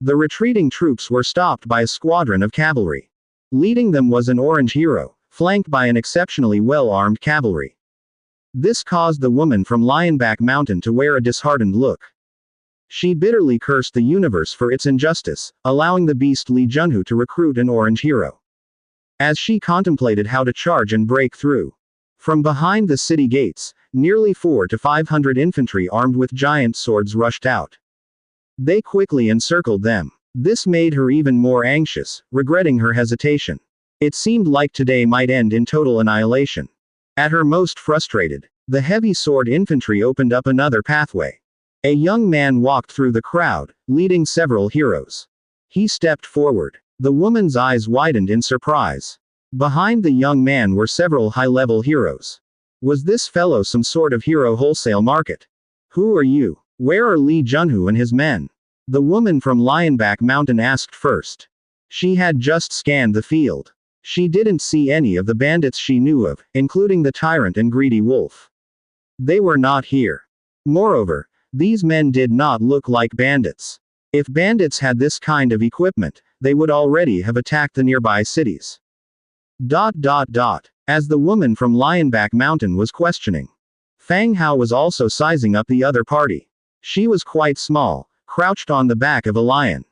The retreating troops were stopped by a squadron of cavalry. Leading them was an orange hero, flanked by an exceptionally well-armed cavalry. This caused the woman from Lionback Mountain to wear a disheartened look. She bitterly cursed the universe for its injustice, allowing the beast Li Junhu to recruit an orange hero. As she contemplated how to charge and break through, from behind the city gates, nearly 400 to 500 infantry armed with giant swords rushed out. They quickly encircled them. This made her even more anxious, regretting her hesitation. It seemed like today might end in total annihilation. At her most frustrated, the heavy sword infantry opened up another pathway. A young man walked through the crowd, leading several heroes. He stepped forward. The woman's eyes widened in surprise. Behind the young man were several high-level heroes. Was this fellow some sort of hero wholesale market? Who are you? Where are Li Junhu and his men? The woman from Lionback Mountain asked first. She had just scanned the field. She didn't see any of the bandits she knew of, including the tyrant and greedy wolf. They were not here. Moreover, these men did not look like bandits. If bandits had this kind of equipment, they would already have attacked the nearby cities. As the woman from Lionback Mountain was questioning, Fang Hao was also sizing up the other party. She was quite small, crouched on the back of a lion.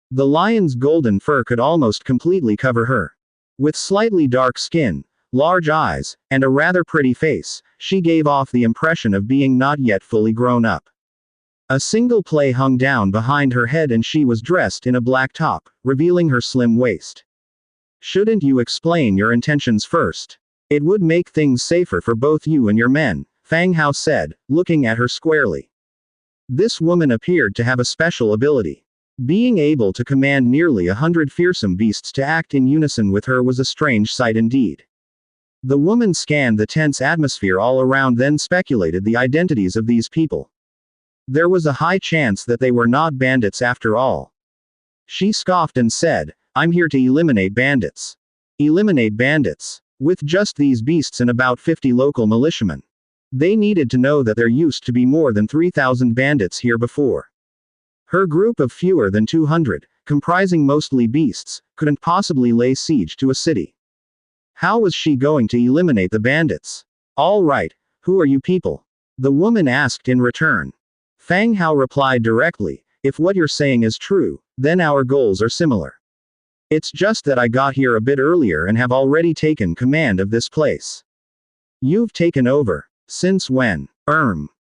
The lion's golden fur could almost completely cover her. With slightly dark skin, large eyes, and a rather pretty face, she gave off the impression of being not yet fully grown up. A single play hung down behind her head and she was dressed in a black top, revealing her slim waist. Shouldn't you explain your intentions first? It would make things safer for both you and your men, Fang Hao said, looking at her squarely. This woman appeared to have a special ability. Being able to command nearly 100 fearsome beasts to act in unison with her was a strange sight indeed. The woman scanned the tense atmosphere all around, then speculated the identities of these people. There was a high chance that they were not bandits after all. She scoffed and said, "I'm here to eliminate bandits." Eliminate bandits? With just these beasts and about 50 local militiamen. They needed to know that there used to be more than 3,000 bandits here before. Her group of fewer than 200, comprising mostly beasts, couldn't possibly lay siege to a city. How was she going to eliminate the bandits? All right, who are you people? The woman asked in return. Fang Hao replied directly, "If what you're saying is true, then our goals are similar. It's just that I got here a bit earlier and have already taken command of this place." "You've taken over? Since when?"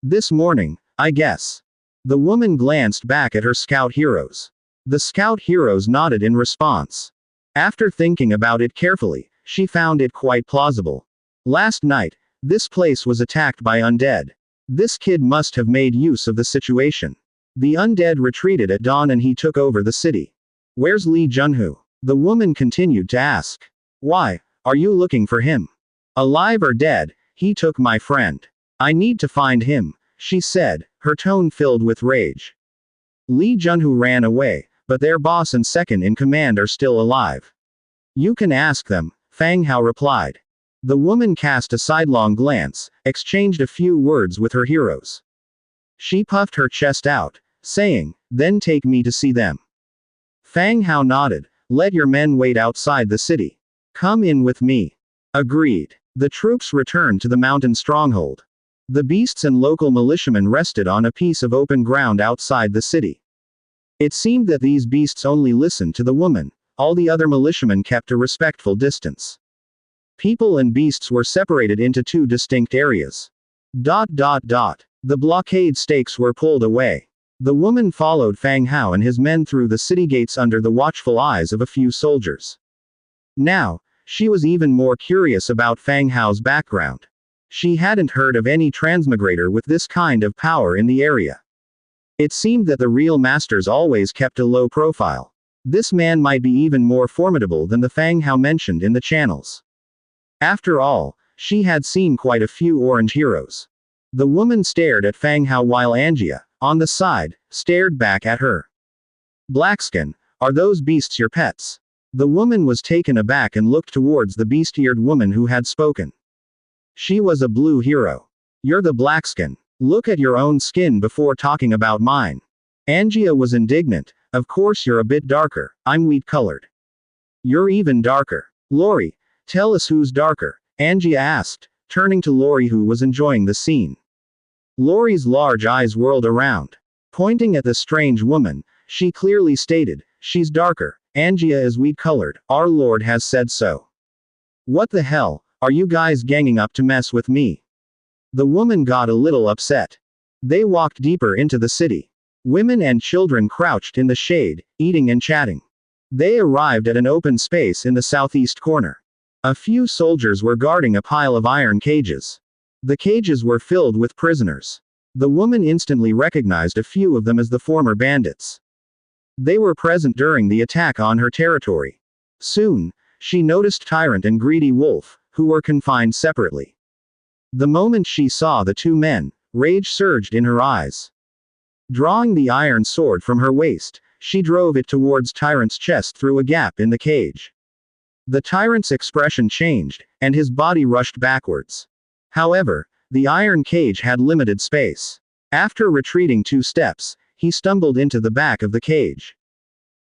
This morning, I guess." The woman glanced back at her scout heroes. The scout heroes nodded in response. After thinking about it carefully, she found it quite plausible. Last night, this place was attacked by undead. This kid must have made use of the situation. The undead retreated at dawn and he took over the city. "Where's Li Junhu?" the woman continued to ask. "Why, are you looking for him? Alive or dead? He took my friend. I need to find him," she said, her tone filled with rage. "Li Junhu ran away, but their boss and second in command are still alive." "You can ask them," Fang Hao replied. The woman cast a sidelong glance, exchanged a few words with her heroes. She puffed her chest out, saying, "Then take me to see them." Fang Hao nodded. "Let your men wait outside the city. Come in with me." Agreed. The troops returned to the mountain stronghold. The beasts and local militiamen rested on a piece of open ground outside the city. It seemed that these beasts only listened to the woman. All the other militiamen kept a respectful distance. People and beasts were separated into two distinct areas. The blockade stakes were pulled away. The woman followed Fang Hao and his men through the city gates under the watchful eyes of a few soldiers. Now, she was even more curious about Fang Hao's background. She hadn't heard of any transmigrator with this kind of power in the area. It seemed that the real masters always kept a low profile. This man might be even more formidable than the Fang Hao mentioned in the channels. After all, she had seen quite a few orange heroes. The woman stared at Fang Hao while Angia, on the side, stared back at her. "Blackskin, are those beasts your pets?" The woman was taken aback and looked towards the beast-eared woman who had spoken. She was a blue hero. "You're the Blackskin. Look at your own skin before talking about mine." Angia was indignant, Of course you're a bit darker. I'm wheat-colored. You're even darker. Lori, tell us who's darker, Angie asked, turning to Lori who was enjoying the scene. Lori's large eyes whirled around. Pointing at the strange woman, she clearly stated, she's darker, Angia is wheat-colored, our Lord has said so. What the hell, are you guys ganging up to mess with me? The woman got a little upset. They walked deeper into the city. Women and children crouched in the shade, eating and chatting. They arrived at an open space in the southeast corner. A few soldiers were guarding a pile of iron cages. The cages were filled with prisoners. The woman instantly recognized a few of them as the former bandits. They were present during the attack on her territory. Soon, she noticed Tyrant and Greedy Wolf, who were confined separately. The moment she saw the two men, rage surged in her eyes. Drawing the iron sword from her waist, she drove it towards Tyrant's chest through a gap in the cage. The Tyrant's expression changed, and his body rushed backwards. However, the iron cage had limited space. After retreating 2 steps, he stumbled into the back of the cage.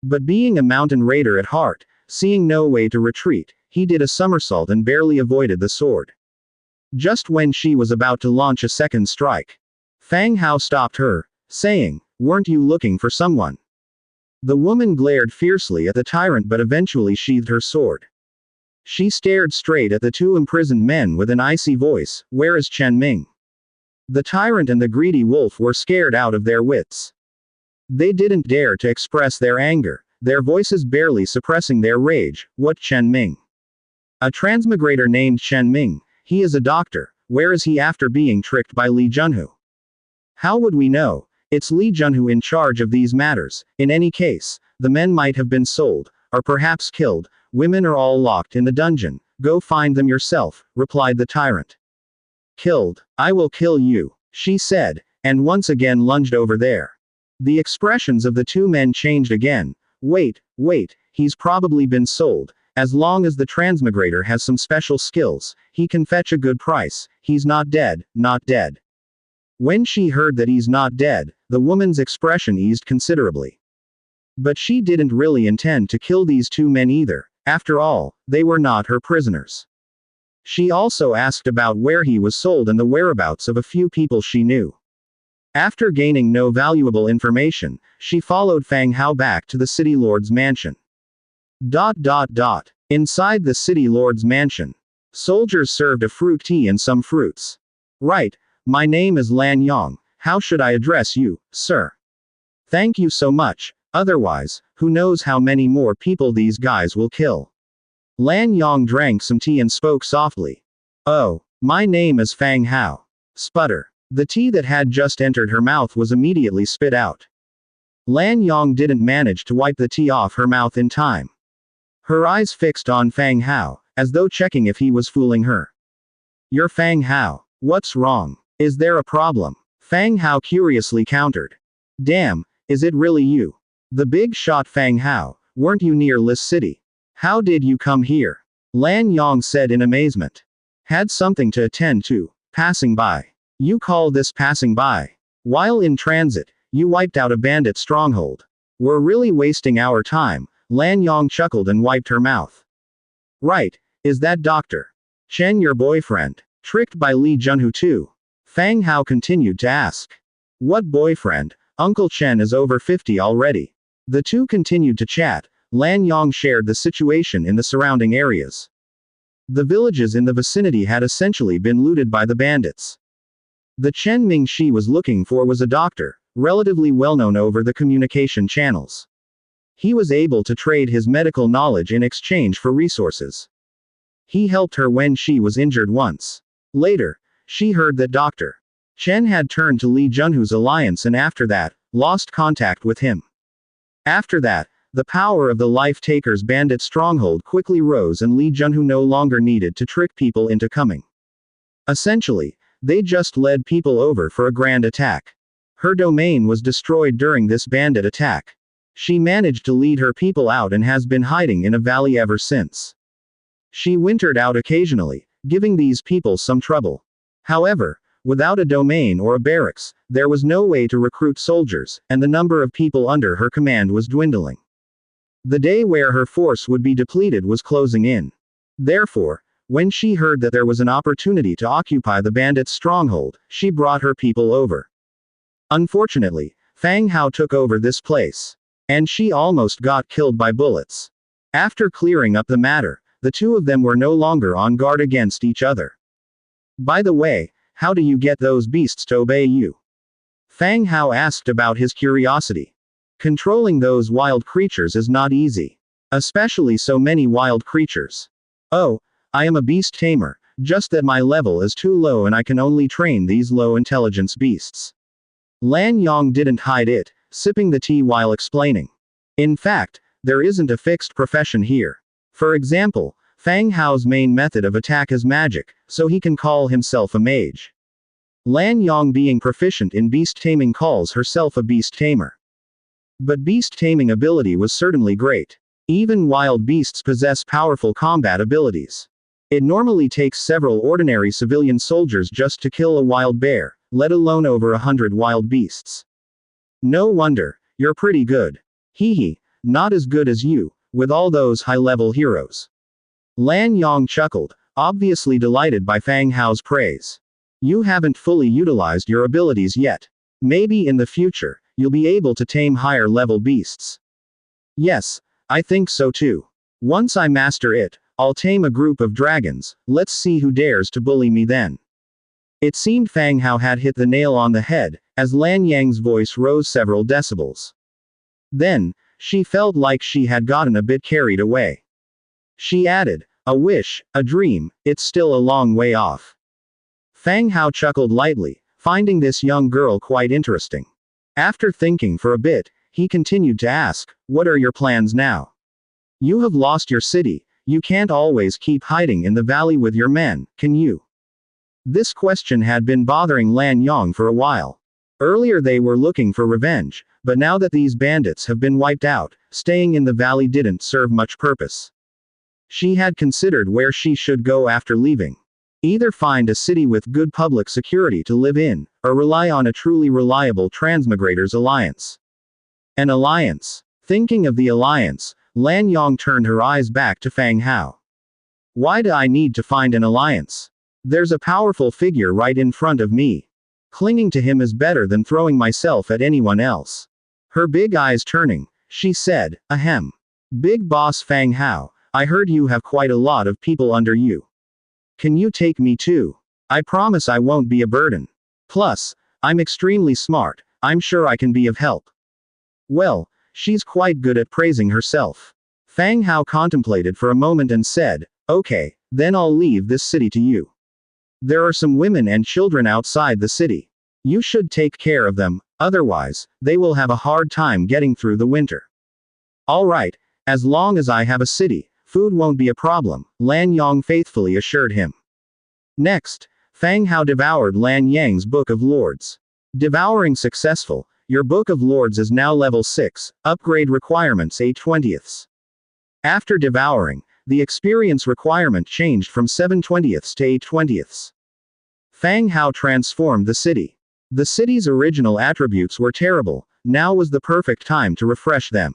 But being a mountain raider at heart, seeing no way to retreat, he did a somersault and barely avoided the sword. Just when she was about to launch a second strike, Fang Hao stopped her, saying, "Weren't you looking for someone?" The woman glared fiercely at the Tyrant but eventually sheathed her sword. She stared straight at the 2 imprisoned men with an icy voice, "Where is Chen Ming?" The Tyrant and the Greedy Wolf were scared out of their wits. They didn't dare to express their anger, their voices barely suppressing their rage. "What Chen Ming?" "A transmigrator named Chen Ming. He is a doctor. Where is he after being tricked by Li Junhu?" "How would we know? It's Li Junhu in charge of these matters. In any case, the men might have been sold, or perhaps killed. Women are all locked in the dungeon. Go find them yourself," replied the Tyrant. "Killed? I will kill you," she said, and once again lunged over there. The expressions of the 2 men changed again. Wait, he's probably been sold. As long as the transmigrator has some special skills, he can fetch a good price. He's not dead, not dead." When she heard that he's not dead, the woman's expression eased considerably. But she didn't really intend to kill these 2 men either. After all, they were not her prisoners. She also asked about where he was sold and the whereabouts of a few people she knew. After gaining no valuable information, she followed Fang Hao back to the city lord's mansion. Inside the city lord's mansion, soldiers served a fruit tea and some fruits. "Right, my name is Lan Yong. How should I address you, sir?" "Thank you so much. Otherwise, who knows how many more people these guys will kill." Lan Yong drank some tea and spoke softly. "Oh, my name is Fang Hao." Sputter. The tea that had just entered her mouth was immediately spit out. Lan Yong didn't manage to wipe the tea off her mouth in time. Her eyes fixed on Fang Hao, as though checking if he was fooling her. "You're Fang Hao. What's wrong? Is there a problem?" Fang Hao curiously countered. "Damn, is it really you? The big shot Fang Hao, weren't you near Lis City? How did you come here?" Lan Yong said in amazement. "Had something to attend to. Passing by." "You call this passing by? While in transit, you wiped out a bandit stronghold. We're really wasting our time." Lan Yong chuckled and wiped her mouth. "Right, is that Dr. Chen your boyfriend? Tricked by Li Junhu too?" Fang Hao continued to ask. "What boyfriend? Uncle Chen is over 50 already." The 2 continued to chat. Lan Yong shared the situation in the surrounding areas. The villages in the vicinity had essentially been looted by the bandits. The Chen Ming she was looking for was a doctor, relatively well-known over the communication channels. He was able to trade his medical knowledge in exchange for resources. He helped her when she was injured once. Later, she heard that Dr. Chen had turned to Li Junhu's alliance and after that, lost contact with him. After that, the power of the Life Taker's bandit stronghold quickly rose and Li Junhu no longer needed to trick people into coming. Essentially, they just led people over for a grand attack. Her domain was destroyed during this bandit attack. She managed to lead her people out and has been hiding in a valley ever since. She wintered out occasionally, giving these people some trouble. However, Without a domain or a barracks, there was no way to recruit soldiers, and the number of people under her command was dwindling. The day where her force would be depleted was closing in. Therefore, when she heard that there was an opportunity to occupy the bandits' stronghold, she brought her people over. Unfortunately, Fang Hao took over this place. And she almost got killed by bullets. After clearing up the matter, the two of them were no longer on guard against each other. By the way, how do you get those beasts to obey you? Fang Hao asked about his curiosity. Controlling those wild creatures is not easy. Especially so many wild creatures. Oh, I am a beast tamer, just that my level is too low and I can only train these low intelligence beasts. Lan Yong didn't hide it, sipping the tea while explaining. In fact, there isn't a fixed profession here. For example, Fang Hao's main method of attack is magic, so he can call himself a mage. Lan Yong, being proficient in beast taming, calls herself a beast tamer. But beast taming ability was certainly great. Even wild beasts possess powerful combat abilities. It normally takes several ordinary civilian soldiers just to kill a wild bear, let alone over 100 wild beasts. No wonder, you're pretty good. Hee hee, not as good as you, with all those high-level heroes. Lan Yong chuckled, obviously delighted by Fang Hao's praise. You haven't fully utilized your abilities yet. Maybe in the future, you'll be able to tame higher-level beasts. Yes, I think so too. Once I master it, I'll tame a group of dragons. Let's see who dares to bully me then. It seemed Fang Hao had hit the nail on the head, as Lan Yang's voice rose several decibels. Then, she felt like she had gotten a bit carried away. She added, a wish, a dream, it's still a long way off. Fang Hao chuckled lightly, finding this young girl quite interesting. After thinking for a bit, he continued to ask, what are your plans now? You have lost your city, you can't always keep hiding in the valley with your men, can you? This question had been bothering Lan Yong for a while. Earlier they were looking for revenge, but now that these bandits have been wiped out, staying in the valley didn't serve much purpose. She had considered where she should go after leaving. Either find a city with good public security to live in, or rely on a truly reliable transmigrators alliance. An alliance. Thinking of the alliance, Lan Yong turned her eyes back to Fang Hao. Why do I need to find an alliance? There's a powerful figure right in front of me. Clinging to him is better than throwing myself at anyone else. Her big eyes turning, she said, ahem. Big boss Fang Hao, I heard you have quite a lot of people under you. Can you take me too? I promise I won't be a burden. Plus, I'm extremely smart, I'm sure I can be of help. Well, she's quite good at praising herself. Fang Hao contemplated for a moment and said, okay, then I'll leave this city to you. There are some women and children outside the city. You should take care of them, otherwise, they will have a hard time getting through the winter. Alright, as long as I have a city, food won't be a problem, Lan Yong faithfully assured him. Next, Fang Hao devoured Lan Yang's Book of Lords. Devouring successful, your Book of Lords is now level 6, upgrade requirements 8/20. After devouring, the experience requirement changed from 7/20 to 8/20. Fang Hao transformed the city. The city's original attributes were terrible, now was the perfect time to refresh them.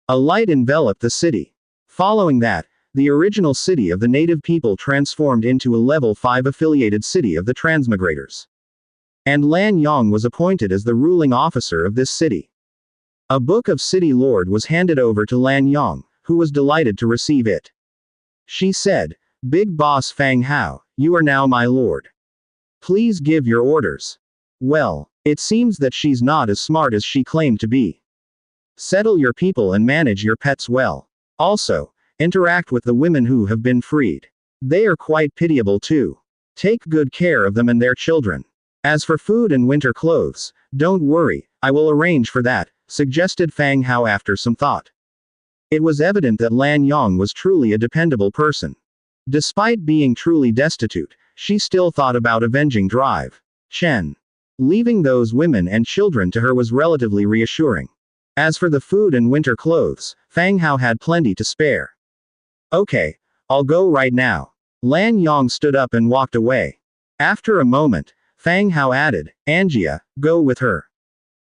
A light enveloped the city. Following that, the original city of the native people transformed into a level 5 affiliated city of the transmigrators. And Lan Yong was appointed as the ruling officer of this city. A book of City Lord was handed over to Lan Yong, who was delighted to receive it. She said, Big Boss Fang Hao, you are now my lord. Please give your orders. Well, it seems that she's not as smart as she claimed to be. Settle your people and manage your pets well. Also, interact with the women who have been freed. They are quite pitiable too. Take good care of them and their children. As for food and winter clothes, don't worry, I will arrange for that, suggested Fang Hao after some thought. It was evident that Lan Yong was truly a dependable person. Despite being truly destitute, she still thought about avenging Drive Chen. Leaving those women and children to her was relatively reassuring. As for the food and winter clothes, Fang Hao had plenty to spare. Okay, I'll go right now. Lan Yong stood up and walked away. After a moment, Fang Hao added, Angia, go with her.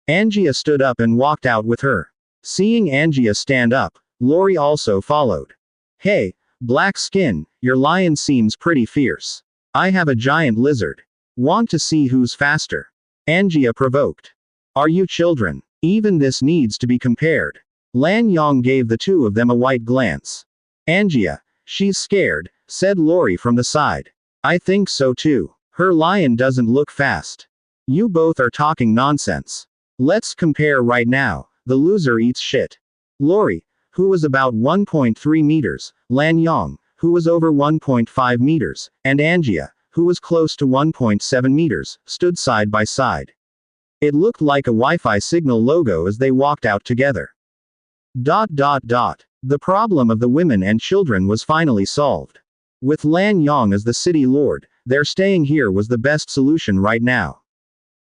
Angia stood up and walked out with her. Seeing Angia stand up, Lori also followed. Hey, black skin, your lion seems pretty fierce. I have a giant lizard. Want to see who's faster? Angia provoked. Are you children? Even this needs to be compared. Lan Yong gave the two of them a white glance. Angia, she's scared, said Lori from the side. I think so too. Her lion doesn't look fast. You both are talking nonsense. Let's compare right now. The loser eats shit. Lori, who was about 1.3 meters, Lan Yong, who was over 1.5 meters, and Angia, who was close to 1.7 meters, stood side by side. It looked like a Wi-Fi signal logo as they walked out together. The problem of the women and children was finally solved. With Lan Yong as the city lord, their staying here was the best solution right now.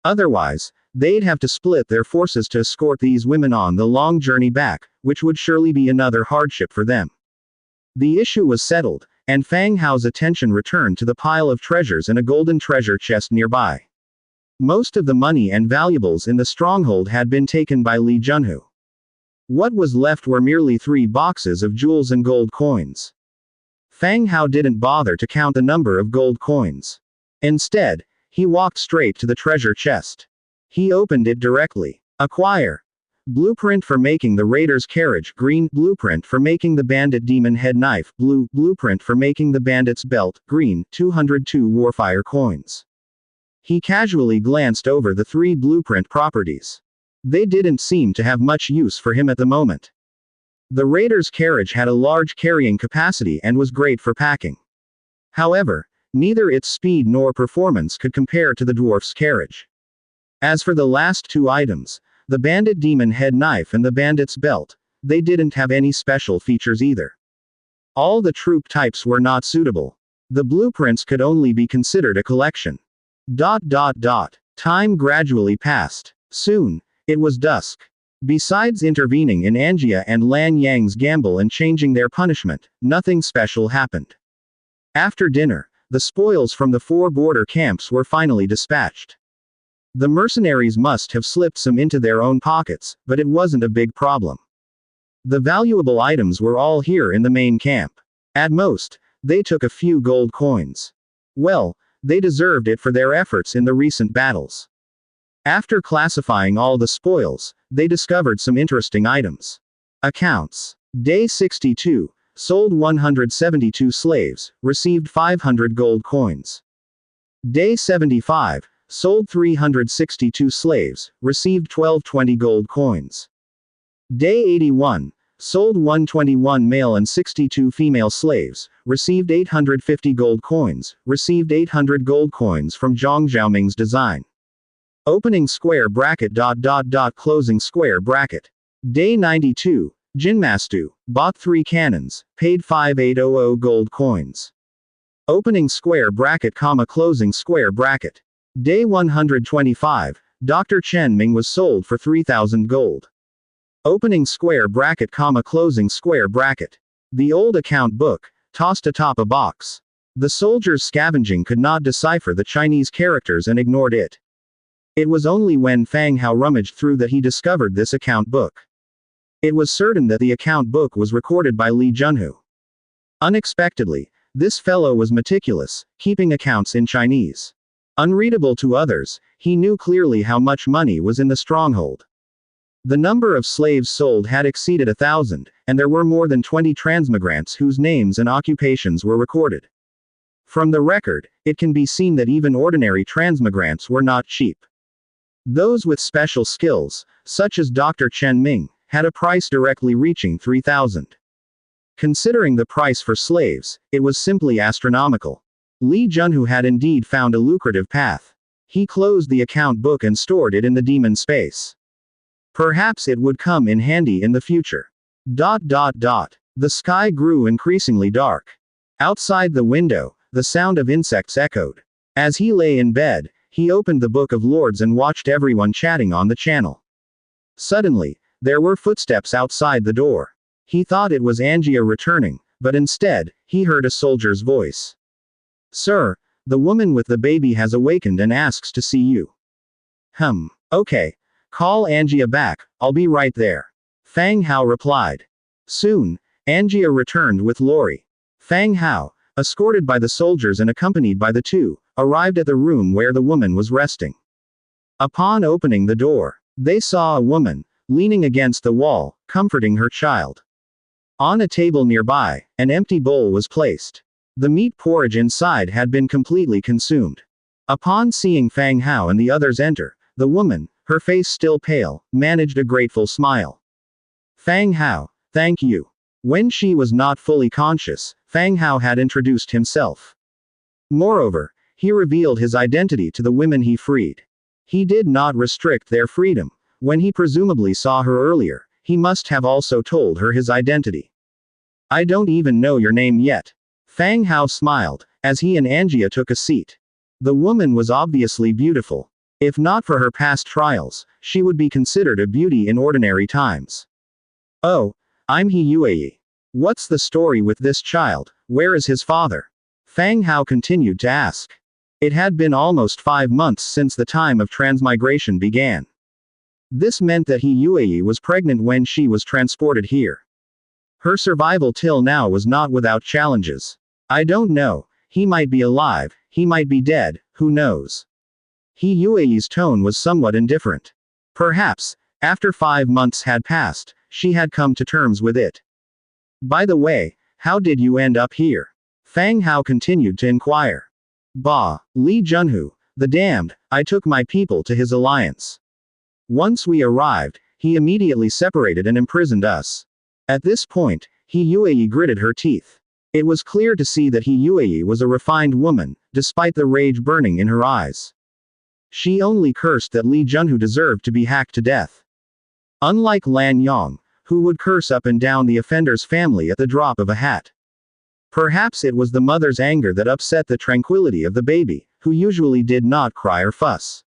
Otherwise, they'd have to split their forces to escort these women on the long journey back, which would surely be another hardship for them. The issue was settled, and Fang Hao's attention returned to the pile of treasures in a golden treasure chest nearby. Most of the money and valuables in the stronghold had been taken by Li Junhu. What was left were merely 3 boxes of jewels and gold coins. Fang Hao didn't bother to count the number of gold coins. Instead, he walked straight to the treasure chest. He opened it directly. Acquire. Blueprint for making the Raider's carriage, green. Blueprint for making the bandit demon head knife, blue. Blueprint for making the bandit's belt, green. 202 Warfire coins. He casually glanced over the 3 blueprint properties. They didn't seem to have much use for him at the moment. The Raider's carriage had a large carrying capacity and was great for packing. However, neither its speed nor performance could compare to the dwarf's carriage. As for the last 2 items, the bandit demon head knife and the bandit's belt, they didn't have any special features either. All the troop types were not suitable. The blueprints could only be considered a collection. Time gradually passed. Soon, it was dusk. Besides intervening in Angia and Lan Yang's gamble and changing their punishment, nothing special happened. After dinner, the spoils from the 4 border camps were finally dispatched. The mercenaries must have slipped some into their own pockets, but it wasn't a big problem. The valuable items were all here in the main camp. At most, they took a few gold coins. Well, they deserved it for their efforts in the recent battles. After classifying all the spoils, they discovered some interesting items. Accounts. Day 62, sold 172 slaves, received 500 gold coins. Day 75, sold 362 slaves, received 1220 gold coins. Day 81, sold 121 male and 62 female slaves, received 850 gold coins, received 800 gold coins from Zhang Xiaoming's design. Opening square bracket. Closing square bracket. Day 92, Jinmastu, bought 3 cannons, paid 5800 gold coins. Opening square bracket, closing square bracket. Day 125, Dr. Chen Ming was sold for 3000 gold. Opening square bracket, closing square bracket. The old account book, tossed atop a box. The soldiers scavenging could not decipher the Chinese characters and ignored it. It was only when Fang Hao rummaged through that he discovered this account book. It was certain that the account book was recorded by Li Junhu. Unexpectedly, this fellow was meticulous, keeping accounts in Chinese. Unreadable to others, he knew clearly how much money was in the stronghold. The number of slaves sold had exceeded 1,000, and there were more than 20 transmigrants whose names and occupations were recorded. From the record, it can be seen that even ordinary transmigrants were not cheap. Those with special skills, such as Dr. Chen Ming, had a price directly reaching 3,000. Considering the price for slaves, it was simply astronomical. Li Junhu had indeed found a lucrative path. He closed the account book and stored it in the demon space. Perhaps it would come in handy in the future. The sky grew increasingly dark. Outside the window, the sound of insects echoed. As he lay in bed, he opened the Book of Lords and watched everyone chatting on the channel. Suddenly, there were footsteps outside the door. He thought it was Angia returning, but instead, he heard a soldier's voice. Sir, The woman with the baby has awakened and asks to see you. Okay. Call Angia back, I'll be right there. Fang Hao replied. Soon, Angia returned with Lori. Fang Hao, escorted by the soldiers and accompanied by the two, arrived at the room where the woman was resting. Upon opening the door, they saw a woman, leaning against the wall, comforting her child. On a table nearby, an empty bowl was placed. The meat porridge inside had been completely consumed. Upon seeing Fang Hao and the others enter, the woman, her face still pale, managed a grateful smile. Fang Hao, thank you. When she was not fully conscious, Fang Hao had introduced himself. Moreover, he revealed his identity to the women he freed. He did not restrict their freedom. When he presumably saw her earlier, he must have also told her his identity. I don't even know your name yet. Fang Hao smiled, as he and Angia took a seat. The woman was obviously beautiful. If not for her past trials, she would be considered a beauty in ordinary times. Oh, I'm He Yue. What's the story with this child? Where is his father? Fang Hao continued to ask. It had been almost 5 months since the time of transmigration began. This meant that He Yue was pregnant when she was transported here. Her survival till now was not without challenges. I don't know, he might be alive, he might be dead, who knows? He Yue's tone was somewhat indifferent. Perhaps, after 5 months had passed, she had come to terms with it. By the way, how did you end up here? Fang Hao continued to inquire. Bah, Li Junhu, the damned, I took my people to his alliance. Once we arrived, he immediately separated and imprisoned us. At this point, He Yue gritted her teeth. It was clear to see that He Yue was a refined woman, despite the rage burning in her eyes. She only cursed that Li Junhu deserved to be hacked to death. Unlike Lan Yong, who would curse up and down the offender's family at the drop of a hat. Perhaps it was the mother's anger that upset the tranquility of the baby, who usually did not cry or fuss.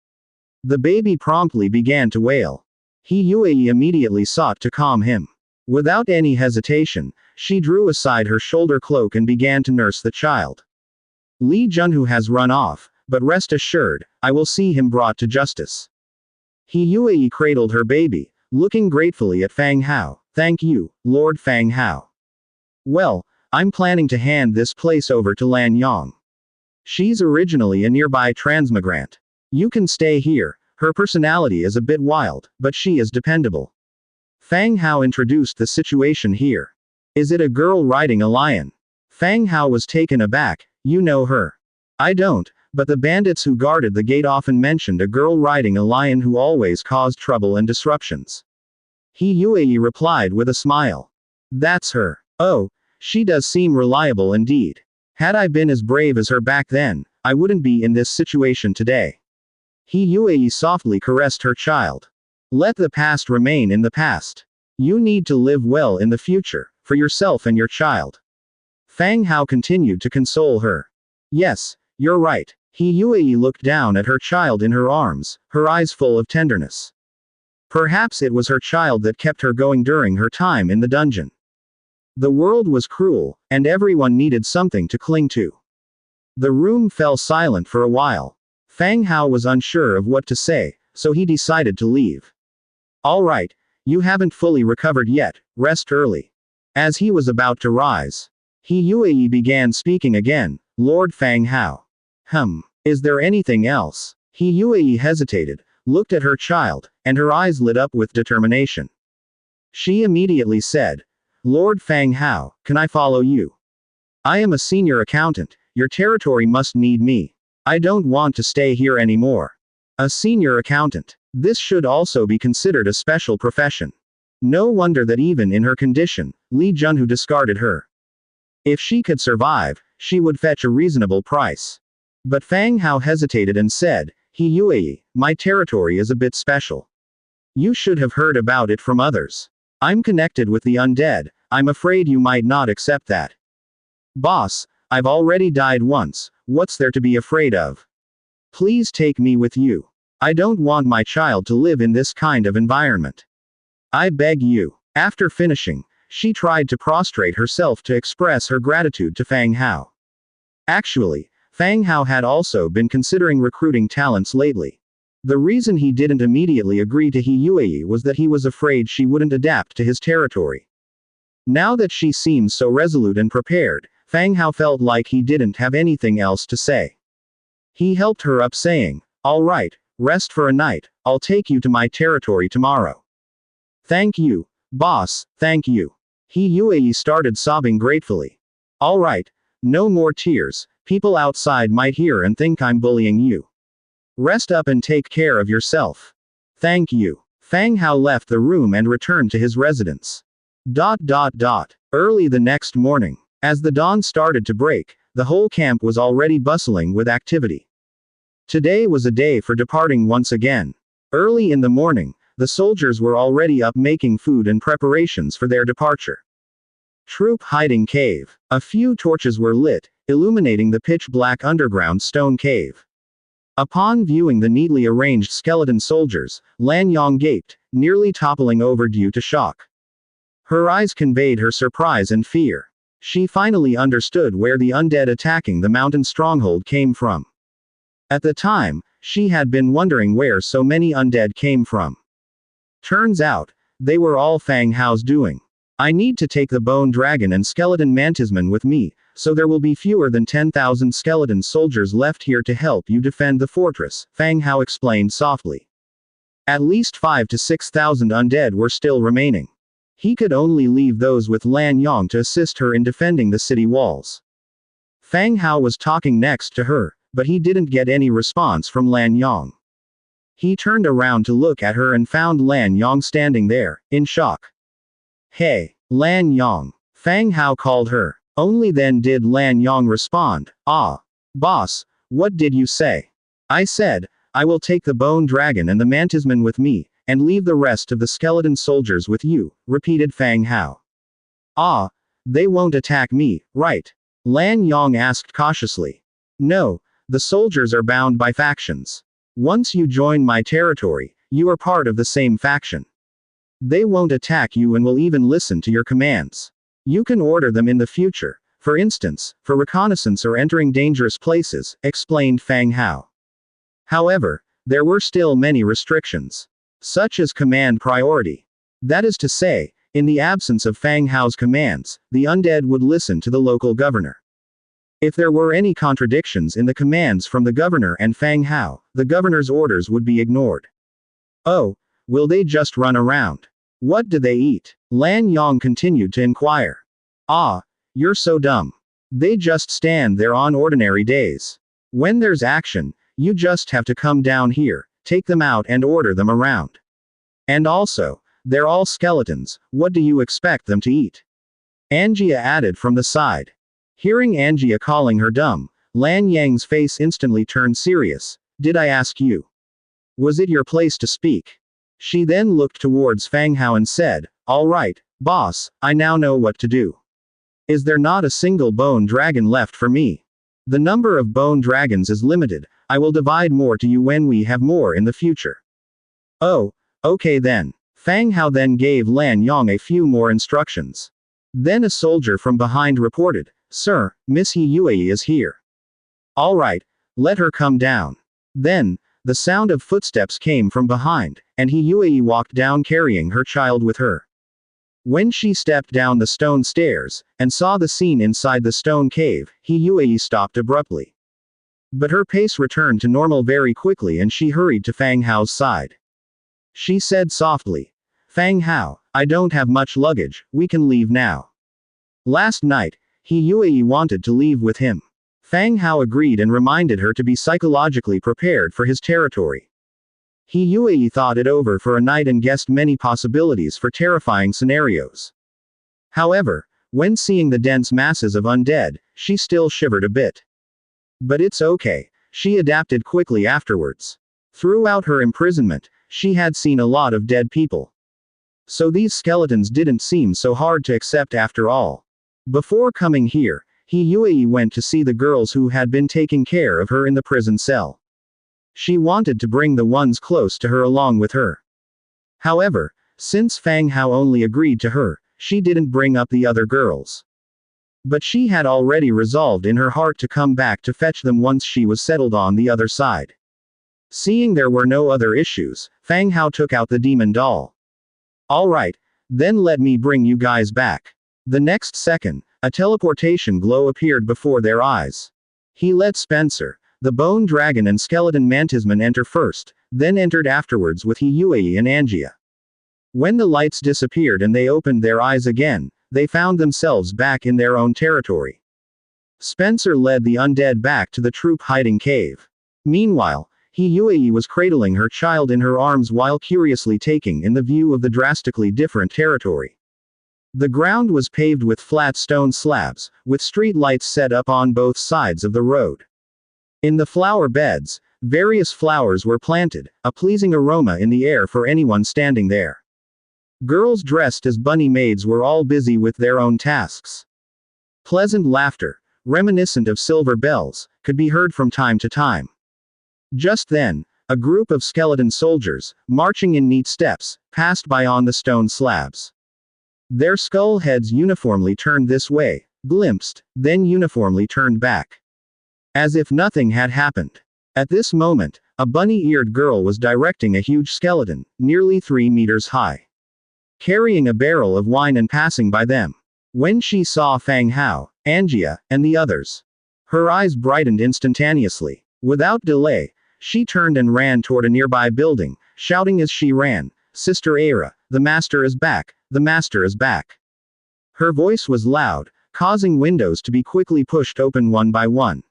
The baby promptly began to wail. He Yue immediately sought to calm him. Without any hesitation, she drew aside her shoulder cloak and began to nurse the child. Li Junhu has run off, but rest assured, I will see him brought to justice. He Yue cradled her baby, looking gratefully at Fang Hao. Thank you, Lord Fang Hao. Well, I'm planning to hand this place over to Lan Yong. She's originally a nearby transmigrant. You can stay here, her personality is a bit wild, but she is dependable. Fang Hao introduced the situation here. Is it a girl riding a lion? Fang Hao was taken aback. You know her. I don't, but the bandits who guarded the gate often mentioned a girl riding a lion who always caused trouble and disruptions. He Yue replied with a smile. That's her. Oh, she does seem reliable indeed. Had I been as brave as her back then, I wouldn't be in this situation today. He Yue softly caressed her child. Let the past remain in the past. You need to live well in the future, for yourself and your child. Fang Hao continued to console her. Yes, you're right. He Yue looked down at her child in her arms, her eyes full of tenderness. Perhaps it was her child that kept her going during her time in the dungeon. The world was cruel, and everyone needed something to cling to. The room fell silent for a while. Fang Hao was unsure of what to say, so he decided to leave. All right, you haven't fully recovered yet, rest early. As he was about to rise, He Yue began speaking again. Lord Fang Hao. Is there anything else? He Yue hesitated, looked at her child, and her eyes lit up with determination. She immediately said, Lord Fang Hao, can I follow you? I am a senior accountant, your territory must need me. I don't want to stay here anymore. A senior accountant. This should also be considered a special profession. No wonder that even in her condition, Li Junhu discarded her. If she could survive, she would fetch a reasonable price. But Fang Hao hesitated and said, He Yue, my territory is a bit special. You should have heard about it from others. I'm connected with the undead, I'm afraid you might not accept that. Boss, I've already died once, what's there to be afraid of? Please take me with you. I don't want my child to live in this kind of environment. I beg you. After finishing, she tried to prostrate herself to express her gratitude to Fang Hao. Actually, Fang Hao had also been considering recruiting talents lately. The reason he didn't immediately agree to He Yue was that he was afraid she wouldn't adapt to his territory. Now that she seemed so resolute and prepared, Fang Hao felt like he didn't have anything else to say. He helped her up saying, "All right, rest for a night, I'll take you to my territory tomorrow." "Thank you, boss, thank you." He Yue started sobbing gratefully. "All right, no more tears, people outside might hear and think I'm bullying you. Rest up and take care of yourself." "Thank you." Fang Hao left the room and returned to his residence. Early the next morning, as the dawn started to break, the whole camp was already bustling with activity. Today was a day for departing once again. Early in the morning, the soldiers were already up making food and preparations for their departure. Troop hiding cave. A few torches were lit, illuminating the pitch-black underground stone cave. Upon viewing the neatly arranged skeleton soldiers, Lan Yong gaped, nearly toppling over due to shock. Her eyes conveyed her surprise and fear. She finally understood where the undead attacking the mountain stronghold came from. At the time, she had been wondering where so many undead came from. Turns out, they were all Fang Hao's doing. "I need to take the bone dragon and skeleton mantisman with me, so there will be fewer than 10,000 skeleton soldiers left here to help you defend the fortress," Fang Hao explained softly. At least 5,000 to 6,000 undead were still remaining. He could only leave those with Lan Yong to assist her in defending the city walls. Fang Hao was talking next to her, but he didn't get any response from Lan Yong. He turned around to look at her and found Lan Yong standing there, in shock. "Hey, Lan Yong," Fang Hao called her. Only then did Lan Yong respond, "Ah, boss, what did you say?" "I said, I will take the bone dragon and the mantisman with me, and leave the rest of the skeleton soldiers with you," repeated Fang Hao. "Ah, they won't attack me, right?" Lan Yong asked cautiously. "No, the soldiers are bound by factions. Once you join my territory, you are part of the same faction. They won't attack you and will even listen to your commands. You can order them in the future, for instance, for reconnaissance or entering dangerous places," explained Fang Hao. However, there were still many restrictions, such as command priority. That is to say, in the absence of Fang Hao's commands, the undead would listen to the local governor. If there were any contradictions in the commands from the governor and Fang Hao, the governor's orders would be ignored. "Oh, will they just run around? What do they eat?" Lan Yong continued to inquire. "Ah, you're so dumb. They just stand there on ordinary days. When there's action, you just have to come down here, take them out and order them around. And also, they're all skeletons, what do you expect them to eat?" Angia added from the side. Hearing Angia calling her dumb, Lan Yang's face instantly turned serious. "Did I ask you? Was it your place to speak?" She then looked towards Fang Hao and said, "All right, boss, I now know what to do. Is there not a single bone dragon left for me? The number of bone dragons is limited, I will divide more to you when we have more in the future." "Oh, okay then." Fang Hao then gave Lan Yong a few more instructions. Then a soldier from behind reported, "Sir, Miss He Yue is here." "All right, let her come down." Then, the sound of footsteps came from behind, and He Yue walked down carrying her child with her. When she stepped down the stone stairs, and saw the scene inside the stone cave, He Yue stopped abruptly. But her pace returned to normal very quickly and she hurried to Fang Hao's side. She said softly, "Fang Hao, I don't have much luggage, we can leave now." Last night, He Yue wanted to leave with him. Fang Hao agreed and reminded her to be psychologically prepared for his territory. He Yue thought it over for a night and guessed many possibilities for terrifying scenarios. However, when seeing the dense masses of undead, she still shivered a bit. But it's okay, she adapted quickly afterwards. Throughout her imprisonment, she had seen a lot of dead people. So these skeletons didn't seem so hard to accept after all. Before coming here, He Yue went to see the girls who had been taking care of her in the prison cell. She wanted to bring the ones close to her along with her. However, since Fang Hao only agreed to her, she didn't bring up the other girls. But she had already resolved in her heart to come back to fetch them once she was settled on the other side. Seeing there were no other issues, Fang Hao took out the demon doll. Alright, then let me bring you guys back. The next second, a teleportation glow appeared before their eyes. He let Spencer, the bone dragon and skeleton mantisman enter first, then entered afterwards with He and Angia. When the lights disappeared and they opened their eyes again, they found themselves back in their own territory. Spencer led the undead back to the troop hiding cave. Meanwhile, He was cradling her child in her arms while curiously taking in the view of the drastically different territory. The ground was paved with flat stone slabs, with street lights set up on both sides of the road. In the flower beds, various flowers were planted, a pleasing aroma in the air for anyone standing there. Girls dressed as bunny maids were all busy with their own tasks. Pleasant laughter, reminiscent of silver bells, could be heard from time to time. Just then, a group of skeleton soldiers, marching in neat steps, passed by on the stone slabs. Their skull heads uniformly turned this way, glimpsed, then uniformly turned back. As if nothing had happened. At this moment, a bunny-eared girl was directing a huge skeleton, nearly 3 meters high, carrying a barrel of wine and passing by them. When she saw Fang Hao, Angia, and the others, her eyes brightened instantaneously. Without delay, she turned and ran toward a nearby building, shouting as she ran, "Sister Era, the master is back, the master is back." Her voice was loud, causing windows to be quickly pushed open one by one.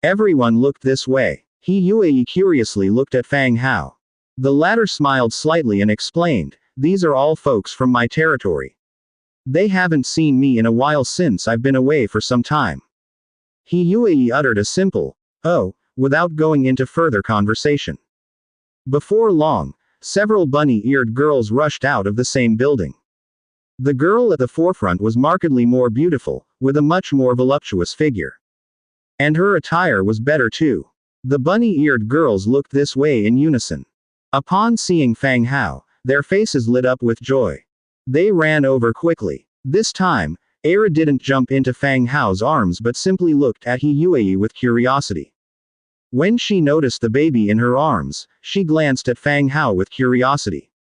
Everyone looked this way. He curiously looked at Fang Hao. The latter smiled slightly and explained, "These are all folks from my territory. They haven't seen me in a while since I've been away for some time." He uttered a simple, "Oh," without going into further conversation. Before long, several bunny-eared girls rushed out of the same building. The girl at the forefront was markedly more beautiful, with a much more voluptuous figure. And her attire was better too. The bunny-eared girls looked this way in unison. Upon seeing Fang Hao, their faces lit up with joy. They ran over quickly. This time, Era didn't jump into Fang Hao's arms but simply looked at He with curiosity. When she noticed the baby in her arms, she glanced at Fang Hao with curiosity.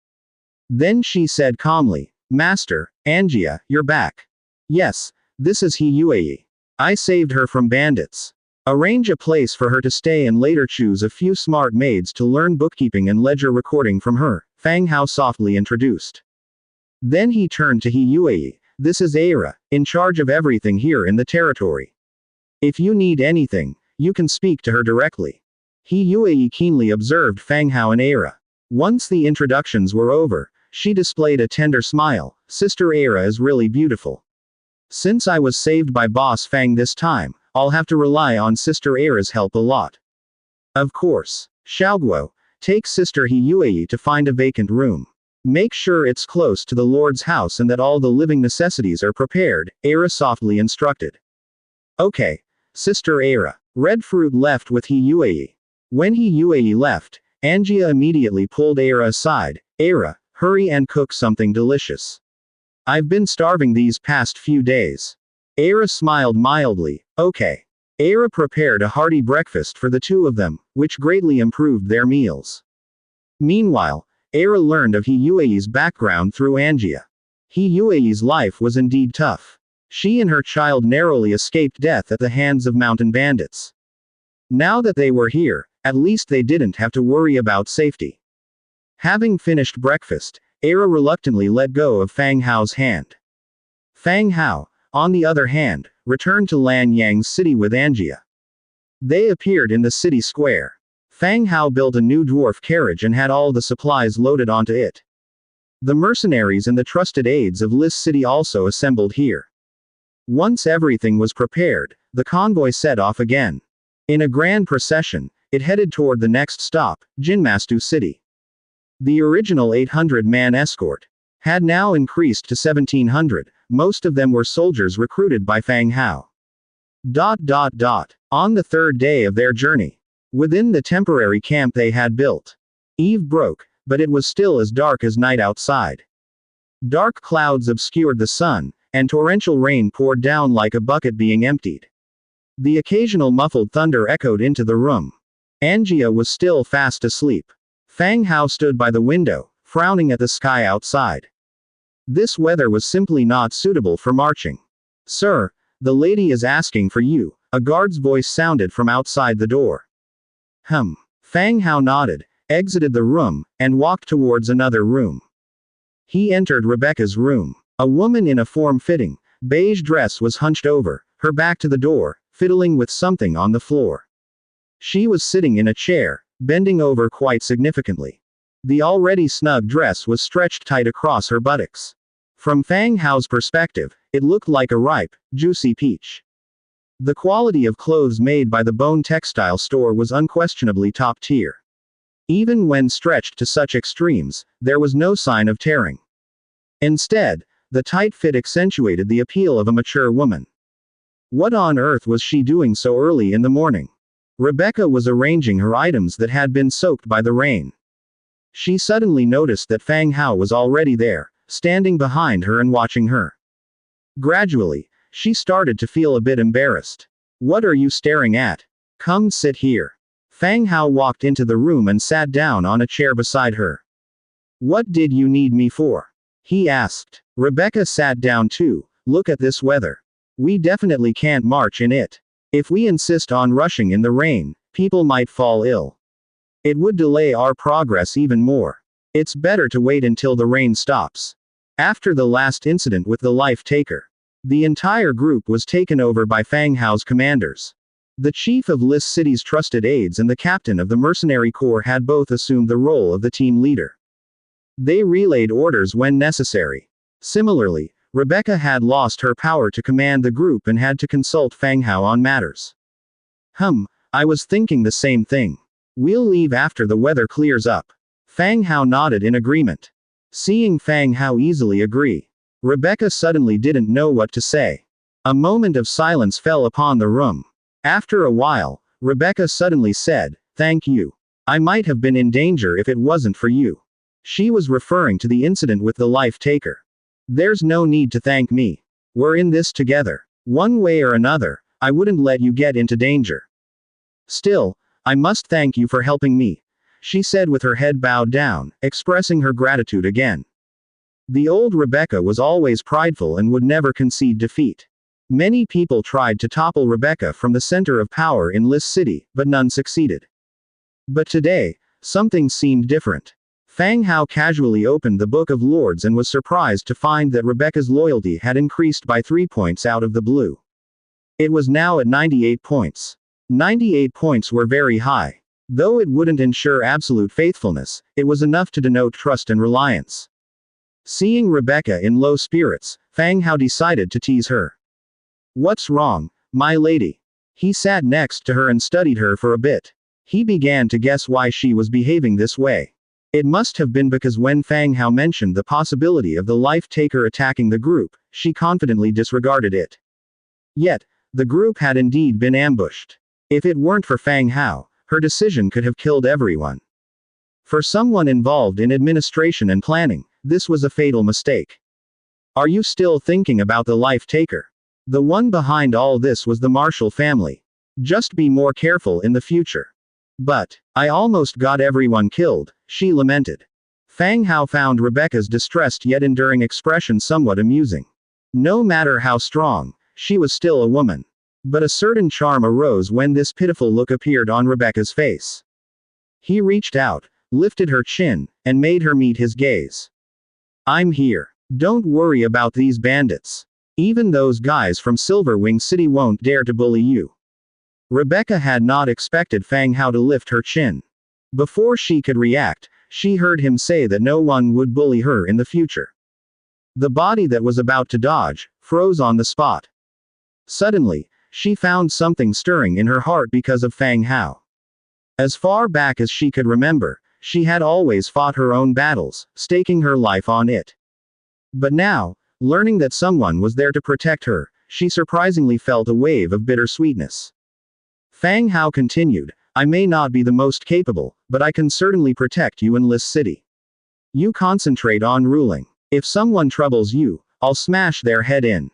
Then she said calmly, "Master, Angia, you're back." "Yes, this is He. I saved her from bandits. Arrange a place for her to stay and later choose a few smart maids to learn bookkeeping and ledger recording from her," Fang Hao softly introduced. Then he turned to He. "This is Era, in charge of everything here in the territory. If you need anything, you can speak to her directly." He keenly observed Fang Hao and Era. Once the introductions were over, she displayed a tender smile. "Sister Era is really beautiful. Since I was saved by Boss Fang this time, I'll have to rely on Sister Era's help a lot. Of course. Xiaoguo, take Sister He to find a vacant room. Make sure it's close to the Lord's house and that all the living necessities are prepared," Era softly instructed. "Okay. Sister Era." Red Fruit left with He. When He left, Angia immediately pulled Era aside. "Era, hurry and cook something delicious. I've been starving these past few days." Era smiled mildly. "Okay." Era prepared a hearty breakfast for the two of them, which greatly improved their meals. Meanwhile, Era learned of He's background through Angia. He's life was indeed tough. She and her child narrowly escaped death at the hands of mountain bandits. Now that they were here, at least they didn't have to worry about safety. Having finished breakfast, Era reluctantly let go of Fang Hao's hand. Fang Hao, on the other hand, returned to Lan Yang's city with Angia. They appeared in the city square. Fang Hao built a new dwarf carriage and had all the supplies loaded onto it. The mercenaries and the trusted aides of Lis City also assembled here. Once everything was prepared, the convoy set off again. In a grand procession, it headed toward the next stop, Jinmastu City. The original 800-man escort had now increased to 1,700, most of them were soldiers recruited by Fang Hao. On the third day of their journey, within the temporary camp they had built, eve broke, but it was still as dark as night outside. Dark clouds obscured the sun, and torrential rain poured down like a bucket being emptied. The occasional muffled thunder echoed into the room. Angia was still fast asleep. Fang Hao stood by the window, frowning at the sky outside. This weather was simply not suitable for marching. Sir, the lady is asking for you, a guard's voice sounded from outside the door. Fang Hao nodded, exited the room, and walked towards another room. He entered Rebecca's room. A woman in a form-fitting, beige dress was hunched over, her back to the door, fiddling with something on the floor. She was sitting in a chair, bending over quite significantly. The already snug dress was stretched tight across her buttocks. From Fang Hao's perspective, it looked like a ripe, juicy peach. The quality of clothes made by the Bone Textile Store was unquestionably top tier. Even when stretched to such extremes, there was no sign of tearing. Instead, the tight fit accentuated the appeal of a mature woman. What on earth was she doing so early in the morning? Rebecca was arranging her items that had been soaked by the rain. She suddenly noticed that Fang Hao was already there, standing behind her and watching her. Gradually, she started to feel a bit embarrassed. What are you staring at? Come sit here. Fang Hao walked into the room and sat down on a chair beside her. What did you need me for? He asked. Rebecca sat down too. Look at this weather. We definitely can't march in it. If we insist on rushing in the rain, people might fall ill. It would delay our progress even more. It's better to wait until the rain stops. After the last incident with the Life Taker, the entire group was taken over by Fang Hao's commanders. The chief of Lis City's trusted aides and the captain of the mercenary corps had both assumed the role of the team leader. They relayed orders when necessary. Similarly, Rebecca had lost her power to command the group and had to consult Fang Hao on matters. I was thinking the same thing. We'll leave after the weather clears up. Fang Hao nodded in agreement. Seeing Fang Hao easily agree, Rebecca suddenly didn't know what to say. A moment of silence fell upon the room. After a while, Rebecca suddenly said, "Thank you. I might have been in danger if it wasn't for you." She was referring to the incident with the Life Taker. There's no need to thank me. We're in this together. One way or another, I wouldn't let you get into danger. Still, I must thank you for helping me, she said with her head bowed down, expressing her gratitude again. The old Rebecca was always prideful and would never concede defeat. Many people tried to topple Rebecca from the center of power in Lis City, but none succeeded. But today, something seemed different. Fang Hao casually opened the Book of Lords and was surprised to find that Rebecca's loyalty had increased by 3 points out of the blue. It was now at 98 points. 98 points were very high. Though it wouldn't ensure absolute faithfulness, it was enough to denote trust and reliance. Seeing Rebecca in low spirits, Fang Hao decided to tease her. What's wrong, my lady? He sat next to her and studied her for a bit. He began to guess why she was behaving this way. It must have been because when Fang Hao mentioned the possibility of the Life Taker attacking the group, she confidently disregarded it. Yet, the group had indeed been ambushed. If it weren't for Fang Hao, her decision could have killed everyone. For someone involved in administration and planning, this was a fatal mistake. Are you still thinking about the Life Taker? The one behind all this was the Marshall family. Just be more careful in the future. But, I almost got everyone killed, she lamented. Fang Hao found Rebecca's distressed yet enduring expression somewhat amusing. No matter how strong, she was still a woman. But a certain charm arose when this pitiful look appeared on Rebecca's face. He reached out, lifted her chin, and made her meet his gaze. I'm here. Don't worry about these bandits. Even those guys from Silverwing City won't dare to bully you. Rebecca had not expected Fang Hao to lift her chin. Before she could react, she heard him say that no one would bully her in the future. The body that was about to dodge, froze on the spot. Suddenly, she found something stirring in her heart because of Fang Hao. As far back as she could remember, she had always fought her own battles, staking her life on it. But now, learning that someone was there to protect her, she surprisingly felt a wave of bittersweetness. Fang Hao continued, I may not be the most capable, but I can certainly protect you in Lis City. You concentrate on ruling. If someone troubles you, I'll smash their head in.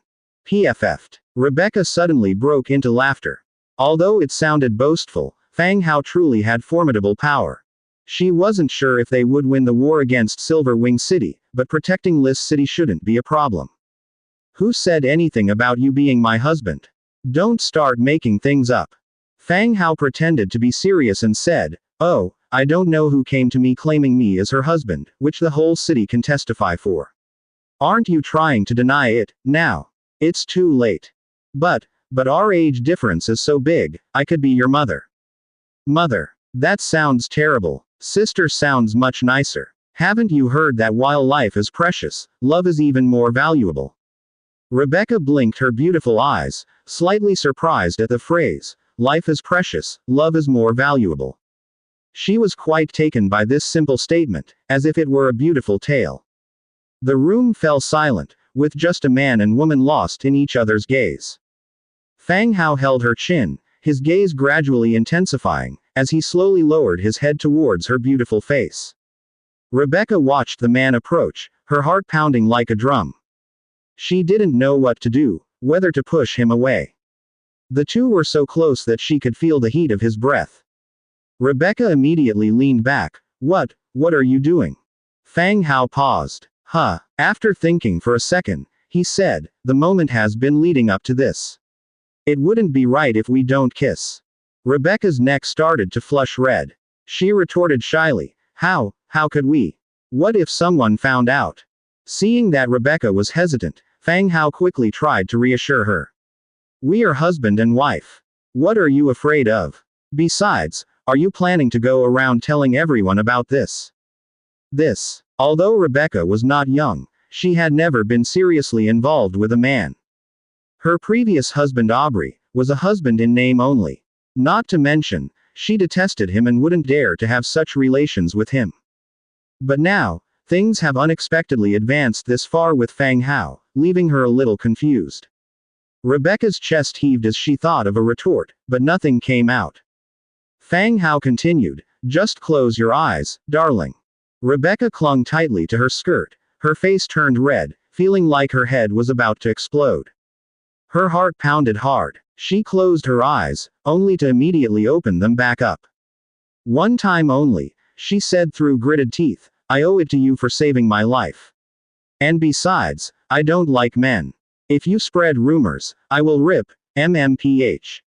PFF'd. Rebecca suddenly broke into laughter. Although it sounded boastful, Fang Hao truly had formidable power. She wasn't sure if they would win the war against Silver Wing City, but protecting Lis City shouldn't be a problem. Who said anything about you being my husband? Don't start making things up. Fang Hao pretended to be serious and said, oh, I don't know who came to me claiming me as her husband, which the whole city can testify for. Aren't you trying to deny it, now? It's too late. But our age difference is so big, I could be your mother. Mother. That sounds terrible. Sister sounds much nicer. Haven't you heard that while life is precious, love is even more valuable? Rebecca blinked her beautiful eyes, slightly surprised at the phrase, life is precious, love is more valuable. She was quite taken by this simple statement, as if it were a beautiful tale. The room fell silent, with just a man and woman lost in each other's gaze. Fang Hao held her chin, his gaze gradually intensifying, as he slowly lowered his head towards her beautiful face. Rebecca watched the man approach, her heart pounding like a drum. She didn't know what to do, whether to push him away. The two were so close that she could feel the heat of his breath. Rebecca immediately leaned back. What are you doing? Fang Hao paused. After thinking for a second, he said, the moment has been leading up to this. It wouldn't be right if we don't kiss. Rebecca's neck started to flush red. She retorted shyly, how could we? What if someone found out? Seeing that Rebecca was hesitant, Fang Hao quickly tried to reassure her. We are husband and wife. What are you afraid of? Besides, are you planning to go around telling everyone about this? Although Rebecca was not young, she had never been seriously involved with a man. Her previous husband Aubrey was a husband in name only. Not to mention, she detested him and wouldn't dare to have such relations with him. But now, things have unexpectedly advanced this far with Fang Hao, leaving her a little confused. Rebecca's chest heaved as she thought of a retort, but nothing came out. Fang Hao continued, just close your eyes, darling. Rebecca clung tightly to her skirt, her face turned red, feeling like her head was about to explode. Her heart pounded hard. She closed her eyes, only to immediately open them back up. One time only, she said through gritted teeth, I owe it to you for saving my life. And besides, I don't like men. If you spread rumors, I will rip, MMPH.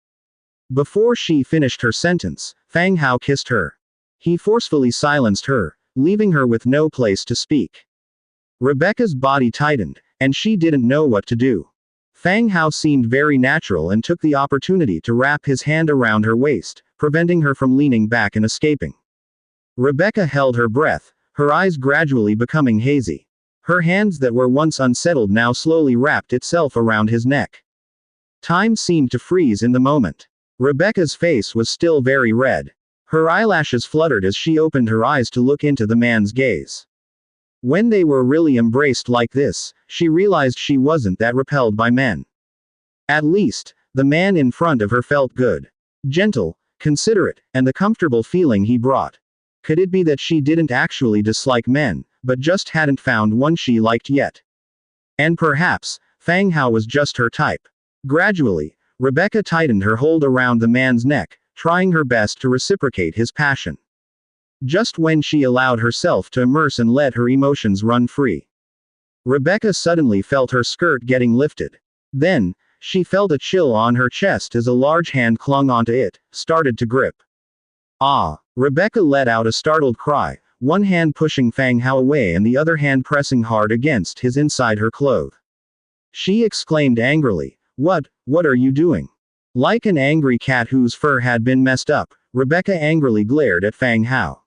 Before she finished her sentence, Fang Hao kissed her. He forcefully silenced her, leaving her with no place to speak. Rebecca's body tightened, and she didn't know what to do. Fang Hao seemed very natural and took the opportunity to wrap his hand around her waist, preventing her from leaning back and escaping. Rebecca held her breath, her eyes gradually becoming hazy. Her hands that were once unsettled now slowly wrapped itself around his neck. Time seemed to freeze in the moment. Rebecca's face was still very red. Her eyelashes fluttered as she opened her eyes to look into the man's gaze. When they were really embraced like this, she realized she wasn't that repelled by men. At least, the man in front of her felt good. Gentle, considerate, and the comfortable feeling he brought. Could it be that she didn't actually dislike men, but just hadn't found one she liked yet? And perhaps, Fang Hao was just her type. Gradually, Rebecca tightened her hold around the man's neck, trying her best to reciprocate his passion. Just when she allowed herself to immerse and let her emotions run free, Rebecca suddenly felt her skirt getting lifted. Then, she felt a chill on her chest as a large hand clung onto it, started to grip. Ah! Rebecca let out a startled cry, one hand pushing Fang Hao away and the other hand pressing hard against his inside her cloth. She exclaimed angrily, What are you doing? Like an angry cat whose fur had been messed up, Rebecca angrily glared at Fang Hao.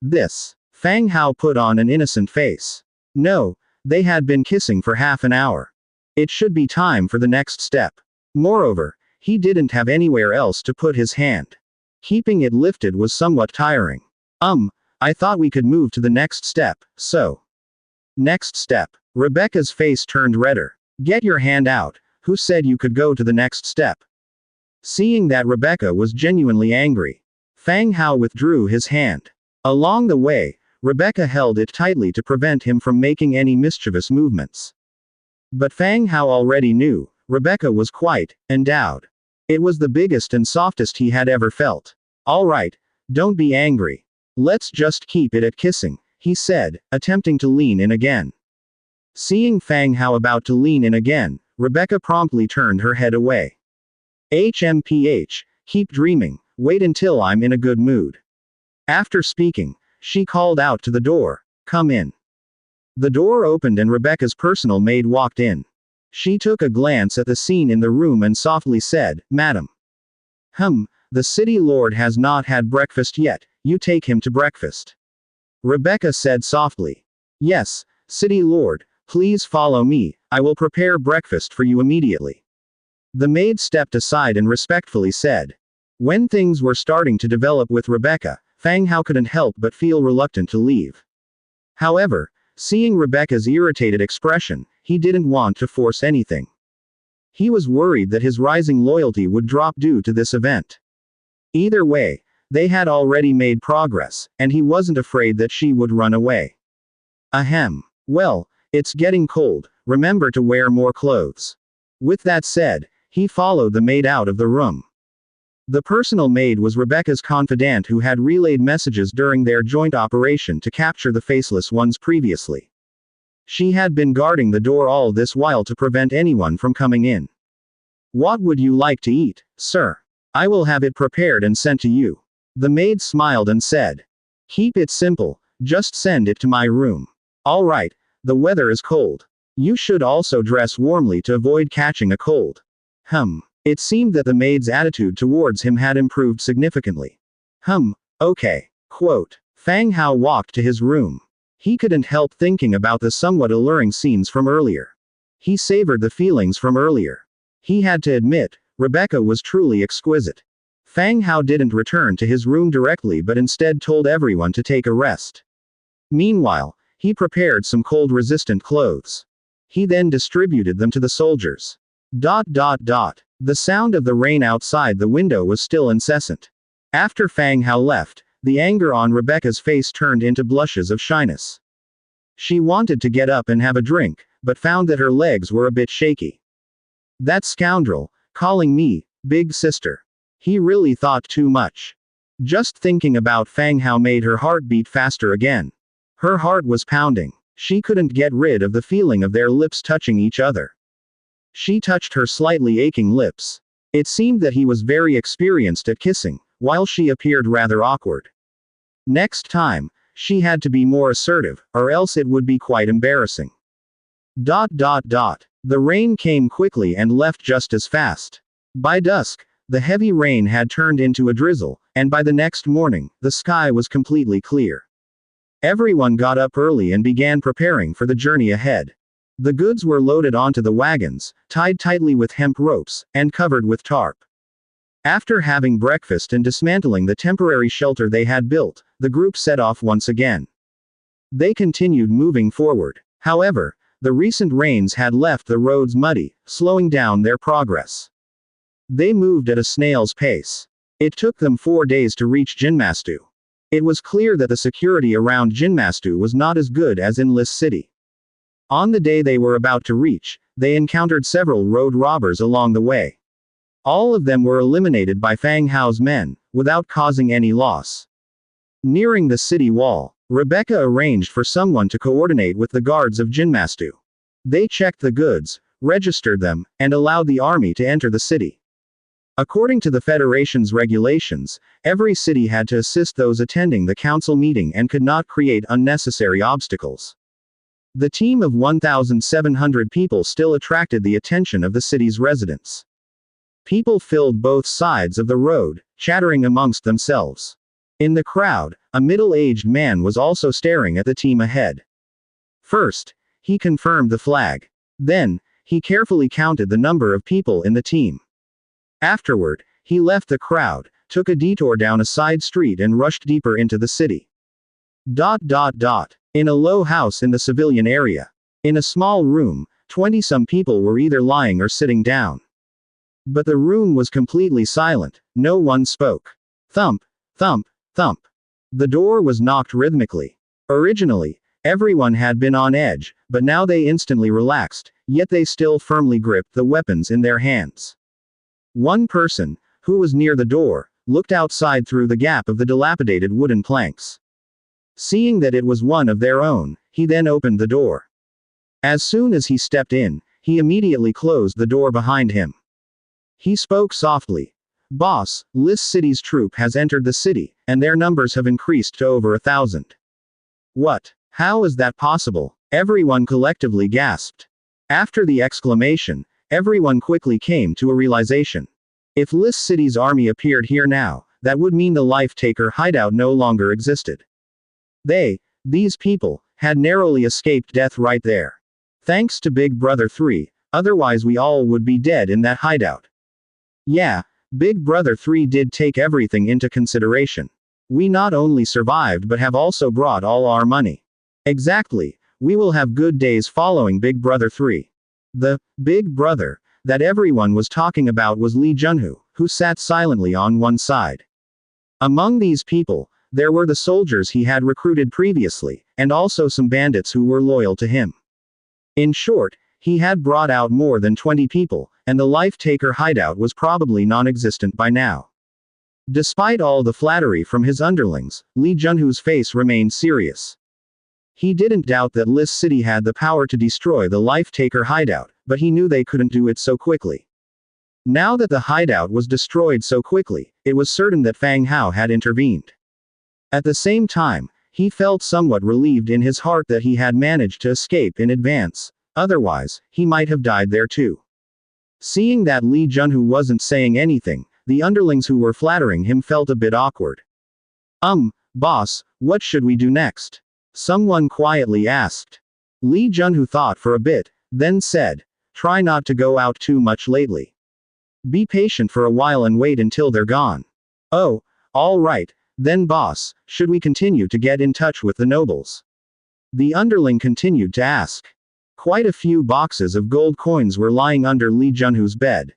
This. Fang Hao put on an innocent face. No, they had been kissing for half an hour. It should be time for the next step. Moreover, he didn't have anywhere else to put his hand. Keeping it lifted was somewhat tiring. I thought we could move to the next step, so. Next step. Rebecca's face turned redder. Get your hand out, who said you could go to the next step? Seeing that Rebecca was genuinely angry, Fang Hao withdrew his hand. Along the way, Rebecca held it tightly to prevent him from making any mischievous movements. But Fang Hao already knew, Rebecca was quite endowed. It was the biggest and softest he had ever felt. All right, don't be angry. Let's just keep it at kissing, he said, attempting to lean in again. Seeing Fang Hao about to lean in again, Rebecca promptly turned her head away. HMPH, keep dreaming, wait until I'm in a good mood. After speaking, she called out to the door, come in. The door opened and Rebecca's personal maid walked in. She took a glance at the scene in the room and softly said, Madam. The city lord has not had breakfast yet, you take him to breakfast. Rebecca said softly. Yes, city lord, please follow me, I will prepare breakfast for you immediately. The maid stepped aside and respectfully said. When things were starting to develop with Rebecca, Fang Hao couldn't help but feel reluctant to leave. However, seeing Rebecca's irritated expression, he didn't want to force anything. He was worried that his rising loyalty would drop due to this event. Either way, they had already made progress, and he wasn't afraid that she would run away. Ahem. Well, it's getting cold, remember to wear more clothes. With that said, he followed the maid out of the room. The personal maid was Rebecca's confidant who had relayed messages during their joint operation to capture the faceless ones previously. She had been guarding the door all this while to prevent anyone from coming in. What would you like to eat, sir? I will have it prepared and sent to you. The maid smiled and said. Keep it simple, just send it to my room. All right, the weather is cold. You should also dress warmly to avoid catching a cold. It seemed that the maid's attitude towards him had improved significantly. Okay. Quote. Fang Hao walked to his room. He couldn't help thinking about the somewhat alluring scenes from earlier. He savored the feelings from earlier. He had to admit, Rebecca was truly exquisite. Fang Hao didn't return to his room directly but instead told everyone to take a rest. Meanwhile, he prepared some cold-resistant clothes. He then distributed them to the soldiers. The sound of the rain outside the window was still incessant. After Fang Hao left, the anger on Rebecca's face turned into blushes of shyness. She wanted to get up and have a drink, but found that her legs were a bit shaky. That scoundrel, calling me big sister. He really thought too much. Just thinking about Fang Hao made her heart beat faster again. Her heart was pounding. She couldn't get rid of the feeling of their lips touching each other. She touched her slightly aching lips. It seemed that he was very experienced at kissing, while she appeared rather awkward. Next time, she had to be more assertive, or else it would be quite embarrassing. The rain came quickly and left just as fast. By dusk, the heavy rain had turned into a drizzle, and by the next morning, the sky was completely clear. Everyone got up early and began preparing for the journey ahead. The goods were loaded onto the wagons, tied tightly with hemp ropes, and covered with tarp. After having breakfast and dismantling the temporary shelter they had built, the group set off once again. They continued moving forward. However, the recent rains had left the roads muddy, slowing down their progress. They moved at a snail's pace. It took them 4 days to reach Jinmastu. It was clear that the security around Jinmastu was not as good as in Lis City. On the day they were about to reach, they encountered several road robbers along the way. All of them were eliminated by Fang Hao's men, without causing any loss. Nearing the city wall, Rebecca arranged for someone to coordinate with the guards of Jinmastu. They checked the goods, registered them, and allowed the army to enter the city. According to the Federation's regulations, every city had to assist those attending the council meeting and could not create unnecessary obstacles. The team of 1,700 people still attracted the attention of the city's residents. People filled both sides of the road, chattering amongst themselves. In the crowd, a middle-aged man was also staring at the team ahead. First, he confirmed the flag. Then, he carefully counted the number of people in the team. Afterward, he left the crowd, took a detour down a side street and rushed deeper into the city. In a low house in the civilian area. In a small room, 20-some people were either lying or sitting down. But the room was completely silent, no one spoke. Thump, thump, thump. The door was knocked rhythmically. Originally, everyone had been on edge, but now they instantly relaxed, yet they still firmly gripped the weapons in their hands. One person, who was near the door, looked outside through the gap of the dilapidated wooden planks. Seeing that it was one of their own, he then opened the door. As soon as he stepped in, he immediately closed the door behind him. He spoke softly. "Boss, Lis City's troop has entered the city, and their numbers have increased to over 1,000. What? How is that possible?" Everyone collectively gasped. After the exclamation, everyone quickly came to a realization. If Lis City's army appeared here now, that would mean the Life-Taker hideout no longer existed. These people, had narrowly escaped death right there. Thanks to Big Brother 3, otherwise we all would be dead in that hideout. Yeah, Big Brother 3 did take everything into consideration. We not only survived but have also brought all our money. Exactly, we will have good days following Big Brother 3. The Big Brother that everyone was talking about was Lee Junhoo, who sat silently on one side. Among these people, there were the soldiers he had recruited previously, and also some bandits who were loyal to him. In short, he had brought out more than 20 people, and the Life-Taker hideout was probably non-existent by now. Despite all the flattery from his underlings, Lee Junhoo's face remained serious. He didn't doubt that Lis City had the power to destroy the Life-Taker hideout, but he knew they couldn't do it so quickly. Now that the hideout was destroyed so quickly, it was certain that Fang Hao had intervened. At the same time, he felt somewhat relieved in his heart that he had managed to escape in advance, otherwise, he might have died there too. Seeing that Lee Junhoo wasn't saying anything, the underlings who were flattering him felt a bit awkward. Boss, what should we do next?" Someone quietly asked. Lee Junhoo thought for a bit, then said, "Try not to go out too much lately. Be patient for a while and wait until they're gone." "Oh, all right. Then boss, should we continue to get in touch with the nobles?" The underling continued to ask. Quite a few boxes of gold coins were lying under Lee Junhoo's bed.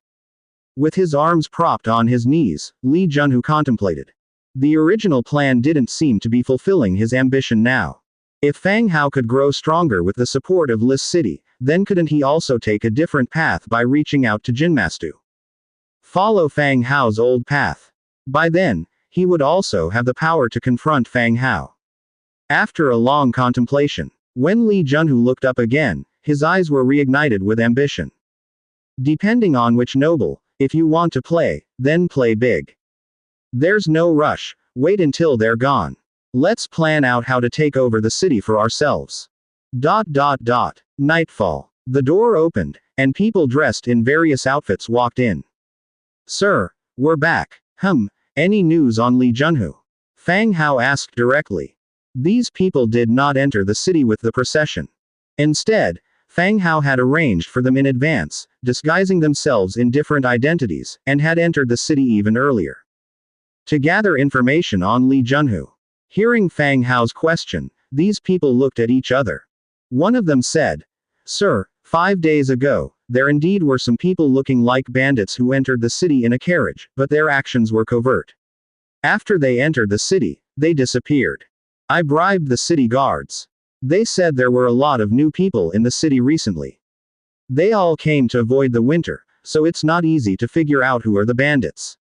With his arms propped on his knees, Lee Junhoo contemplated. The original plan didn't seem to be fulfilling his ambition now. If Fang Hao could grow stronger with the support of Lis City, then couldn't he also take a different path by reaching out to Jinmastu? Follow Fang Hao's old path. By then, he would also have the power to confront Fang Hao. After a long contemplation, when Lee Junhoo looked up again, his eyes were reignited with ambition. Depending on which noble, if you want to play, then play big. There's no rush, wait until they're gone. Let's plan out how to take over the city for ourselves. Nightfall. The door opened, and people dressed in various outfits walked in. "Sir, we're back. Any news on Lee Junhoo?" Fang Hao asked directly. These people did not enter the city with the procession. Instead, Fang Hao had arranged for them in advance, disguising themselves in different identities, and had entered the city even earlier. To gather information on Lee Junhoo. Hearing Fang Hao's question, these people looked at each other. One of them said, "Sir, 5 days ago, there indeed were some people looking like bandits who entered the city in a carriage, but their actions were covert. After they entered the city, they disappeared. I bribed the city guards. They said there were a lot of new people in the city recently. They all came to avoid the winter, so it's not easy to figure out who are the bandits.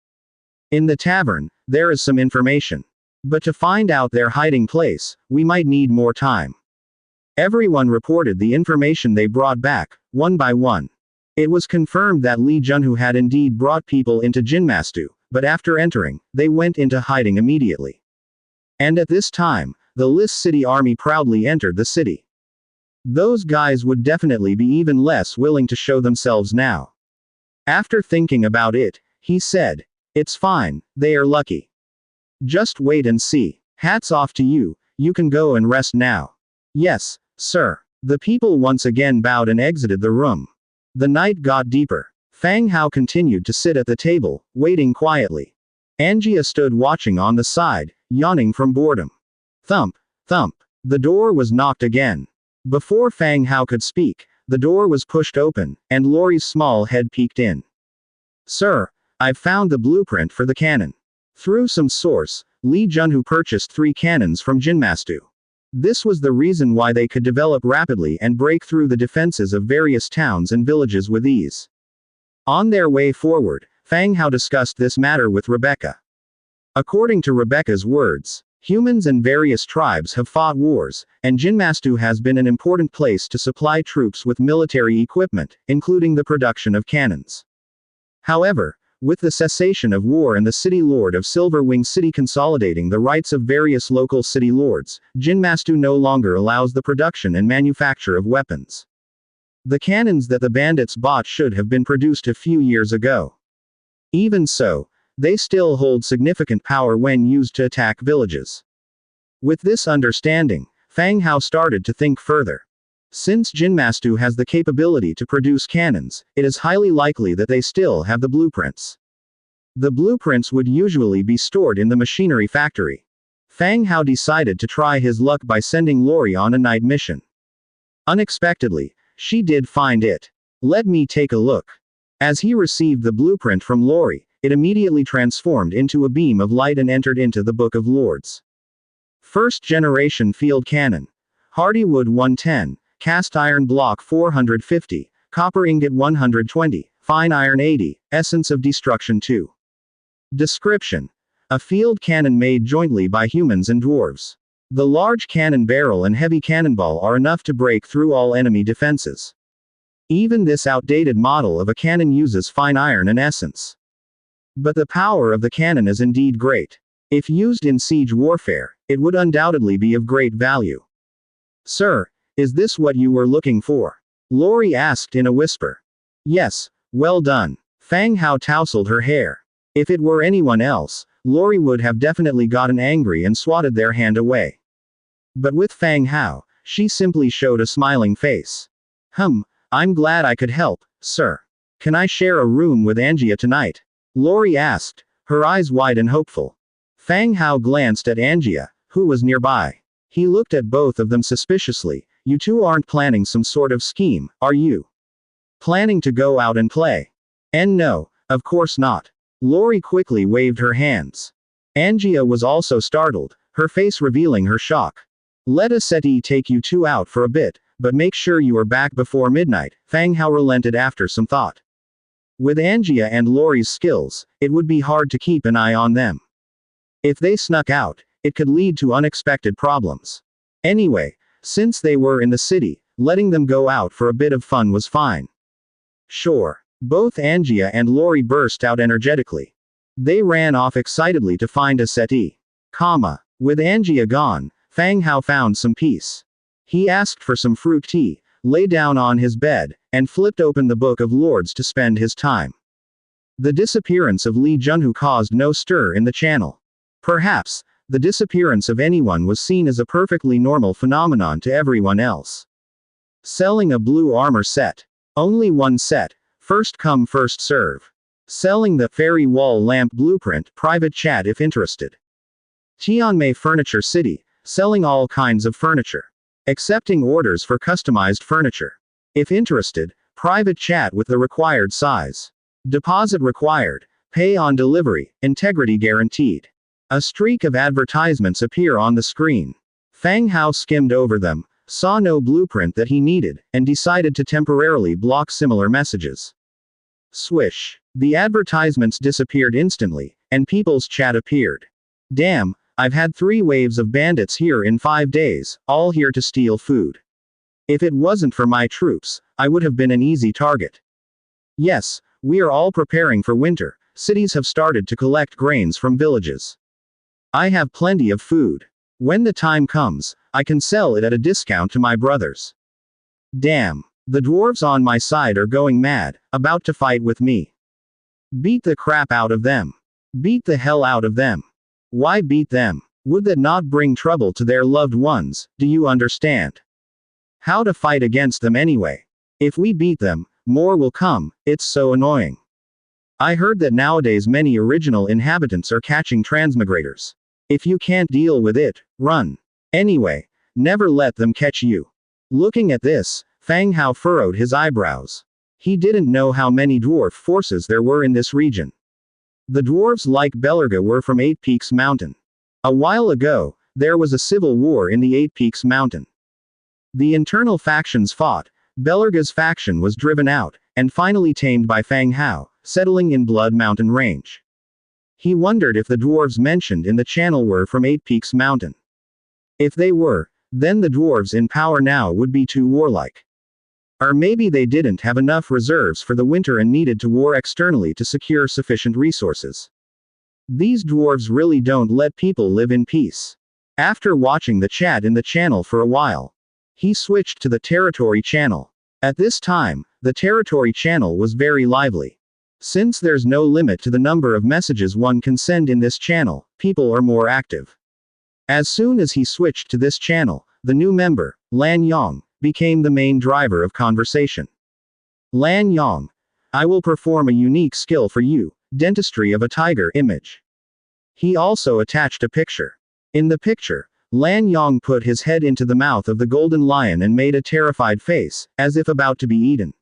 In the tavern, there is some information. But to find out their hiding place, we might need more time." Everyone reported the information they brought back, one by one. It was confirmed that Lee Junhoo had indeed brought people into Jinmastu, but after entering, they went into hiding immediately. And at this time, the Lis City army proudly entered the city. Those guys would definitely be even less willing to show themselves now. After thinking about it, he said, "It's fine, they are lucky. Just wait and see. Hats off to you, you can go and rest now." "Yes, sir." The people once again bowed and exited the room. The night got deeper. Fang Hao continued to sit at the table, waiting quietly. Angia stood watching on the side, yawning from boredom. Thump, thump. The door was knocked again. Before Fang Hao could speak, the door was pushed open, and Lori's small head peeked in. "Sir, I've found the blueprint for the cannon. Through some source, Lee Junhoo purchased 3 cannons from Jinmastu. This was the reason why they could develop rapidly and break through the defenses of various towns and villages with ease. On their way forward, Fang Hao discussed this matter with Rebecca. According to Rebecca's words, humans and various tribes have fought wars, and Jinmastu has been an important place to supply troops with military equipment, including the production of cannons. However, with the cessation of war and the city lord of Silverwing City consolidating the rights of various local city lords, Jinmastu no longer allows the production and manufacture of weapons. The cannons that the bandits bought should have been produced a few years ago. Even so, they still hold significant power when used to attack villages. With this understanding, Fang Hao started to think further. Since Jinmastu has the capability to produce cannons, it is highly likely that they still have the blueprints. The blueprints would usually be stored in the machinery factory. Fang Hao decided to try his luck by sending Lori on a night mission. Unexpectedly, she did find it. Let me take a look. As he received the blueprint from Lori, it immediately transformed into a beam of light and entered into the Book of Lords. First generation field cannon. Hardywood 110. Cast iron block 450, copper ingot 120, fine iron 80, essence of destruction 2. Description: a field cannon made jointly by humans and dwarves. The large cannon barrel and heavy cannonball are enough to break through all enemy defenses. Even this outdated model of a cannon uses fine iron and essence. But the power of the cannon is indeed great. If used in siege warfare, it would undoubtedly be of great value. Sir, is this what you were looking for? Lori asked in a whisper. Yes, well done. Fang Hao tousled her hair. If it were anyone else, Lori would have definitely gotten angry and swatted their hand away. But with Fang Hao, she simply showed a smiling face. I'm glad I could help, sir. Can I share a room with Angia tonight? Lori asked, her eyes wide and hopeful. Fang Hao glanced at Angia, who was nearby. He looked at both of them suspiciously. You two aren't planning some sort of scheme, are you? Planning to go out and play? And no, of course not. Lori quickly waved her hands. Angia was also startled, her face revealing her shock. Let a settee take you two out for a bit, but make sure you are back before midnight, Fang Hao relented after some thought. With Angia and Lori's skills, it would be hard to keep an eye on them. If they snuck out, it could lead to unexpected problems. Anyway, since they were in the city, letting them go out for a bit of fun was fine. Sure. Both Angia and Lori burst out energetically. They ran off excitedly to find a settee. With Angia gone, Fang Hao found some peace. He asked for some fruit tea, lay down on his bed, and flipped open the Book of Lords to spend his time. The disappearance of Li Junhu caused no stir in the channel. Perhaps, the disappearance of anyone was seen as a perfectly normal phenomenon to everyone else. Selling a blue armor set. Only one set. First come first serve. Selling the fairy wall lamp blueprint, private chat if interested. Tianmei Furniture City. Selling all kinds of furniture. Accepting orders for customized furniture. If interested, private chat with the required size. Deposit required. Pay on delivery, integrity guaranteed. A streak of advertisements appear on the screen. Fang Hao skimmed over them, saw no blueprint that he needed, and decided to temporarily block similar messages. Swish. The advertisements disappeared instantly, and people's chat appeared. Damn, I've had 3 waves of bandits here in 5 days, all here to steal food. If it wasn't for my troops, I would have been an easy target. Yes, we are all preparing for winter. Cities have started to collect grains from villages. I have plenty of food. When the time comes, I can sell it at a discount to my brothers. Damn. The dwarves on my side are going mad, about to fight with me. Beat the crap out of them. Beat the hell out of them. Why beat them? Would that not bring trouble to their loved ones, do you understand? How to fight against them anyway? If we beat them, more will come, it's so annoying. I heard that nowadays many original inhabitants are catching transmigrators. If you can't deal with it, run. Anyway, never let them catch you. Looking at this, Fang Hao furrowed his eyebrows. He didn't know how many dwarf forces there were in this region. The dwarves like Belarga were from 8 Peaks Mountain. A while ago, there was a civil war in the Eight Peaks Mountain. The internal factions fought, Belerga's faction was driven out, and finally tamed by Fang Hao, settling in Blood Mountain Range. He wondered if the dwarves mentioned in the channel were from Eight Peaks Mountain. If they were, then the dwarves in power now would be too warlike. Or maybe they didn't have enough reserves for the winter and needed to war externally to secure sufficient resources. These dwarves really don't let people live in peace. After watching the chat in the channel for a while, he switched to the territory channel. At this time, the territory channel was very lively. Since there's no limit to the number of messages one can send in this channel, people are more active. As soon as he switched to this channel, the new member, Lan Yong, became the main driver of conversation. Lan Yong, I will perform a unique skill for you, dentistry of a tiger image. He also attached a picture. In the picture, Lan Yong put his head into the mouth of the golden lion and made a terrified face, as if about to be eaten.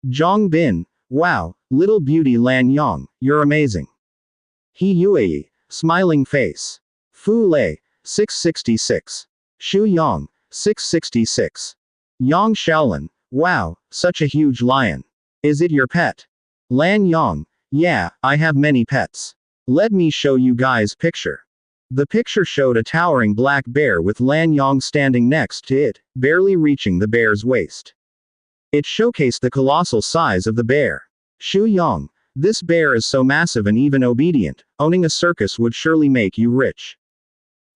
Zhang Bin, wow, little beauty Lan Yong, you're amazing. He Yue, smiling face. Fu Lei, 666. Shu Yang, 666. Yang Shaolin, wow, such a huge lion. Is it your pet? Lan Yong, yeah, I have many pets. Let me show you guys picture. The picture showed a towering black bear with Lan Yong standing next to it, barely reaching the bear's waist. It showcased the colossal size of the bear. Shu Yang, this bear is so massive and even obedient, owning a circus would surely make you rich.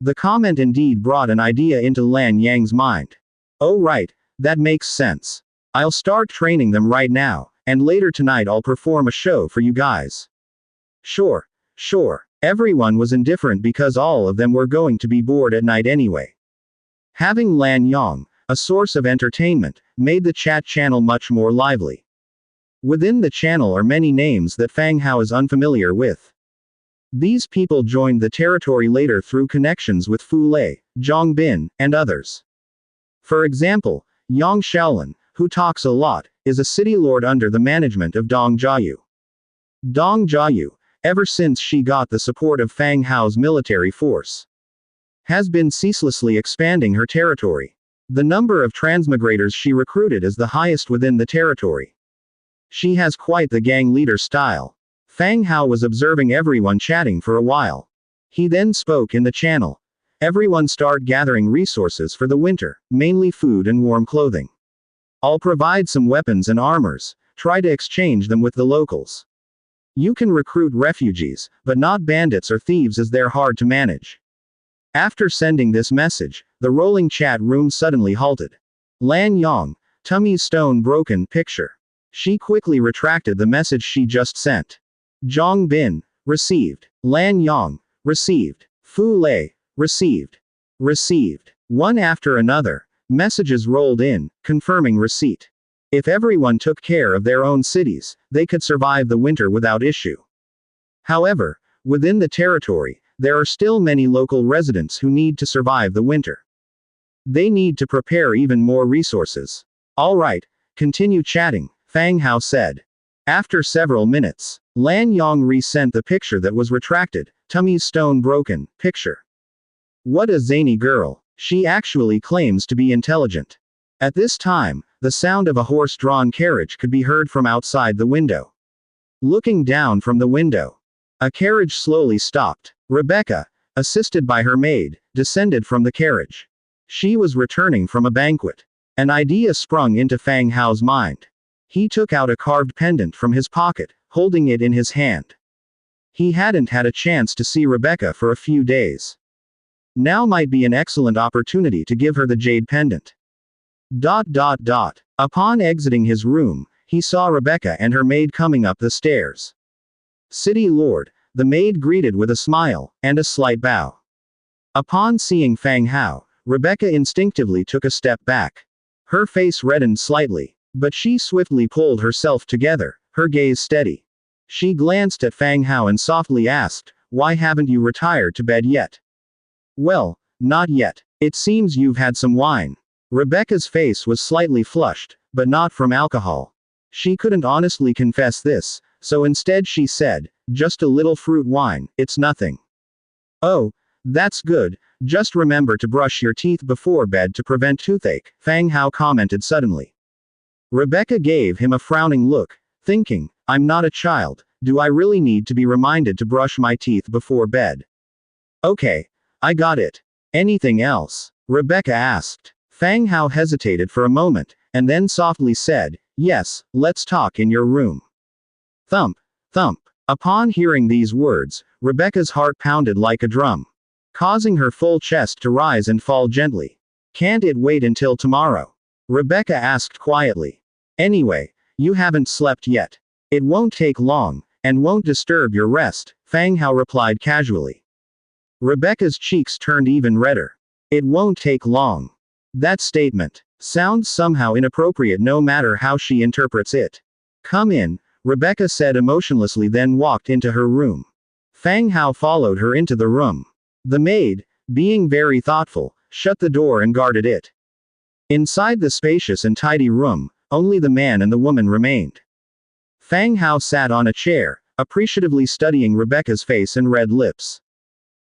The comment indeed brought an idea into Lan Yang's mind. Oh right, that makes sense. I'll start training them right now, and later tonight I'll perform a show for you guys. Sure. Everyone was indifferent because all of them were going to be bored at night anyway. Having Lan Yong, a source of entertainment, made the chat channel much more lively. Within the channel are many names that Fang Hao is unfamiliar with. These people joined the territory later through connections with Fu Lei, Zhang Bin, and others. For example, Yang Shaolin, who talks a lot, is a city lord under the management of Dong Jiayu. Dong Jiayu, ever since she got the support of Fang Hao's military force, has been ceaselessly expanding her territory. The number of transmigrators she recruited is the highest within the territory. She has quite the gang leader style. Fang Hao was observing everyone chatting for a while. He then spoke in the channel. Everyone start gathering resources for the winter, mainly food and warm clothing. I'll provide some weapons and armors, try to exchange them with the locals. You can recruit refugees, but not bandits or thieves as they're hard to manage. After sending this message, the rolling chat room suddenly halted. Lan Yong, tummy's stone broken picture. She quickly retracted the message she just sent. Zhang Bin, received. Lan Yong, received. Fu Lei, received. Received. One after another, messages rolled in, confirming receipt. If everyone took care of their own cities, they could survive the winter without issue. However, within the territory, there are still many local residents who need to survive the winter. They need to prepare even more resources. Alright, continue chatting, Fang Hao said. After several minutes, Lan Yong resent the picture that was retracted, tummy's stone broken picture. What a zany girl. She actually claims to be intelligent. At this time, the sound of a horse-drawn carriage could be heard from outside the window. Looking down from the window, a carriage slowly stopped. Rebecca, assisted by her maid, descended from the carriage. She was returning from a banquet. An idea sprung into Fang Hao's mind. He took out a carved pendant from his pocket, holding it in his hand. He hadn't had a chance to see Rebecca for a few days. Now might be an excellent opportunity to give her the jade pendant. Upon exiting his room, he saw Rebecca and her maid coming up the stairs. City Lord, the maid greeted with a smile, and a slight bow. Upon seeing Fang Hao, Rebecca instinctively took a step back. Her face reddened slightly, but she swiftly pulled herself together, her gaze steady. She glanced at Fang Hao and softly asked, "Why haven't you retired to bed yet?" "Well, not yet. It seems you've had some wine." Rebecca's face was slightly flushed, but not from alcohol. She couldn't honestly confess this, so instead she said, "Just a little fruit wine, it's nothing." "Oh, That's good, just remember to brush your teeth before bed to prevent toothache, Fang Hao commented suddenly. Rebecca gave him a frowning look, thinking, I'm not a child, do I really need to be reminded to brush my teeth before bed? Okay, I got it. Anything else? Rebecca asked. Fang Hao hesitated for a moment, and then softly said, yes, let's talk in your room. Thump, thump. Upon hearing these words, Rebecca's heart pounded like a drum, causing her full chest to rise and fall gently. Can't it wait until tomorrow? Rebecca asked quietly. Anyway, you haven't slept yet. It won't take long, and won't disturb your rest, Fang Hao replied casually. Rebecca's cheeks turned even redder. It won't take long. That statement sounds somehow inappropriate no matter how she interprets it. Come in, Rebecca said emotionlessly, then walked into her room. Fang Hao followed her into the room. The maid, being very thoughtful, shut the door and guarded it. Inside the spacious and tidy room, only the man and the woman remained. Fang Hao sat on a chair, appreciatively studying Rebecca's face and red lips.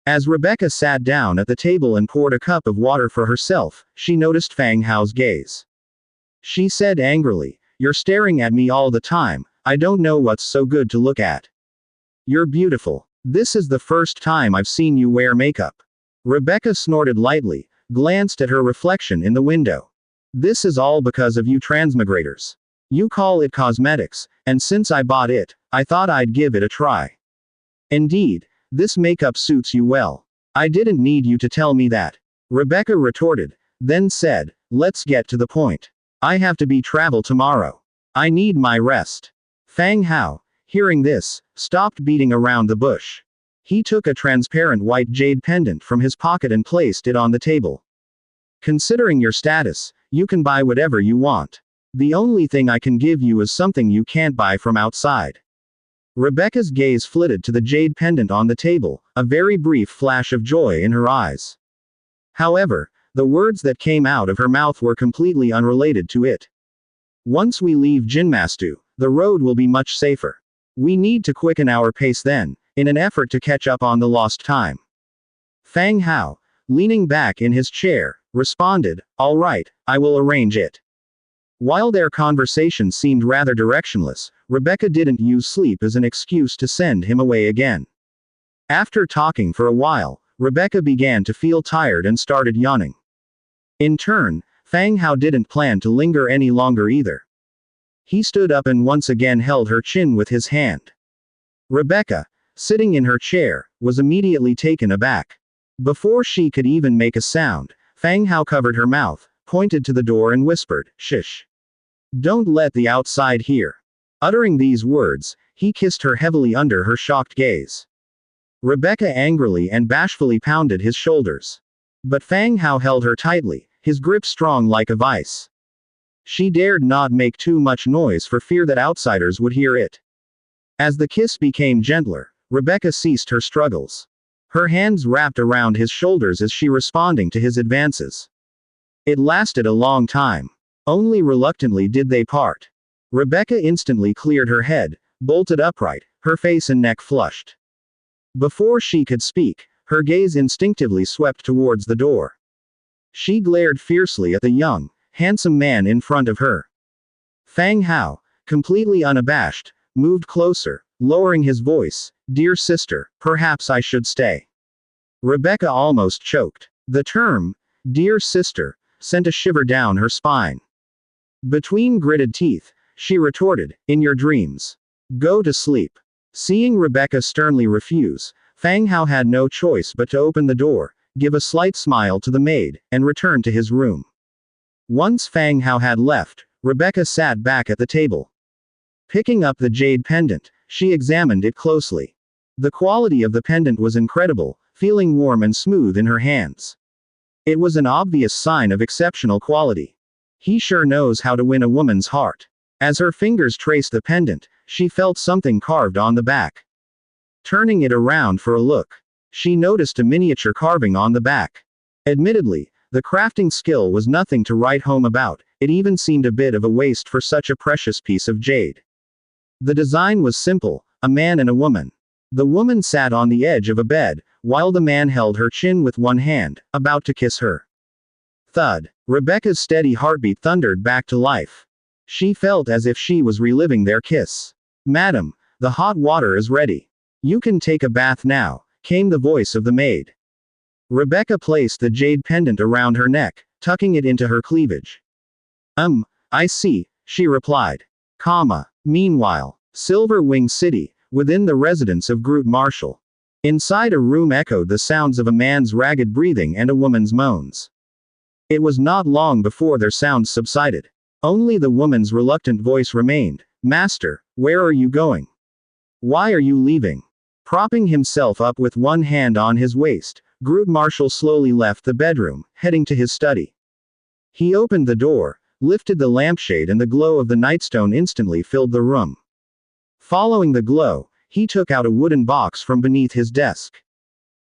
As Rebecca sat down at the table and poured a cup of water for herself, she noticed Fang Hao's gaze. She said angrily, you're staring at me all the time, I don't know what's so good to look at. You're beautiful. This is the first time I've seen you wear makeup. Rebecca snorted lightly, glanced at her reflection in the window. This is all because of you transmigrators. You call it cosmetics, and since I bought it, I thought I'd give it a try. Indeed, this makeup suits you well. I didn't need you to tell me that. Rebecca retorted, then said, let's get to the point. I have to travel tomorrow. I need my rest. Fang Hao, hearing this, stopped beating around the bush. He took a transparent white jade pendant from his pocket and placed it on the table. Considering your status, you can buy whatever you want. The only thing I can give you is something you can't buy from outside. Rebecca's gaze flitted to the jade pendant on the table, a very brief flash of joy in her eyes. However, the words that came out of her mouth were completely unrelated to it. Once we leave Jinmastu, the road will be much safer. We need to quicken our pace then, in an effort to catch up on the lost time. Fang Hao, leaning back in his chair, responded, all right, I will arrange it. While their conversation seemed rather directionless, Rebecca didn't use sleep as an excuse to send him away again. After talking for a while, Rebecca began to feel tired and started yawning. In turn, Fang Hao didn't plan to linger any longer either. He stood up and once again held her chin with his hand. Rebecca, sitting in her chair, was immediately taken aback. Before she could even make a sound, Fang Hao covered her mouth, pointed to the door and whispered, "Shush. Don't let the outside hear." Uttering these words, he kissed her heavily under her shocked gaze. Rebecca angrily and bashfully pounded his shoulders. But Fang Hao held her tightly, his grip strong like a vice. She dared not make too much noise for fear that outsiders would hear it. As the kiss became gentler, Rebecca ceased her struggles. Her hands wrapped around his shoulders as she responding to his advances. It lasted a long time. Only reluctantly did they part. Rebecca instantly cleared her head, bolted upright, her face and neck flushed. Before she could speak, her gaze instinctively swept towards the door. She glared fiercely at the young, handsome man in front of her. Fang Hao, completely unabashed, moved closer, lowering his voice, "Dear sister, perhaps I should stay." Rebecca almost choked. The term, "dear sister," sent a shiver down her spine. Between gritted teeth, she retorted, "In your dreams. Go to sleep." Seeing Rebecca sternly refuse, Fang Hao had no choice but to open the door, give a slight smile to the maid, and return to his room. Once Fang Hao had left, Rebecca sat back at the table. Picking up the jade pendant, she examined it closely. The quality of the pendant was incredible, feeling warm and smooth in her hands. It was an obvious sign of exceptional quality. He sure knows how to win a woman's heart. As her fingers traced the pendant, she felt something carved on the back. Turning it around for a look, she noticed a miniature carving on the back. Admittedly, the crafting skill was nothing to write home about, it even seemed a bit of a waste for such a precious piece of jade. The design was simple, a man and a woman. The woman sat on the edge of a bed, while the man held her chin with one hand, about to kiss her. Thud. Rebecca's steady heartbeat thundered back to life. She felt as if she was reliving their kiss. "Madam, the hot water is ready. You can take a bath now," came the voice of the maid. Rebecca placed the jade pendant around her neck, tucking it into her cleavage. I see," she replied. Meanwhile, Silver Wing City, within the residence of Groot Marshall. Inside a room echoed the sounds of a man's ragged breathing and a woman's moans. It was not long before their sounds subsided. Only the woman's reluctant voice remained. "Master, where are you going? Why are you leaving?" Propping himself up with one hand on his waist, Groot Marshall slowly left the bedroom, heading to his study. He opened the door, lifted the lampshade, and the glow of the nightstone instantly filled the room. Following the glow, he took out a wooden box from beneath his desk.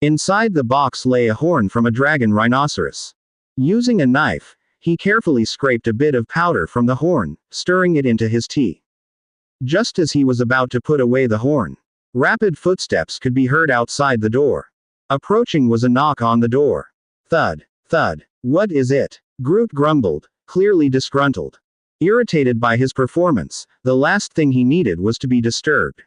Inside the box lay a horn from a dragon rhinoceros. Using a knife, he carefully scraped a bit of powder from the horn, stirring it into his tea. Just as he was about to put away the horn, rapid footsteps could be heard outside the door. Approaching was a knock on the door. Thud, thud. "What is it?" Groot grumbled, clearly disgruntled. Irritated by his performance, the last thing he needed was to be disturbed.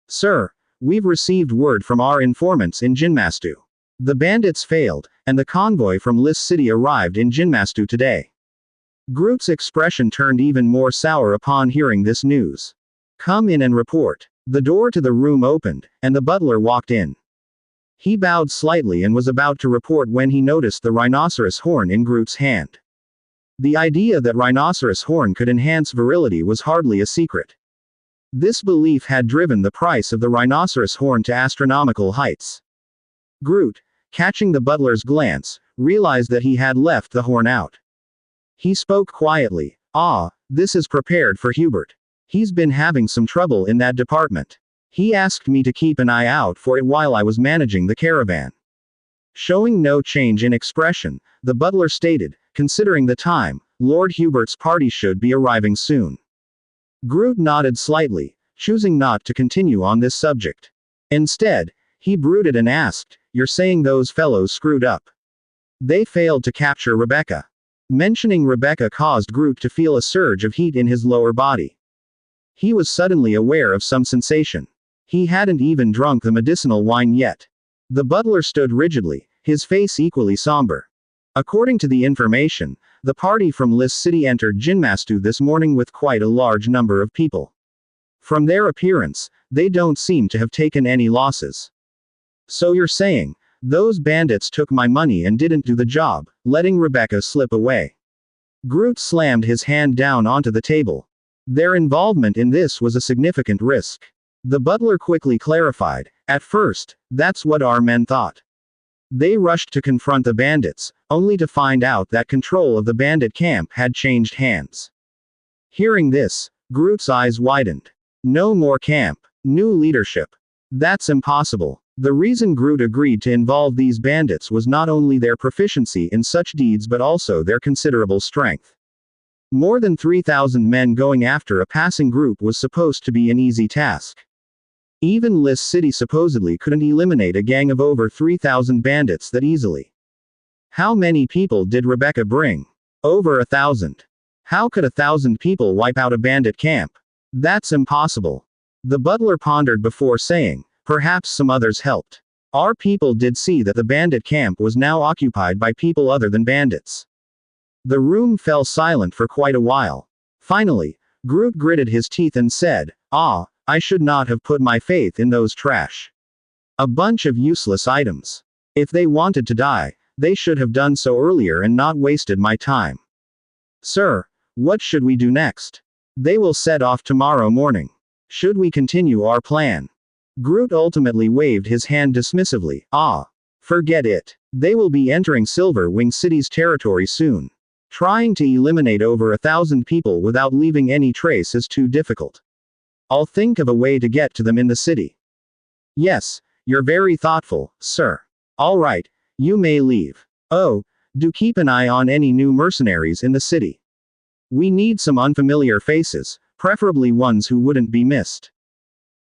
"Sir, we've received word from our informants in Jinmastu. The bandits failed, and the convoy from Lis City arrived in Jinmastu today." Groot's expression turned even more sour upon hearing this news. "Come in and report." The door to the room opened, and the butler walked in. He bowed slightly and was about to report when he noticed the rhinoceros horn in Groot's hand. The idea that rhinoceros horn could enhance virility was hardly a secret. This belief had driven the price of the rhinoceros horn to astronomical heights. Groot, catching the butler's glance, realized that he had left the horn out. He spoke quietly. This is prepared for Hubert. He's been having some trouble in that department. He asked me to keep an eye out for it while I was managing the caravan." Showing no change in expression, the butler stated, "Considering the time, Lord Hubert's party should be arriving soon." Groot nodded slightly, choosing not to continue on this subject. Instead, he brooded and asked, "You're saying those fellows screwed up? They failed to capture Rebecca?" Mentioning Rebecca caused Groot to feel a surge of heat in his lower body. He was suddenly aware of some sensation. He hadn't even drunk the medicinal wine yet. The butler stood rigidly, his face equally somber. According to the information, the party from Lis City entered Jinmastu this morning with quite a large number of people. From their appearance, they don't seem to have taken any losses. "So you're saying, those bandits took my money and didn't do the job, letting Rebecca slip away?" Groot slammed his hand down onto the table. "Their involvement in this was a significant risk." The butler quickly clarified, "At first, that's what our men thought. They rushed to confront the bandits, only to find out that control of the bandit camp had changed hands." Hearing this, Groot's eyes widened. No more camp. New leadership. That's impossible. The reason Groot agreed to involve these bandits was not only their proficiency in such deeds but also their considerable strength. More than 3,000 men going after a passing group was supposed to be an easy task. Even Lis City supposedly couldn't eliminate a gang of over 3,000 bandits that easily. How many people did Rebecca bring? Over 1,000. How could 1,000 people wipe out a bandit camp? That's impossible. The butler pondered before saying, "Perhaps some others helped. Our people did see that the bandit camp was now occupied by people other than bandits." The room fell silent for quite a while. Finally, Groot gritted his teeth and said, I should not have put my faith in those trash. A bunch of useless items. If they wanted to die, they should have done so earlier and not wasted my time." "Sir, what should we do next?" "They will set off tomorrow morning. Should we continue our plan?" Groot ultimately waved his hand dismissively. Forget it. They will be entering Silver Wing City's territory soon. Trying to eliminate over 1,000 people without leaving any trace is too difficult. I'll think of a way to get to them in the city." "Yes, you're very thoughtful, sir. All right, you may leave. Do keep an eye on any new mercenaries in the city. We need some unfamiliar faces, preferably ones who wouldn't be missed."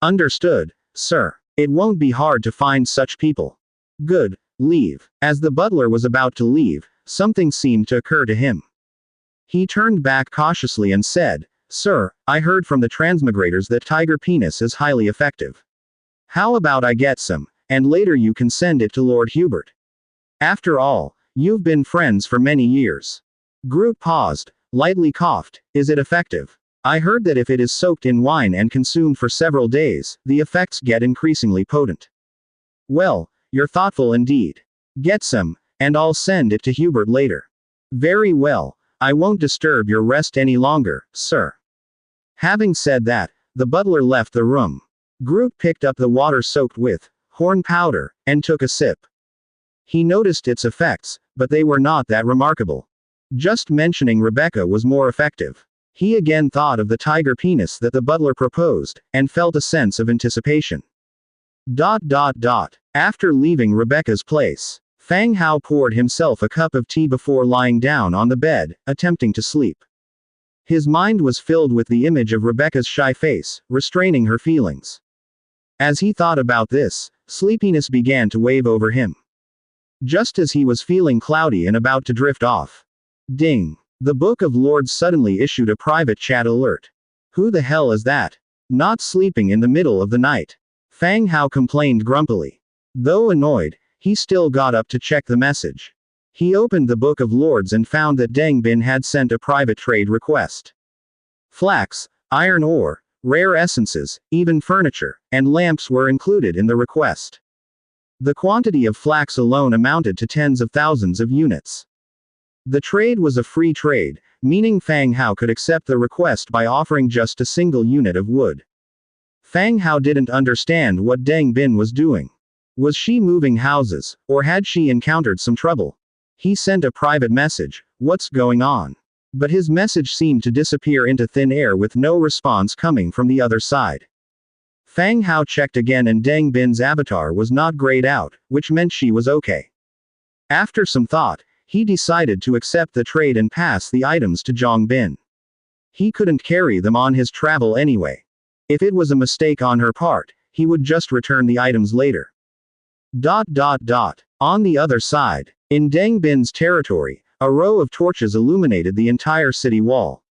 "Understood, sir. It won't be hard to find such people. Good, leave. As the butler was about to leave, something seemed to occur to him. He turned back cautiously and said, "Sir, I heard from the transmigrators that tiger penis is highly effective. How about I get some, and later you can send it to Lord Hubert? After all, you've been friends for many years." Groot paused, lightly coughed. "Is it effective? I heard that if it is soaked in wine and consumed for several days, the effects get increasingly potent." "Well, you're thoughtful indeed. Get some, and I'll send it to Hubert later." "Very well, I won't disturb your rest any longer, sir." Having said that, the butler left the room. Groot picked up the water soaked with horn powder, and took a sip. He noticed its effects, but they were not that remarkable. Just mentioning Rebecca was more effective. He again thought of the tiger penis that the butler proposed, and felt a sense of anticipation. After leaving Rebecca's place, Fang Hao poured himself a cup of tea before lying down on the bed, attempting to sleep. His mind was filled with the image of Rebecca's shy face, restraining her feelings. As he thought about this, sleepiness began to wave over him. Just as he was feeling cloudy and about to drift off. Ding! The Book of Lords suddenly issued a private chat alert. "Who the hell is that? Not sleeping in the middle of the night?" Fang Hao complained grumpily. Though annoyed, he still got up to check the message. He opened the Book of Lords and found that Deng Bin had sent a private trade request. Flax, iron ore, rare essences, even furniture, and lamps were included in the request. The quantity of flax alone amounted to tens of thousands of units. The trade was a free trade, meaning Fang Hao could accept the request by offering just a single unit of wood. Fang Hao didn't understand what Deng Bin was doing. Was she moving houses, or had she encountered some trouble? He sent a private message, "What's going on?" But his message seemed to disappear into thin air with no response coming from the other side. Fang Hao checked again and Deng Bin's avatar was not grayed out, which meant she was okay. After some thought, he decided to accept the trade and pass the items to Zhang Bin. He couldn't carry them on his travel anyway. If it was a mistake on her part, he would just return the items later. On the other side, in Deng Bin's territory, a row of torches illuminated the entire city wall.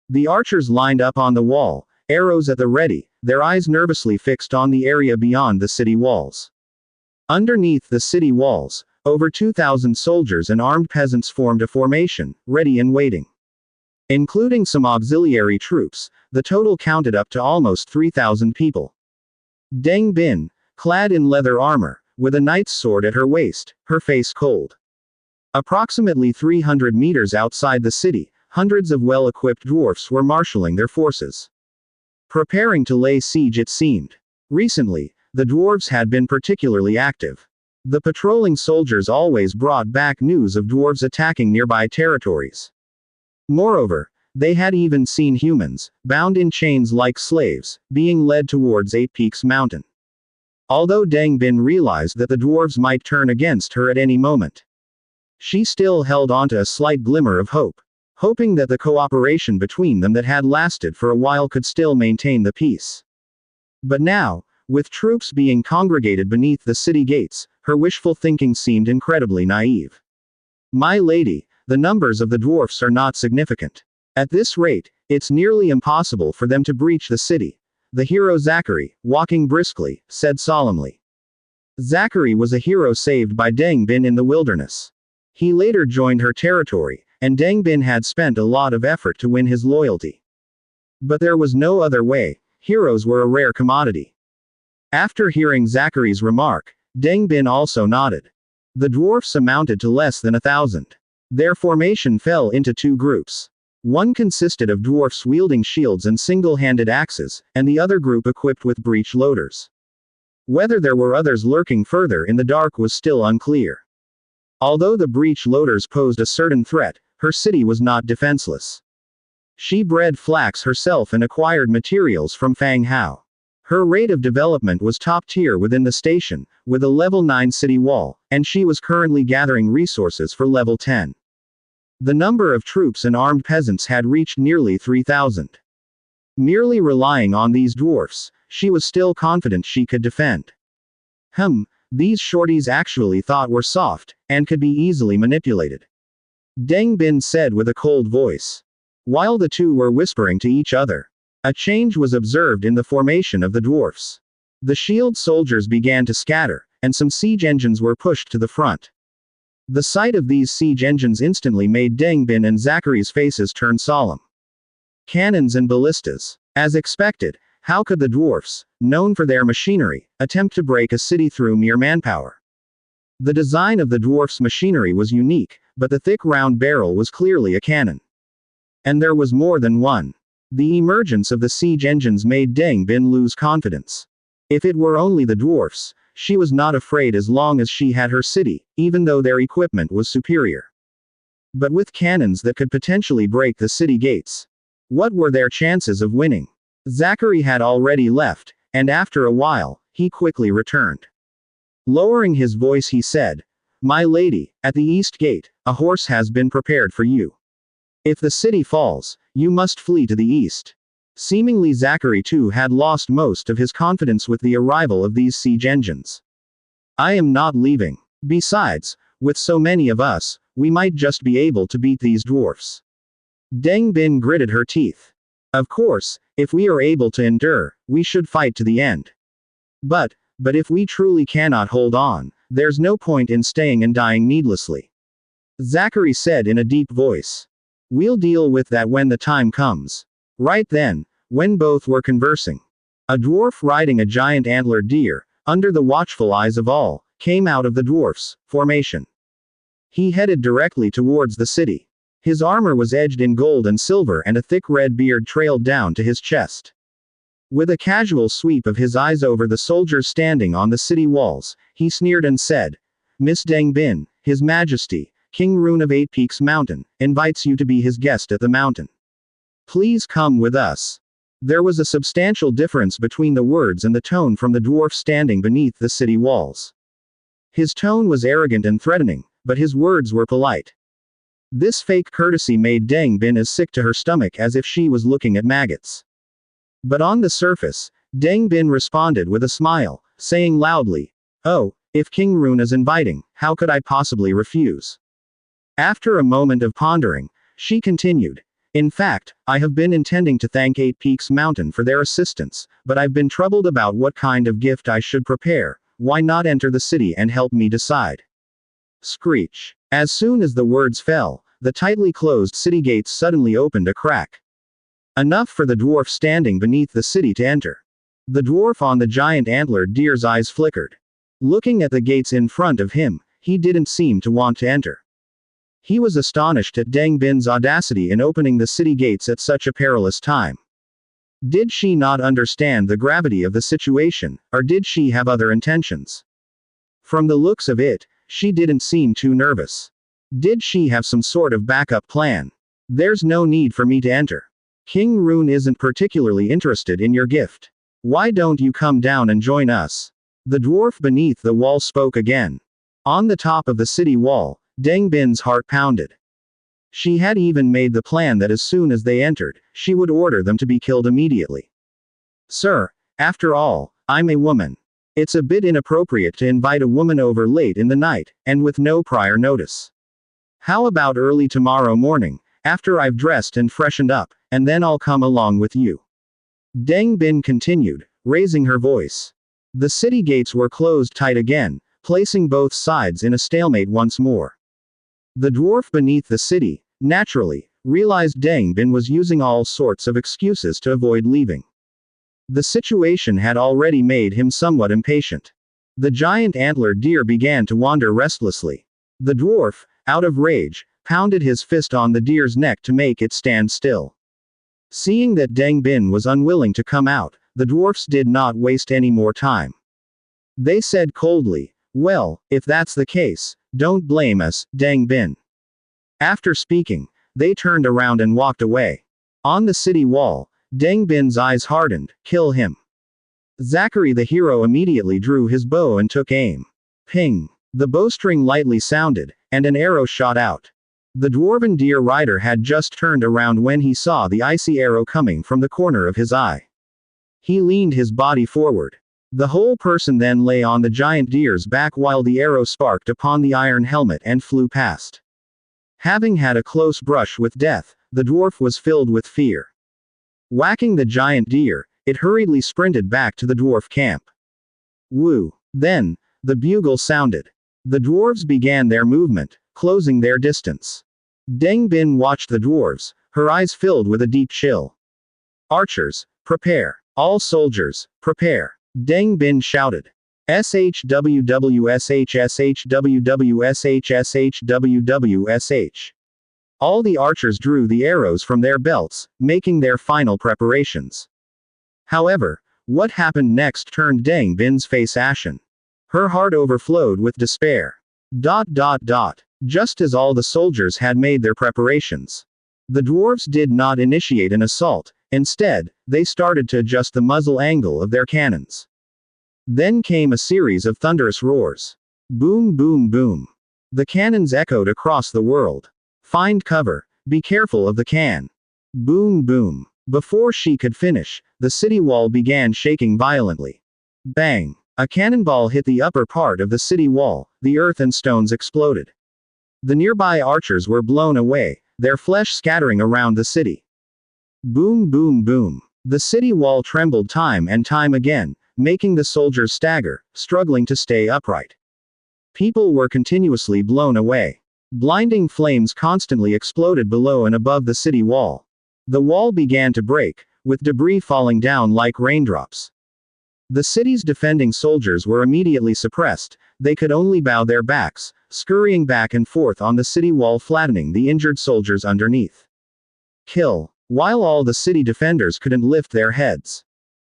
The archers lined up on the wall, arrows at the ready, their eyes nervously fixed on the area beyond the city walls. Underneath the city walls, over 2,000 soldiers and armed peasants formed a formation, ready and waiting. Including some auxiliary troops, the total counted up to almost 3,000 people. Deng Bin, clad in leather armor, with a knight's sword at her waist, her face cold. Approximately 300 meters outside the city, hundreds of well-equipped dwarfs were marshalling their forces. Preparing to lay siege, it seemed. Recently, the dwarves had been particularly active. The patrolling soldiers always brought back news of dwarves attacking nearby territories. Moreover, they had even seen humans, bound in chains like slaves, being led towards Eight Peaks Mountain. Although Deng Bin realized that the dwarves might turn against her at any moment, she still held onto a slight glimmer of hope, hoping that the cooperation between them that had lasted for a while could still maintain the peace. But now, with troops being congregated beneath the city gates, her wishful thinking seemed incredibly naive. "My lady, the numbers of the dwarfs are not significant. At this rate, it's nearly impossible for them to breach the city," the hero Zachary, walking briskly, said solemnly. Zachary was a hero saved by Deng Bin in the wilderness. He later joined her territory, and Deng Bin had spent a lot of effort to win his loyalty. But there was no other way, heroes were a rare commodity. After hearing Zachary's remark, Deng Bin also nodded. The dwarfs amounted to less than 1,000. Their formation fell into two groups. One consisted of dwarfs wielding shields and single-handed axes, and the other group equipped with breech loaders. Whether there were others lurking further in the dark was still unclear. Although the breech loaders posed a certain threat, her city was not defenseless. She bred flax herself and acquired materials from Fang Hao. Her rate of development was top tier within the station, with a level 9 city wall, and she was currently gathering resources for level 10. The number of troops and armed peasants had reached nearly 3,000. Merely relying on these dwarfs, she was still confident she could defend. these shorties actually thought were soft, and could be easily manipulated. Deng Bin said with a cold voice. While the two were whispering to each other, a change was observed in the formation of the dwarfs. The shield soldiers began to scatter, and some siege engines were pushed to the front. The sight of these siege engines instantly made Deng Bin and Zachary's faces turn solemn. Cannons and ballistas. As expected, how could the dwarfs, known for their machinery, attempt to break a city through mere manpower? The design of the dwarfs' machinery was unique, but the thick round barrel was clearly a cannon. And there was more than one. The emergence of the siege engines made Deng Bin lose confidence. If it were only the dwarfs, she was not afraid as long as she had her city, even though their equipment was superior. But with cannons that could potentially break the city gates, what were their chances of winning? Zachary had already left, and after a while, he quickly returned. Lowering his voice he said, "My lady, at the east gate, a horse has been prepared for you. If the city falls, you must flee to the east." Seemingly Zachary too had lost most of his confidence with the arrival of these siege engines. "I am not leaving. Besides, with so many of us, we might just be able to beat these dwarfs." Deng Bin gritted her teeth. "Of course, if we are able to endure, we should fight to the end. But if we truly cannot hold on, there's no point in staying and dying needlessly." Zachary said in a deep voice. "We'll deal with that when the time comes." Right then, when both were conversing, a dwarf riding a giant antlered deer, under the watchful eyes of all, came out of the dwarfs' formation. He headed directly towards the city. His armor was edged in gold and silver and a thick red beard trailed down to his chest. With a casual sweep of his eyes over the soldiers standing on the city walls, he sneered and said, "Miss Deng Bin, His Majesty, King Rune of Eight Peaks Mountain, invites you to be his guest at the mountain. Please come with us." There was a substantial difference between the words and the tone from the dwarf standing beneath the city walls. His tone was arrogant and threatening, but his words were polite. This fake courtesy made Deng Bin as sick to her stomach as if she was looking at maggots. But on the surface, Deng Bin responded with a smile, saying loudly, "Oh, if King Rune is inviting, how could I possibly refuse?" After a moment of pondering, she continued, "In fact, I have been intending to thank Eight Peaks Mountain for their assistance, but I've been troubled about what kind of gift I should prepare. Why not enter the city and help me decide?" Screech. As soon as the words fell, the tightly closed city gates suddenly opened a crack. Enough for the dwarf standing beneath the city to enter. The dwarf on the giant antlered deer's eyes flickered. Looking at the gates in front of him, he didn't seem to want to enter. He was astonished at Deng Bin's audacity in opening the city gates at such a perilous time. Did she not understand the gravity of the situation, or did she have other intentions? From the looks of it, she didn't seem too nervous. Did she have some sort of backup plan? "There's no need for me to enter. King Rune isn't particularly interested in your gift. Why don't you come down and join us?" The dwarf beneath the wall spoke again. On the top of the city wall, Deng Bin's heart pounded. She had even made the plan that as soon as they entered, she would order them to be killed immediately. "Sir, after all, I'm a woman. It's a bit inappropriate to invite a woman over late in the night, and with no prior notice. How about early tomorrow morning, after I've dressed and freshened up, and then I'll come along with you?" Deng Bin continued, raising her voice. The city gates were closed tight again, placing both sides in a stalemate once more. The dwarf beneath the city, naturally, realized Deng Bin was using all sorts of excuses to avoid leaving. The situation had already made him somewhat impatient. The giant antlered deer began to wander restlessly. The dwarf, out of rage, pounded his fist on the deer's neck to make it stand still. Seeing that Deng Bin was unwilling to come out, the dwarfs did not waste any more time. They said coldly, "Well, if that's the case, don't blame us, Deng Bin." After speaking, they turned around and walked away. On the city wall, Deng Bin's eyes hardened. "Kill him." Zachary the hero immediately drew his bow and took aim. Ping! The bowstring lightly sounded, and an arrow shot out. The dwarven deer rider had just turned around when he saw the icy arrow coming from the corner of his eye. He leaned his body forward. The whole person then lay on the giant deer's back while the arrow sparked upon the iron helmet and flew past. Having had a close brush with death, the dwarf was filled with fear. Whacking the giant deer, it hurriedly sprinted back to the dwarf camp. Woo! Then, the bugle sounded. The dwarves began their movement, closing their distance. Deng Bin watched the dwarves, her eyes filled with a deep chill. Archers, prepare. All soldiers, prepare. Deng Bin shouted. SHWWSHSHWWSHSHWWSH. All the archers drew the arrows from their belts, making their final preparations. However, what happened next turned Deng Bin's face ashen. Her heart overflowed with despair. Just as all the soldiers had made their preparations. The dwarves did not initiate an assault, instead, they started to adjust the muzzle angle of their cannons. Then came a series of thunderous roars. Boom, boom, boom. The cannons echoed across the world. Find cover. Be careful of the can. Boom, boom. Before she could finish, the city wall began shaking violently. Bang. A cannonball hit the upper part of the city wall, the earth and stones exploded. The nearby archers were blown away, their flesh scattering around the city. Boom, boom, boom. The city wall trembled time and time again, making the soldiers stagger, struggling to stay upright. People were continuously blown away. Blinding flames constantly exploded below and above the city wall. The wall began to break, with debris falling down like raindrops. The city's defending soldiers were immediately suppressed, they could only bow their backs, scurrying back and forth on the city wall, flattening the injured soldiers underneath. Kill. While all the city defenders couldn't lift their heads.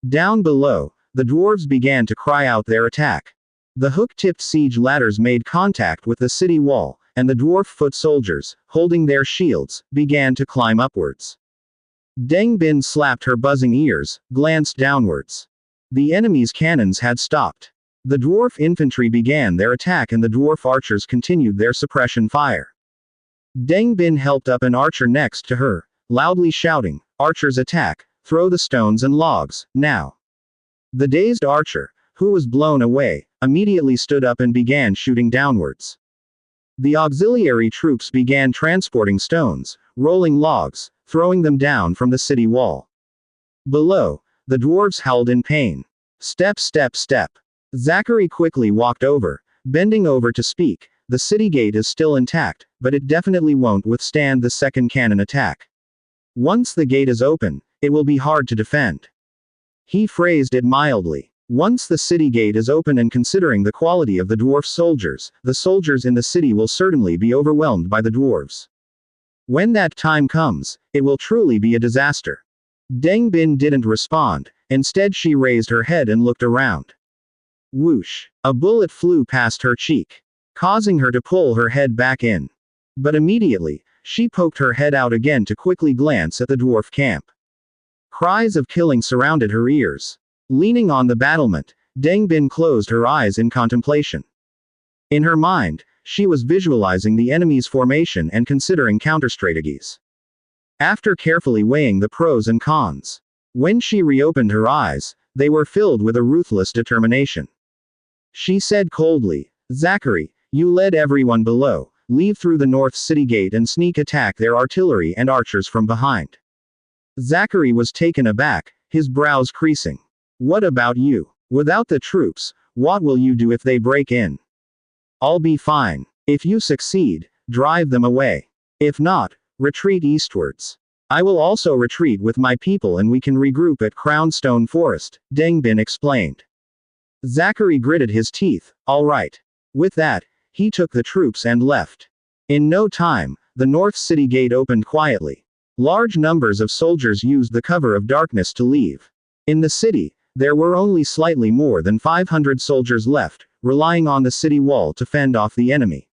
Down below, the dwarves began to cry out their attack. The hook-tipped siege ladders made contact with the city wall, and the dwarf foot soldiers, holding their shields, began to climb upwards. Deng Bin slapped her buzzing ears, glanced downwards. The enemy's cannons had stopped. The dwarf infantry began their attack and the dwarf archers continued their suppression fire. Deng Bin helped up an archer next to her, loudly shouting, "Archers attack, throw the stones and logs, now." The dazed archer, who was blown away, immediately stood up and began shooting downwards. The auxiliary troops began transporting stones, rolling logs, throwing them down from the city wall. Below, the dwarves howled in pain. Step, step, step. Zachary quickly walked over, bending over to speak. The city gate is still intact, but it definitely won't withstand the second cannon attack. Once the gate is open, it will be hard to defend. He phrased it mildly. Once the city gate is open, and considering the quality of the dwarf soldiers, the soldiers in the city will certainly be overwhelmed by the dwarves. When that time comes, it will truly be a disaster. Deng Bin didn't respond, instead she raised her head and looked around. Whoosh! A bullet flew past her cheek, causing her to pull her head back in. But immediately, she poked her head out again to quickly glance at the dwarf camp. Cries of killing surrounded her ears. Leaning on the battlement, Deng Bin closed her eyes in contemplation. In her mind, she was visualizing the enemy's formation and considering counterstrategies. After carefully weighing the pros and cons, when she reopened her eyes, they were filled with a ruthless determination. She said coldly, "Zachary, you led everyone below, leave through the north city gate and sneak attack their artillery and archers from behind." Zachary was taken aback, his brows creasing. "What about you? Without the troops, what will you do if they break in?" "I'll be fine. If you succeed, drive them away. If not, retreat eastwards. I will also retreat with my people and we can regroup at Crownstone Forest," Deng Bin explained. Zachary gritted his teeth. "All right." With that, he took the troops and left. In no time, the north city gate opened quietly. Large numbers of soldiers used the cover of darkness to leave. In the city, there were only slightly more than 500 soldiers left, relying on the city wall to fend off the enemy.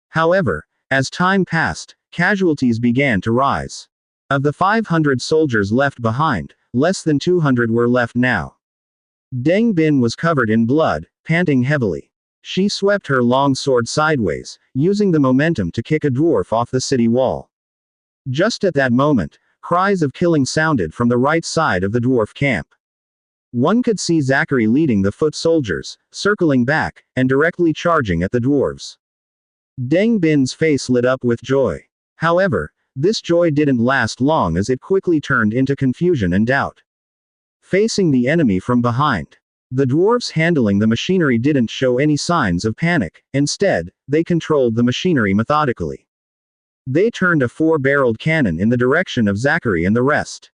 However, as time passed, casualties began to rise. Of the 500 soldiers left behind, less than 200 were left now. Deng Bin was covered in blood, panting heavily. She swept her long sword sideways, using the momentum to kick a dwarf off the city wall. Just at that moment, cries of killing sounded from the right side of the dwarf camp. One could see Zachary leading the foot soldiers, circling back, and directly charging at the dwarves. Deng Bin's face lit up with joy. However, this joy didn't last long as it quickly turned into confusion and doubt. Facing the enemy from behind, the dwarves handling the machinery didn't show any signs of panic. Instead, they controlled the machinery methodically. They turned a 4-barreled cannon in the direction of Zachary and the rest.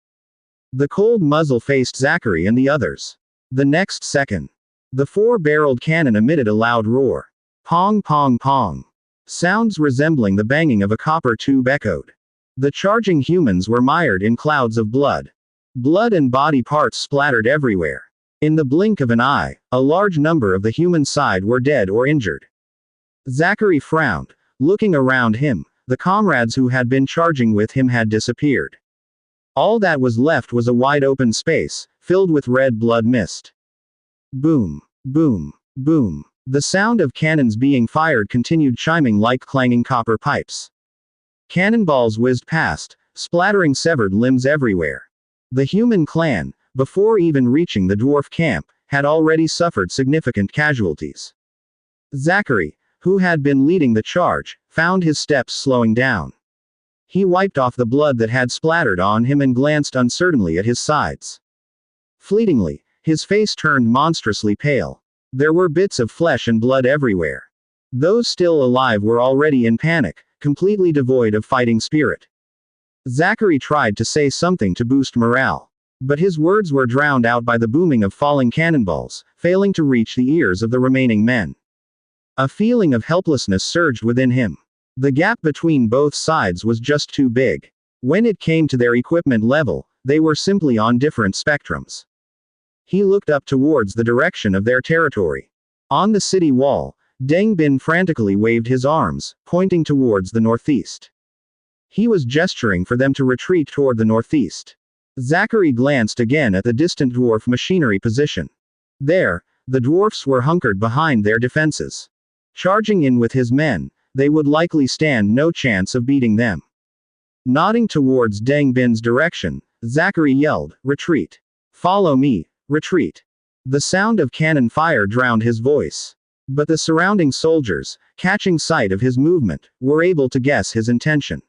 The cold muzzle faced Zachary and the others. The next second, the 4-barreled cannon emitted a loud roar. Pong pong pong. Sounds resembling the banging of a copper tube echoed. The charging humans were mired in clouds of blood. Blood and body parts splattered everywhere. In the blink of an eye, a large number of the human side were dead or injured. Zachary frowned, looking around him. The comrades who had been charging with him had disappeared. All that was left was a wide open space, filled with red blood mist. Boom, boom, boom. The sound of cannons being fired continued chiming like clanging copper pipes. Cannonballs whizzed past, splattering severed limbs everywhere. The human clan, before even reaching the dwarf camp, had already suffered significant casualties. Zachary, who had been leading the charge, found his steps slowing down. He wiped off the blood that had splattered on him and glanced uncertainly at his sides. Fleetingly, his face turned monstrously pale. There were bits of flesh and blood everywhere. Those still alive were already in panic, completely devoid of fighting spirit. Zachary tried to say something to boost morale, but his words were drowned out by the booming of falling cannonballs, failing to reach the ears of the remaining men. A feeling of helplessness surged within him. The gap between both sides was just too big. When it came to their equipment level, they were simply on different spectrums. He looked up towards the direction of their territory. On the city wall, Deng Bin frantically waved his arms, pointing towards the northeast. He was gesturing for them to retreat toward the northeast. Zachary glanced again at the distant dwarf machinery position. There, the dwarfs were hunkered behind their defenses. Charging in with his men, they would likely stand no chance of beating them. Nodding towards Deng Bin's direction, Zachary yelled, "Retreat! Follow me, retreat!" The sound of cannon fire drowned his voice. But the surrounding soldiers, catching sight of his movement, were able to guess his intention.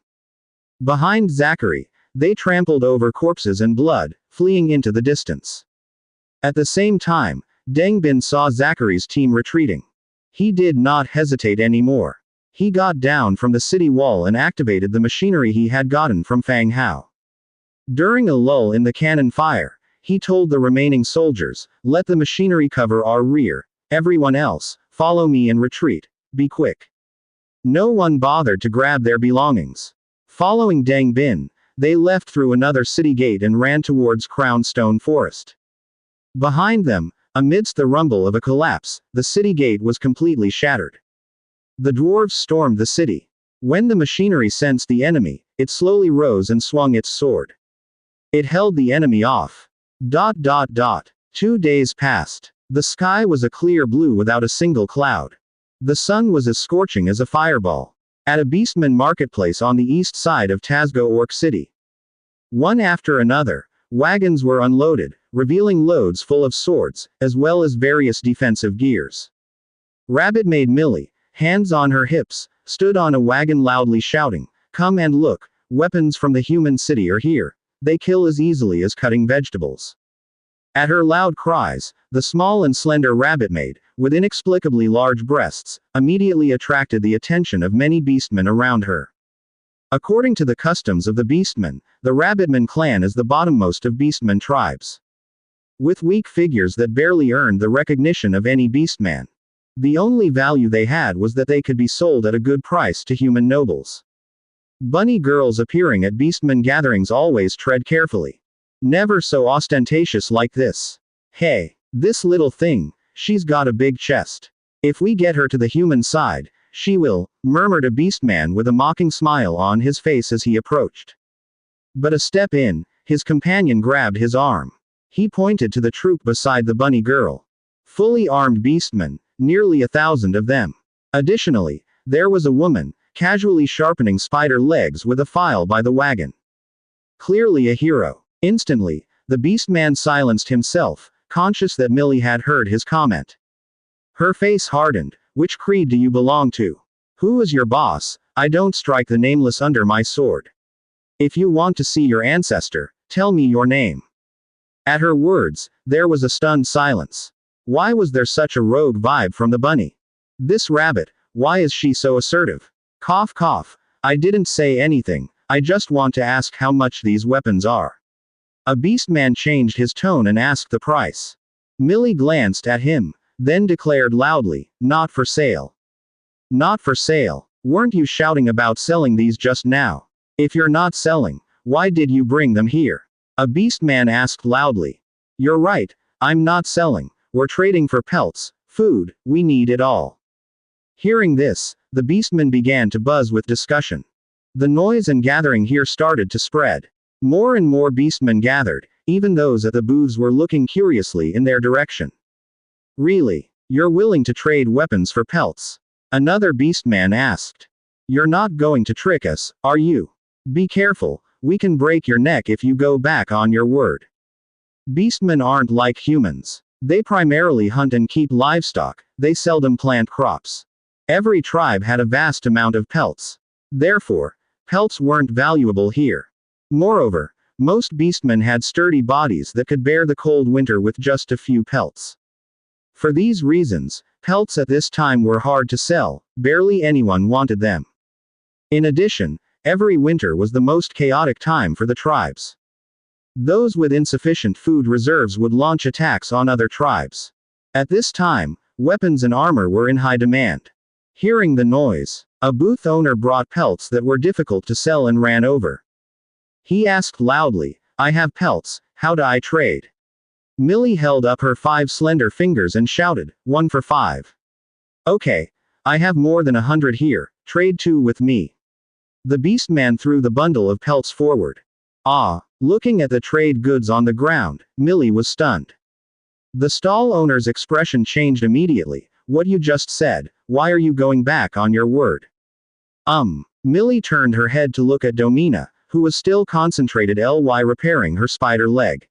Behind Zachary, they trampled over corpses and blood, fleeing into the distance. At the same time, Deng Bin saw Zachary's team retreating. He did not hesitate anymore. He got down from the city wall and activated the machinery he had gotten from Fang Hao. During a lull in the cannon fire, he told the remaining soldiers, "Let the machinery cover our rear. Everyone else, follow me and retreat. Be quick." No one bothered to grab their belongings. Following Deng Bin, they left through another city gate and ran towards Crown Stone Forest. Behind them, amidst the rumble of a collapse, the city gate was completely shattered. The dwarves stormed the city. When the machinery sensed the enemy, it slowly rose and swung its sword. It held the enemy off. 2 days passed. The sky was a clear blue without a single cloud. The sun was as scorching as a fireball. At a beastman marketplace on the east side of Tazgo Orc City. One after another, wagons were unloaded, revealing loads full of swords, as well as various defensive gears. Rabbit-Maid Millie, hands on her hips, stood on a wagon loudly shouting, "Come and look, weapons from the human city are here. They kill as easily as cutting vegetables." At her loud cries, the small and slender rabbit-maid, with inexplicably large breasts, immediately attracted the attention of many beastmen around her. According to the customs of the beastmen, the Rabbitman clan is the bottommost of beastmen tribes. With weak figures that barely earned the recognition of any beastman. The only value they had was that they could be sold at a good price to human nobles. Bunny girls appearing at beastmen gatherings always tread carefully. Never so ostentatious like this. "Hey, this little thing, she's got a big chest. If we get her to the human side, she will," murmured a beastman with a mocking smile on his face as he approached. But a step in, his companion grabbed his arm. He pointed to the troop beside the bunny girl. Fully armed beastmen, nearly 1,000 of them. Additionally, there was a woman, casually sharpening spider legs with a file by the wagon. Clearly a hero. Instantly, the beastman silenced himself, conscious that Millie had heard his comment. Her face hardened. Which creed do you belong to? Who is your boss? I don't strike the nameless under my sword. If you want to see your ancestor, tell me your name. At her words, there was a stunned silence. Why was there such a rogue vibe from the bunny? This rabbit, why is she so assertive? Cough cough. I didn't say anything, I just want to ask how much these weapons are. A beastman changed his tone and asked the price. Millie glanced at him, then declared loudly, not for sale. Not for sale. Weren't you shouting about selling these just now? If you're not selling, why did you bring them here? A beastman asked loudly. You're right, I'm not selling, we're trading for pelts, food, we need it all. Hearing this, the beastman began to buzz with discussion. The noise and gathering here started to spread. More and more beastmen gathered, even those at the booths were looking curiously in their direction. Really? You're willing to trade weapons for pelts? Another beastman asked. You're not going to trick us, are you? Be careful, we can break your neck if you go back on your word. Beastmen aren't like humans. They primarily hunt and keep livestock, they seldom plant crops. Every tribe had a vast amount of pelts. Therefore, pelts weren't valuable here. Moreover, most beastmen had sturdy bodies that could bear the cold winter with just a few pelts. For these reasons, pelts at this time were hard to sell, barely anyone wanted them. In addition, every winter was the most chaotic time for the tribes. Those with insufficient food reserves would launch attacks on other tribes. At this time, weapons and armor were in high demand. Hearing the noise, a booth owner brought pelts that were difficult to sell and ran over. He asked loudly, I have pelts, how do I trade? Millie held up her 5 slender fingers and shouted, 1 for 5. Okay. I have more than 100 here, trade 2 with me. The beastman threw the bundle of pelts forward. Looking at the trade goods on the ground, Millie was stunned. The stall owner's expression changed immediately. What you just said, why are you going back on your word? Millie turned her head to look at Domina, who was still concentrated repairing her spider leg.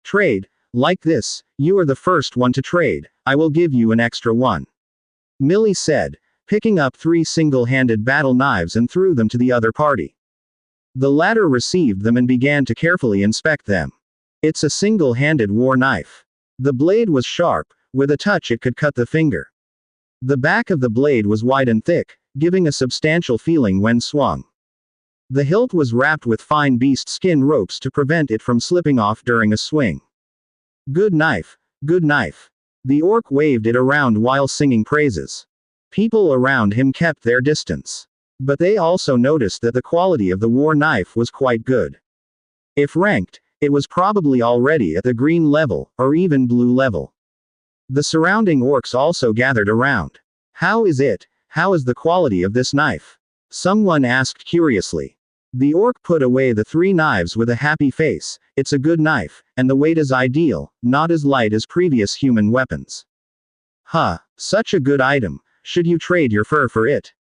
Trade, like this, you are the first one to trade, I will give you an extra one. Millie said, picking up 3 single-handed battle knives and threw them to the other party. The latter received them and began to carefully inspect them. It's a single-handed war knife. The blade was sharp, with a touch it could cut the finger. The back of the blade was wide and thick, giving a substantial feeling when swung. The hilt was wrapped with fine beast skin ropes to prevent it from slipping off during a swing. Good knife, good knife. The orc waved it around while singing praises. People around him kept their distance. But they also noticed that the quality of the war knife was quite good. If ranked, it was probably already at the green level, or even blue level. The surrounding orcs also gathered around. How is it? How is the quality of this knife? Someone asked curiously. The orc put away the 3 knives with a happy face. It's a good knife, and the weight is ideal, not as light as previous human weapons. Such a good item. Should you trade your fur for it?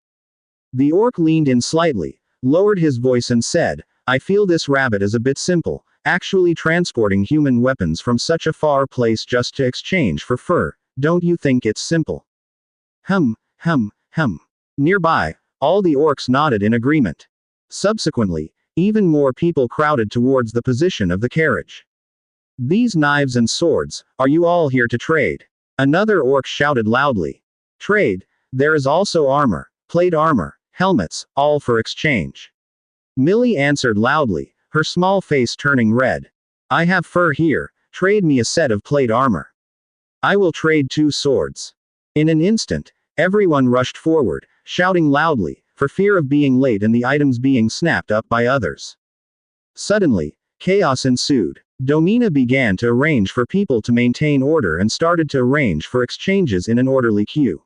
The orc leaned in slightly, lowered his voice and said, I feel this rabbit is a bit simple, actually transporting human weapons from such a far place just to exchange for fur, don't you think it's simple? Nearby, all the orcs nodded in agreement. Subsequently, even more people crowded towards the position of the carriage. These knives and swords, are you all here to trade? Another orc shouted loudly. Trade, there is also armor, plate armor, helmets, all for exchange. Millie answered loudly, her small face turning red. I have fur here, trade me a set of plate armor. I will trade 2 swords. In an instant, everyone rushed forward, shouting loudly, for fear of being late and the items being snapped up by others. Suddenly, chaos ensued. Domina began to arrange for people to maintain order and started to arrange for exchanges in an orderly queue.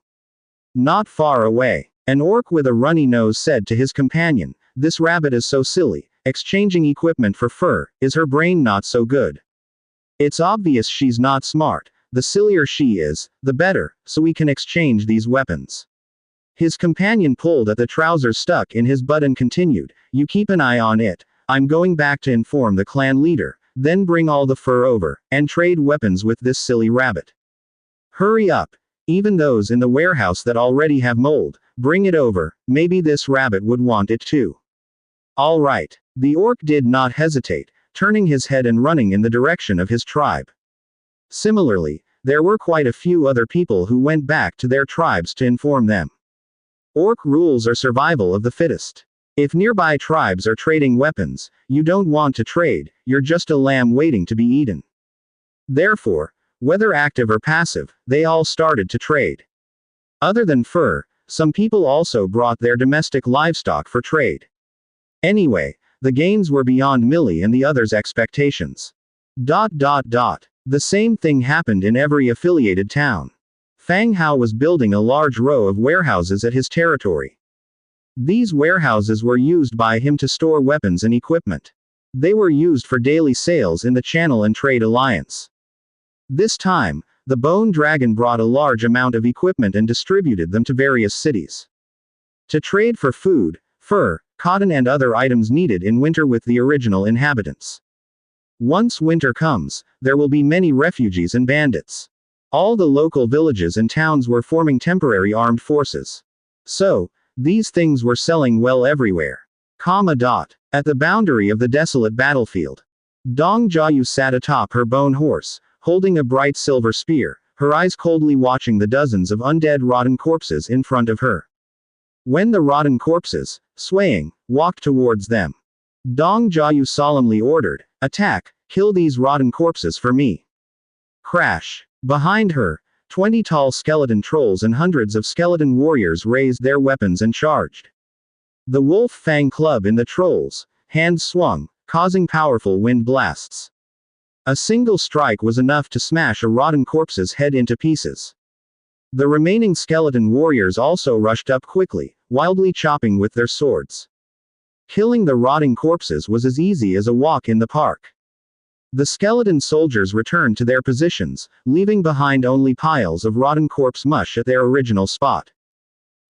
Not far away, an orc with a runny nose said to his companion, this rabbit is so silly, exchanging equipment for fur, is her brain not so good? It's obvious she's not smart, the sillier she is, the better, so we can exchange these weapons. His companion pulled at the trousers stuck in his butt and continued, you keep an eye on it, I'm going back to inform the clan leader, then bring all the fur over, and trade weapons with this silly rabbit. Hurry up. Even those in the warehouse that already have mold, bring it over, maybe this rabbit would want it too. All right. The orc did not hesitate, turning his head and running in the direction of his tribe. Similarly, there were quite a few other people who went back to their tribes to inform them. Orc rules are survival of the fittest. If nearby tribes are trading weapons, you don't want to trade, you're just a lamb waiting to be eaten. Therefore, whether active or passive, they all started to trade. Other than fur, some people also brought their domestic livestock for trade. Anyway, the gains were beyond Millie and the others' expectations. The same thing happened in every affiliated town. Fang Hao was building a large row of warehouses at his territory. These warehouses were used by him to store weapons and equipment. They were used for daily sales in the Channel and Trade Alliance. This time, the Bone Dragon brought a large amount of equipment and distributed them to various cities. To trade for food, fur, cotton and other items needed in winter with the original inhabitants. Once winter comes, there will be many refugees and bandits. All the local villages and towns were forming temporary armed forces. So, these things were selling well everywhere. At the boundary of the desolate battlefield, Dong Jiayu sat atop her bone horse, holding a bright silver spear, her eyes coldly watching the dozens of undead rotten corpses in front of her. When the rotten corpses, swaying, walked towards them, Dong Jiayu solemnly ordered, "Attack, kill these rotten corpses for me." Crash. Behind her, 20 tall skeleton trolls and hundreds of skeleton warriors raised their weapons and charged. The wolf fang club in the trolls' hands swung, causing powerful wind blasts. A single strike was enough to smash a rotten corpse's head into pieces. The remaining skeleton warriors also rushed up quickly, wildly chopping with their swords. Killing the rotting corpses was as easy as a walk in the park. The skeleton soldiers returned to their positions, leaving behind only piles of rotten corpse mush at their original spot.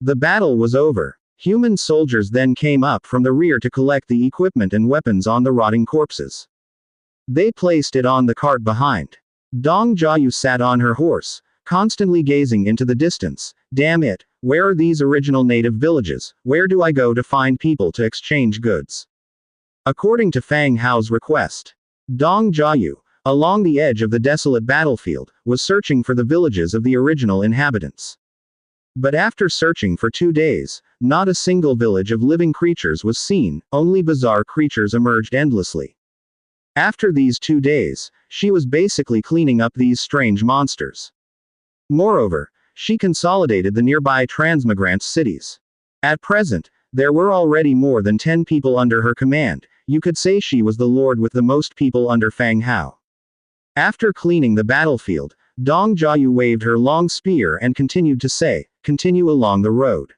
The battle was over. Human soldiers then came up from the rear to collect the equipment and weapons on the rotting corpses. They placed it on the cart behind. Dong Jiayu sat on her horse, constantly gazing into the distance. Damn it, where are these original native villages? Where do I go to find people to exchange goods? According to Fang Hao's request, Dong Jiayu, along the edge of the desolate battlefield, was searching for the villages of the original inhabitants. But after searching for 2 days, not a single village of living creatures was seen, only bizarre creatures emerged endlessly. After these 2 days, she was basically cleaning up these strange monsters. Moreover, she consolidated the nearby transmigrant cities. At present, there were already more than 10 people under her command. You could say she was the lord with the most people under Fang Hao. After cleaning the battlefield, Dong Jiayu waved her long spear and continued to say, "Continue along the road."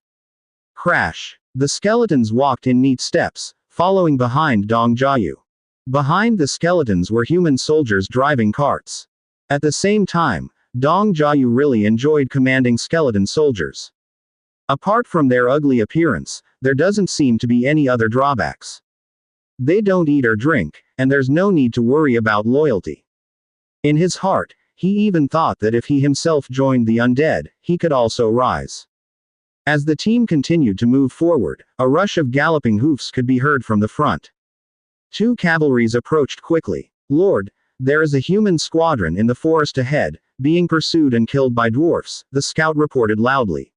Crash. The skeletons walked in neat steps, following behind Dong Jiayu. Behind the skeletons were human soldiers driving carts. At the same time, Dong Jiayu really enjoyed commanding skeleton soldiers. Apart from their ugly appearance, there doesn't seem to be any other drawbacks. They don't eat or drink, and there's no need to worry about loyalty. In his heart, he even thought that if he himself joined the undead, he could also rise. As the team continued to move forward, a rush of galloping hoofs could be heard from the front. 2 cavalries approached quickly. "Lord, there is a human squadron in the forest ahead, being pursued and killed by dwarfs," the scout reported loudly.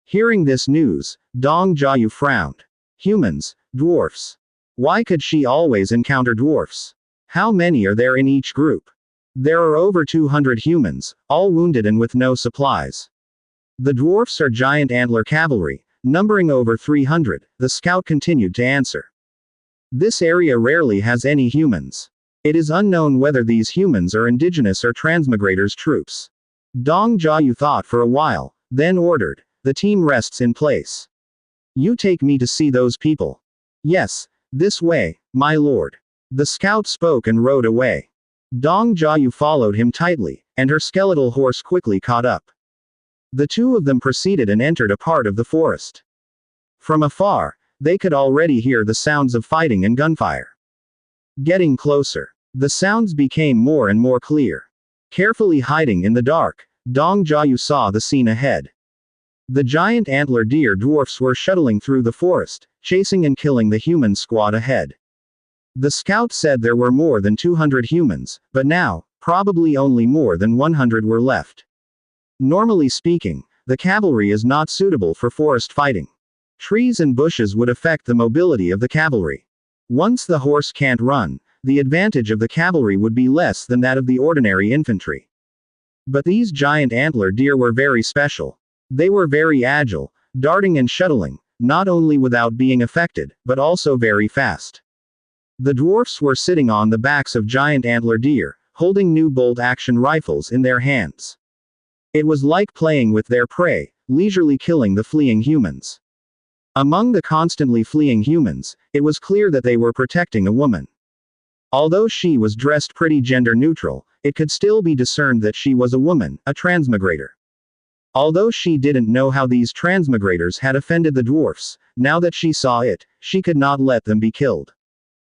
Hearing this news, Dong Jiayu frowned. Humans, dwarfs. Why could she always encounter dwarfs? How many are there in each group? There are over 200 humans, all wounded and with no supplies. The dwarfs are giant antler cavalry, numbering over 300, the scout continued to answer. This area rarely has any humans. It is unknown whether these humans are indigenous or transmigrators troops. Dong Jiayu thought for a while, then ordered, "The team rests in place. You take me to see those people." "Yes, this way, my lord." The scout spoke and rode away. Dong Jiayu followed him tightly, and her skeletal horse quickly caught up. The two of them proceeded and entered a part of the forest. From afar, they could already hear the sounds of fighting and gunfire. Getting closer. The sounds became more and more clear. Carefully hiding in the dark, Dong Jiayu saw the scene ahead. The giant antler deer dwarfs were shuttling through the forest, chasing and killing the human squad ahead. The scout said there were more than 200 humans, but now, probably only more than 100 were left. Normally speaking, the cavalry is not suitable for forest fighting. Trees and bushes would affect the mobility of the cavalry. Once the horse can't run, the advantage of the cavalry would be less than that of the ordinary infantry. But these giant antler deer were very special. They were very agile, darting and shuttling, not only without being affected, but also very fast. The dwarfs were sitting on the backs of giant antler deer, holding new bolt-action rifles in their hands. It was like playing with their prey, leisurely killing the fleeing humans. Among the constantly fleeing humans, it was clear that they were protecting a woman. Although she was dressed pretty gender-neutral, it could still be discerned that she was a woman, a transmigrator. Although she didn't know how these transmigrators had offended the dwarfs, now that she saw it, she could not let them be killed.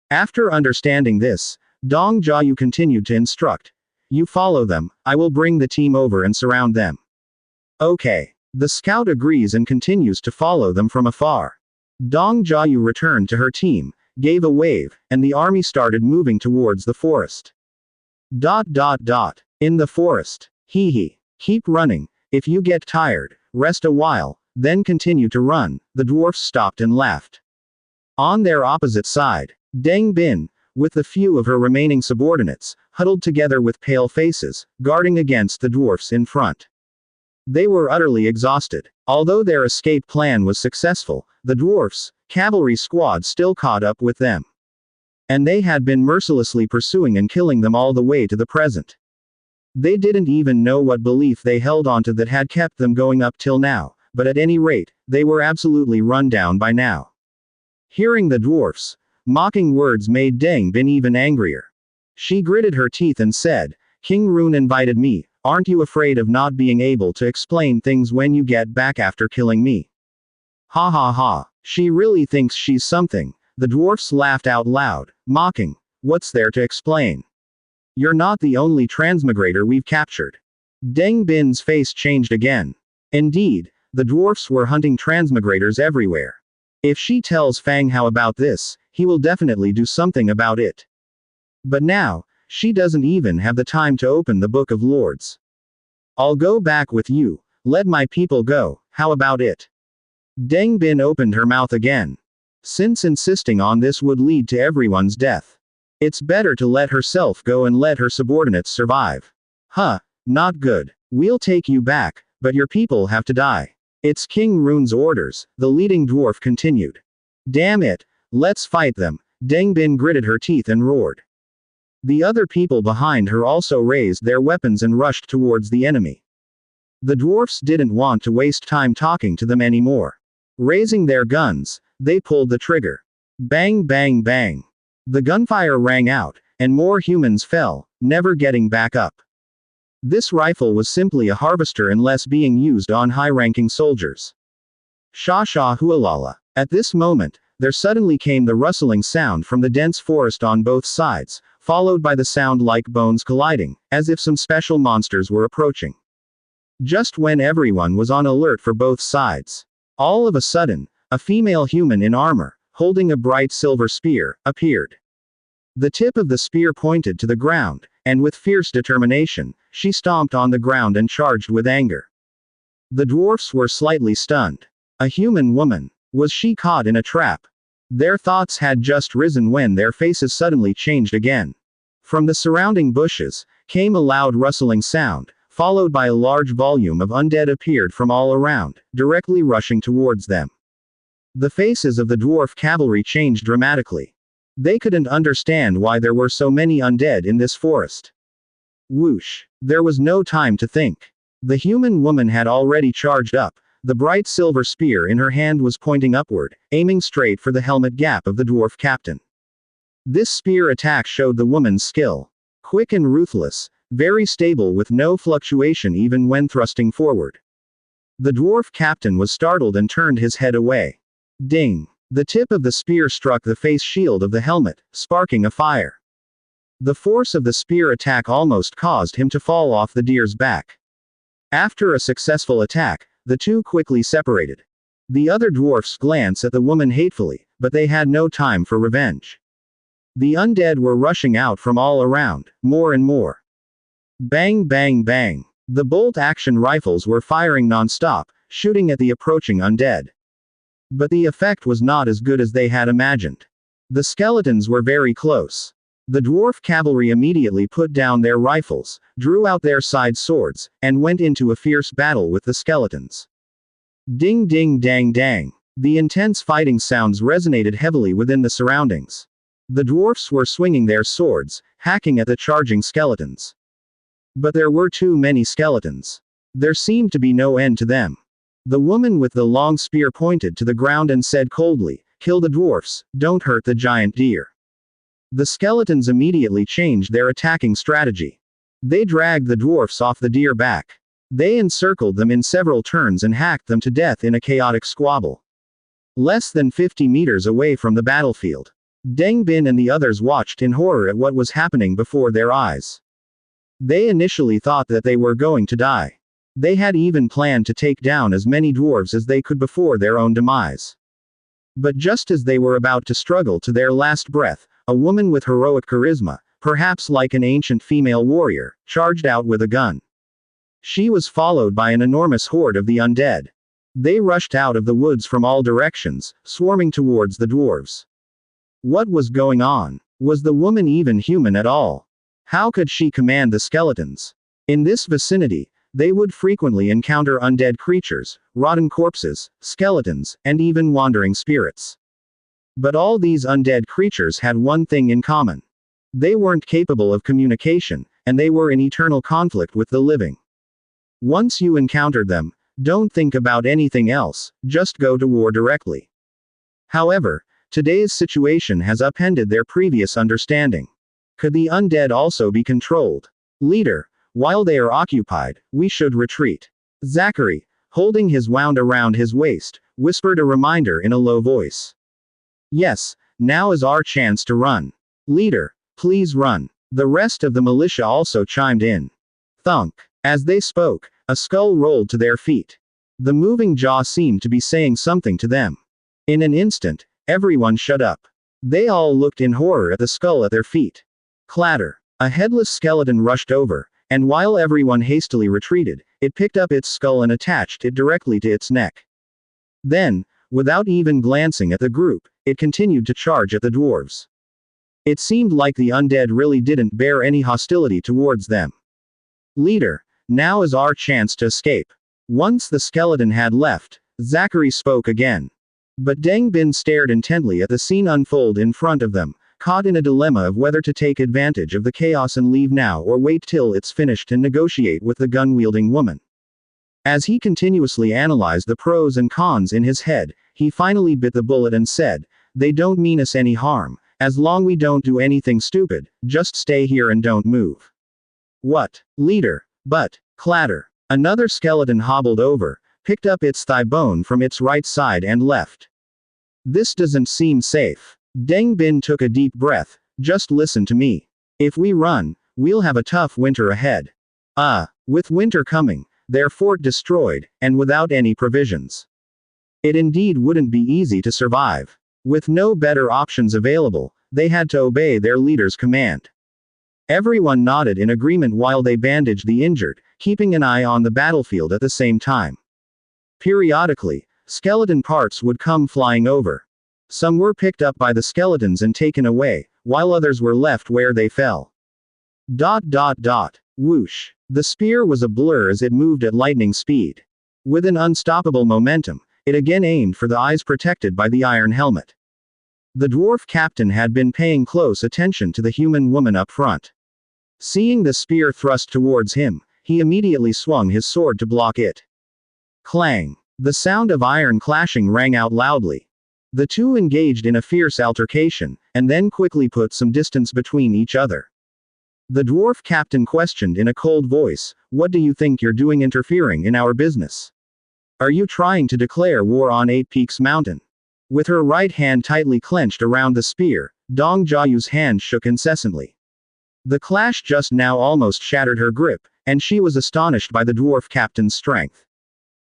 After understanding this, Dong Jiayu continued to instruct. You follow them, I will bring the team over and surround them. Okay. The scout agrees and continues to follow them from afar. Dong Jiayu returned to her team, gave a wave, and the army started moving towards the forest. In the forest. Hee. Keep running. If you get tired, rest a while, then continue to run. The dwarfs stopped and laughed. On their opposite side, Deng Bin, with the few of her remaining subordinates, huddled together with pale faces, guarding against the dwarfs in front. They were utterly exhausted. Although their escape plan was successful, the dwarfs' cavalry squad still caught up with them. And they had been mercilessly pursuing and killing them all the way to the present. They didn't even know what belief they held onto that had kept them going up till now, but at any rate, they were absolutely run down by now. Hearing the dwarfs' mocking words made Deng Bin even angrier. She gritted her teeth and said, King Rune invited me, aren't you afraid of not being able to explain things when you get back after killing me? Ha ha ha. She really thinks she's something. The dwarfs laughed out loud, mocking. What's there to explain? You're not the only transmigrator we've captured. Deng Bin's face changed again. Indeed, the dwarfs were hunting transmigrators everywhere. If she tells Fang Hao about this, he will definitely do something about it. But now, she doesn't even have the time to open the Book of Lords. I'll go back with you, let my people go, how about it? Deng Bin opened her mouth again. Since insisting on this would lead to everyone's death. It's better to let herself go and let her subordinates survive. Huh, not good. We'll take you back, but your people have to die. It's King Rune's orders, the leading dwarf continued. Damn it, let's fight them. Deng Bin gritted her teeth and roared. The other people behind her also raised their weapons and rushed towards the enemy. The dwarfs didn't want to waste time talking to them anymore. Raising their guns, they pulled the trigger. Bang bang bang. The gunfire rang out, and more humans fell, never getting back up. This rifle was simply a harvester unless being used on high-ranking soldiers. Sha sha hualala. At this moment, there suddenly came the rustling sound from the dense forest on both sides, followed by the sound like bones colliding, as if some special monsters were approaching. Just when everyone was on alert for both sides, all of a sudden, a female human in armor, holding a bright silver spear, appeared. The tip of the spear pointed to the ground, and with fierce determination, she stomped on the ground and charged with anger. The dwarfs were slightly stunned. A human woman. Was she caught in a trap? Their thoughts had just risen when their faces suddenly changed again. From the surrounding bushes, came a loud rustling sound, followed by a large volume of undead appeared from all around, directly rushing towards them. The faces of the dwarf cavalry changed dramatically. They couldn't understand why there were so many undead in this forest. Whoosh. There was no time to think. The human woman had already charged up. The bright silver spear in her hand was pointing upward, aiming straight for the helmet gap of the dwarf captain. This spear attack showed the woman's skill. Quick and ruthless, very stable with no fluctuation even when thrusting forward. The dwarf captain was startled and turned his head away. Ding! The tip of the spear struck the face shield of the helmet, sparking a fire. The force of the spear attack almost caused him to fall off the deer's back. After a successful attack, the two quickly separated. The other dwarfs glanced at the woman hatefully, but they had no time for revenge. The undead were rushing out from all around, more and more. Bang bang bang. The bolt-action rifles were firing non-stop, shooting at the approaching undead. But the effect was not as good as they had imagined. The skeletons were very close. The dwarf cavalry immediately put down their rifles, drew out their side swords, and went into a fierce battle with the skeletons. Ding ding dang dang. The intense fighting sounds resonated heavily within the surroundings. The dwarfs were swinging their swords, hacking at the charging skeletons. But there were too many skeletons. There seemed to be no end to them. The woman with the long spear pointed to the ground and said coldly, "Kill the dwarfs, don't hurt the giant deer." The skeletons immediately changed their attacking strategy. They dragged the dwarfs off the deer back. They encircled them in several turns and hacked them to death in a chaotic squabble. Less than 50 meters away from the battlefield, Deng Bin and the others watched in horror at what was happening before their eyes. They initially thought that they were going to die. They had even planned to take down as many dwarves as they could before their own demise. But just as they were about to struggle to their last breath, a woman with heroic charisma, perhaps like an ancient female warrior, charged out with a gun. She was followed by an enormous horde of the undead. They rushed out of the woods from all directions, swarming towards the dwarves. What was going on? Was the woman even human at all? How could she command the skeletons? In this vicinity, they would frequently encounter undead creatures, rotten corpses, skeletons, and even wandering spirits. But all these undead creatures had one thing in common. They weren't capable of communication, and they were in eternal conflict with the living. Once you encountered them, don't think about anything else, just go to war directly. However, today's situation has upended their previous understanding. Could the undead also be controlled? Leader, while they are occupied, we should retreat. Zachary, holding his wand around his waist, whispered a reminder in a low voice. Yes, now is our chance to run. Leader, please run. The rest of the militia also chimed in. Thunk. As they spoke, a skull rolled to their feet. The moving jaw seemed to be saying something to them. In an instant, everyone shut up. They all looked in horror at the skull at their feet. Clatter. A headless skeleton rushed over, and while everyone hastily retreated, it picked up its skull and attached it directly to its neck. Then, without even glancing at the group, it continued to charge at the dwarves. It seemed like the undead really didn't bear any hostility towards them. Leader, now is our chance to escape. Once the skeleton had left, Zachary spoke again. But Deng Bin stared intently at the scene unfold in front of them, caught in a dilemma of whether to take advantage of the chaos and leave now or wait till it's finished and negotiate with the gun-wielding woman. As he continuously analyzed the pros and cons in his head, he finally bit the bullet and said, "They don't mean us any harm, as long we don't do anything stupid, just stay here and don't move." What? Leader. But, clatter. Another skeleton hobbled over, picked up its thigh bone from its right side and left. This doesn't seem safe. Deng Bin took a deep breath. Just listen to me. If we run, we'll have a tough winter ahead. With winter coming, their fort destroyed, and without any provisions. It indeed wouldn't be easy to survive. With no better options available, they had to obey their leader's command. Everyone nodded in agreement while they bandaged the injured, keeping an eye on the battlefield at the same time. Periodically, skeleton parts would come flying over. Some were picked up by the skeletons and taken away, while others were left where they fell. Whoosh. The spear was a blur as it moved at lightning speed. With an unstoppable momentum, it again aimed for the eyes protected by the iron helmet. The dwarf captain had been paying close attention to the human woman up front. Seeing the spear thrust towards him, he immediately swung his sword to block it. Clang. The sound of iron clashing rang out loudly. The two engaged in a fierce altercation, and then quickly put some distance between each other. The dwarf captain questioned in a cold voice, "What do you think you're doing interfering in our business? Are you trying to declare war on Eight Peaks Mountain?" With her right hand tightly clenched around the spear, Dong Jiayu's hand shook incessantly. The clash just now almost shattered her grip, and she was astonished by the dwarf captain's strength.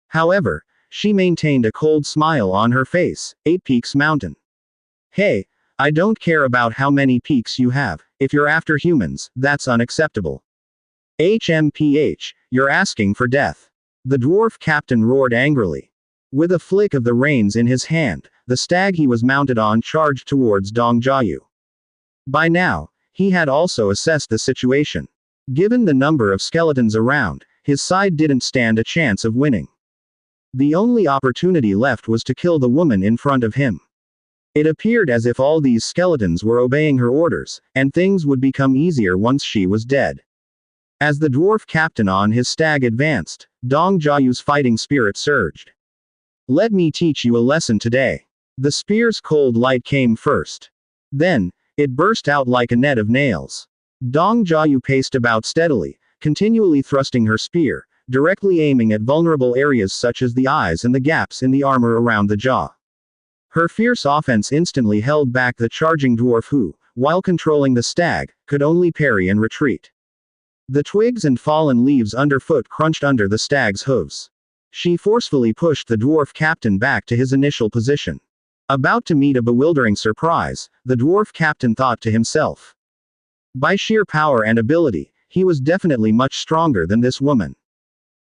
However, she maintained a cold smile on her face. 8 Peaks Mountain. Hey, I don't care about how many peaks you have. If you're after humans, that's unacceptable. HMPH, you're asking for death. The dwarf captain roared angrily. With a flick of the reins in his hand, the stag he was mounted on charged towards Dong Jiayu. By now, he had also assessed the situation. Given the number of skeletons around, his side didn't stand a chance of winning. The only opportunity left was to kill the woman in front of him. It appeared as if all these skeletons were obeying her orders, and things would become easier once she was dead. As the dwarf captain on his stag advanced, Dong Jiayu's fighting spirit surged. Let me teach you a lesson today. The spear's cold light came first. Then, it burst out like a net of nails. Dong Jiayu paced about steadily, continually thrusting her spear, directly aiming at vulnerable areas such as the eyes and the gaps in the armor around the jaw. Her fierce offense instantly held back the charging dwarf who, while controlling the stag, could only parry and retreat. The twigs and fallen leaves underfoot crunched under the stag's hooves. She forcefully pushed the dwarf captain back to his initial position. About to meet a bewildering surprise, the dwarf captain thought to himself. By sheer power and ability, he was definitely much stronger than this woman.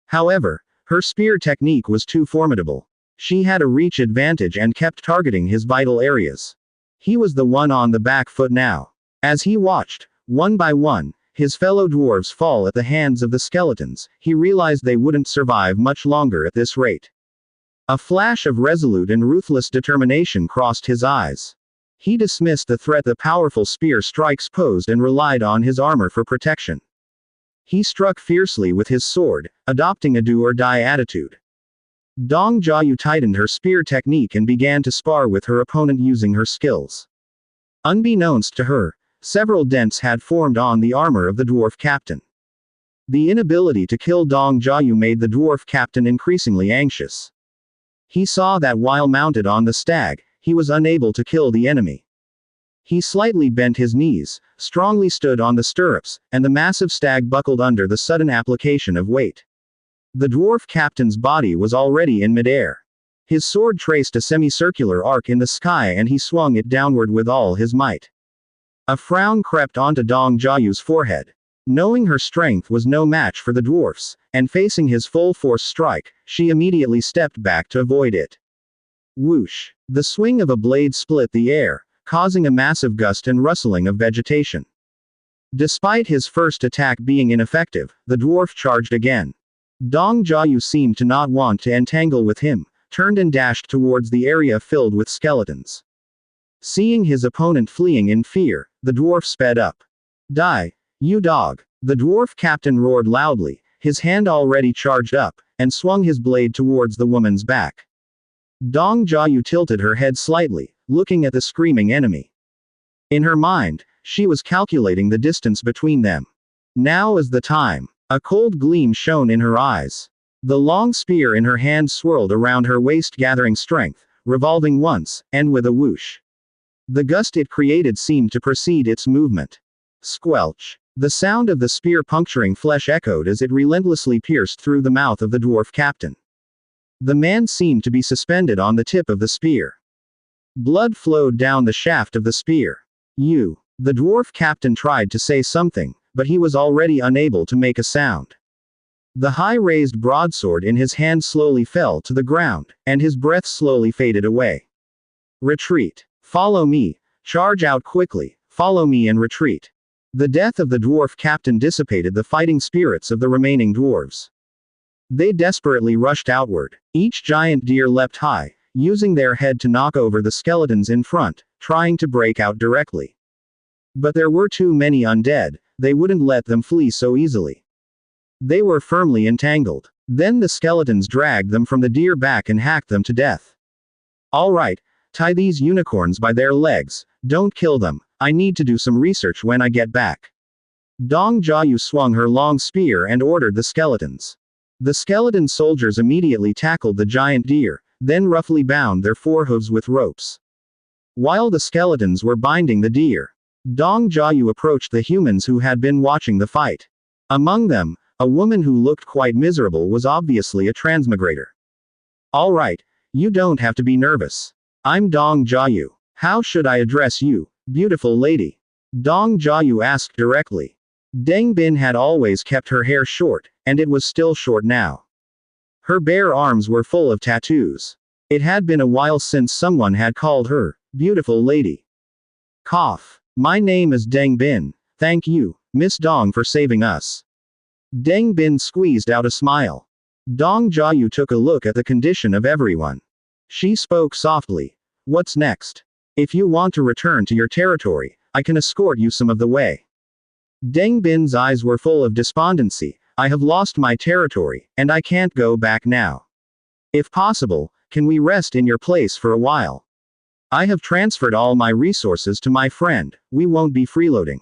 However, her spear technique was too formidable. She had a reach advantage and kept targeting his vital areas. He was the one on the back foot now. As he watched, one by one, his fellow dwarves fall at the hands of the skeletons, he realized they wouldn't survive much longer at this rate. A flash of resolute and ruthless determination crossed his eyes. He dismissed the threat the powerful spear strikes posed and relied on his armor for protection. He struck fiercely with his sword, adopting a do-or-die attitude. Dong Jiayu tightened her spear technique and began to spar with her opponent using her skills. Unbeknownst to her, several dents had formed on the armor of the dwarf captain. The inability to kill Dong Jiayu made the dwarf captain increasingly anxious. He saw that while mounted on the stag, he was unable to kill the enemy. He slightly bent his knees, strongly stood on the stirrups, and the massive stag buckled under the sudden application of weight. The dwarf captain's body was already in midair. His sword traced a semicircular arc in the sky and he swung it downward with all his might. A frown crept onto Dong Jiayu's forehead. Knowing her strength was no match for the dwarf's, and facing his full-force strike, she immediately stepped back to avoid it. Whoosh! The swing of a blade split the air, causing a massive gust and rustling of vegetation. Despite his first attack being ineffective, the dwarf charged again. Dong Jiayu seemed to not want to entangle with him, turned and dashed towards the area filled with skeletons. Seeing his opponent fleeing in fear, the dwarf sped up. Die, you dog! The dwarf captain roared loudly, his hand already charged up, and swung his blade towards the woman's back. Dong Jiayu tilted her head slightly, looking at the screaming enemy. In her mind, she was calculating the distance between them. Now is the time. A cold gleam shone in her eyes. The long spear in her hand swirled around her waist, gathering strength, revolving once, and with a whoosh. The gust it created seemed to precede its movement. Squelch! The sound of the spear puncturing flesh echoed as it relentlessly pierced through the mouth of the dwarf captain. The man seemed to be suspended on the tip of the spear. Blood flowed down the shaft of the spear. You! The dwarf captain tried to say something, but he was already unable to make a sound. The high-raised broadsword in his hand slowly fell to the ground, and his breath slowly faded away. Retreat! Follow me! Charge out quickly! Follow me and retreat! The death of the dwarf captain dissipated the fighting spirits of the remaining dwarves. They desperately rushed outward. Each giant deer leapt high, using their head to knock over the skeletons in front, trying to break out directly. But there were too many undead, they wouldn't let them flee so easily. They were firmly entangled. Then the skeletons dragged them from the deer back and hacked them to death. All right, tie these unicorns by their legs, don't kill them, I need to do some research when I get back. Dong Jiayu swung her long spear and ordered the skeletons. The skeleton soldiers immediately tackled the giant deer, then roughly bound their forehooves with ropes. While the skeletons were binding the deer, Dong Jiayu approached the humans who had been watching the fight. Among them, a woman who looked quite miserable was obviously a transmigrator. Alright, you don't have to be nervous. I'm Dong Jiayu. How should I address you, beautiful lady? Dong Jiayu asked directly. Deng Bin had always kept her hair short, and it was still short now. Her bare arms were full of tattoos. It had been a while since someone had called her, beautiful lady. Cough. My name is Deng Bin. Thank you, Miss Dong, for saving us. Deng Bin squeezed out a smile. Dong Jiayu took a look at the condition of everyone. She spoke softly. What's next? If you want to return to your territory, I can escort you some of the way. Deng Bin's eyes were full of despondency. I have lost my territory, and I can't go back now. If possible, can we rest in your place for a while? I have transferred all my resources to my friend, we won't be freeloading.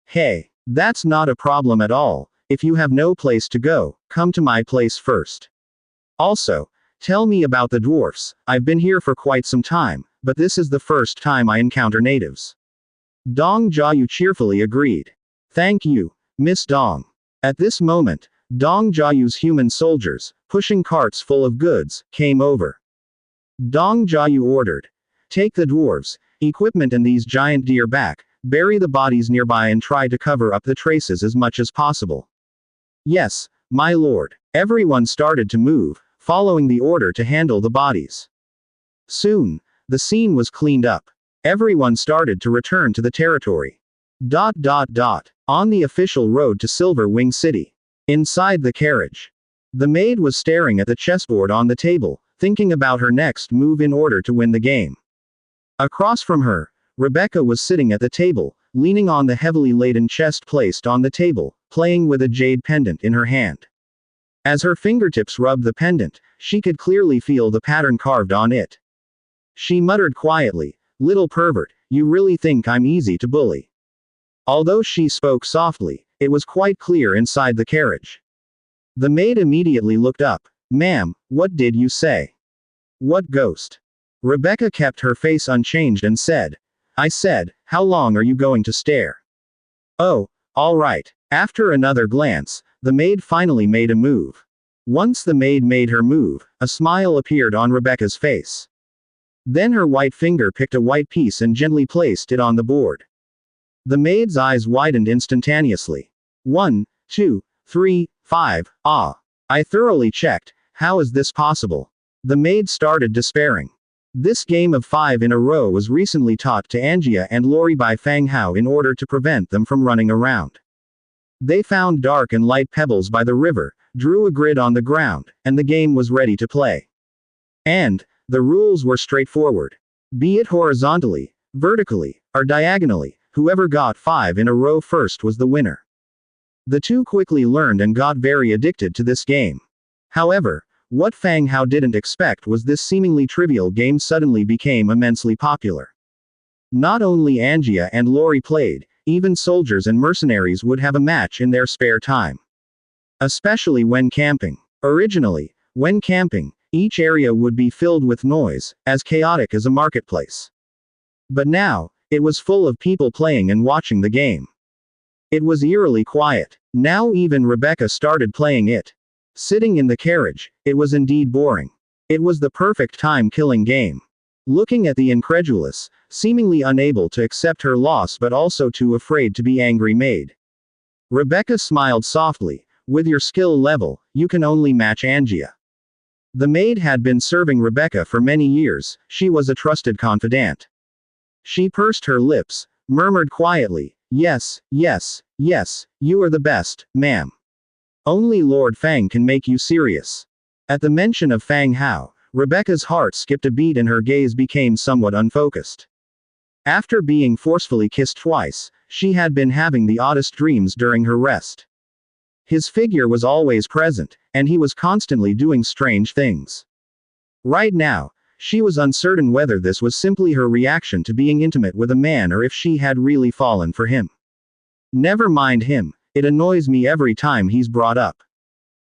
Hey, that's not a problem at all. If you have no place to go, come to my place first. Also, tell me about the dwarfs. I've been here for quite some time, but this is the first time I encounter natives. Dong Jiayu cheerfully agreed. Thank you, Miss Dong. At this moment, Dong Jiayu's human soldiers, pushing carts full of goods, came over. Dong Jiayu ordered. Take the dwarves, equipment and these giant deer back, bury the bodies nearby and try to cover up the traces as much as possible. Yes, my lord. Everyone started to move, following the order to handle the bodies. Soon, the scene was cleaned up. Everyone started to return to the territory. On the official road to Silver Wing City. Inside the carriage. The maid was staring at the chessboard on the table, thinking about her next move in order to win the game. Across from her, Rebecca was sitting at the table, leaning on the heavily laden chest placed on the table, playing with a jade pendant in her hand. As her fingertips rubbed the pendant, she could clearly feel the pattern carved on it. She muttered quietly, "Little pervert, you really think I'm easy to bully?" Although she spoke softly, it was quite clear inside the carriage. The maid immediately looked up. "Ma'am, what did you say?" "What ghost?" Rebecca kept her face unchanged and said, "I said, how long are you going to stare?" "Oh, all right." After another glance, the maid finally made a move. Once the maid made her move, a smile appeared on Rebecca's face. Then her white finger picked a white piece and gently placed it on the board. The maid's eyes widened instantaneously. 1, 2, 3, 5, ah. I thoroughly checked, how is this possible? The maid started despairing. This game of 5 in a row was recently taught to Angia and Lori by Fang Hao in order to prevent them from running around. They found dark and light pebbles by the river, drew a grid on the ground, and the game was ready to play. And, the rules were straightforward. Be it horizontally, vertically, or diagonally, whoever got 5 in a row first was the winner. The two quickly learned and got very addicted to this game. However, what Fang Hao didn't expect was this seemingly trivial game suddenly became immensely popular. Not only Angia and Lori played, even soldiers and mercenaries would have a match in their spare time. Especially when camping. Originally, when camping, each area would be filled with noise, as chaotic as a marketplace. But now, it was full of people playing and watching the game. It was eerily quiet. Now even Rebecca started playing it. Sitting in the carriage, it was indeed boring. It was the perfect time-killing game. Looking at the incredulous, seemingly unable to accept her loss but also too afraid to be angry maid. Rebecca smiled softly, "With your skill level, you can only match Angia." The maid had been serving Rebecca for many years, she was a trusted confidant. She pursed her lips, murmured quietly, "Yes, yes, yes, you are the best, ma'am. Only Lord Fang can make you serious." At the mention of Fang Hao, Rebecca's heart skipped a beat and her gaze became somewhat unfocused. After being forcefully kissed twice, she had been having the oddest dreams during her rest. His figure was always present, and he was constantly doing strange things. Right now, she was uncertain whether this was simply her reaction to being intimate with a man or if she had really fallen for him. Never mind him, it annoys me every time he's brought up.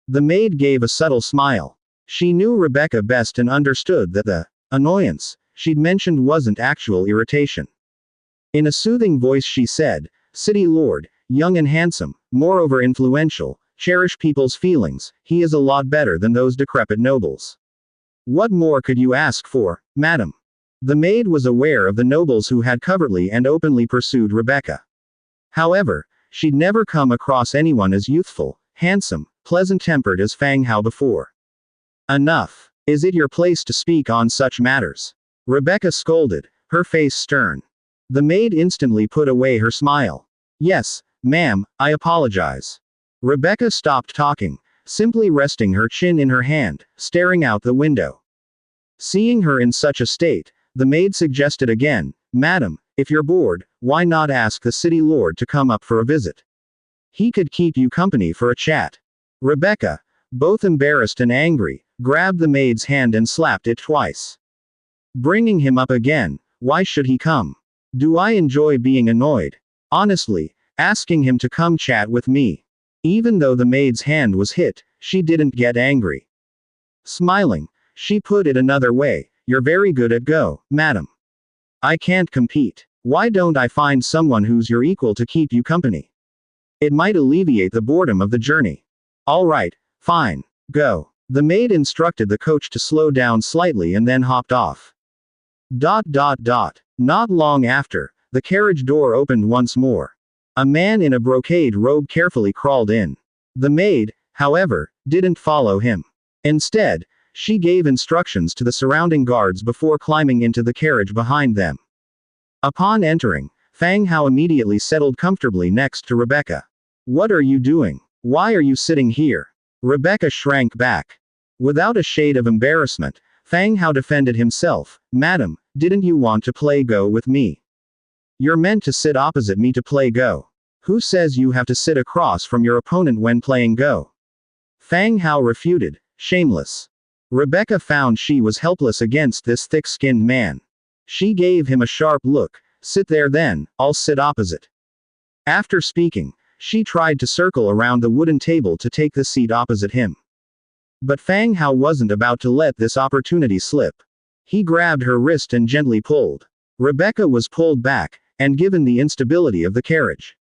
The maid gave a subtle smile. She knew Rebecca best and understood that the annoyance she'd mentioned wasn't actual irritation. In a soothing voice she said, "City Lord, young and handsome, moreover influential, cherish people's feelings, he is a lot better than those decrepit nobles. What more could you ask for, madam?" The maid was aware of the nobles who had covertly and openly pursued Rebecca. However, she'd never come across anyone as youthful, handsome, pleasant-tempered as Fang Hao before. "Enough. Is it your place to speak on such matters?" Rebecca scolded, her face stern. The maid instantly put away her smile. "Yes, ma'am, I apologize." Rebecca stopped talking, simply resting her chin in her hand, staring out the window. Seeing her in such a state, the maid suggested again, "Madam, if you're bored, why not ask the city lord to come up for a visit? He could keep you company for a chat." Rebecca, both embarrassed and angry, grabbed the maid's hand and slapped it twice. "Bringing him up again, why should he come? Do I enjoy being annoyed? Honestly, asking him to come chat with me." Even though the maid's hand was hit, she didn't get angry. Smiling, she put it another way, "You're very good at Go, madam. I can't compete. Why don't I find someone who's your equal to keep you company? It might alleviate the boredom of the journey." "All right, fine. Go." The maid instructed the coach to slow down slightly and then hopped off. Not long after, the carriage door opened once more. A man in a brocade robe carefully crawled in. The maid, however, didn't follow him. Instead, she gave instructions to the surrounding guards before climbing into the carriage behind them. Upon entering, Fang Hao immediately settled comfortably next to Rebecca. "What are you doing? Why are you sitting here?" Rebecca shrank back. Without a shade of embarrassment, Fang Hao defended himself. "Madam, didn't you want to play Go with me? You're meant to sit opposite me to play Go. Who says you have to sit across from your opponent when playing Go?" Fang Hao refuted, shameless. Rebecca found she was helpless against this thick-skinned man. She gave him a sharp look. "Sit there then, I'll sit opposite." After speaking, she tried to circle around the wooden table to take the seat opposite him. But Fang Hao wasn't about to let this opportunity slip. He grabbed her wrist and gently pulled. Rebecca was pulled back, and given the instability of the carriage,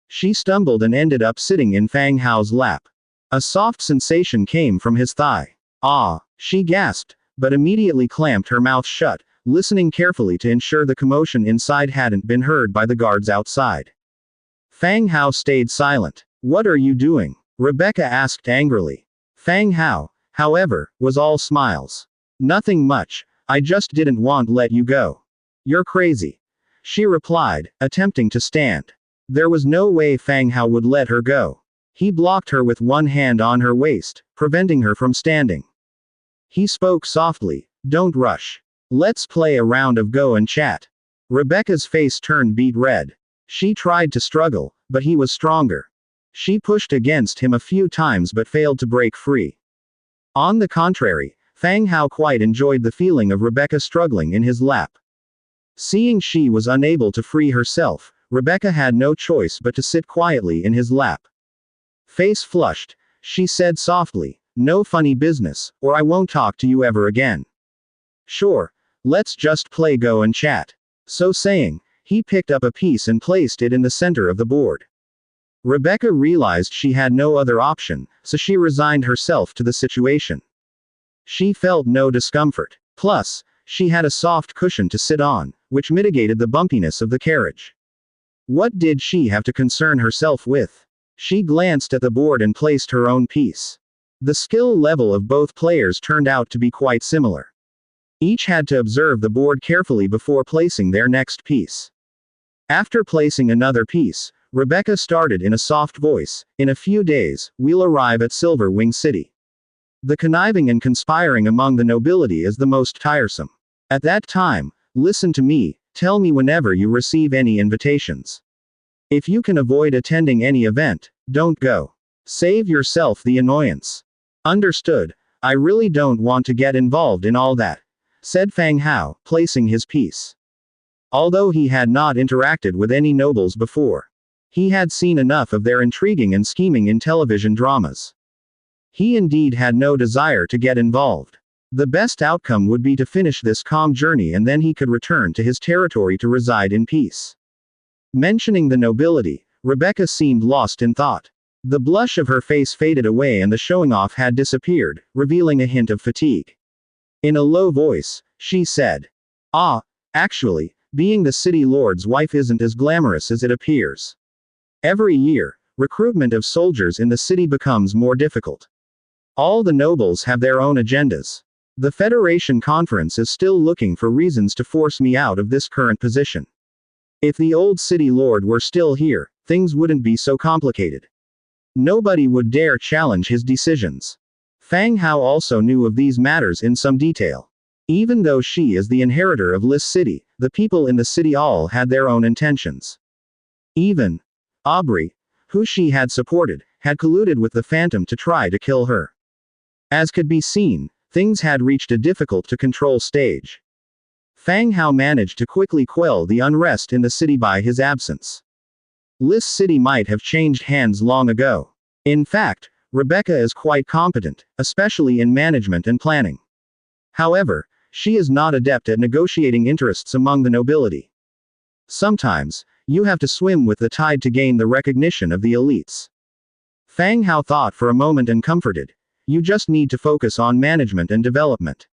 she stumbled and ended up sitting in Fang Hao's lap. A soft sensation came from his thigh. "Ah!" she gasped, but immediately clamped her mouth shut, listening carefully to ensure the commotion inside hadn't been heard by the guards outside. Fang Hao stayed silent. "What are you doing?" Rebecca asked angrily. Fang Hao, however, was all smiles. "Nothing much, I just didn't want to let you go." "You're crazy," she replied, attempting to stand. There was no way Fang Hao would let her go. He blocked her with one hand on her waist, preventing her from standing. He spoke softly, "Don't rush. Let's play a round of Go and chat." Rebecca's face turned beet red. She tried to struggle, but he was stronger. She pushed against him a few times but failed to break free. On the contrary, Fang Hao quite enjoyed the feeling of Rebecca struggling in his lap. Seeing she was unable to free herself, Rebecca had no choice but to sit quietly in his lap. Face flushed, she said softly, "No funny business, or I won't talk to you ever again." "Sure. Let's just play Go and chat." So saying, he picked up a piece and placed it in the center of the board. Rebecca realized she had no other option, so she resigned herself to the situation. She felt no discomfort. Plus, she had a soft cushion to sit on, which mitigated the bumpiness of the carriage. What did she have to concern herself with? She glanced at the board and placed her own piece. The skill level of both players turned out to be quite similar. Each had to observe the board carefully before placing their next piece. After placing another piece, Rebecca started in a soft voice, "In a few days, we'll arrive at Silver Wing City. The conniving and conspiring among the nobility is the most tiresome. At that time, listen to me, tell me whenever you receive any invitations. If you can avoid attending any event, don't go. Save yourself the annoyance." "Understood. I really don't want to get involved in all that," said Fang Hao, placing his piece. Although he had not interacted with any nobles before, he had seen enough of their intriguing and scheming in television dramas. He indeed had no desire to get involved. The best outcome would be to finish this calm journey and then he could return to his territory to reside in peace. Mentioning the nobility, Rebecca seemed lost in thought. The blush of her face faded away and the showing off had disappeared, revealing a hint of fatigue. In a low voice, she said, "Ah, actually, being the city lord's wife isn't as glamorous as it appears. Every year, recruitment of soldiers in the city becomes more difficult. All the nobles have their own agendas. The Federation Conference is still looking for reasons to force me out of this current position. If the old city lord were still here, things wouldn't be so complicated. Nobody would dare challenge his decisions." Fang Hao also knew of these matters in some detail. Even though she is the inheritor of Lis City, the people in the city all had their own intentions. Even Aubrey, who she had supported, had colluded with the Phantom to try to kill her. As could be seen, things had reached a difficult-to-control stage. Fang Hao managed to quickly quell the unrest in the city by his absence. Lis City might have changed hands long ago. In fact, Rebecca is quite competent, especially in management and planning. However, she is not adept at negotiating interests among the nobility. Sometimes, you have to swim with the tide to gain the recognition of the elites. Fang Hao thought for a moment and comforted. You just need to focus on management and development.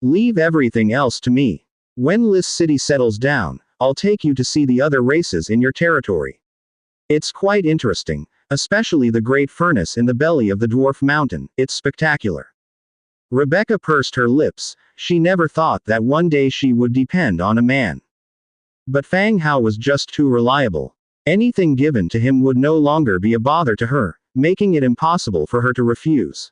Leave everything else to me. When Lis City settles down, I'll take you to see the other races in your territory. It's quite interesting, especially the great furnace in the belly of the dwarf mountain, it's spectacular. Rebecca pursed her lips, she never thought that one day she would depend on a man. But Fang Hao was just too reliable. Anything given to him would no longer be a bother to her, making it impossible for her to refuse.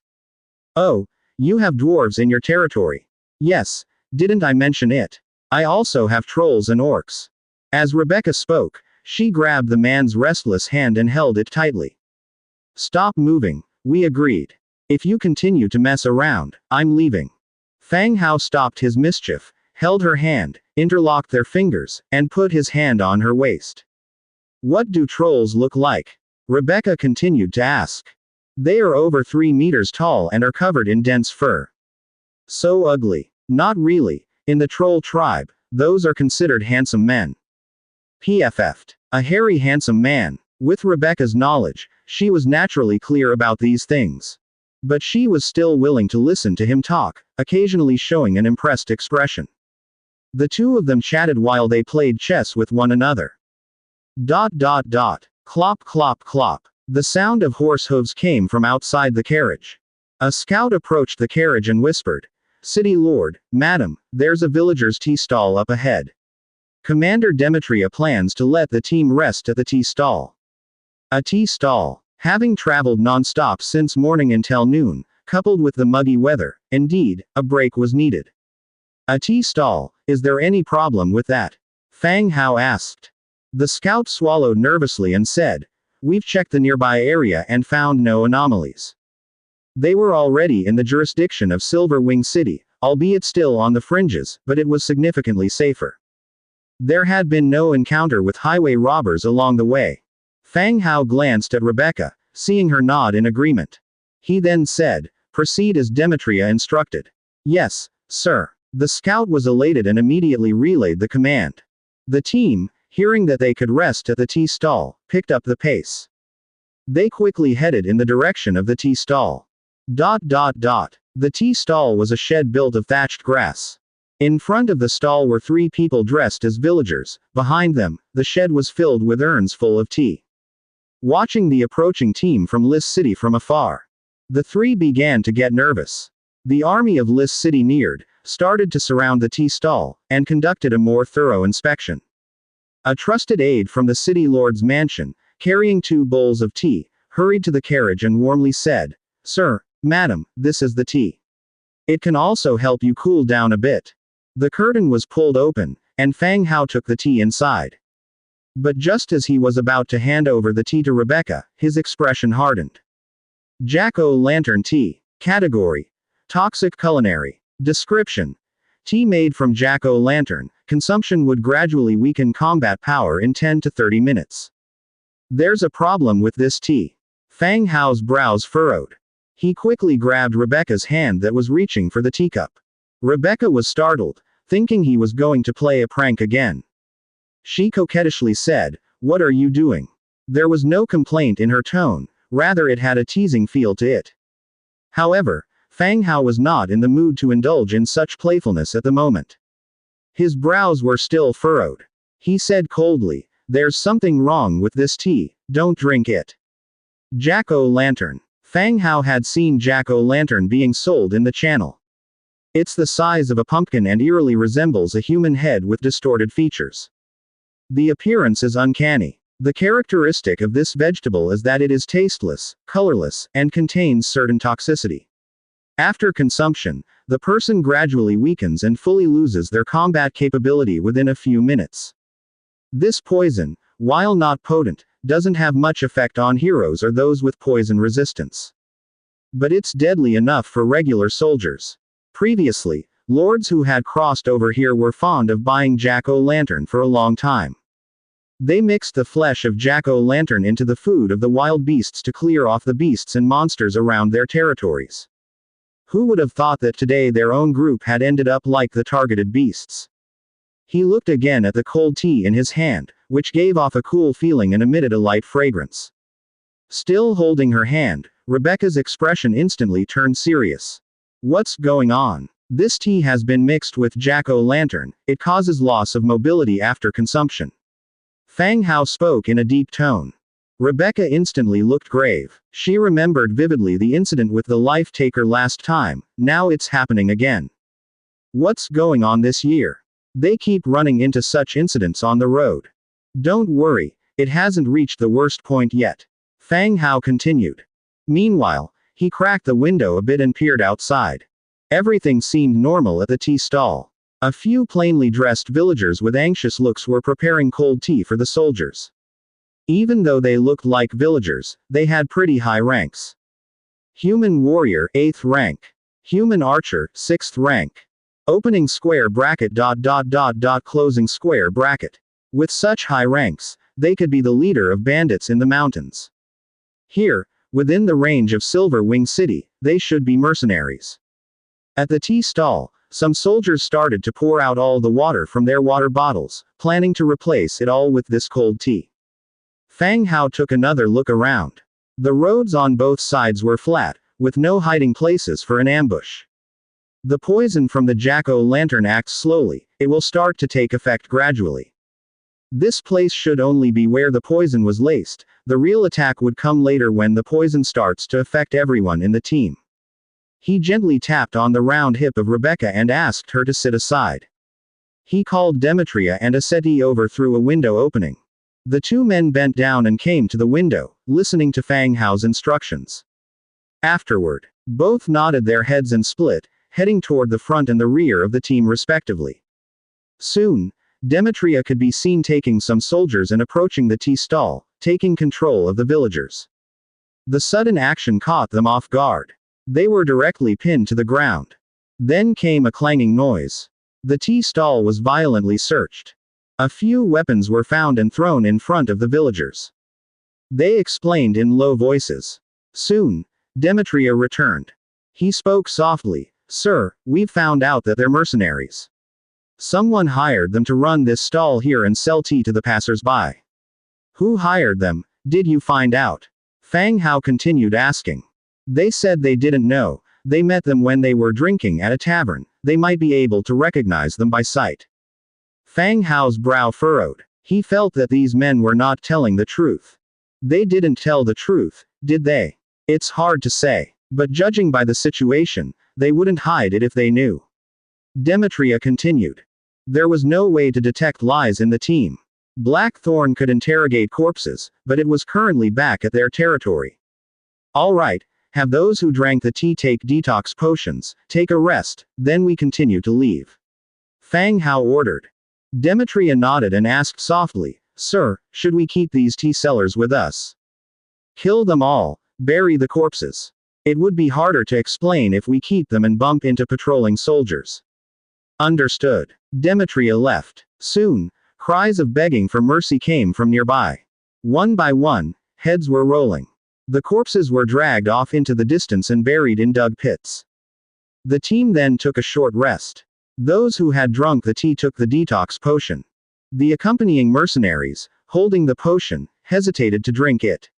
Oh, you have dwarves in your territory. Yes, didn't I mention it? I also have trolls and orcs. As Rebecca spoke, she grabbed the man's restless hand and held it tightly. Stop moving, we agreed. If you continue to mess around, I'm leaving. Fang Hao stopped his mischief, held her hand, interlocked their fingers, and put his hand on her waist. What do trolls look like? Rebecca continued to ask. They are over 3 meters tall and are covered in dense fur. So ugly. Not really. In the troll tribe, those are considered handsome men. PFF'd. A hairy handsome man. With Rebecca's knowledge, she was naturally clear about these things. But she was still willing to listen to him talk, occasionally showing an impressed expression. The two of them chatted while they played chess with one another. ... Clop clop clop. The sound of horse hooves came from outside the carriage. A scout approached the carriage and whispered, "City Lord, Madam, there's a villager's tea stall up ahead. Commander Demetria plans to let the team rest at the tea stall." A tea stall. Having traveled non-stop since morning until noon, coupled with the muggy weather, indeed, a break was needed. A tea stall, is there any problem with that? Fang Hao asked. The scout swallowed nervously and said, "We've checked the nearby area and found no anomalies." They were already in the jurisdiction of Silver Wing City, albeit still on the fringes, but it was significantly safer. There had been no encounter with highway robbers along the way. Fang Hao glanced at Rebecca, seeing her nod in agreement. He then said, "Proceed as Demetria instructed." "Yes, sir." The scout was elated and immediately relayed the command. The team, hearing that they could rest at the tea stall, picked up the pace. They quickly headed in the direction of the tea stall. The tea stall was a shed built of thatched grass. In front of the stall were 3 people dressed as villagers. Behind them, the shed was filled with urns full of tea. Watching the approaching team from Lis City from afar, the 3 began to get nervous. The army of Lis City neared, started to surround the tea stall, and conducted a more thorough inspection. A trusted aide from the city lord's mansion, carrying 2 bowls of tea, hurried to the carriage and warmly said, "Sir, Madam, this is the tea. It can also help you cool down a bit." The curtain was pulled open, and Fang Hao took the tea inside. But just as he was about to hand over the tea to Rebecca, his expression hardened. Jack-o'-lantern tea. Category: toxic culinary. Description: tea made from jack-o'-lantern. Consumption would gradually weaken combat power in 10 to 30 minutes. There's a problem with this tea. Fang Hao's brows furrowed. He quickly grabbed Rebecca's hand that was reaching for the teacup. Rebecca was startled, thinking he was going to play a prank again. She coquettishly said, What are you doing? There was no complaint in her tone, rather it had a teasing feel to it. However, Fang Hao was not in the mood to indulge in such playfulness at the moment. His brows were still furrowed. He said coldly, "There's something wrong with this tea, don't drink it." Jack-o'-lantern. Fang Hao had seen jack-o'-lantern being sold in the channel. It's the size of a pumpkin and eerily resembles a human head with distorted features. The appearance is uncanny. The characteristic of this vegetable is that it is tasteless, colorless, and contains certain toxicity. After consumption, the person gradually weakens and fully loses their combat capability within a few minutes. This poison, while not potent, doesn't have much effect on heroes or those with poison resistance. But it's deadly enough for regular soldiers. Previously, lords who had crossed over here were fond of buying jack-o'-lantern for a long time. They mixed the flesh of jack-o'-lantern into the food of the wild beasts to clear off the beasts and monsters around their territories. Who would have thought that today their own group had ended up like the targeted beasts? He looked again at the cold tea in his hand, which gave off a cool feeling and emitted a light fragrance. Still holding her hand, Rebecca's expression instantly turned serious. What's going on? This tea has been mixed with jack-o'-lantern, it causes loss of mobility after consumption. Fang Hao spoke in a deep tone. Rebecca instantly looked grave. She remembered vividly the incident with the life-taker last time, now it's happening again. What's going on this year? They keep running into such incidents on the road. Don't worry, it hasn't reached the worst point yet. Fang Hao continued. Meanwhile, he cracked the window a bit and peered outside. Everything seemed normal at the tea stall. A few plainly dressed villagers with anxious looks were preparing cold tea for the soldiers. Even though they looked like villagers, they had pretty high ranks. Human warrior, 8th rank. Human archer, 6th rank. Opening square bracket ... closing square bracket. With such high ranks, they could be the leader of bandits in the mountains. Here, within the range of Silver Wing City, they should be mercenaries. At the tea stall, some soldiers started to pour out all the water from their water bottles, planning to replace it all with this cold tea. Fang Hao took another look around. The roads on both sides were flat, with no hiding places for an ambush. The poison from the jack-o'-lantern acts slowly, it will start to take effect gradually. This place should only be where the poison was laced, the real attack would come later when the poison starts to affect everyone in the team. He gently tapped on the round hip of Rebecca and asked her to sit aside. He called Demetria and Aseti over through a window opening. The two men bent down and came to the window, listening to Fang Hao's instructions. Afterward, both nodded their heads and split, heading toward the front and the rear of the team respectively. Soon, Demetria could be seen taking some soldiers and approaching the tea stall, taking control of the villagers. The sudden action caught them off guard. They were directly pinned to the ground. Then came a clanging noise. The tea stall was violently searched. A few weapons were found and thrown in front of the villagers. They explained in low voices. Soon, Demetria returned. He spoke softly, "Sir, we've found out that they're mercenaries. Someone hired them to run this stall here and sell tea to the passers-by." "Who hired them, did you find out?" Fang Hao continued asking. "They said they didn't know, they met them when they were drinking at a tavern, they might be able to recognize them by sight." Fang Hao's brow furrowed. He felt that these men were not telling the truth. They didn't tell the truth, did they? It's hard to say. But judging by the situation, they wouldn't hide it if they knew. Demetria continued. There was no way to detect lies in the team. Blackthorn could interrogate corpses, but it was currently back at their territory. All right, have those who drank the tea take detox potions, take a rest, then we continue to leave. Fang Hao ordered. Demetria nodded and asked softly, "Sir, should we keep these tea sellers with us?" "Kill them all, bury the corpses. It would be harder to explain if we keep them and bump into patrolling soldiers." Understood. Demetria left. Soon, cries of begging for mercy came from nearby. One by one, heads were rolling. The corpses were dragged off into the distance and buried in dug pits. The team then took a short rest. Those who had drunk the tea took the detox potion. The accompanying mercenaries, holding the potion, hesitated to drink it.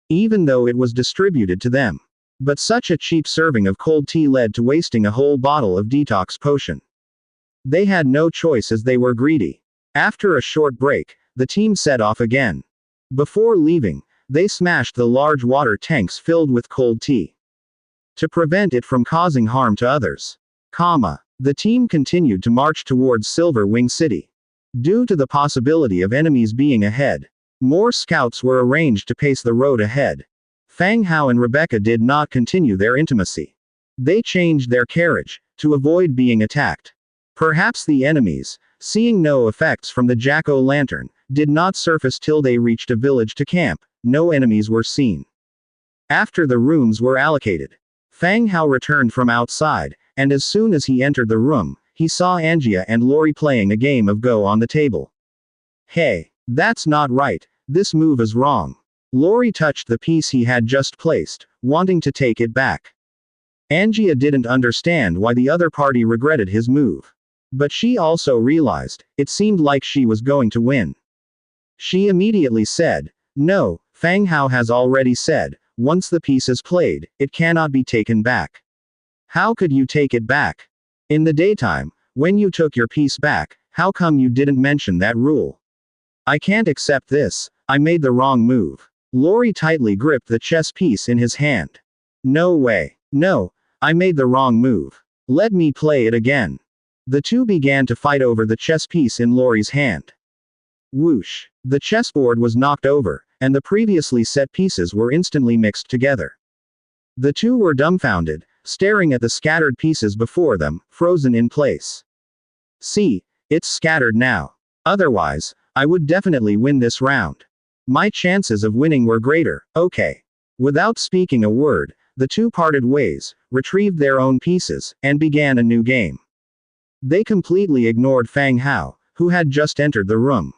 Even though it was distributed to them. But such a cheap serving of cold tea led to wasting a whole bottle of detox potion. They had no choice as they were greedy. After a short break, the team set off again. Before leaving, they smashed the large water tanks filled with cold tea. To prevent it from causing harm to others. The team continued to march towards Silver Wing City. Due to the possibility of enemies being ahead, more scouts were arranged to pace the road ahead. Fang Hao and Rebecca did not continue their intimacy. They changed their carriage, to avoid being attacked. Perhaps the enemies, seeing no effects from the jack-o'-lantern, did not surface till they reached a village to camp. No enemies were seen. After the rooms were allocated, Fang Hao returned from outside, and as soon as he entered the room, he saw Angia and Lori playing a game of Go on the table. Hey, that's not right, this move is wrong. Lori touched the piece he had just placed, wanting to take it back. Angia didn't understand why the other party regretted his move. But she also realized, it seemed like she was going to win. She immediately said, "No, Fang Hao has already said, once the piece is played, it cannot be taken back. How could you take it back? In the daytime, when you took your piece back, how come you didn't mention that rule? I can't accept this, I made the wrong move." Lori tightly gripped the chess piece in his hand. "No way. No, I made the wrong move. Let me play it again." The two began to fight over the chess piece in Lori's hand. Whoosh! The chessboard was knocked over, and the previously set pieces were instantly mixed together. The two were dumbfounded, staring at the scattered pieces before them, frozen in place. "See, it's scattered now. Otherwise, I would definitely win this round. My chances of winning were greater, okay." Without speaking a word, the two parted ways, retrieved their own pieces, and began a new game. They completely ignored Fang Hao, who had just entered the room.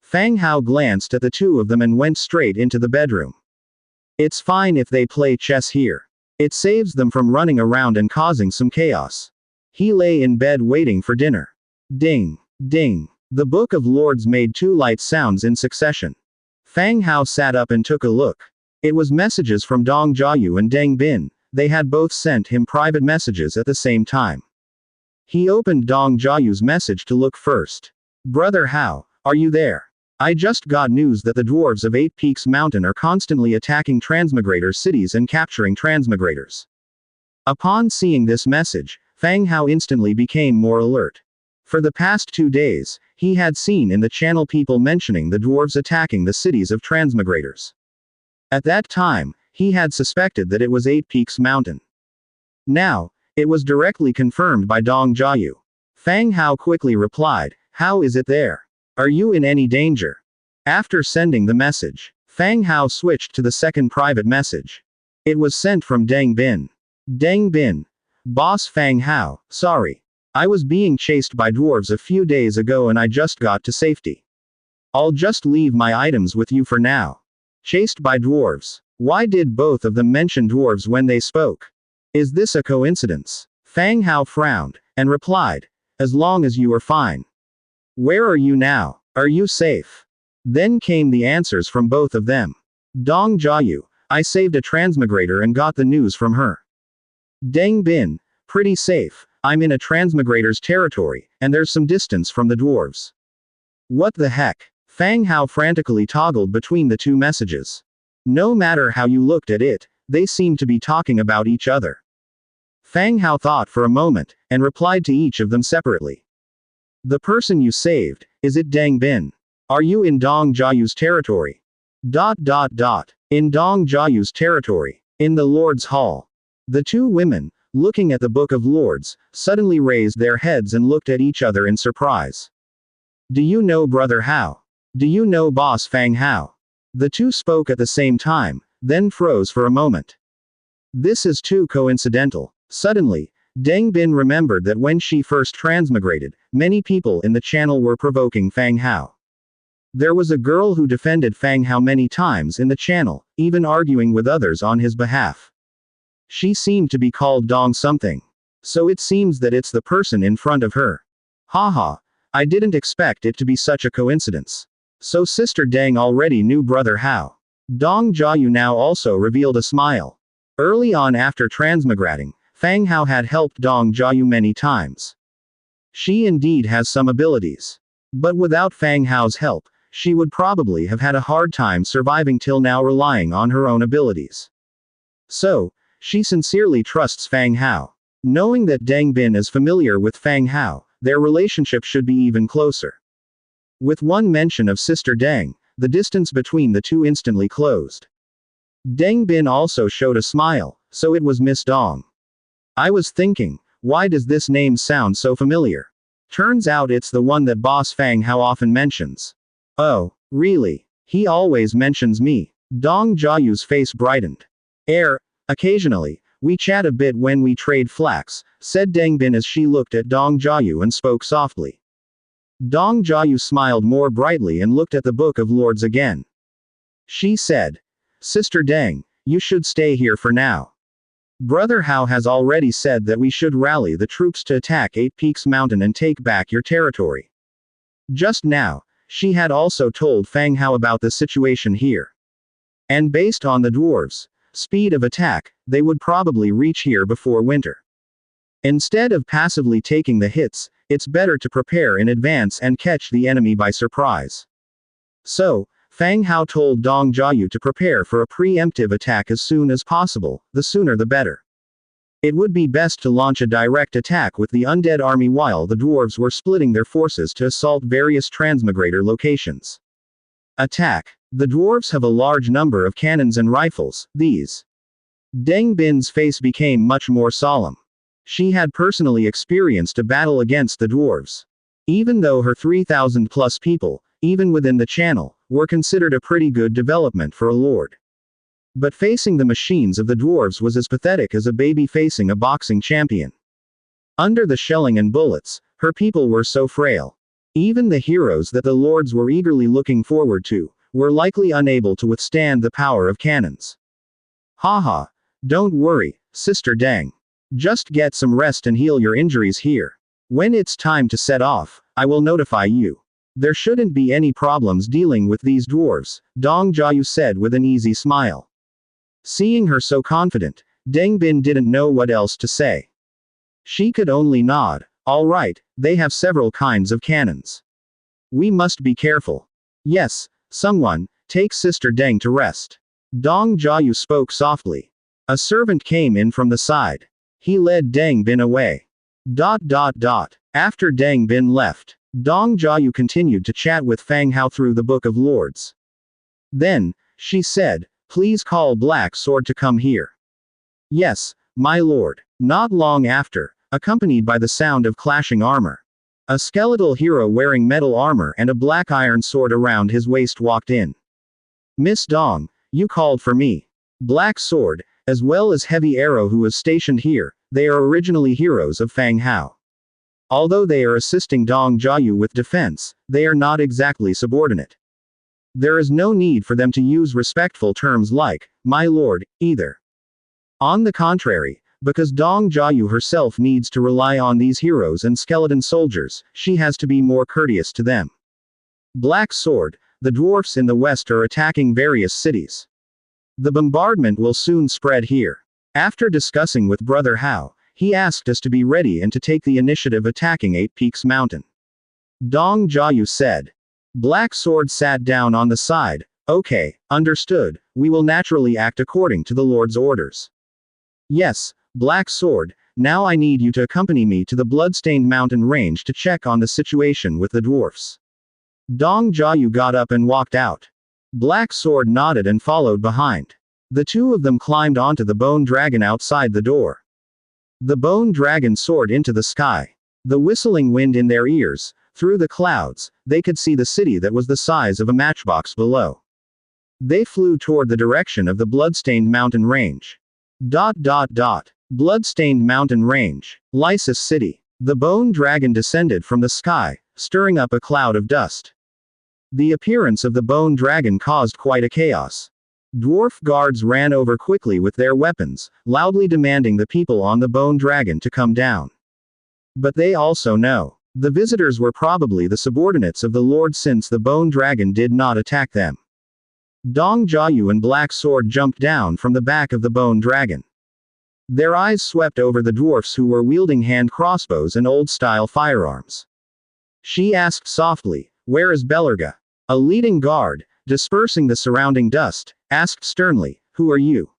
Fang Hao glanced at the two of them and went straight into the bedroom. It's fine if they play chess here. It saves them from running around and causing some chaos. He lay in bed waiting for dinner. Ding, ding. The Book of Lords made two light sounds in succession. Fang Hao sat up and took a look. It was messages from Dong Jiayu and Deng Bin. They had both sent him private messages at the same time. He opened Dong Jiayu's message to look first. "Brother Hao, are you there? I just got news that the dwarves of Eight Peaks Mountain are constantly attacking transmigrator cities and capturing transmigrators." Upon seeing this message, Fang Hao instantly became more alert. For the past 2 days, he had seen in the channel people mentioning the dwarves attacking the cities of transmigrators. At that time, he had suspected that it was Eight Peaks Mountain. Now, it was directly confirmed by Dong Jiayu. Fang Hao quickly replied, "How is it there? Are you in any danger?" After sending the message, Fang Hao switched to the second private message. It was sent from Deng Bin. "Deng Bin. Boss Fang Hao, sorry. I was being chased by dwarves a few days ago and I just got to safety. I'll just leave my items with you for now." Chased by dwarves. Why did both of them mention dwarves when they spoke? Is this a coincidence? Fang Hao frowned, and replied, "As long as you are fine." "Where are you now? Are you safe?" Then came the answers from both of them. Dong Jiayu, "I saved a transmigrator and got the news from her." Deng Bin, "Pretty safe, I'm in a transmigrator's territory, and there's some distance from the dwarves." What the heck? Fang Hao frantically toggled between the two messages. No matter how you looked at it, they seemed to be talking about each other. Fang Hao thought for a moment, and replied to each of them separately. "The person you saved, is it Deng Bin? Are you in Dong Jiayu's territory?" In Dong Jiayu's territory. In the Lord's Hall. The two women, looking at the Book of Lords, suddenly raised their heads and looked at each other in surprise. "Do you know Brother Hao? Do you know Boss Fang Hao?" The two spoke at the same time, then froze for a moment. This is too coincidental. Suddenly, Deng Bin remembered that when she first transmigrated, many people in the channel were provoking Fang Hao. There was a girl who defended Fang Hao many times in the channel, even arguing with others on his behalf. She seemed to be called Dong something. So it seems that it's the person in front of her. Haha, I didn't expect it to be such a coincidence. So Sister Deng already knew Brother Hao. Dong Jiayu now also revealed a smile. Early on after transmigrating, Fang Hao had helped Dong Jiayu many times. She indeed has some abilities. But without Fang Hao's help, she would probably have had a hard time surviving till now relying on her own abilities. So, she sincerely trusts Fang Hao. Knowing that Deng Bin is familiar with Fang Hao, their relationship should be even closer. With one mention of Sister Deng, the distance between the two instantly closed. Deng Bin also showed a smile, so it was Miss Dong. I was thinking, why does this name sound so familiar? Turns out it's the one that Boss Fang Hao often mentions. Oh, really? He always mentions me. Dong Jiayu's face brightened. Occasionally, we chat a bit when we trade flax, said Deng Bin as she looked at Dong Jiayu and spoke softly. Dong Jiayu smiled more brightly and looked at the Book of Lords again. She said, Sister Deng, you should stay here for now. Brother Hao has already said that we should rally the troops to attack Eight Peaks Mountain and take back your territory. Just now, she had also told Fang Hao about the situation here. And based on the dwarves' speed of attack, they would probably reach here before winter. Instead of passively taking the hits, it's better to prepare in advance and catch the enemy by surprise. So, Fang Hao told Dong Jiayu to prepare for a preemptive attack as soon as possible, the sooner the better. It would be best to launch a direct attack with the undead army while the dwarves were splitting their forces to assault various transmigrator locations. Attack. The dwarves have a large number of cannons and rifles, these. Deng Bin's face became much more solemn. She had personally experienced a battle against the dwarves. Even though her 3,000 plus people, even within the channel, were considered a pretty good development for a lord. But facing the machines of the dwarves was as pathetic as a baby facing a boxing champion. Under the shelling and bullets, her people were so frail. Even the heroes that the lords were eagerly looking forward to, were likely unable to withstand the power of cannons. Haha. Don't worry, Sister Deng. Just get some rest and heal your injuries here. When it's time to set off, I will notify you. There shouldn't be any problems dealing with these dwarves, Dong Jiayu said with an easy smile. Seeing her so confident, Deng Bin didn't know what else to say. She could only nod. All right, they have several kinds of cannons. We must be careful. Yes, someone, take Sister Deng to rest. Dong Jiayu spoke softly. A servant came in from the side. He led Deng Bin away. After Deng Bin left, Dong Jiayu continued to chat with Fang Hao through the Book of Lords. Then, she said, please call Black Sword to come here. Yes, my lord. Not long after, accompanied by the sound of clashing armor. A skeletal hero wearing metal armor and a black iron sword around his waist walked in. Miss Dong, you called for me. Black Sword, as well as Heavy Arrow who is stationed here, they are originally heroes of Fang Hao. Although they are assisting Dong Jiayu with defense, they are not exactly subordinate. There is no need for them to use respectful terms like, my lord, either. On the contrary, because Dong Jiayu herself needs to rely on these heroes and skeleton soldiers, she has to be more courteous to them. Black Sword, the dwarfs in the west are attacking various cities. The bombardment will soon spread here. After discussing with Brother Hao, he asked us to be ready and to take the initiative attacking Eight Peaks Mountain. Dong Jiayu said. Black Sword sat down on the side. Okay, understood, we will naturally act according to the Lord's orders. Yes, Black Sword, now I need you to accompany me to the Bloodstained Mountain range to check on the situation with the dwarfs. Dong Jiayu got up and walked out. Black Sword nodded and followed behind. The two of them climbed onto the bone dragon outside the door. The bone dragon soared into the sky. The whistling wind in their ears, through the clouds, they could see the city that was the size of a matchbox below. They flew toward the direction of the Bloodstained Mountain range. Bloodstained Mountain range. Lysis City. The bone dragon descended from the sky, stirring up a cloud of dust. The appearance of the bone dragon caused quite a chaos. Dwarf guards ran over quickly with their weapons, loudly demanding the people on the bone dragon to come down. But they also know The visitors were probably the subordinates of the Lord since the Bone Dragon did not attack them. Dong Jiayu and Black Sword jumped down from the back of the Bone Dragon. Their eyes swept over the dwarfs who were wielding hand crossbows and old-style firearms. She asked softly, "Where is Belerga?" A leading guard, dispersing the surrounding dust, asked sternly, "Who are you?"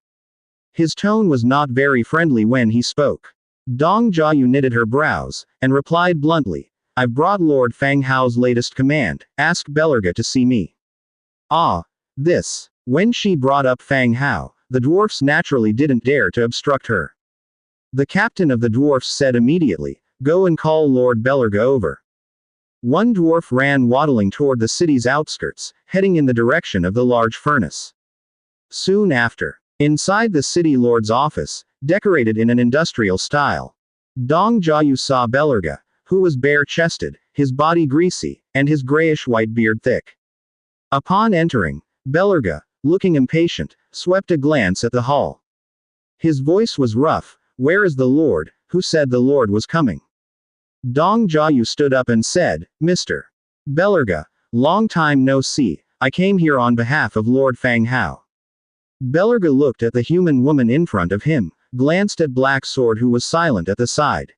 His tone was not very friendly when he spoke. Dong Jiayu knitted her brows, and replied bluntly, "I've brought Lord Fang Hao's latest command, ask Belerga to see me." Ah, this. When she brought up Fang Hao, the dwarfs naturally didn't dare to obstruct her. The captain of the dwarfs said immediately, "Go and call Lord Belerga over." One dwarf ran waddling toward the city's outskirts, heading in the direction of the large furnace. Soon after, inside the city lord's office, decorated in an industrial style, Dong Jiayu saw Belerga, who was bare-chested, his body greasy, and his grayish-white beard thick. Upon entering, Belerga, looking impatient, swept a glance at the hall. His voice was rough. "Where is the Lord? Who said the Lord was coming?" Dong Jiayu stood up and said, "Mr. Belerga, long time no see, I came here on behalf of Lord Fang Hao." Belerga looked at the human woman in front of him, glanced at Black Sword who was silent at the side.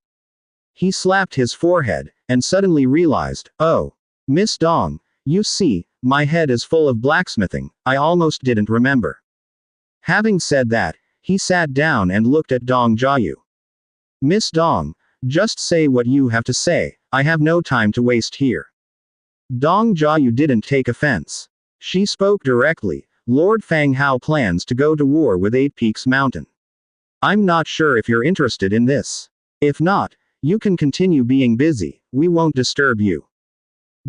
He slapped his forehead, and suddenly realized, "Oh, Miss Dong, you see, my head is full of blacksmithing, I almost didn't remember." Having said that, he sat down and looked at Dong Jiayu. "Miss Dong, just say what you have to say, I have no time to waste here." Dong Jiayu didn't take offense. She spoke directly, "Lord Fang Hao plans to go to war with Eight Peaks Mountain. I'm not sure if you're interested in this. If not, you can continue being busy, we won't disturb you."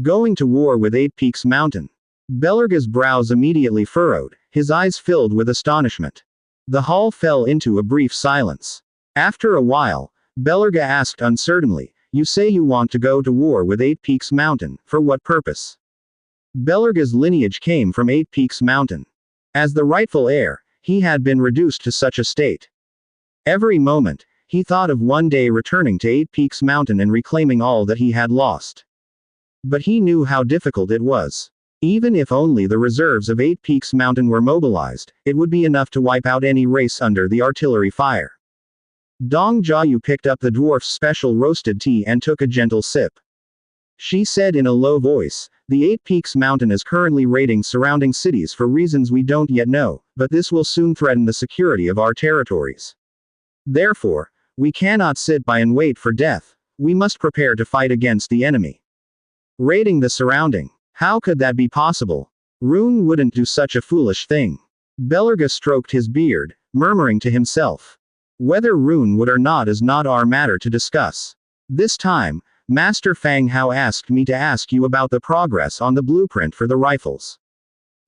Going to war with Eight Peaks Mountain. Belerga's brows immediately furrowed, his eyes filled with astonishment. The hall fell into a brief silence. After a while, Belerga asked uncertainly, "You say you want to go to war with Eight Peaks Mountain, for what purpose?" Belerga's lineage came from Eight Peaks Mountain. As the rightful heir, he had been reduced to such a state. Every moment, he thought of one day returning to Eight Peaks Mountain and reclaiming all that he had lost. But he knew how difficult it was. Even if only the reserves of Eight Peaks Mountain were mobilized, it would be enough to wipe out any race under the artillery fire. Dong Jiayu picked up the dwarf's special roasted tea and took a gentle sip. She said in a low voice, "The Eight Peaks Mountain is currently raiding surrounding cities for reasons we don't yet know, but this will soon threaten the security of our territories. Therefore, we cannot sit by and wait for death, we must prepare to fight against the enemy." Raiding the surrounding. How could that be possible? Rune wouldn't do such a foolish thing. Belerga stroked his beard, murmuring to himself. Whether Rune would or not is not our matter to discuss. This time, Master Fang Hao asked me to ask you about the progress on the blueprint for the rifles.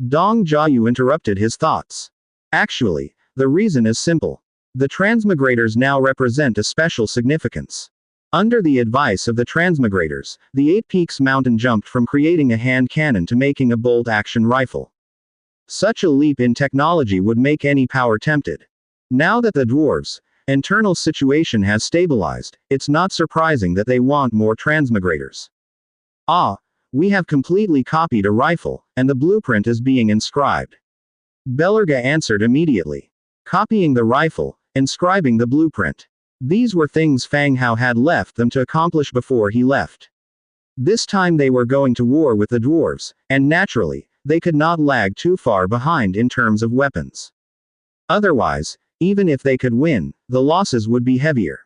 Dong Jiayu interrupted his thoughts. Actually, the reason is simple. The transmigrators now represent a special significance. Under the advice of the transmigrators, the Eight Peaks Mountain jumped from creating a hand cannon to making a bolt-action rifle. Such a leap in technology would make any power tempted. Now that the dwarves' internal situation has stabilized, it's not surprising that they want more transmigrators. Ah, we have completely copied a rifle, and the blueprint is being inscribed. Belerga answered immediately. Copying the rifle, inscribing the blueprint. These were things Fang Hao had left them to accomplish before he left. This time they were going to war with the dwarves, and naturally, they could not lag too far behind in terms of weapons. Otherwise, even if they could win, the losses would be heavier.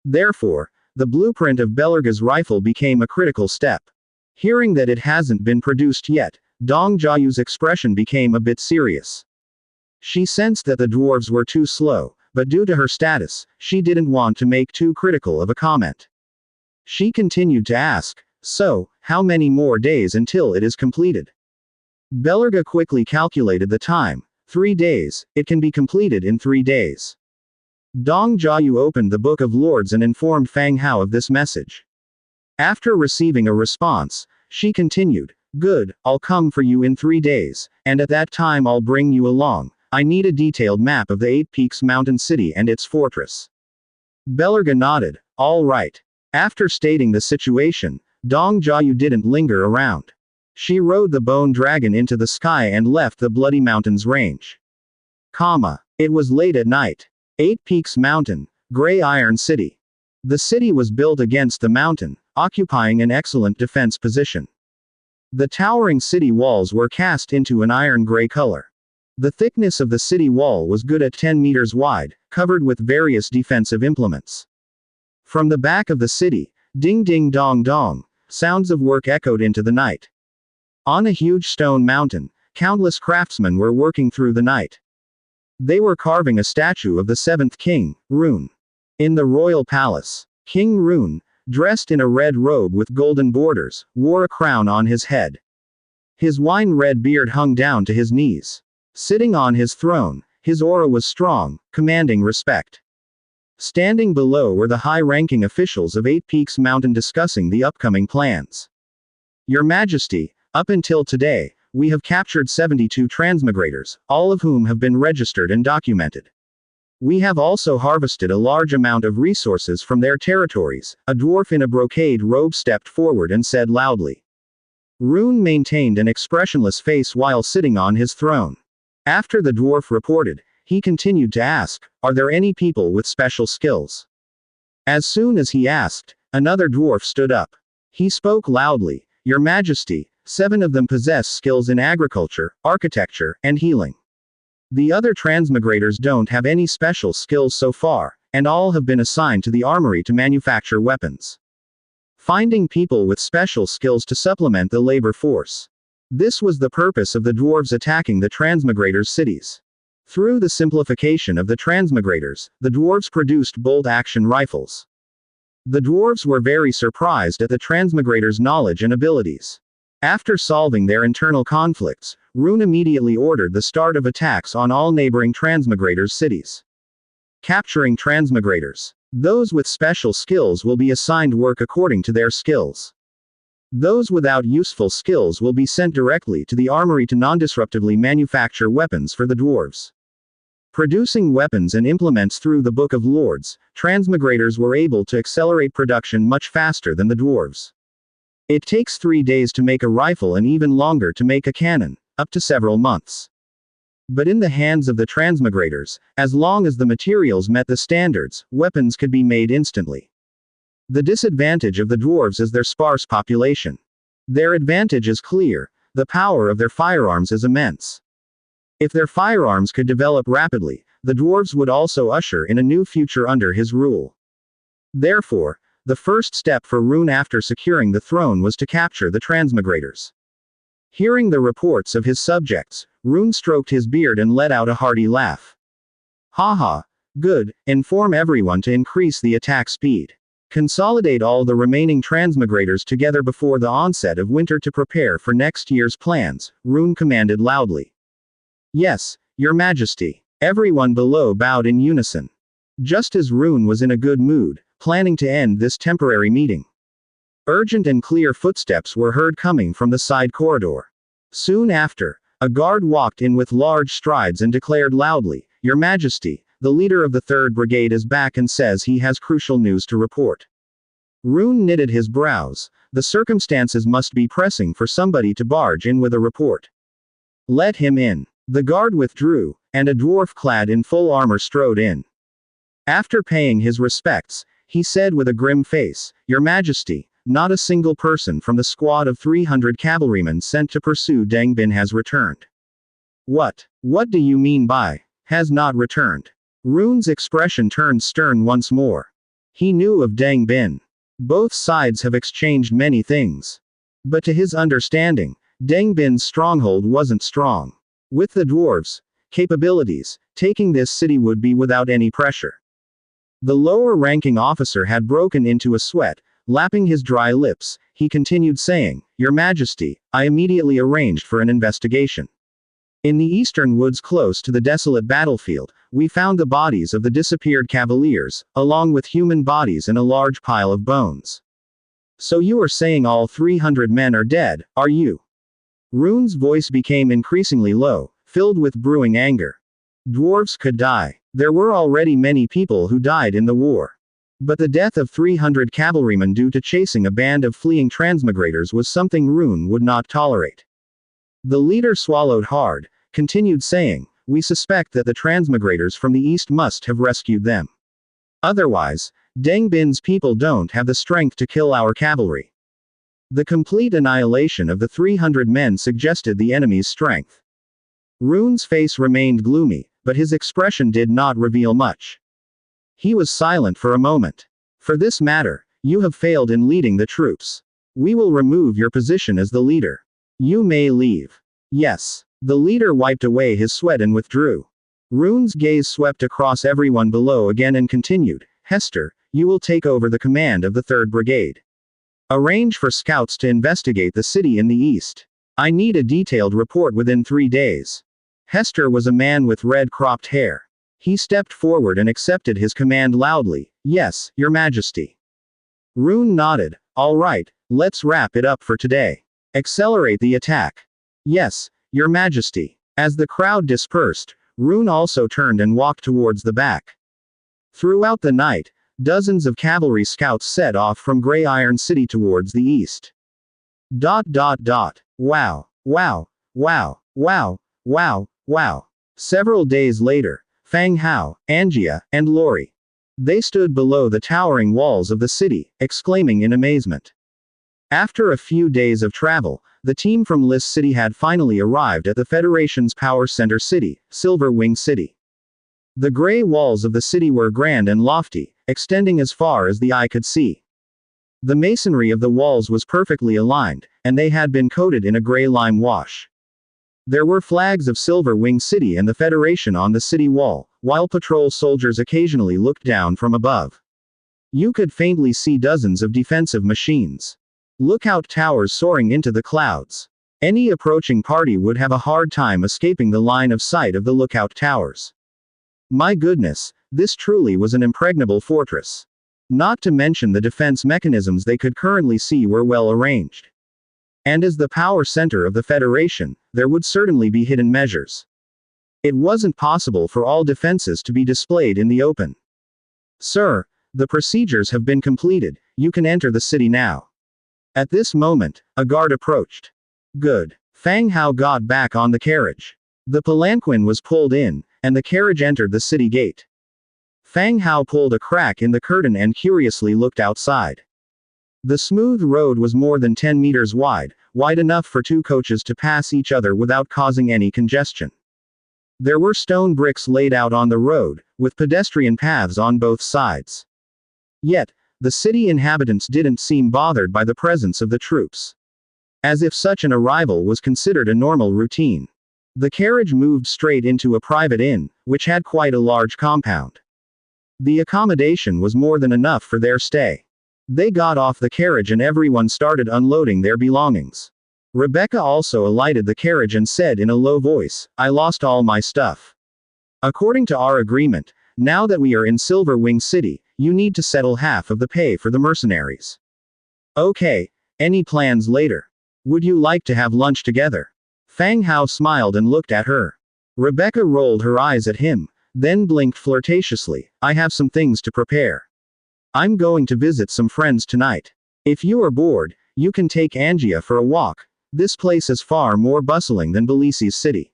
Therefore, the blueprint of Belerga's rifle became a critical step. Hearing that it hasn't been produced yet, Dong Jiayu's expression became a bit serious. She sensed that the dwarves were too slow, but due to her status, she didn't want to make too critical of a comment. She continued to ask, "So, how many more days until it is completed?" Belerga quickly calculated the time. 3 days, it can be completed in 3 days. Dong Jiayu opened the Book of Lords and informed Fang Hao of this message. After receiving a response, she continued, "Good, I'll come for you in 3 days, and at that time I'll bring you along. I need a detailed map of the Eight Peaks Mountain City and its fortress." Belerga nodded, "All right. After stating the situation, Dong Jiayu didn't linger around. She rode the bone dragon into the sky and left the Bloody Mountains range. It was late at night. 8 Peaks Mountain, Gray Iron City. The city was built against the mountain, occupying an excellent defense position. The towering city walls were cast into an iron-gray color. The thickness of the city wall was good at 10 meters wide, covered with various defensive implements. From the back of the city, ding ding dong dong, sounds of work echoed into the night. On a huge stone mountain, countless craftsmen were working through the night. They were carving a statue of the 7th king, Rune. In the royal palace, King Rune, dressed in a red robe with golden borders, wore a crown on his head. His wine-red beard hung down to his knees. Sitting on his throne, his aura was strong, commanding respect. Standing below were the high-ranking officials of 8 Peaks Mountain discussing the upcoming plans. Your Majesty, up until today, we have captured 72 transmigrators, all of whom have been registered and documented. We have also harvested a large amount of resources from their territories. A dwarf in a brocade robe stepped forward and said loudly. Rune maintained an expressionless face while sitting on his throne. After the dwarf reported, he continued to ask, are there any people with special skills? As soon as he asked, another dwarf stood up. He spoke loudly, Your Majesty, 7 of them possess skills in agriculture, architecture, and healing. The other transmigrators don't have any special skills so far, and all have been assigned to the armory to manufacture weapons. Finding people with special skills to supplement the labor force. This was the purpose of the dwarves attacking the transmigrators' cities. Through the simplification of the transmigrators, the dwarves produced bolt-action rifles. The dwarves were very surprised at the transmigrators' knowledge and abilities. After solving their internal conflicts, Rune immediately ordered the start of attacks on all neighboring transmigrators' cities. Capturing transmigrators. Those with special skills will be assigned work according to their skills. Those without useful skills will be sent directly to the armory to non-disruptively manufacture weapons for the dwarves. Producing weapons and implements through the Book of Lords, transmigrators were able to accelerate production much faster than the dwarves. It takes 3 days to make a rifle and even longer to make a cannon, up to several months. But in the hands of the transmigrators, as long as the materials met the standards, weapons could be made instantly. The disadvantage of the dwarves is their sparse population. Their advantage is clear, the power of their firearms is immense. If their firearms could develop rapidly, the dwarves would also usher in a new future under his rule. Therefore, the first step for Rune after securing the throne was to capture the transmigrators. Hearing the reports of his subjects, Rune stroked his beard and let out a hearty laugh. Haha, good, inform everyone to increase the attack speed. Consolidate all the remaining transmigrators together before the onset of winter to prepare for next year's plans, Rune commanded loudly. Yes, Your Majesty. Everyone below bowed in unison. Just as Rune was in a good mood, planning to end this temporary meeting. Urgent and clear footsteps were heard coming from the side corridor. Soon after, a guard walked in with large strides and declared loudly, Your Majesty, the leader of the 3rd Brigade is back and says he has crucial news to report. Rune knitted his brows. The circumstances must be pressing for somebody to barge in with a report. Let him in. The guard withdrew, and a dwarf clad in full armor strode in. After paying his respects, he said with a grim face, Your Majesty, not a single person from the squad of 300 cavalrymen sent to pursue Deng Bin has returned. What do you mean by, has not returned? Rune's expression turned stern once more. He knew of Deng Bin. Both sides have exchanged many things. But to his understanding, Deng Bin's stronghold wasn't strong. With the dwarves' capabilities, taking this city would be without any pressure. The lower-ranking officer had broken into a sweat, lapping his dry lips. He continued saying, Your Majesty, I immediately arranged for an investigation. In the eastern woods close to the desolate battlefield, we found the bodies of the disappeared cavaliers, along with human bodies and a large pile of bones. So you are saying all 300 men are dead, are you? Rune's voice became increasingly low, filled with brewing anger. Dwarves could die. There were already many people who died in the war. But the death of 300 cavalrymen due to chasing a band of fleeing transmigrators was something Rune would not tolerate. The leader swallowed hard, continued saying, "We suspect that the transmigrators from the east must have rescued them. Otherwise, Deng Bin's people don't have the strength to kill our cavalry." The complete annihilation of the 300 men suggested the enemy's strength. Rune's face remained gloomy, but his expression did not reveal much. He was silent for a moment. "For this matter, you have failed in leading the troops. We will remove your position as the leader. You may leave." "Yes." The leader wiped away his sweat and withdrew. Rune's gaze swept across everyone below again and continued, "Hester, you will take over the command of the 3rd Brigade. Arrange for scouts to investigate the city in the east. I need a detailed report within 3 days." Hester was a man with red cropped hair. He stepped forward and accepted his command loudly, "Yes, Your Majesty." Rune nodded, "All right, let's wrap it up for today. Accelerate the attack." "Yes, Your Majesty." As the crowd dispersed, Rune also turned and walked towards the back. Throughout the night, dozens of cavalry scouts set off from Grey Iron City towards the east. Wow. Wow. Wow. Wow. Wow. Wow. Several days later, Fang Hao, Angia, and Lori. They stood below the towering walls of the city, exclaiming in amazement. After a few days of travel, the team from Lis City had finally arrived at the Federation's power center city, Silver Wing City. The gray walls of the city were grand and lofty, extending as far as the eye could see. The masonry of the walls was perfectly aligned, and they had been coated in a gray lime wash. There were flags of Silver Wing City and the Federation on the city wall, while patrol soldiers occasionally looked down from above. You could faintly see dozens of defensive machines. Lookout towers soaring into the clouds. Any approaching party would have a hard time escaping the line of sight of the lookout towers. My goodness, this truly was an impregnable fortress. Not to mention the defense mechanisms they could currently see were well arranged. And as the power center of the Federation, there would certainly be hidden measures. It wasn't possible for all defenses to be displayed in the open. "Sir, the procedures have been completed, you can enter the city now." At this moment, a guard approached. "Good." Fang Hao got back on the carriage. The palanquin was pulled in, and the carriage entered the city gate. Fang Hao pulled a crack in the curtain and curiously looked outside. The smooth road was more than 10 meters wide enough for 2 coaches to pass each other without causing any congestion. There were stone bricks laid out on the road, with pedestrian paths on both sides. Yet, the city inhabitants didn't seem bothered by the presence of the troops. As if such an arrival was considered a normal routine. The carriage moved straight into a private inn, which had quite a large compound. The accommodation was more than enough for their stay. They got off the carriage and everyone started unloading their belongings. Rebecca also alighted the carriage and said in a low voice, "I lost all my stuff. According to our agreement, now that we are in Silver Wing City, you need to settle half of the pay for the mercenaries." "Okay, any plans later? Would you like to have lunch together?" Fang Hao smiled and looked at her. Rebecca rolled her eyes at him, then blinked flirtatiously. "I have some things to prepare. I'm going to visit some friends tonight. If you are bored, you can take Angia for a walk. This place is far more bustling than Belisi's city."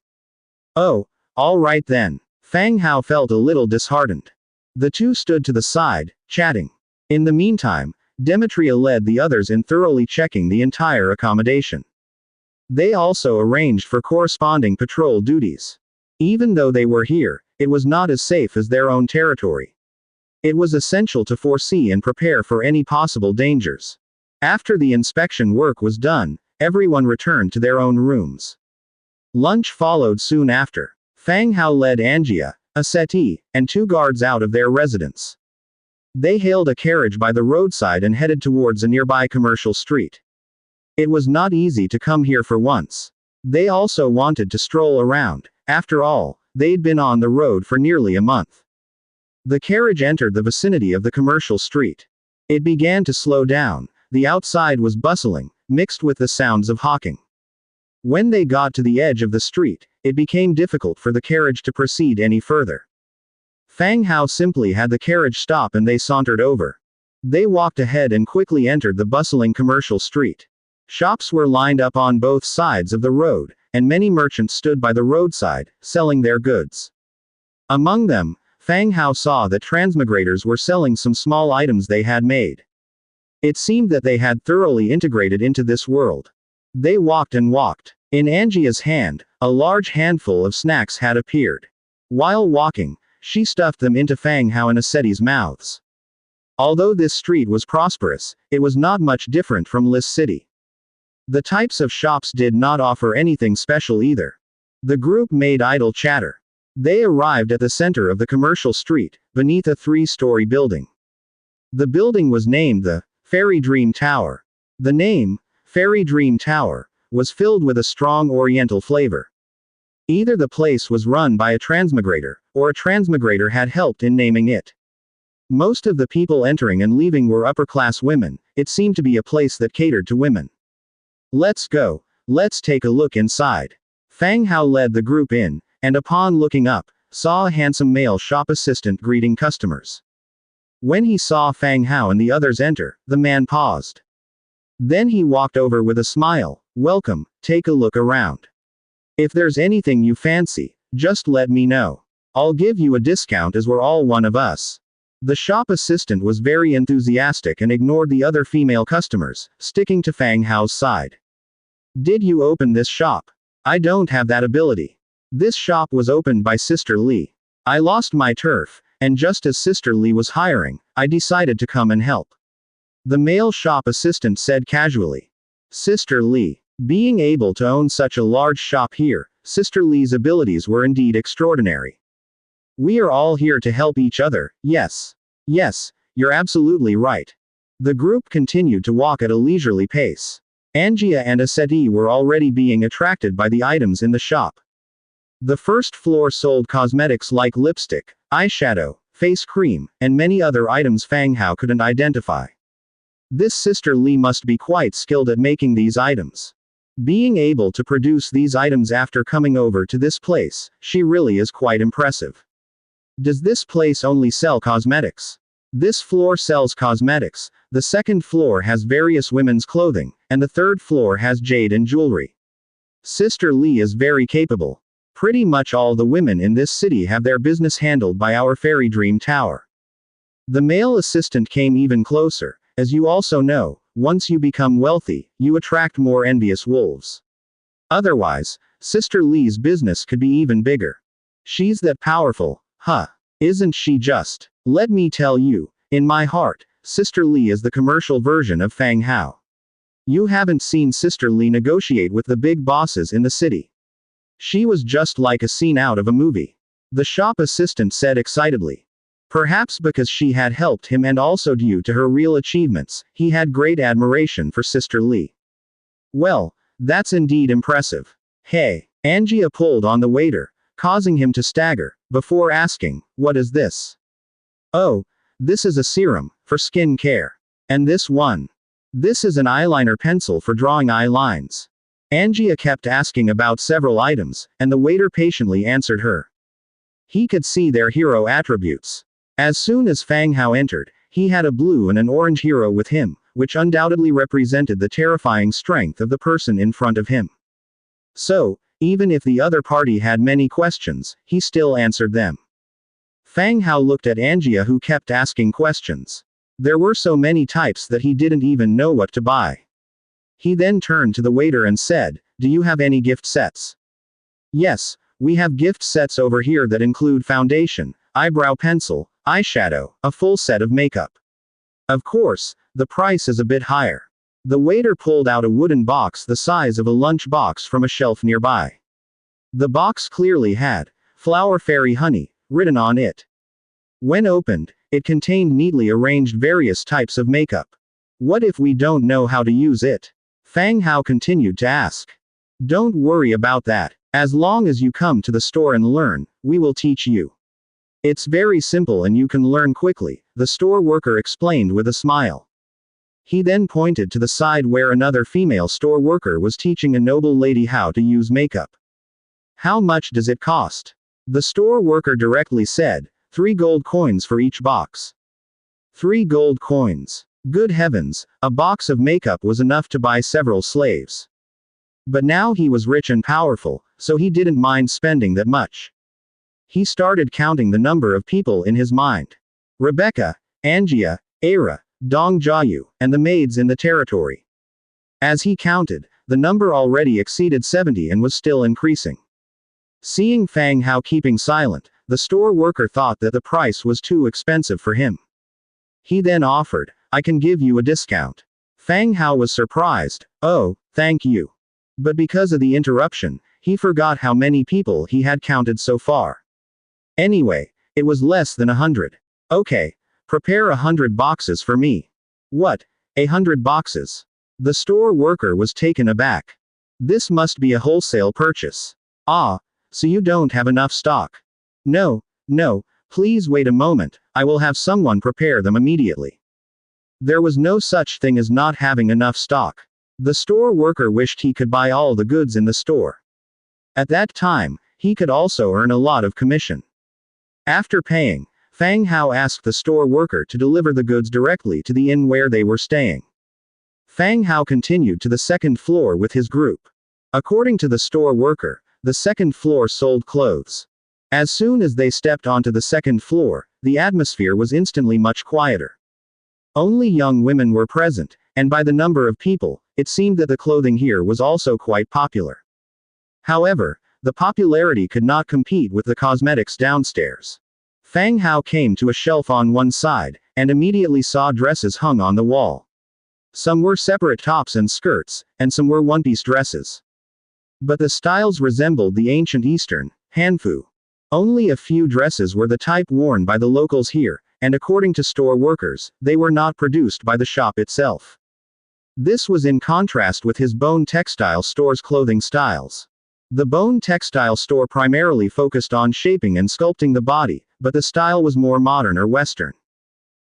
"Oh, all right then." Fang Hao felt a little disheartened. The two stood to the side, chatting. In the meantime, Demetria led the others in thoroughly checking the entire accommodation. They also arranged for corresponding patrol duties. Even though they were here, it was not as safe as their own territory. It was essential to foresee and prepare for any possible dangers. After the inspection work was done, everyone returned to their own rooms. Lunch followed soon after. Fang Hao led Angia, a settee, and 2 guards out of their residence. They hailed a carriage by the roadside and headed towards a nearby commercial street. It was not easy to come here for once. They also wanted to stroll around. After all, they'd been on the road for nearly a month. The carriage entered the vicinity of the commercial street. It began to slow down. The outside was bustling, mixed with the sounds of hawking. When they got to the edge of the street, it became difficult for the carriage to proceed any further. Fang Hao simply had the carriage stop and they sauntered over. They walked ahead and quickly entered the bustling commercial street. Shops were lined up on both sides of the road, and many merchants stood by the roadside, selling their goods. Among them, Fang Hao saw that transmigrators were selling some small items they had made. It seemed that they had thoroughly integrated into this world. They walked and walked. In Angia's hand, a large handful of snacks had appeared. While walking, she stuffed them into Fang Hao and Aseti's mouths. Although this street was prosperous, it was not much different from Lis City. The types of shops did not offer anything special either. The group made idle chatter. They arrived at the center of the commercial street, beneath a 3-story building. The building was named the Fairy Dream Tower. The name, Fairy Dream Tower, was filled with a strong oriental flavor. Either the place was run by a transmigrator, or a transmigrator had helped in naming it. Most of the people entering and leaving were upper-class women. It seemed to be a place that catered to women. Let's go. Let's take a look inside. Fang Hao led the group in, and upon looking up, saw a handsome male shop assistant greeting customers. When he saw Fang Hao and the others enter, the man paused. Then he walked over with a smile. Welcome, take a look around. If there's anything you fancy, just let me know. I'll give you a discount as we're all one of us. The shop assistant was very enthusiastic and ignored the other female customers, sticking to Fang Hao's side. Did you open this shop? I don't have that ability. This shop was opened by Sister Li. I lost my turf, and just as Sister Li was hiring, I decided to come and help. The male shop assistant said casually. Sister Li. Being able to own such a large shop here, Sister Li's abilities were indeed extraordinary. We are all here to help each other, yes. Yes, you're absolutely right. The group continued to walk at a leisurely pace. Angia and Aseti were already being attracted by the items in the shop. The first floor sold cosmetics like lipstick, eyeshadow, face cream, and many other items Fang Hao couldn't identify. This Sister Li must be quite skilled at making these items. Being able to produce these items after coming over to this place, she really is quite impressive. Does this place only sell cosmetics? This floor sells cosmetics, the second floor has various women's clothing, and the third floor has jade and jewelry. Sister Li is very capable. Pretty much all the women in this city have their business handled by our Fairy Dream Tower. The male assistant came even closer. As you also know, once you become wealthy, you attract more envious wolves. Otherwise, Sister Li's business could be even bigger. She's that powerful, huh? Isn't she just? Let me tell you, in my heart, Sister Li is the commercial version of Fang Hao. You haven't seen Sister Li negotiate with the big bosses in the city. She was just like a scene out of a movie. The shop assistant said excitedly. Perhaps because she had helped him and also due to her real achievements, he had great admiration for Sister Li. Well, that's indeed impressive. Hey, Angia pulled on the waiter, causing him to stagger, before asking, what is this? Oh, this is a serum, for skin care. And this one? This is an eyeliner pencil for drawing eye lines. Angia kept asking about several items, and the waiter patiently answered her. He could see their hero attributes. As soon as Fang Hao entered, he had a blue and an orange hero with him, which undoubtedly represented the terrifying strength of the person in front of him. So, even if the other party had many questions, he still answered them. Fang Hao looked at Angia who kept asking questions. There were so many types that he didn't even know what to buy. He then turned to the waiter and said, do you have any gift sets? Yes, we have gift sets over here that include foundation, eyebrow pencil, eyeshadow, a full set of makeup. Of course, the price is a bit higher. The waiter pulled out a wooden box the size of a lunch box from a shelf nearby. The box clearly had, Flower Fairy Honey, written on it. When opened, it contained neatly arranged various types of makeup. What if we don't know how to use it? Fang Hao continued to ask. Don't worry about that. As long as you come to the store and learn, we will teach you. It's very simple and you can learn quickly, the store worker explained with a smile. He then pointed to the side where another female store worker was teaching a noble lady how to use makeup. How much does it cost? The store worker directly said, 3 gold coins for each box. 3 gold coins. Good heavens, a box of makeup was enough to buy several slaves. But now he was rich and powerful, so he didn't mind spending that much. He started counting the number of people in his mind. Rebecca, Angia, Era, Dong Jayu, and the maids in the territory. As he counted, the number already exceeded 70 and was still increasing. Seeing Fang Hao keeping silent, the store worker thought that the price was too expensive for him. He then offered, "I can give you a discount." Fang Hao was surprised. "Oh, thank you." But because of the interruption, he forgot how many people he had counted so far. Anyway, it was less than 100. "Okay, prepare 100 boxes for me." "What? 100 boxes?" The store worker was taken aback. "This must be a wholesale purchase." "Ah, so you don't have enough stock?" No, please wait a moment, I will have someone prepare them immediately." There was no such thing as not having enough stock. The store worker wished he could buy all the goods in the store. At that time, he could also earn a lot of commission. After paying, Fang Hao asked the store worker to deliver the goods directly to the inn where they were staying. Fang Hao continued to the second floor with his group. According to the store worker, the second floor sold clothes. As soon as they stepped onto the second floor, the atmosphere was instantly much quieter. Only young women were present, and by the number of people, it seemed that the clothing here was also quite popular. However, the popularity could not compete with the cosmetics downstairs. Fang Hao came to a shelf on one side, and immediately saw dresses hung on the wall. Some were separate tops and skirts, and some were one-piece dresses. But the styles resembled the ancient Eastern, Hanfu. Only a few dresses were the type worn by the locals here, and according to store workers, they were not produced by the shop itself. This was in contrast with his Bone Textile store's clothing styles. The Bone Textile store primarily focused on shaping and sculpting the body, but the style was more modern or Western.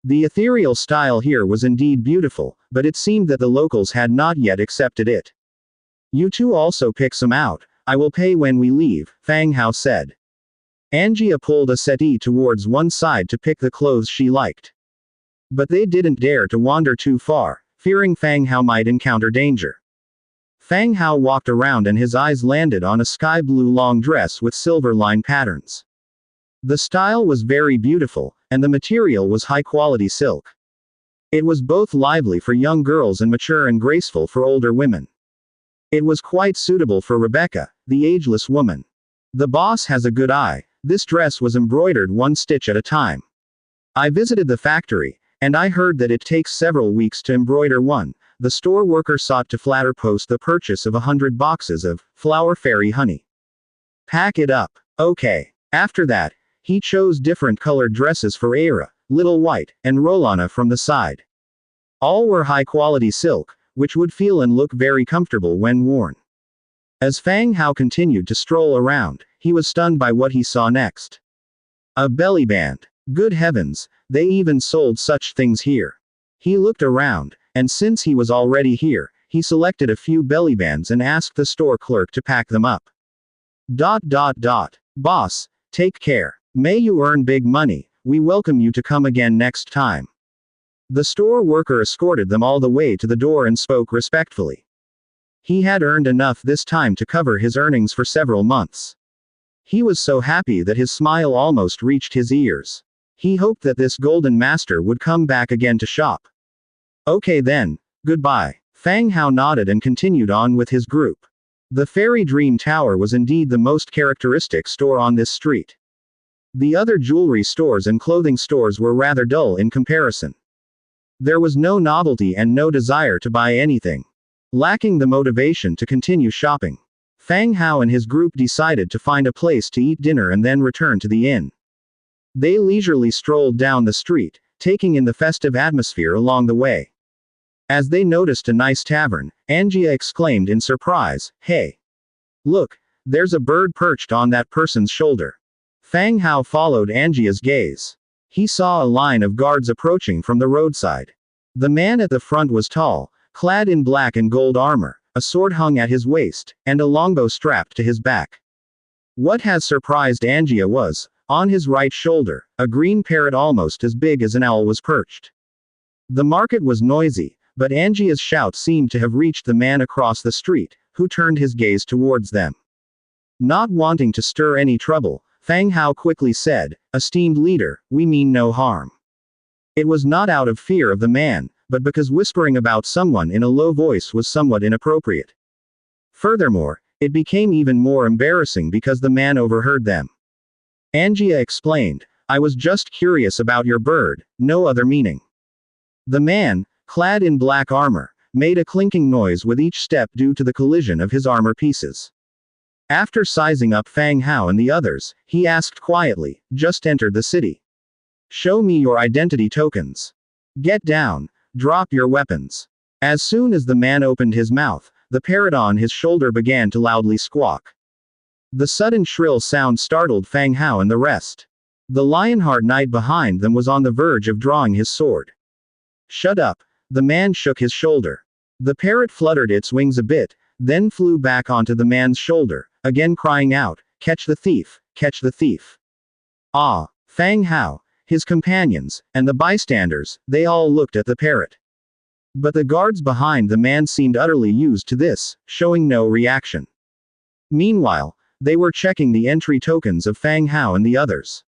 The ethereal style here was indeed beautiful, but it seemed that the locals had not yet accepted it. "You two also pick some out, I will pay when we leave," Fang Hao said. Angia pulled a settee towards one side to pick the clothes she liked. But they didn't dare to wander too far, fearing Fang Hao might encounter danger. Fang Hao walked around and his eyes landed on a sky blue long dress with silver line patterns. The style was very beautiful, and the material was high-quality silk. It was both lively for young girls and mature and graceful for older women. It was quite suitable for Rebecca, the ageless woman. "The boss has a good eye. This dress was embroidered one stitch at a time. I visited the factory, and I heard that it takes several weeks to embroider one." The store worker sought to flatter post the purchase of 100 boxes of flower fairy honey. "Pack it up." "Okay." After that, he chose different colored dresses for Era, Little White, and Rolana from the side. All were high-quality silk, which would feel and look very comfortable when worn. As Fang Hao continued to stroll around, he was stunned by what he saw next. A belly band. Good heavens, they even sold such things here. He looked around, and since he was already here, he selected a few belly bands and asked the store clerk to pack them up. "Boss, take care. May you earn big money, we welcome you to come again next time." The store worker escorted them all the way to the door and spoke respectfully. He had earned enough this time to cover his earnings for several months. He was so happy that his smile almost reached his ears. He hoped that this golden master would come back again to shop. "Okay then, goodbye." Fang Hao nodded and continued on with his group. The Fairy Dream Tower was indeed the most characteristic store on this street. The other jewelry stores and clothing stores were rather dull in comparison. There was no novelty and no desire to buy anything. Lacking the motivation to continue shopping, Fang Hao and his group decided to find a place to eat dinner and then return to the inn. They leisurely strolled down the street, taking in the festive atmosphere along the way. As they noticed a nice tavern, Angia exclaimed in surprise, "Hey! Look, there's a bird perched on that person's shoulder." Fang Hao followed Angia's gaze. He saw a line of guards approaching from the roadside. The man at the front was tall, clad in black and gold armor, a sword hung at his waist, and a longbow strapped to his back. What had surprised Angia was, On his right shoulder, a green parrot almost as big as an owl was perched. The market was noisy, but Angie's shout seemed to have reached the man across the street, who turned his gaze towards them. Not wanting to stir any trouble, Fang Hao quickly said, "Esteemed leader, we mean no harm." It was not out of fear of the man, but because whispering about someone in a low voice was somewhat inappropriate. Furthermore, it became even more embarrassing because the man overheard them. Angia explained, "I was just curious about your bird, no other meaning." The man, clad in black armor, made a clinking noise with each step due to the collision of his armor pieces. After sizing up Fang Hao and the others, he asked quietly, "Just entered the city. Show me your identity tokens. Get down, drop your weapons." As soon as the man opened his mouth, the parrot on his shoulder began to loudly squawk. The sudden shrill sound startled Fang Hao and the rest. The Lionheart Knight behind them was on the verge of drawing his sword. "Shut up." The man shook his shoulder. The parrot fluttered its wings a bit, then flew back onto the man's shoulder, again crying out, "Catch the thief, catch the thief." Ah! Fang Hao, his companions, and the bystanders, they all looked at the parrot. But the guards behind the man seemed utterly used to this, showing no reaction. Meanwhile, they were checking the entry tokens of Fang Hao and the others.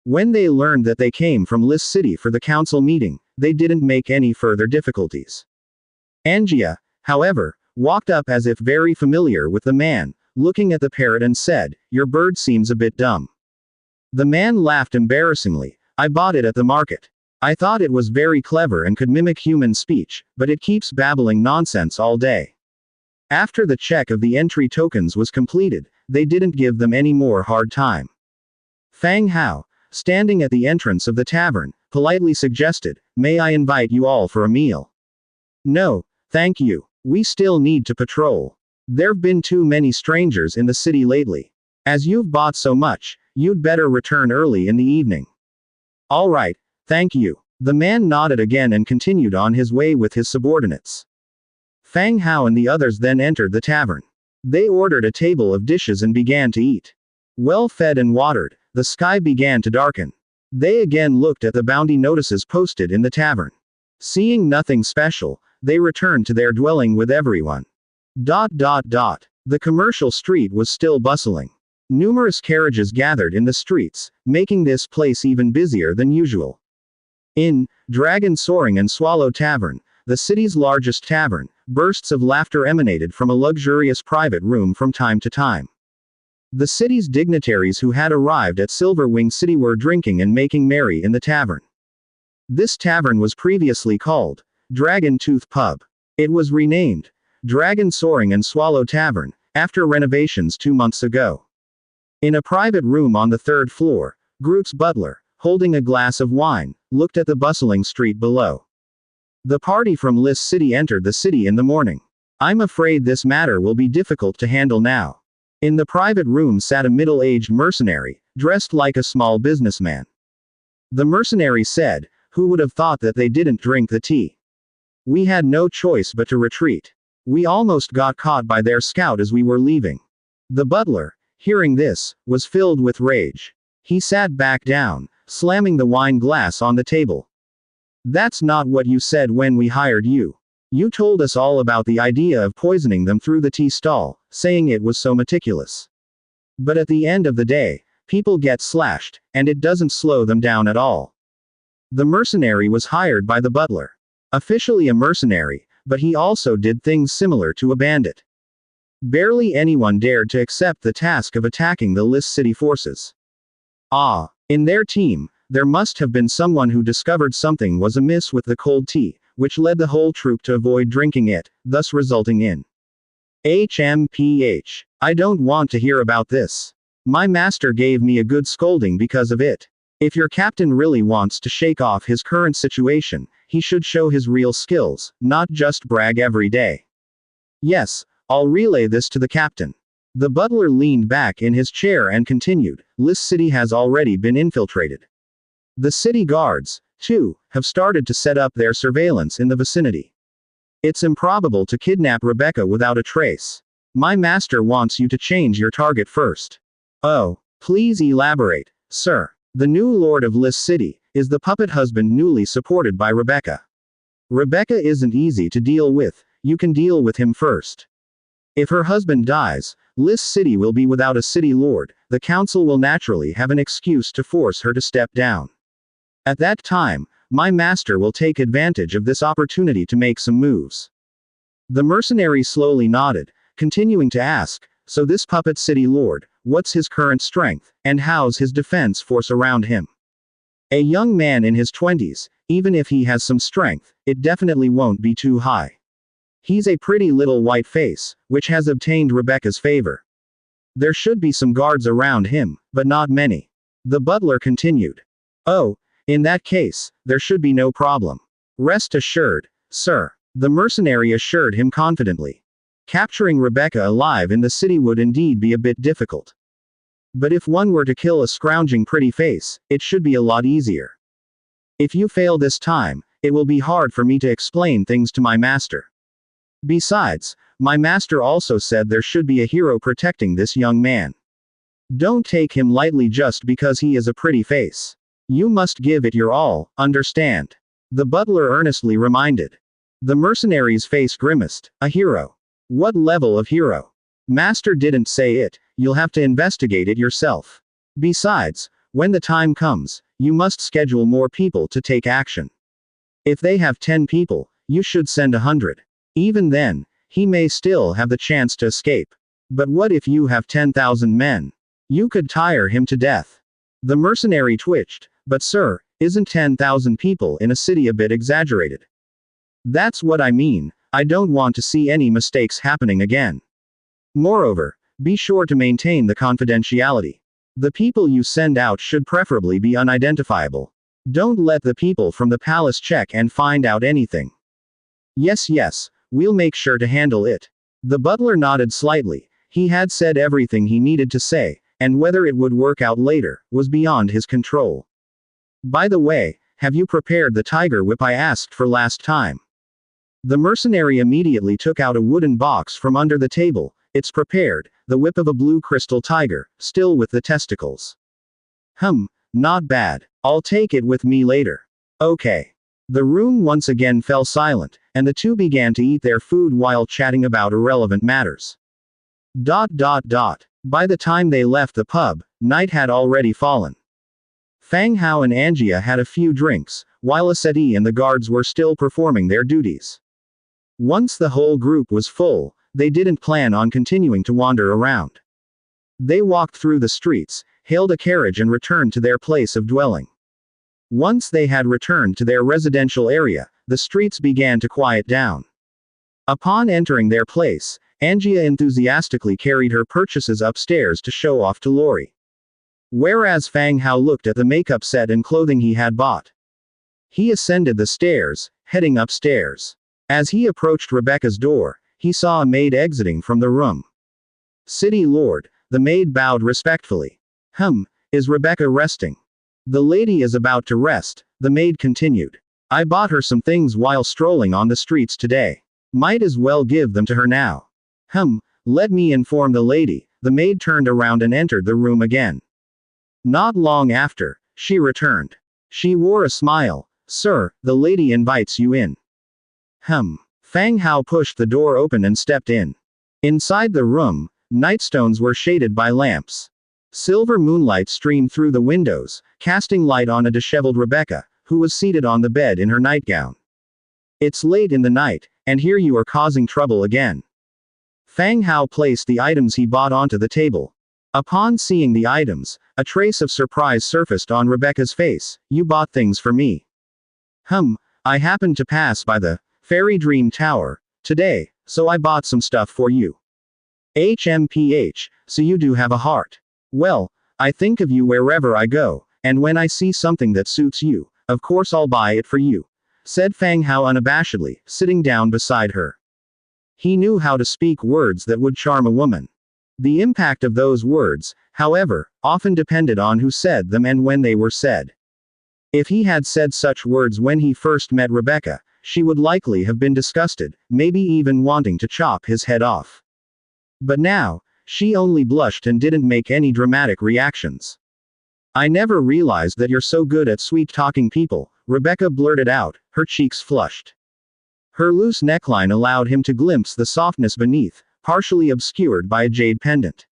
When they learned that they came from Lis City for the council meeting, they didn't make any further difficulties. Angia, however, walked up as if very familiar with the man, looking at the parrot and said, "Your bird seems a bit dumb." The man laughed embarrassingly, "I bought it at the market. I thought it was very clever and could mimic human speech, but it keeps babbling nonsense all day." After the check of the entry tokens was completed, they didn't give them any more hard time. Fang Hao, standing at the entrance of the tavern, politely suggested, "May I invite you all for a meal?" "No, thank you. We still need to patrol. There've been too many strangers in the city lately. As you've bought so much, you'd better return early in the evening." "All right, thank you." The man nodded again and continued on his way with his subordinates. Fang Hao and the others then entered the tavern. They ordered a table of dishes and began to eat. Well fed and watered, the sky began to darken. They again looked at the bounty notices posted in the tavern. Seeing nothing special, they returned to their dwelling with everyone. The commercial street was still bustling. Numerous carriages gathered in the streets, making this place even busier than usual. In Dragon Soaring and Swallow Tavern, the city's largest tavern, bursts of laughter emanated from a luxurious private room from time to time. The city's dignitaries who had arrived at Silverwing City were drinking and making merry in the tavern. This tavern was previously called Dragon Tooth Pub. It was renamed Dragon Soaring and Swallow Tavern, after renovations 2 months ago. In a private room on the 3rd floor, Groot's butler, holding a glass of wine, looked at the bustling street below. The party from Lis City entered the city in the morning. "I'm afraid this matter will be difficult to handle now." In the private room sat a middle-aged mercenary, dressed like a small businessman. The mercenary said, "Who would have thought that they didn't drink the tea? We had no choice but to retreat. We almost got caught by their scout as we were leaving." The butler, hearing this, was filled with rage. He sat back down, slamming the wine glass on the table. "That's not what you said when we hired you. You told us all about the idea of poisoning them through the tea stall, saying it was so meticulous. But at the end of the day, people get slashed, and it doesn't slow them down at all." The mercenary was hired by the butler. Officially a mercenary, but he also did things similar to a bandit. Barely anyone dared to accept the task of attacking the Lis City forces. In their team, there must have been someone who discovered something was amiss with the cold tea, which led the whole troop to avoid drinking it, thus resulting in HMPH. I don't want to hear about this. My master gave me a good scolding because of it. If your captain really wants to shake off his current situation, he should show his real skills, not just brag every day. Yes, I'll relay this to the captain. The butler leaned back in his chair and continued, Lis City has already been infiltrated. The city guards, too, have started to set up their surveillance in the vicinity. It's improbable to kidnap Rebecca without a trace. My master wants you to change your target first. Oh, please elaborate. Sir. The new lord of Lys City is the puppet husband newly supported by Rebecca. Rebecca isn't easy to deal with, you can deal with him first. If her husband dies, Lys City will be without a city lord, the council will naturally have an excuse to force her to step down. At that time, my master will take advantage of this opportunity to make some moves. The mercenary slowly nodded, continuing to ask, so this puppet city lord, what's his current strength, and how's his defense force around him? A young man in his 20s, even if he has some strength, it definitely won't be too high. He's a pretty little white face, which has obtained Rebecca's favor. There should be some guards around him, but not many. The butler continued. Oh, in that case, there should be no problem. Rest assured, sir. The mercenary assured him confidently. Capturing Rebecca alive in the city would indeed be a bit difficult. But if one were to kill a scrounging pretty face, it should be a lot easier. If you fail this time, it will be hard for me to explain things to my master. Besides, my master also said there should be a hero protecting this young man. Don't take him lightly just because he is a pretty face. You must give it your all, understand? The butler earnestly reminded. The mercenary's face grimaced. A hero. What level of hero? Master didn't say it, you'll have to investigate it yourself. Besides, when the time comes, you must schedule more people to take action. If they have 10 people, you should send 100. Even then, he may still have the chance to escape. But what if you have 10,000 men? You could tire him to death. The mercenary twitched. But sir, isn't 10,000 people in a city a bit exaggerated? That's what I mean, I don't want to see any mistakes happening again. Moreover, be sure to maintain the confidentiality. The people you send out should preferably be unidentifiable. Don't let the people from the palace check and find out anything. Yes, we'll make sure to handle it. The butler nodded slightly. He had said everything he needed to say, and whether it would work out later was beyond his control. By the way, have you prepared the tiger whip I asked for last time? The mercenary immediately took out a wooden box from under the table. It's prepared, the whip of a blue crystal tiger, still with the testicles. Not bad. I'll take it with me later. Okay. The room once again fell silent, and the two began to eat their food while chatting about irrelevant matters. By the time they left the pub, night had already fallen. Fang Hao and Angia had a few drinks, while Aseti and the guards were still performing their duties. Once the whole group was full, they didn't plan on continuing to wander around. They walked through the streets, hailed a carriage and returned to their place of dwelling. Once they had returned to their residential area, the streets began to quiet down. Upon entering their place, Angia enthusiastically carried her purchases upstairs to show off to Lori. Whereas Fang Hao looked at the makeup set and clothing he had bought. He ascended the stairs, heading upstairs. As he approached Rebecca's door, he saw a maid exiting from the room. City Lord, the maid bowed respectfully. Is Rebecca resting? The lady is about to rest, the maid continued. I bought her some things while strolling on the streets today. Might as well give them to her now. Let me inform the lady. The maid turned around and entered the room again. Not long after, she returned. She wore a smile. Sir, the lady invites you in. Fang Hao pushed the door open and stepped in. Inside the room, nightstones were shaded by lamps. Silver moonlight streamed through the windows, casting light on a disheveled Rebecca, who was seated on the bed in her nightgown. It's late in the night, and here you are causing trouble again. Fang Hao placed the items he bought onto the table. Upon seeing the items, a trace of surprise surfaced on Rebecca's face. You bought things for me. I happened to pass by the Fairy Dream Tower today, so I bought some stuff for you. So you do have a heart. Well, I think of you wherever I go, and when I see something that suits you, of course I'll buy it for you, said Fang Hao unabashedly, sitting down beside her. He knew how to speak words that would charm a woman. The impact of those words, however, often depended on who said them and when they were said. If he had said such words when he first met Rebecca, she would likely have been disgusted, maybe even wanting to chop his head off. But now, she only blushed and didn't make any dramatic reactions. I never realized that you're so good at sweet-talking people, Rebecca blurted out, her cheeks flushed. Her loose neckline allowed him to glimpse the softness beneath, partially obscured by a jade pendant.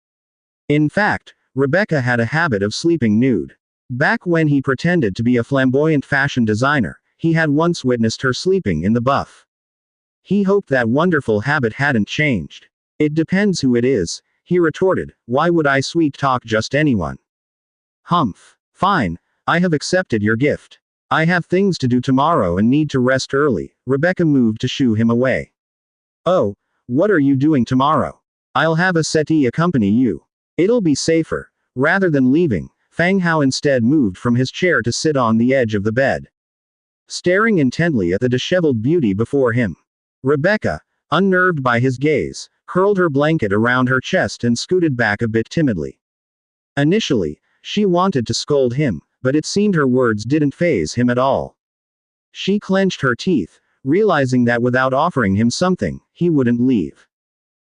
In fact, Rebecca had a habit of sleeping nude. Back when he pretended to be a flamboyant fashion designer, he had once witnessed her sleeping in the buff. He hoped that wonderful habit hadn't changed. It depends who it is, he retorted. Why would I sweet-talk just anyone? Humph. Fine, I have accepted your gift. I have things to do tomorrow and need to rest early. Rebecca moved to shoo him away. Oh, what are you doing tomorrow? I'll have a settee accompany you. It'll be safer. Rather than leaving, Fang Hao instead moved from his chair to sit on the edge of the bed, staring intently at the disheveled beauty before him. Rebecca, unnerved by his gaze, curled her blanket around her chest and scooted back a bit timidly. Initially, she wanted to scold him, but it seemed her words didn't faze him at all. She clenched her teeth, realizing that without offering him something, he wouldn't leave.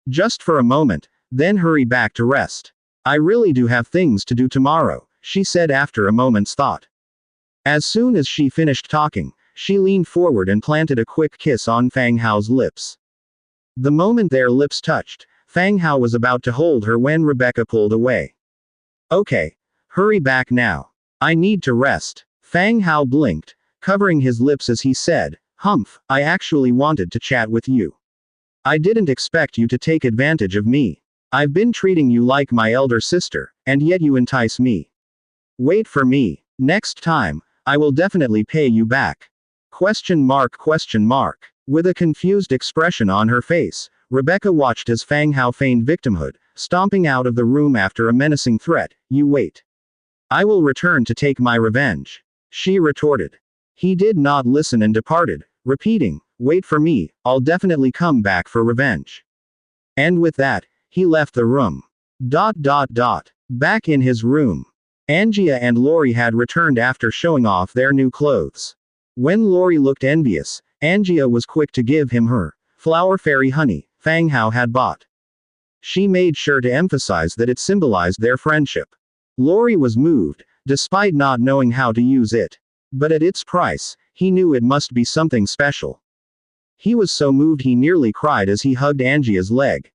Just for a moment, then hurry back to rest. I really do have things to do tomorrow, she said after a moment's thought. As soon as she finished talking, she leaned forward and planted a quick kiss on Fang Hao's lips. The moment their lips touched, Fang Hao was about to hold her when Rebecca pulled away. Okay. Hurry back now. I need to rest. Fang Hao blinked, covering his lips as he said, Humph, I actually wanted to chat with you. I didn't expect you to take advantage of me. I've been treating you like my elder sister, and yet you entice me. Wait for me. Next time, I will definitely pay you back. ? With a confused expression on her face, Rebecca watched as Fang Hao feigned victimhood, stomping out of the room after a menacing threat. You wait. I will return to take my revenge. She retorted. He did not listen and departed, repeating, wait for me, I'll definitely come back for revenge. And with that, he left the room. Back in his room. Angia and Lori had returned after showing off their new clothes. When Lori looked envious, Angia was quick to give him her flower fairy honey Fang Hao had bought. She made sure to emphasize that it symbolized their friendship. Lori was moved, despite not knowing how to use it. But at its price, he knew it must be something special. He was so moved he nearly cried as he hugged Angia's leg.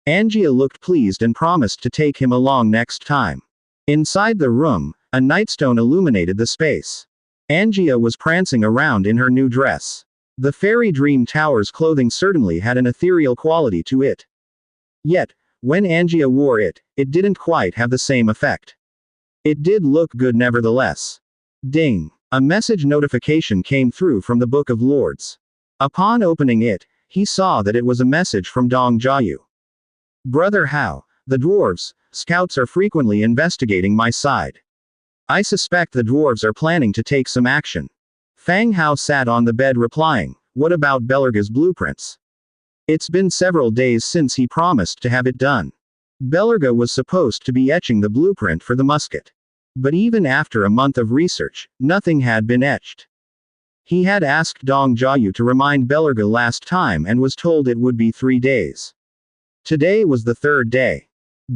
Angia looked pleased and promised to take him along next time. Inside the room, a nightstone illuminated the space. Angia was prancing around in her new dress. The Fairy Dream Tower's clothing certainly had an ethereal quality to it. Yet, when Angia wore it, it didn't quite have the same effect. It did look good nevertheless. Ding! A message notification came through from the Book of Lords. Upon opening it, he saw that it was a message from Dong Jiayu. Brother Hao, the dwarves, scouts are frequently investigating my side. I suspect the dwarves are planning to take some action. Fang Hao sat on the bed replying, what about Belerga's blueprints? It's been several days since he promised to have it done. Belerga was supposed to be etching the blueprint for the musket. But even after a month of research, nothing had been etched. He had asked Dong Jiayu to remind Belerga last time and was told it would be 3 days. Today was the 3rd day.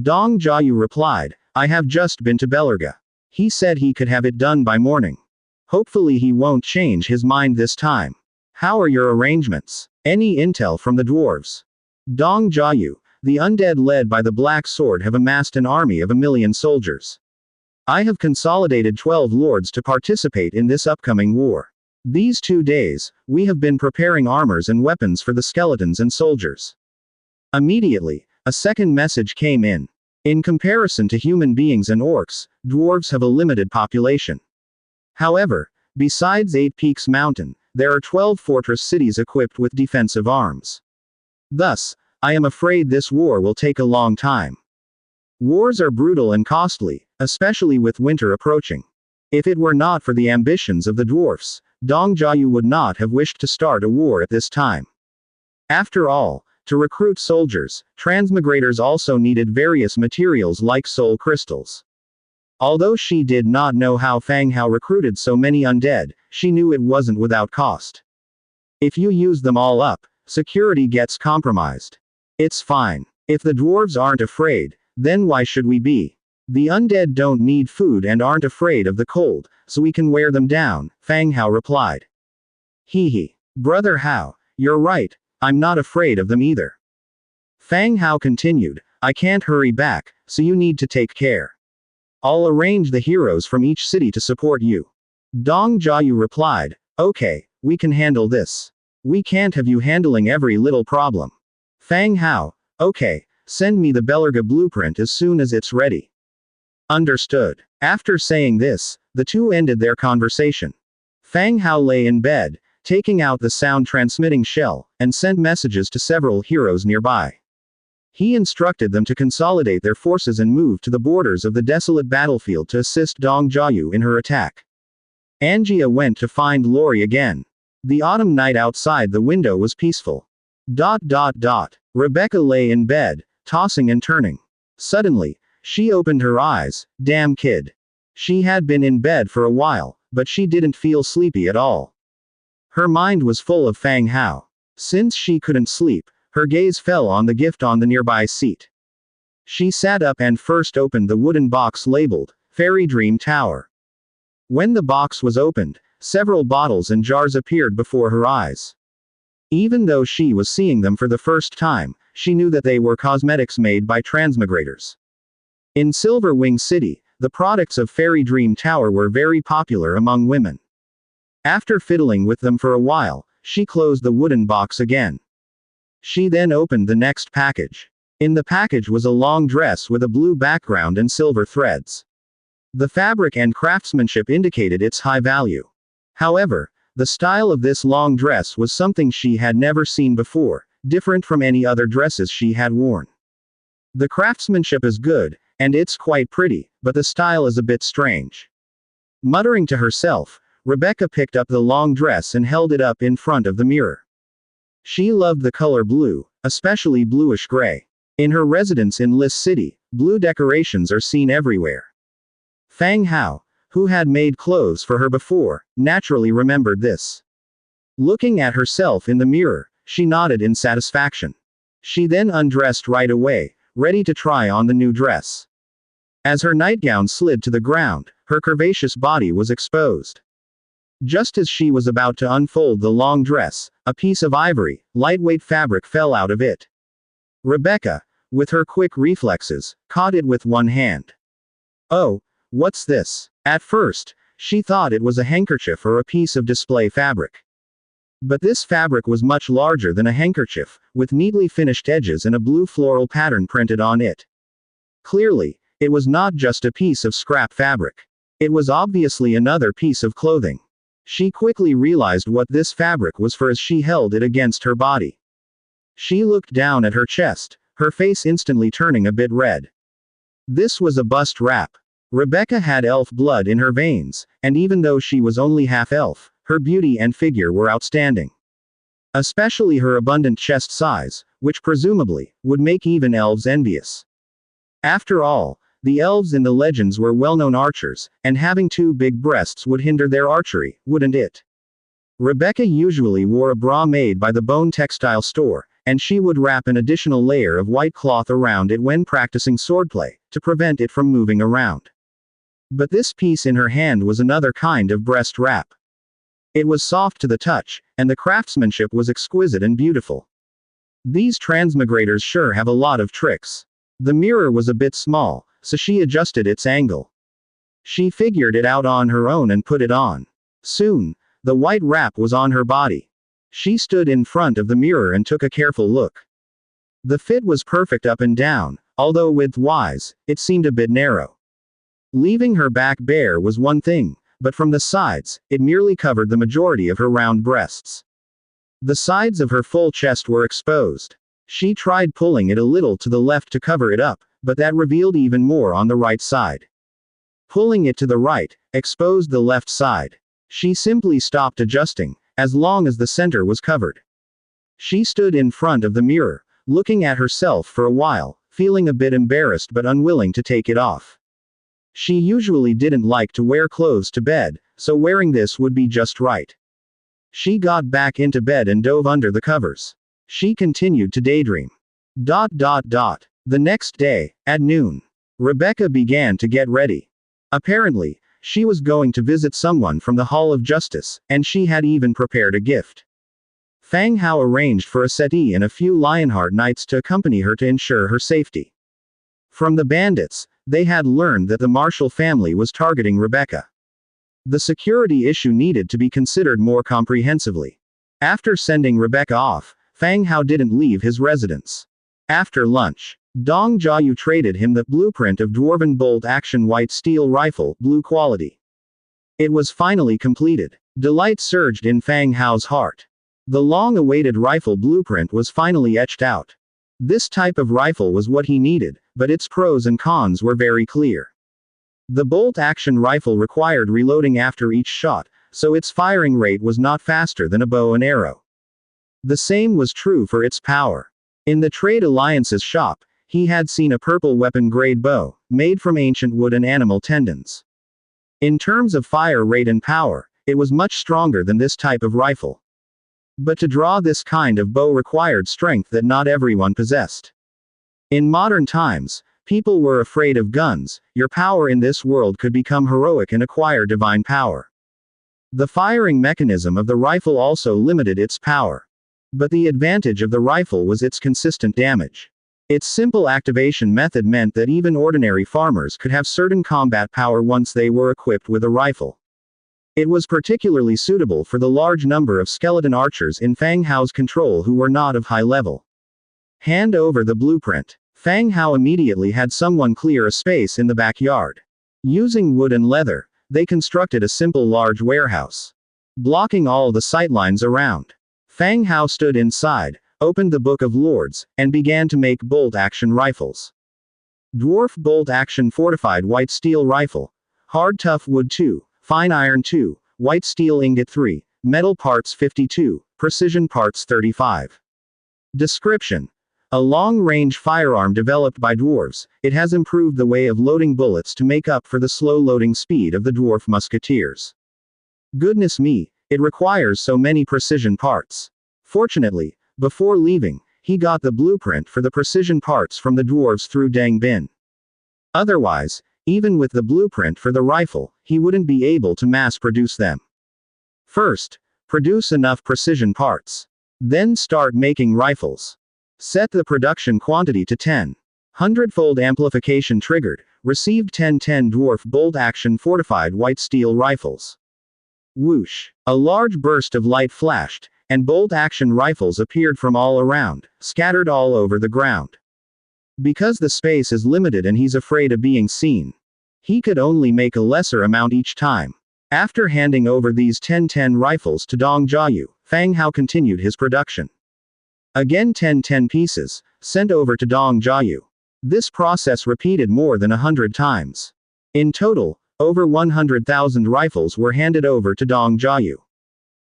Dong Jiayu replied, I have just been to Belerga. He said he could have it done by morning. Hopefully he won't change his mind this time. How are your arrangements? Any intel from the dwarves? Dong Jiayu, the undead led by the Black Sword have amassed an army of 1 million soldiers. I have consolidated 12 lords to participate in this upcoming war. These 2 days, we have been preparing armors and weapons for the skeletons and soldiers. Immediately, a second message came in. In comparison to human beings and orcs, dwarves have a limited population. However, besides 8 Peaks Mountain, there are 12 fortress cities equipped with defensive arms. Thus, I am afraid this war will take a long time. Wars are brutal and costly, especially with winter approaching. If it were not for the ambitions of the dwarfs, Dong Jiayu would not have wished to start a war at this time. After all, to recruit soldiers, transmigrators also needed various materials like soul crystals. Although she did not know how Fang Hao recruited so many undead, she knew it wasn't without cost. If you use them all up, security gets compromised. It's fine. If the dwarves aren't afraid, then why should we be? The undead don't need food and aren't afraid of the cold, so we can wear them down, Fang Hao replied. Hee hee. Brother Hao, you're right, I'm not afraid of them either. Fang Hao continued, I can't hurry back, so you need to take care. I'll arrange the heroes from each city to support you. Dong Jiayu replied, okay, we can handle this. We can't have you handling every little problem. Fang Hao, okay, send me the Belerga blueprint as soon as it's ready. Understood. After saying this, the two ended their conversation. Fang Hao lay in bed, taking out the sound transmitting shell, and sent messages to several heroes nearby. He instructed them to consolidate their forces and move to the borders of the desolate battlefield to assist Dong Jiayu in her attack. Angia went to find Lori again. The autumn night outside the window was peaceful. Rebecca lay in bed, tossing and turning. Suddenly, she opened her eyes. Damn kid. She had been in bed for a while, but she didn't feel sleepy at all. Her mind was full of Fang Hao. Since she couldn't sleep, her gaze fell on the gift on the nearby seat. She sat up and first opened the wooden box labeled, Fairy Dream Tower. When the box was opened, several bottles and jars appeared before her eyes. Even though she was seeing them for the first time, she knew that they were cosmetics made by transmigrators. In Silver Wing City, the products of Fairy Dream Tower were very popular among women. After fiddling with them for a while, she closed the wooden box again. She then opened the next package. In the package was a long dress with a blue background and silver threads. The fabric and craftsmanship indicated its high value. However, the style of this long dress was something she had never seen before, different from any other dresses she had worn. The craftsmanship is good, and it's quite pretty, but the style is a bit strange. Muttering to herself, Rebecca picked up the long dress and held it up in front of the mirror. She loved the color blue, especially bluish-gray. In her residence in Lis City, blue decorations are seen everywhere. Fang Hao, who had made clothes for her before, naturally remembered this. Looking at herself in the mirror, she nodded in satisfaction. She then undressed right away, ready to try on the new dress. As her nightgown slid to the ground, her curvaceous body was exposed. Just as she was about to unfold the long dress, a piece of ivory, lightweight fabric fell out of it. Rebecca, with her quick reflexes, caught it with one hand. Oh, what's this? At first, she thought it was a handkerchief or a piece of display fabric. But this fabric was much larger than a handkerchief, with neatly finished edges and a blue floral pattern printed on it. Clearly, it was not just a piece of scrap fabric. It was obviously another piece of clothing. She quickly realized what this fabric was for as she held it against her body. She looked down at her chest, her face instantly turning a bit red. This was a bust wrap. Rebecca had elf blood in her veins, and even though she was only half elf, her beauty and figure were outstanding. Especially her abundant chest size, which presumably would make even elves envious. After all, the elves in the legends were well-known archers, and having two big breasts would hinder their archery, wouldn't it? Rebecca usually wore a bra made by the Bone Textile Store, and she would wrap an additional layer of white cloth around it when practicing swordplay, to prevent it from moving around. But this piece in her hand was another kind of breast wrap. It was soft to the touch, and the craftsmanship was exquisite and beautiful. These transmigrators sure have a lot of tricks. The mirror was a bit small, so she adjusted its angle. She figured it out on her own and put it on. Soon, the white wrap was on her body. She stood in front of the mirror and took a careful look. The fit was perfect up and down, although width-wise, it seemed a bit narrow. Leaving her back bare was one thing, but from the sides, it merely covered the majority of her round breasts. The sides of her full chest were exposed. She tried pulling it a little to the left to cover it up, but that revealed even more on the right side. Pulling it to the right, exposed the left side. She simply stopped adjusting, as long as the center was covered. She stood in front of the mirror, looking at herself for a while, feeling a bit embarrassed but unwilling to take it off. She usually didn't like to wear clothes to bed, so wearing this would be just right. She got back into bed and dove under the covers. She continued to daydream. The next day, at noon. Rebecca began to get ready. Apparently, she was going to visit someone from the Hall of Justice, and she had even prepared a gift. Fang Hao arranged for a settee and a few Lionheart Knights to accompany her to ensure her safety. From the bandits, they had learned that the Marshall family was targeting Rebecca. The security issue needed to be considered more comprehensively. After sending Rebecca off, Fang Hao didn't leave his residence. After lunch, Dong Jiayu traded him the blueprint of Dwarven bolt-action white steel rifle, blue quality. It was finally completed. Delight surged in Fang Hao's heart. The long-awaited rifle blueprint was finally etched out. This type of rifle was what he needed, but its pros and cons were very clear. The bolt-action rifle required reloading after each shot, so its firing rate was not faster than a bow and arrow. The same was true for its power. In the Trade Alliance's shop, he had seen a purple weapon-grade bow, made from ancient wood and animal tendons. In terms of fire rate and power, it was much stronger than this type of rifle. But to draw this kind of bow required strength that not everyone possessed. In modern times, people were afraid of guns. Your power in this world could become heroic and acquire divine power. The firing mechanism of the rifle also limited its power. But the advantage of the rifle was its consistent damage. Its simple activation method meant that even ordinary farmers could have certain combat power once they were equipped with a rifle. It was particularly suitable for the large number of skeleton archers in Fang Hao's control who were not of high level. Hand over the blueprint. Fang Hao immediately had someone clear a space in the backyard. Using wood and leather, they constructed a simple large warehouse, blocking all the sightlines around. Fang Hao stood inside, opened the Book of Lords, and began to make bolt-action rifles. Dwarf bolt-action fortified white steel rifle. Hard tough wood 2, fine iron 2, white steel ingot 3, metal parts 52, precision parts 35. Description. A long-range firearm developed by dwarves, it has improved the way of loading bullets to make up for the slow loading speed of the dwarf musketeers. Goodness me, it requires so many precision parts. Fortunately, before leaving, he got the blueprint for the precision parts from the dwarves through Deng Bin. Otherwise, even with the blueprint for the rifle, he wouldn't be able to mass-produce them. First, produce enough precision parts. Then start making rifles. Set the production quantity to 10. Hundredfold amplification triggered, received 10 dwarf bolt-action fortified white steel rifles. Whoosh! A large burst of light flashed, and bolt-action rifles appeared from all around, scattered all over the ground. Because the space is limited and he's afraid of being seen, he could only make a lesser amount each time. After handing over these 10 rifles to Dong Jiayu, Fang Hao continued his production. Again 10 pieces, sent over to Dong Jiayu. This process repeated more than 100 times. In total, over 100,000 rifles were handed over to Dong Jiayu.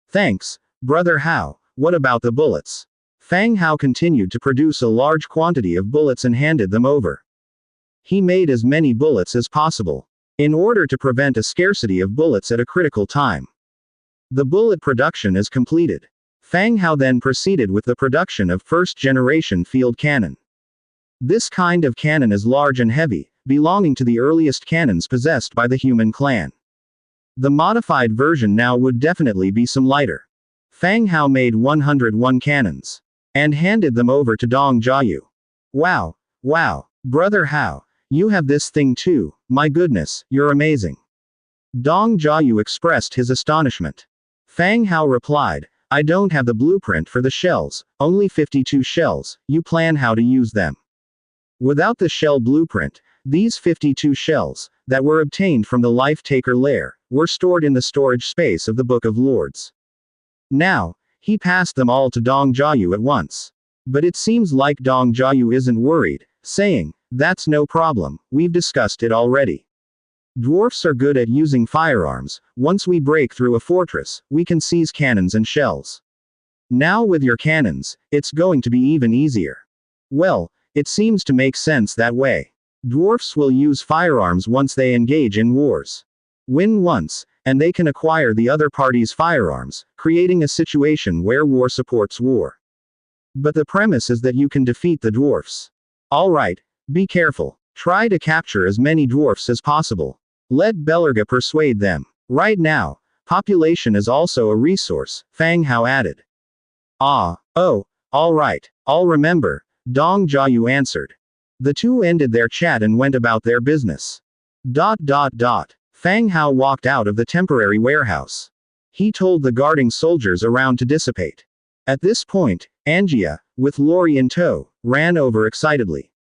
Thanks, Brother Hao. What about the bullets? Fang Hao continued to produce a large quantity of bullets and handed them over. He made as many bullets as possible, in order to prevent a scarcity of bullets at a critical time. The bullet production is completed. Fang Hao then proceeded with the production of first-generation field cannon. This kind of cannon is large and heavy, belonging to the earliest cannons possessed by the human clan. The modified version now would definitely be some lighter. Fang Hao made 101 cannons, and handed them over to Dong Jiayu. Wow, Brother Hao, you have this thing too, my goodness, you're amazing. Dong Jiayu expressed his astonishment. Fang Hao replied, I don't have the blueprint for the shells, only 52 shells, you plan how to use them. Without the shell blueprint, these 52 shells, that were obtained from the Life-Taker lair, were stored in the storage space of the Book of Lords. Now, he passed them all to Dong Jiayu at once. But it seems like Dong Jiayu isn't worried, saying, that's no problem, we've discussed it already. Dwarfs are good at using firearms. Once we break through a fortress, we can seize cannons and shells. Now with your cannons, it's going to be even easier. Well, it seems to make sense that way. Dwarfs will use firearms once they engage in wars. Win once, and they can acquire the other party's firearms, creating a situation where war supports war. But the premise is that you can defeat the dwarfs. Alright, be careful. Try to capture as many dwarfs as possible. Let Belerga persuade them. Right now, population is also a resource, Fang Hao added. Ah, oh, all right, I'll remember, Dong Jiayu answered. The two ended their chat and went about their business. Fang Hao walked out of the temporary warehouse. He told the guarding soldiers around to dissipate. At this point, Angia, with Lori in tow, ran over excitedly.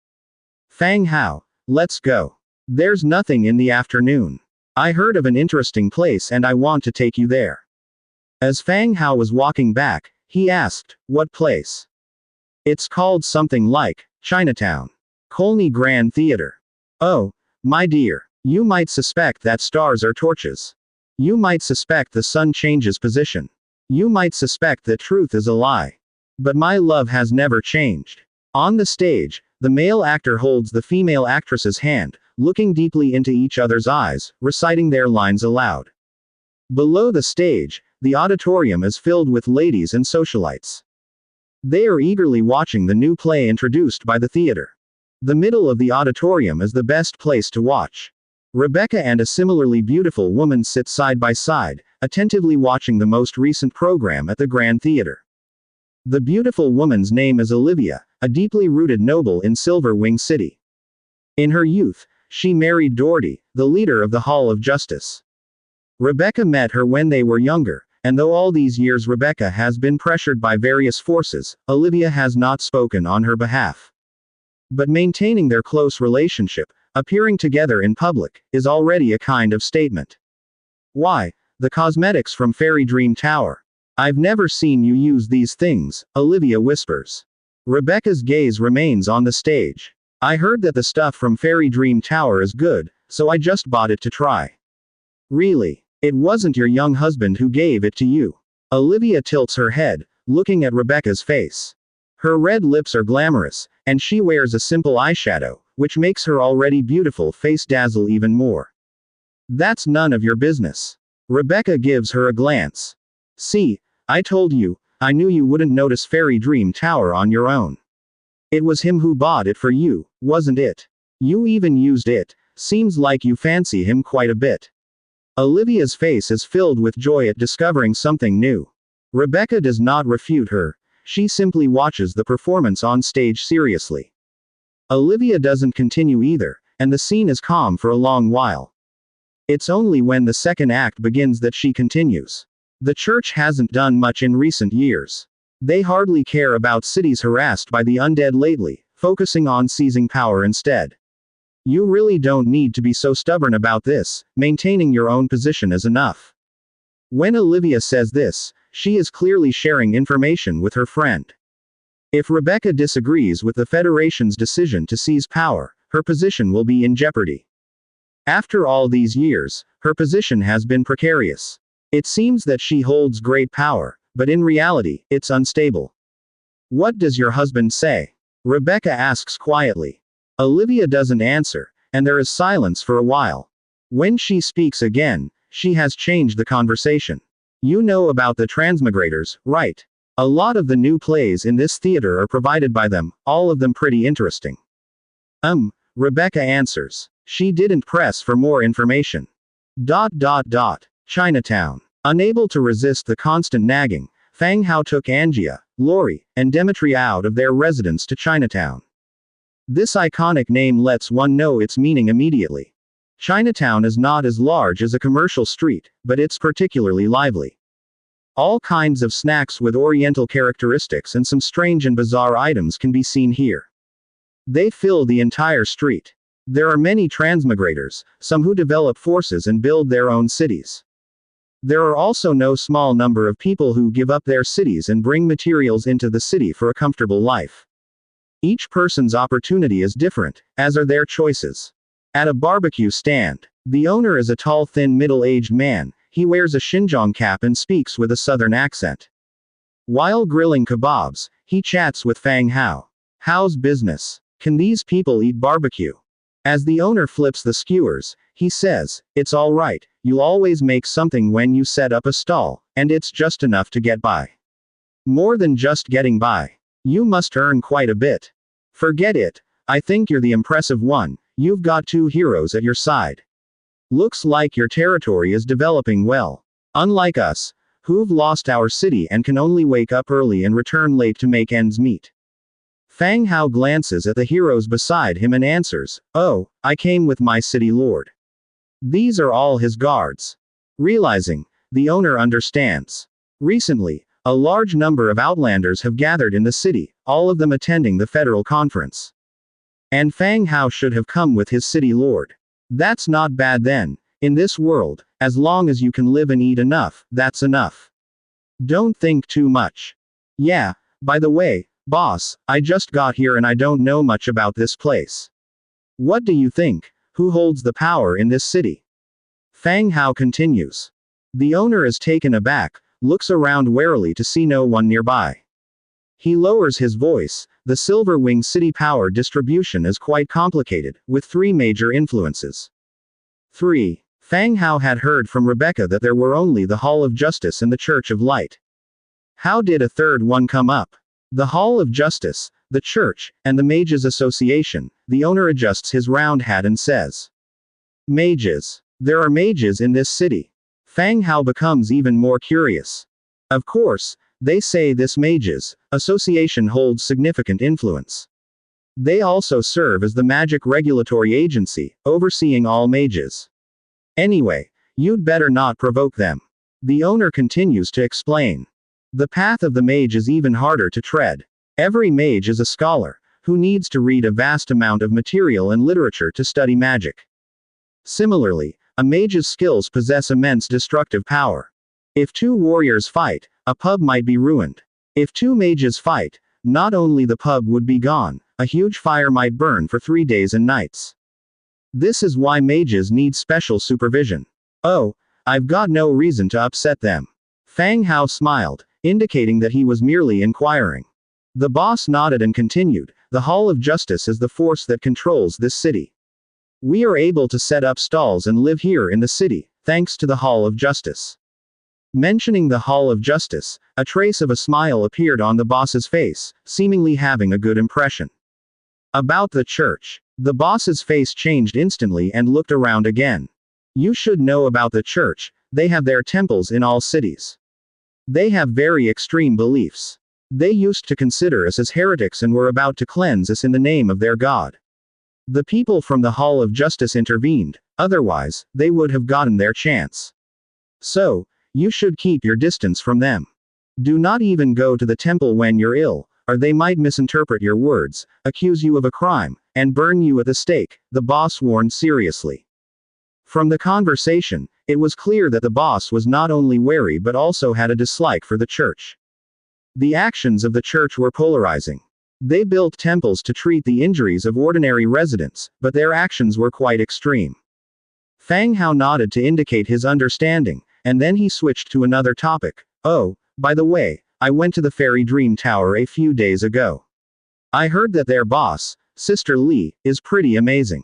Fang Hao, let's go. There's nothing in the afternoon. I heard of an interesting place and I want to take you there. As Fang Hao was walking back, he asked, what place? It's called something like Chinatown. Colney Grand Theater. Oh, my dear, you might suspect that stars are torches. You might suspect the sun changes position. You might suspect that truth is a lie. But my love has never changed. On the stage, the male actor holds the female actress's hand, looking deeply into each other's eyes, reciting their lines aloud. Below the stage, the auditorium is filled with ladies and socialites. They are eagerly watching the new play introduced by the theater. The middle of the auditorium is the best place to watch. Rebecca and a similarly beautiful woman sit side by side, attentively watching the most recent program at the Grand Theater. The beautiful woman's name is Olivia, a deeply rooted noble in Silver Wing City. In her youth, she married Doherty, the leader of the Hall of Justice. Rebecca met her when they were younger, and though all these years Rebecca has been pressured by various forces, Olivia has not spoken on her behalf. But maintaining their close relationship, appearing together in public, is already a kind of statement. Why, the cosmetics from Fairy Dream Tower. I've never seen you use these things, Olivia whispers. Rebecca's gaze remains on the stage. I heard that the stuff from Fairy Dream Tower is good, so I just bought it to try. Really? It wasn't your young husband who gave it to you? Olivia tilts her head, looking at Rebecca's face. Her red lips are glamorous, and she wears a simple eyeshadow, which makes her already beautiful face dazzle even more. That's none of your business. Rebecca gives her a glance. See, I told you, I knew you wouldn't notice Fairy Dream Tower on your own. It was him who bought it for you, wasn't it? You even used it, seems like you fancy him quite a bit. Olivia's face is filled with joy at discovering something new. Rebecca does not refute her, she simply watches the performance on stage seriously. Olivia doesn't continue either, and the scene is calm for a long while. It's only when the second act begins that she continues. The church hasn't done much in recent years. They hardly care about cities harassed by the undead lately, focusing on seizing power instead. You really don't need to be so stubborn about this, maintaining your own position is enough. When Olivia says this, she is clearly sharing information with her friend. If Rebecca disagrees with the Federation's decision to seize power, her position will be in jeopardy. After all these years, her position has been precarious. It seems that she holds great power, but in reality, it's unstable. What does your husband say? Rebecca asks quietly. Olivia doesn't answer, and there is silence for a while. When she speaks again, she has changed the conversation. You know about the transmigrators, right? A lot of the new plays in this theater are provided by them, all of them pretty interesting. Rebecca answers. She didn't press for more information. Chinatown. Unable to resist the constant nagging, Fang Hao took Angia, Lori, and Demetria out of their residence to Chinatown. This iconic name lets one know its meaning immediately. Chinatown is not as large as a commercial street, but it's particularly lively. All kinds of snacks with oriental characteristics and some strange and bizarre items can be seen here. They fill the entire street. There are many transmigrators, some who develop forces and build their own cities. There are also no small number of people who give up their cities and bring materials into the city for a comfortable life. Each person's opportunity is different, as are their choices. At a barbecue stand, the owner is a tall, thin, middle-aged man. He wears a Xinjiang cap and speaks with a southern accent. While grilling kebabs, he chats with Fang Hao. How's business? Can these people eat barbecue? As the owner flips the skewers, he says, it's all right, you'll always make something when you set up a stall, and it's just enough to get by. More than just getting by. You must earn quite a bit. Forget it, I think you're the impressive one, You've got two heroes at your side. Looks like your territory is developing well. Unlike us, who've lost our city and can only wake up early and return late to make ends meet. Fang Hao glances at the heroes beside him and answers, "Oh, I came with my city lord." These are all his guards. Realizing, the owner understands. Recently, a large number of Outlanders have gathered in the city, all of them attending the federal conference. And Fang Hao should have come with his city lord. That's not bad then. In this world, as long as you can live and eat enough, that's enough. Don't think too much. Yeah, by the way, boss, I just got here and I don't know much about this place. What do you think? Who holds the power in this city? Fang Hao continues. The owner is taken aback, looks around warily to see no one nearby. He lowers his voice. The Silver Wing city power distribution is quite complicated, with 3 major influences. 3. Fang Hao had heard from Rebecca that there were only the Hall of Justice and the Church of Light. How did a third one come up? The Hall of Justice, the Church, and the Mages Association. The owner adjusts his round hat and says, "Mages. There are mages in this city." Fang Hao becomes even more curious. Of course, they say this Mages Association holds significant influence. They also serve as the magic regulatory agency, overseeing all mages. Anyway, you'd better not provoke them. The owner continues to explain. The path of the mage is even harder to tread. Every mage is a scholar, who needs to read a vast amount of material and literature to study magic. Similarly, a mage's skills possess immense destructive power. If 2 warriors fight, a pub might be ruined. If 2 mages fight, not only the pub would be gone, a huge fire might burn for 3 days and nights. This is why mages need special supervision. Oh, I've got no reason to upset them. Fang Hao smiled, indicating that he was merely inquiring. The boss nodded and continued, "The Hall of Justice is the force that controls this city. We are able to set up stalls and live here in the city, thanks to the Hall of Justice." Mentioning the Hall of Justice, a trace of a smile appeared on the boss's face, seemingly having a good impression. About the church. The boss's face changed instantly and looked around again. You should know about the church, they have their temples in all cities. They have very extreme beliefs. They used to consider us as heretics and were about to cleanse us in the name of their god. The people from the Hall of Justice intervened, otherwise, they would have gotten their chance. So, you should keep your distance from them. Do not even go to the temple when you're ill, or they might misinterpret your words, accuse you of a crime, and burn you at the stake, the boss warned seriously. From the conversation, it was clear that the boss was not only wary but also had a dislike for the church. The actions of the church were polarizing. They built temples to treat the injuries of ordinary residents, but their actions were quite extreme. Fang Hao nodded to indicate his understanding, and then he switched to another topic. "Oh, by the way, I went to the Fairy Dream Tower a few days ago. I heard that their boss, Sister Lee, is pretty amazing."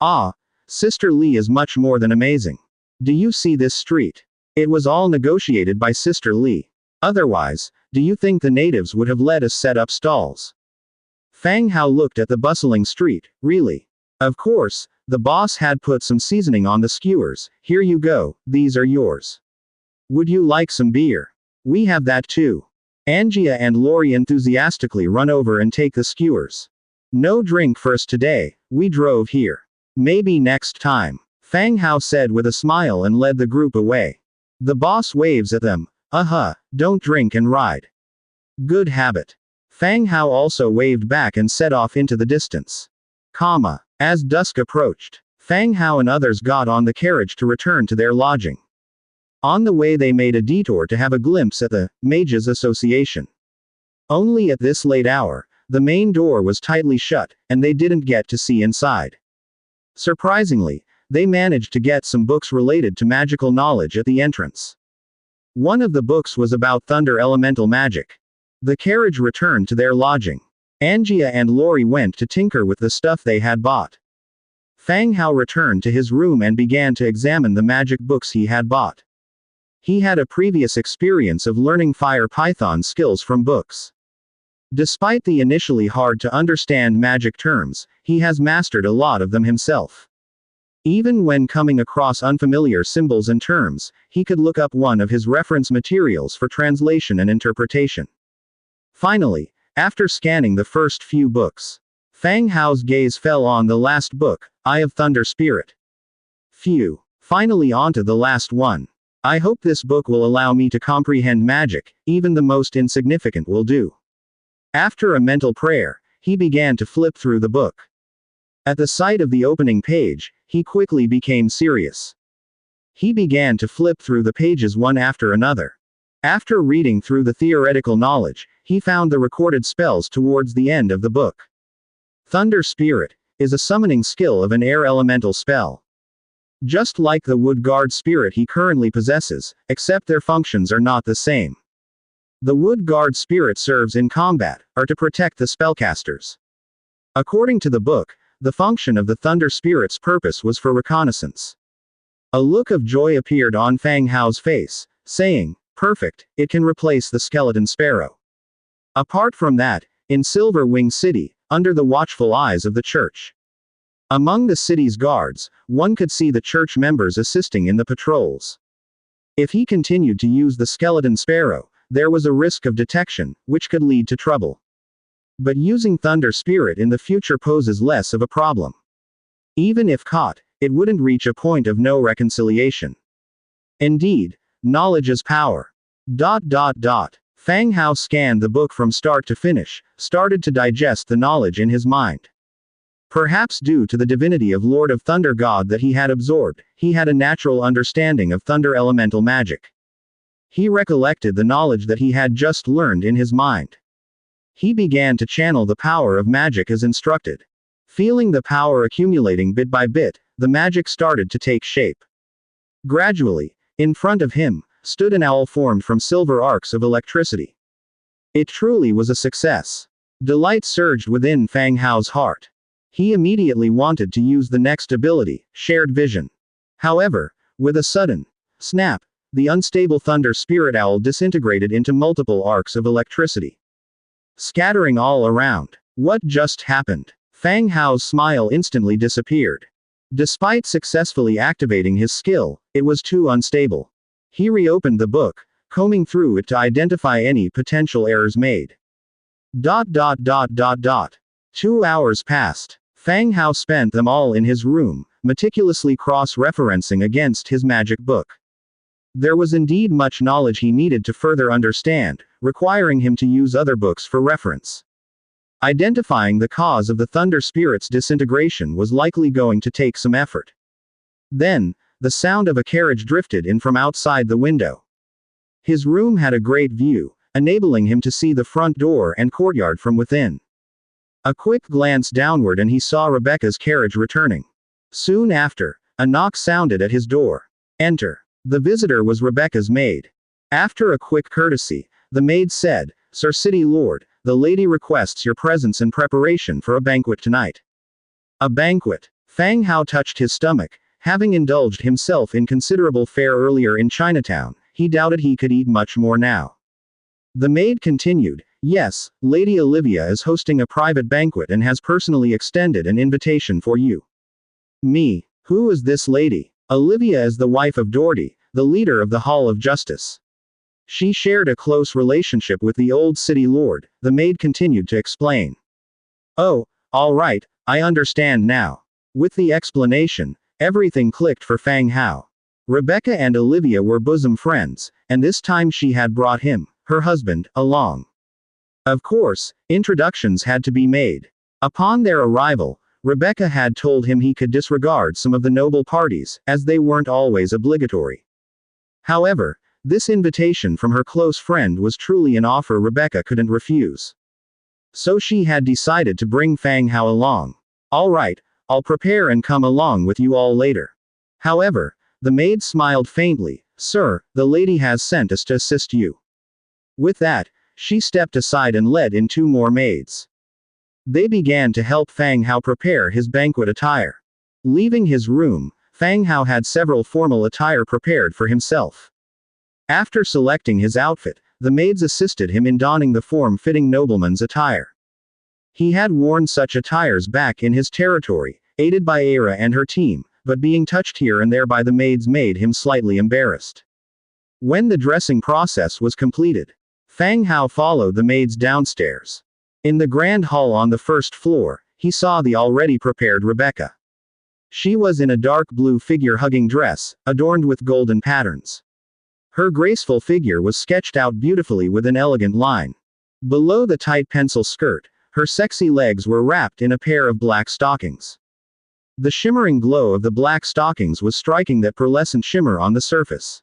"Ah, Sister Lee is much more than amazing. Do you see this street? It was all negotiated by Sister Lee. Otherwise, do you think the natives would have let us set up stalls?" Fang Hao looked at the bustling street. "Really? Of course, the boss had put some seasoning on the skewers. Here you go, these are yours. Would you like some beer? We have that too." Angia and Lori enthusiastically run over and take the skewers. "No drink first today, we drove here. Maybe next time," Fang Hao said with a smile and led the group away. The boss waves at them. Don't drink and ride. Good habit." Fang Hao also waved back and set off into the distance. As dusk approached, Fang Hao and others got on the carriage to return to their lodging. On the way they made a detour to have a glimpse at the Mages Association. Only at this late hour, the main door was tightly shut, and they didn't get to see inside. Surprisingly, they managed to get some books related to magical knowledge at the entrance. One of the books was about thunder elemental magic. The carriage returned to their lodging. Angia and Lori went to tinker with the stuff they had bought. Fang Hao returned to his room and began to examine the magic books he had bought. He had a previous experience of learning fire python skills from books. Despite the initially hard to understand magic terms, he has mastered a lot of them himself. Even when coming across unfamiliar symbols and terms, he could look up one of his reference materials for translation and interpretation. Finally, after scanning the first few books, Fang Hao's gaze fell on the last book, Eye of Thunder Spirit. Phew. Finally onto the last one. I hope this book will allow me to comprehend magic, even the most insignificant will do. After a mental prayer, he began to flip through the book. At the sight of the opening page, he quickly became serious. He began to flip through the pages one after another. After reading through the theoretical knowledge, he found the recorded spells towards the end of the book. Thunder Spirit is a summoning skill of an air elemental spell. Just like the Wood Guard Spirit he currently possesses, except their functions are not the same. The Wood Guard Spirit serves in combat, or to protect the spellcasters. According to the book, the function of the Thunder Spirit's purpose was for reconnaissance. A look of joy appeared on Fang Hao's face, saying, "Perfect, it can replace the Skeleton Sparrow." Apart from that, in Silver Wing City, under the watchful eyes of the church, among the city's guards, one could see the church members assisting in the patrols. If he continued to use the Skeleton Sparrow, there was a risk of detection, which could lead to trouble. But using Thunder Spirit in the future poses less of a problem. Even if caught, it wouldn't reach a point of no reconciliation. Indeed, knowledge is power. Fang Hao scanned the book from start to finish, started to digest the knowledge in his mind. Perhaps due to the divinity of Lord of Thunder God that he had absorbed, he had a natural understanding of thunder elemental magic. He recollected the knowledge that he had just learned in his mind. He began to channel the power of magic as instructed. Feeling the power accumulating bit by bit, the magic started to take shape. Gradually, in front of him, stood an owl formed from silver arcs of electricity. It truly was a success. Delight surged within Fang Hao's heart. He immediately wanted to use the next ability, Shared Vision. However, with a sudden snap, the unstable Thunder Spirit Owl disintegrated into multiple arcs of electricity, scattering all around. What just happened? Fang Hao's smile instantly disappeared. Despite successfully activating his skill, it was too unstable. He reopened the book, combing through it to identify any potential errors made. 2 hours passed. Fang Hao spent them all in his room, meticulously cross-referencing against his magic book. There was indeed much knowledge he needed to further understand, requiring him to use other books for reference. Identifying the cause of the Thunder Spirit's disintegration was likely going to take some effort. Then, the sound of a carriage drifted in from outside the window. His room had a great view, enabling him to see the front door and courtyard from within. A quick glance downward and he saw Rebecca's carriage returning. Soon after, a knock sounded at his door. Enter. The visitor was Rebecca's maid. After a quick courtesy, the maid said, "Sir City Lord, the lady requests your presence in preparation for a banquet tonight." A banquet. Fang Hao touched his stomach. Having indulged himself in considerable fare earlier in Chinatown, he doubted he could eat much more now. The maid continued, "Yes, Lady Olivia is hosting a private banquet and has personally extended an invitation for you." "Me? Who is this lady?" "Olivia is the wife of Doherty, the leader of the Hall of Justice. She shared a close relationship with the old city lord," the maid continued to explain. "Oh, all right, I understand now." With the explanation, everything clicked for Fang Hao. Rebecca and Olivia were bosom friends, and this time she had brought him, her husband, along. Of course, introductions had to be made. Upon their arrival, Rebecca had told him he could disregard some of the noble parties, as they weren't always obligatory. However, this invitation from her close friend was truly an offer Rebecca couldn't refuse. So she had decided to bring Fang Hao along. "All right, I'll prepare and come along with you all later." However, the maid smiled faintly. "Sir, the lady has sent us to assist you." With that, she stepped aside and led in 2 more maids. They began to help Fang Hao prepare his banquet attire. Leaving his room, Fang Hao had several formal attire prepared for himself. After selecting his outfit, the maids assisted him in donning the form-fitting nobleman's attire. He had worn such attires back in his territory, aided by Aira and her team, but being touched here and there by the maids made him slightly embarrassed. When the dressing process was completed, Fang Hao followed the maids downstairs. In the grand hall on the first floor, he saw the already prepared Rebecca. She was in a dark blue figure-hugging dress, adorned with golden patterns. Her graceful figure was sketched out beautifully with an elegant line. Below the tight pencil skirt, her sexy legs were wrapped in a pair of black stockings. The shimmering glow of the black stockings was striking that pearlescent shimmer on the surface.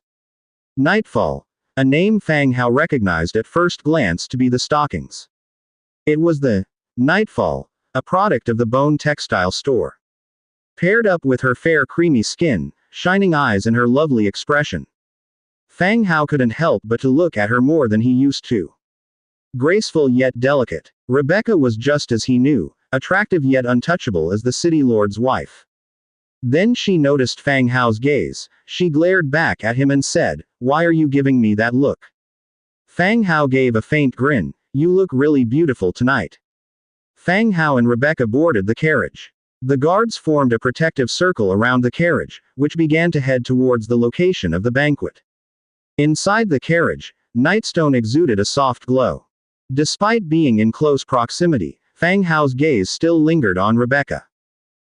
Nightfall, a name Fang Hao recognized at first glance to be the stockings. It was the Nightfall, a product of the Bone Textile store. Paired up with her fair creamy skin, shining eyes and her lovely expression, Fang Hao couldn't help but to look at her more than he used to. Graceful yet delicate, Rebecca was just as he knew, attractive yet untouchable as the city lord's wife. Then she noticed Fang Hao's gaze, she glared back at him and said, "Why are you giving me that look?" Fang Hao gave a faint grin, "You look really beautiful tonight." Fang Hao and Rebecca boarded the carriage. The guards formed a protective circle around the carriage, which began to head towards the location of the banquet. Inside the carriage, Nightstone exuded a soft glow. Despite being in close proximity, Fang Hao's gaze still lingered on Rebecca.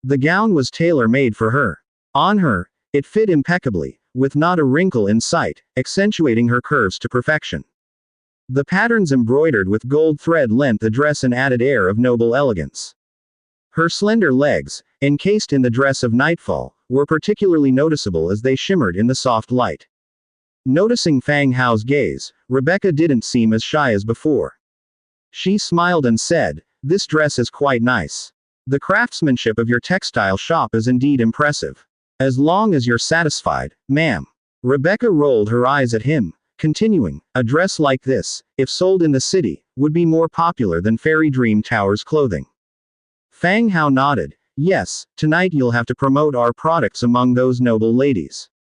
The gown was tailor-made for her. On her, it fit impeccably, with not a wrinkle in sight, accentuating her curves to perfection. The patterns embroidered with gold thread lent the dress an added air of noble elegance. Her slender legs, encased in the dress of Nightfall, were particularly noticeable as they shimmered in the soft light. Noticing Fang Hao's gaze, Rebecca didn't seem as shy as before. She smiled and said, "This dress is quite nice. The craftsmanship of your textile shop is indeed impressive. As long as you're satisfied, ma'am." Rebecca rolled her eyes at him, continuing, "A dress like this, if sold in the city, would be more popular than Fairy Dream Tower's clothing." Fang Hao nodded, "Yes, tonight you'll have to promote our products among those noble ladies.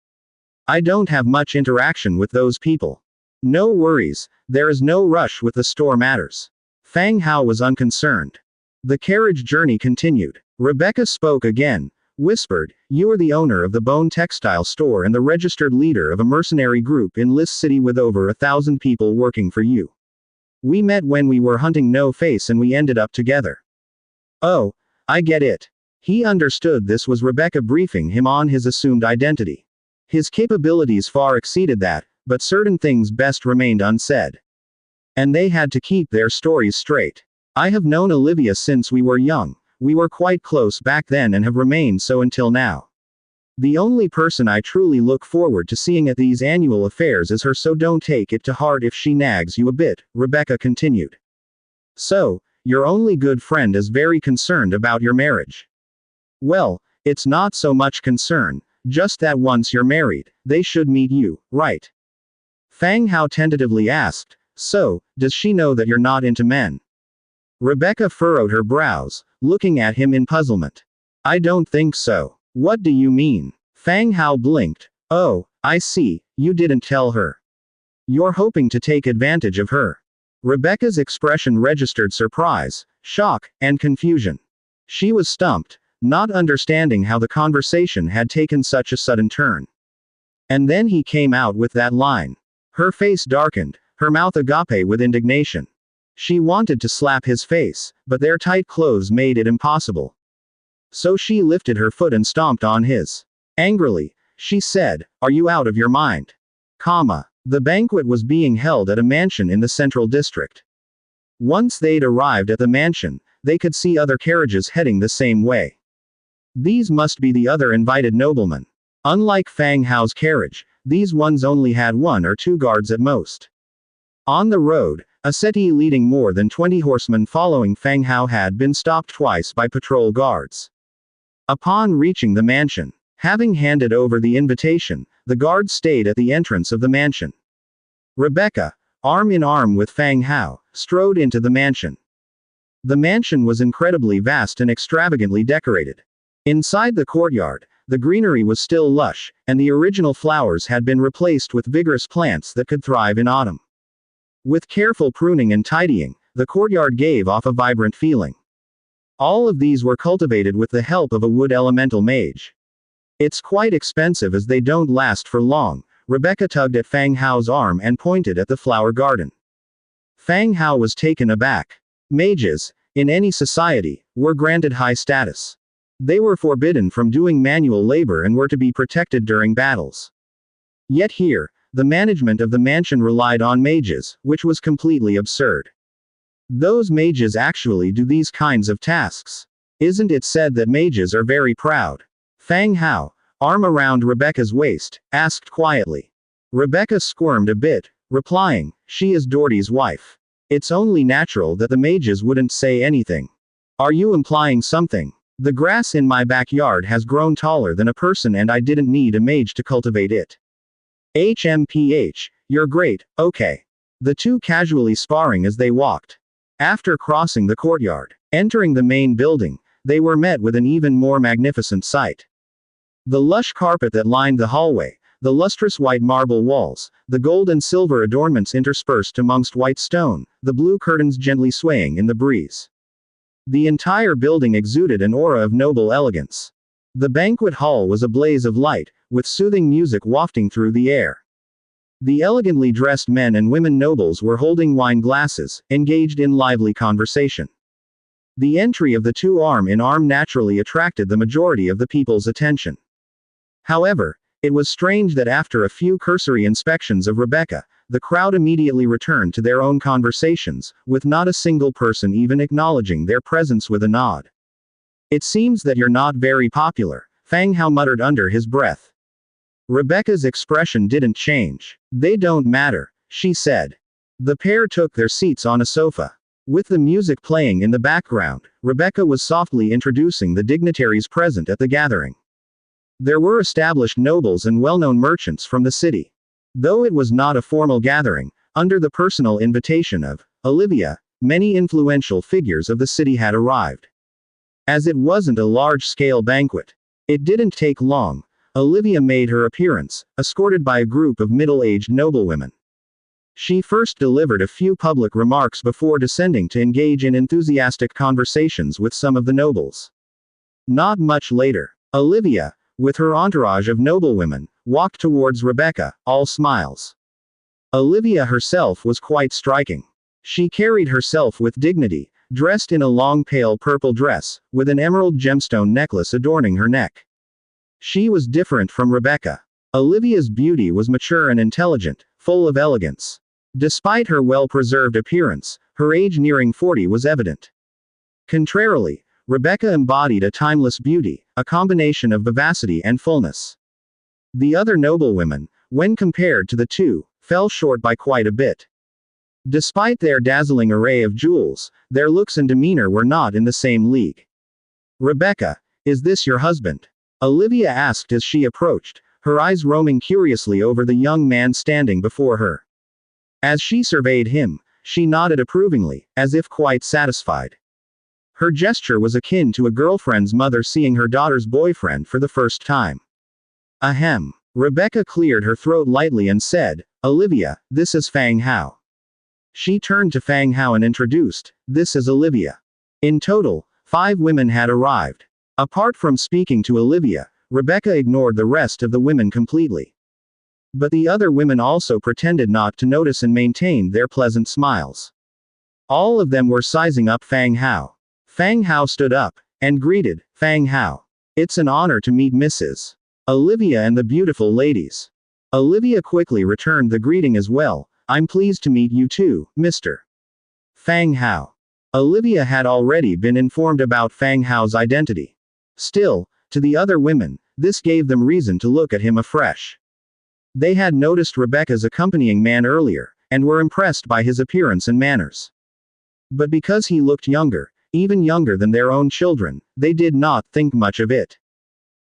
I don't have much interaction with those people." "No worries, there is no rush with the store matters." Fang Hao was unconcerned. The carriage journey continued. Rebecca spoke again, whispered, "You are the owner of the Bone Textile store and the registered leader of a mercenary group in List City with over 1,000 people working for you. We met when we were hunting No Face and we ended up together." "Oh, I get it." He understood this was Rebecca briefing him on his assumed identity. His capabilities far exceeded that, but certain things best remained unsaid. And they had to keep their stories straight. "I have known Olivia since we were young. We were quite close back then and have remained so until now. The only person I truly look forward to seeing at these annual affairs is her, so don't take it to heart if she nags you a bit," Rebecca continued. "So, your only good friend is very concerned about your marriage." "Well, it's not so much concern, just that once you're married, they should meet you, right?" Fang Hao tentatively asked, "So, does she know that you're not into men?" Rebecca furrowed her brows, looking at him in puzzlement. "I don't think so." "What do you mean?" Fang Hao blinked. "Oh, I see, you didn't tell her. You're hoping to take advantage of her." Rebecca's expression registered surprise, shock, and confusion. She was stumped, not understanding how the conversation had taken such a sudden turn. And then he came out with that line. Her face darkened, her mouth agape with indignation. She wanted to slap his face, but their tight clothes made it impossible. So she lifted her foot and stomped on his. Angrily, she said, "Are you out of your mind?" The banquet was being held at a mansion in the central district. Once they'd arrived at the mansion, they could see other carriages heading the same way. These must be the other invited noblemen. Unlike Fang Hao's carriage, these ones only had 1 or 2 guards at most. On the road, a settee leading more than 20 horsemen following Fang Hao had been stopped twice by patrol guards. Upon reaching the mansion, having handed over the invitation, the guards stayed at the entrance of the mansion. Rebecca, arm in arm with Fang Hao, strode into the mansion. The mansion was incredibly vast and extravagantly decorated. Inside the courtyard, the greenery was still lush, and the original flowers had been replaced with vigorous plants that could thrive in autumn. With careful pruning and tidying, the courtyard gave off a vibrant feeling. All of these were cultivated with the help of a wood elemental mage. It's quite expensive as they don't last for long. Rebecca tugged at Fang Hao's arm and pointed at the flower garden. Fang Hao was taken aback. Mages, in any society, were granted high status. They were forbidden from doing manual labor and were to be protected during battles. Yet here, the management of the mansion relied on mages, which was completely absurd. Those mages actually do these kinds of tasks. Isn't it said that mages are very proud? Fang Hao, arm around Rebecca's waist, asked quietly. Rebecca squirmed a bit, replying, she is Doherty's wife. It's only natural that the mages wouldn't say anything. Are you implying something? The grass in my backyard has grown taller than a person and I didn't need a mage to cultivate it. HMPH, you're great, okay. The two casually sparring as they walked. After crossing the courtyard, entering the main building, they were met with an even more magnificent sight. The lush carpet that lined the hallway, the lustrous white marble walls, the gold and silver adornments interspersed amongst white stone, the blue curtains gently swaying in the breeze. The entire building exuded an aura of noble elegance. The banquet hall was a blaze of light, with soothing music wafting through the air. The elegantly dressed men and women nobles were holding wine glasses, engaged in lively conversation. The entry of the two arm in arm naturally attracted the majority of the people's attention. However, it was strange that after a few cursory inspections of Rebecca, the crowd immediately returned to their own conversations, with not a single person even acknowledging their presence with a nod. It seems that you're not very popular, Fang Hao muttered under his breath. Rebecca's expression didn't change. They don't matter, she said. The pair took their seats on a sofa. With the music playing in the background, Rebecca was softly introducing the dignitaries present at the gathering. There were established nobles and well-known merchants from the city. Though it was not a formal gathering, under the personal invitation of Olivia, many influential figures of the city had arrived. As it wasn't a large-scale banquet, it didn't take long. Olivia made her appearance, escorted by a group of middle-aged noblewomen. She first delivered a few public remarks before descending to engage in enthusiastic conversations with some of the nobles. Not much later, Olivia, with her entourage of noblewomen, walked towards Rebecca, all smiles. Olivia herself was quite striking. She carried herself with dignity, dressed in a long pale purple dress, with an emerald gemstone necklace adorning her neck. She was different from Rebecca. Olivia's beauty was mature and intelligent, full of elegance. Despite her well-preserved appearance, her age nearing 40 was evident. Contrarily, Rebecca embodied a timeless beauty, a combination of vivacity and fullness. The other noblewomen, when compared to the two, fell short by quite a bit. Despite their dazzling array of jewels, their looks and demeanor were not in the same league. Rebecca, is this your husband? Olivia asked as she approached, her eyes roaming curiously over the young man standing before her. As she surveyed him, she nodded approvingly, as if quite satisfied. Her gesture was akin to a girlfriend's mother seeing her daughter's boyfriend for the first time. Ahem. Rebecca cleared her throat lightly and said, Olivia, this is Fang Hao. She turned to Fang Hao and introduced, this is Olivia. In total, 5 women had arrived. Apart from speaking to Olivia, Rebecca ignored the rest of the women completely. But the other women also pretended not to notice and maintained their pleasant smiles. All of them were sizing up Fang Hao. Fang Hao stood up, and greeted, Fang Hao. It's an honor to meet Mrs. Olivia and the beautiful ladies. Olivia quickly returned the greeting as well, I'm pleased to meet you too, Mr. Fang Hao. Olivia had already been informed about Fang Hao's identity. Still, to the other women, this gave them reason to look at him afresh. They had noticed Rebecca's accompanying man earlier, and were impressed by his appearance and manners. But because he looked younger, even younger than their own children, they did not think much of it.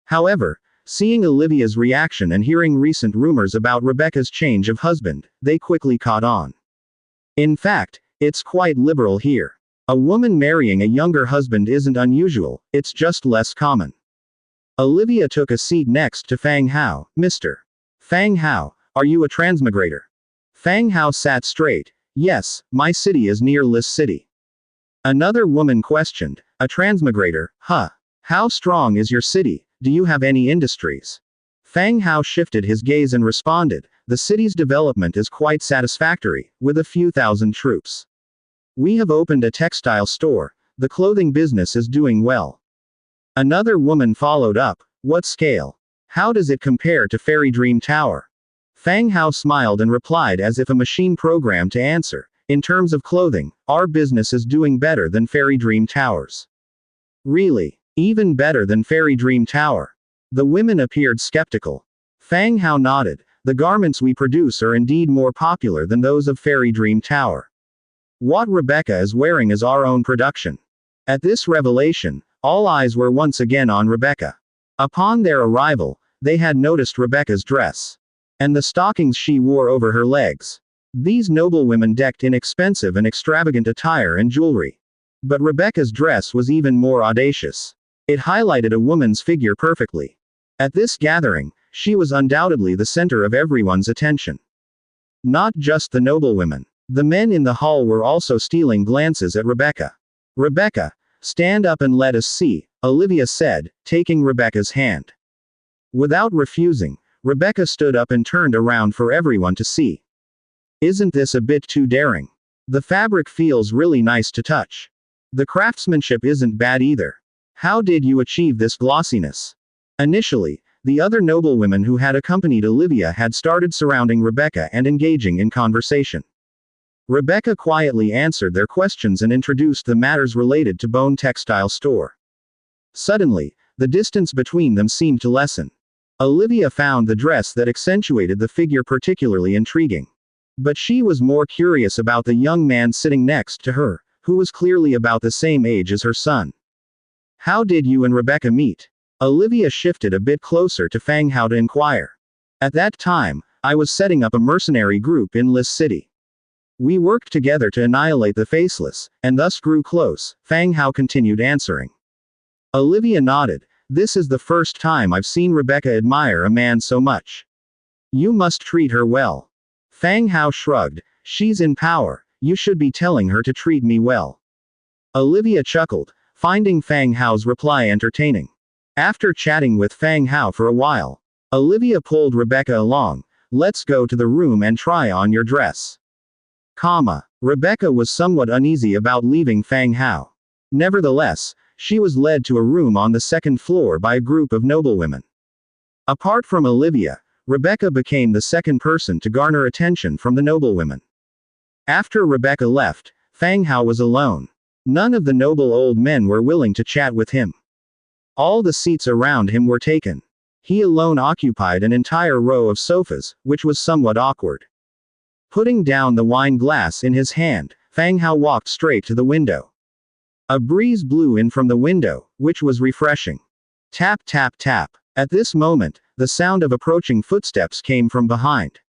However, seeing Olivia's reaction and hearing recent rumors about Rebecca's change of husband, they quickly caught on. In fact, it's quite liberal here. A woman marrying a younger husband isn't unusual, it's just less common. Olivia took a seat next to Fang Hao. Mr. Fang Hao, are you a transmigrator? Fang Hao sat straight, Yes, my city is near Lis City. Another woman questioned, a transmigrator, huh? How strong is your city? Do you have any industries? Fang Hao shifted his gaze and responded, the city's development is quite satisfactory, with a few thousand troops. We have opened a textile store, the clothing business is doing well. Another woman followed up, what scale? How does it compare to Fairy Dream Tower? Fang Hao smiled and replied as if a machine programmed to answer, in terms of clothing, our business is doing better than Fairy Dream Towers. Really? Even better than Fairy Dream Tower? The women appeared skeptical. Fang Hao nodded, the garments we produce are indeed more popular than those of Fairy Dream Tower. What Rebecca is wearing is our own production. At this revelation, all eyes were once again on Rebecca. Upon their arrival, they had noticed Rebecca's dress. And the stockings she wore over her legs. These noblewomen decked in expensive and extravagant attire and jewelry. But Rebecca's dress was even more audacious. It highlighted a woman's figure perfectly. At this gathering, she was undoubtedly the center of everyone's attention. Not just the noblewomen. The men in the hall were also stealing glances at Rebecca. Rebecca, stand up and let us see, Olivia said, taking Rebecca's hand. Without refusing, Rebecca stood up and turned around for everyone to see. Isn't this a bit too daring? The fabric feels really nice to touch. The craftsmanship isn't bad either. How did you achieve this glossiness? Initially, the other noblewomen who had accompanied Olivia had started surrounding Rebecca and engaging in conversation. Rebecca quietly answered their questions and introduced the matters related to Bone Textile Store. Suddenly, the distance between them seemed to lessen. Olivia found the dress that accentuated the figure particularly intriguing. But she was more curious about the young man sitting next to her, who was clearly about the same age as her son. How did you and Rebecca meet? Olivia shifted a bit closer to Fang Hao to inquire. At that time, I was setting up a mercenary group in Lis City. We worked together to annihilate the Faceless, and thus grew close, Fang Hao continued answering. Olivia nodded, this is the first time I've seen Rebecca admire a man so much. You must treat her well. Fang Hao shrugged, she's in power, you should be telling her to treat me well. Olivia chuckled, finding Fang Hao's reply entertaining. After chatting with Fang Hao for a while, Olivia pulled Rebecca along, let's go to the room and try on your dress. Rebecca was somewhat uneasy about leaving Fang Hao. Nevertheless, she was led to a room on the second floor by a group of noblewomen. Apart from Olivia, Rebecca became the second person to garner attention from the noblewomen. After Rebecca left, Fang Hao was alone. None of the noble old men were willing to chat with him. All the seats around him were taken. He alone occupied an entire row of sofas, which was somewhat awkward. Putting down the wine glass in his hand, Fang Hao walked straight to the window. A breeze blew in from the window, which was refreshing. Tap tap tap. At this moment, the sound of approaching footsteps came from behind.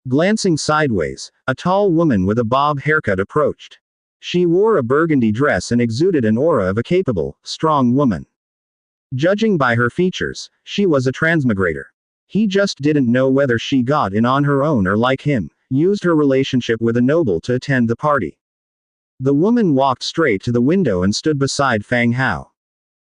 Glancing sideways, a tall woman with a bob haircut approached. She wore a burgundy dress and exuded an aura of a capable, strong woman. Judging by her features, she was a transmigrator. He just didn't know whether she got in on her own or, like him, used her relationship with a noble to attend the party. The woman walked straight to the window and stood beside Fang Hao.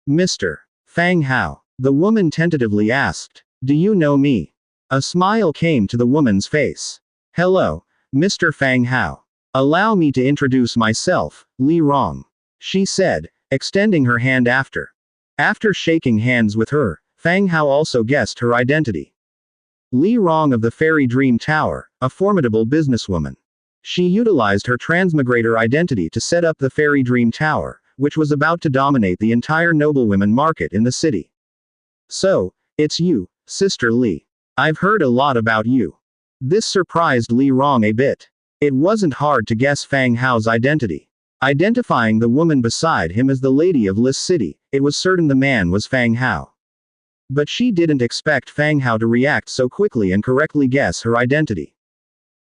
Mr. Fang Hao, the woman tentatively asked, do you know me? A smile came to the woman's face. Hello, Mr. Fang Hao. Allow me to introduce myself, Li Rong. She said, extending her hand after. After shaking hands with her, Fang Hao also guessed her identity. Li Rong of the Fairy Dream Tower, a formidable businesswoman. She utilized her transmigrator identity to set up the Fairy Dream Tower, which was about to dominate the entire noblewomen market in the city. So, it's you, Sister Li. I've heard a lot about you. This surprised Li Rong a bit. It wasn't hard to guess Fang Hao's identity. Identifying the woman beside him as the Lady of Lis City, it was certain the man was Fang Hao. But she didn't expect Fang Hao to react so quickly and correctly guess her identity.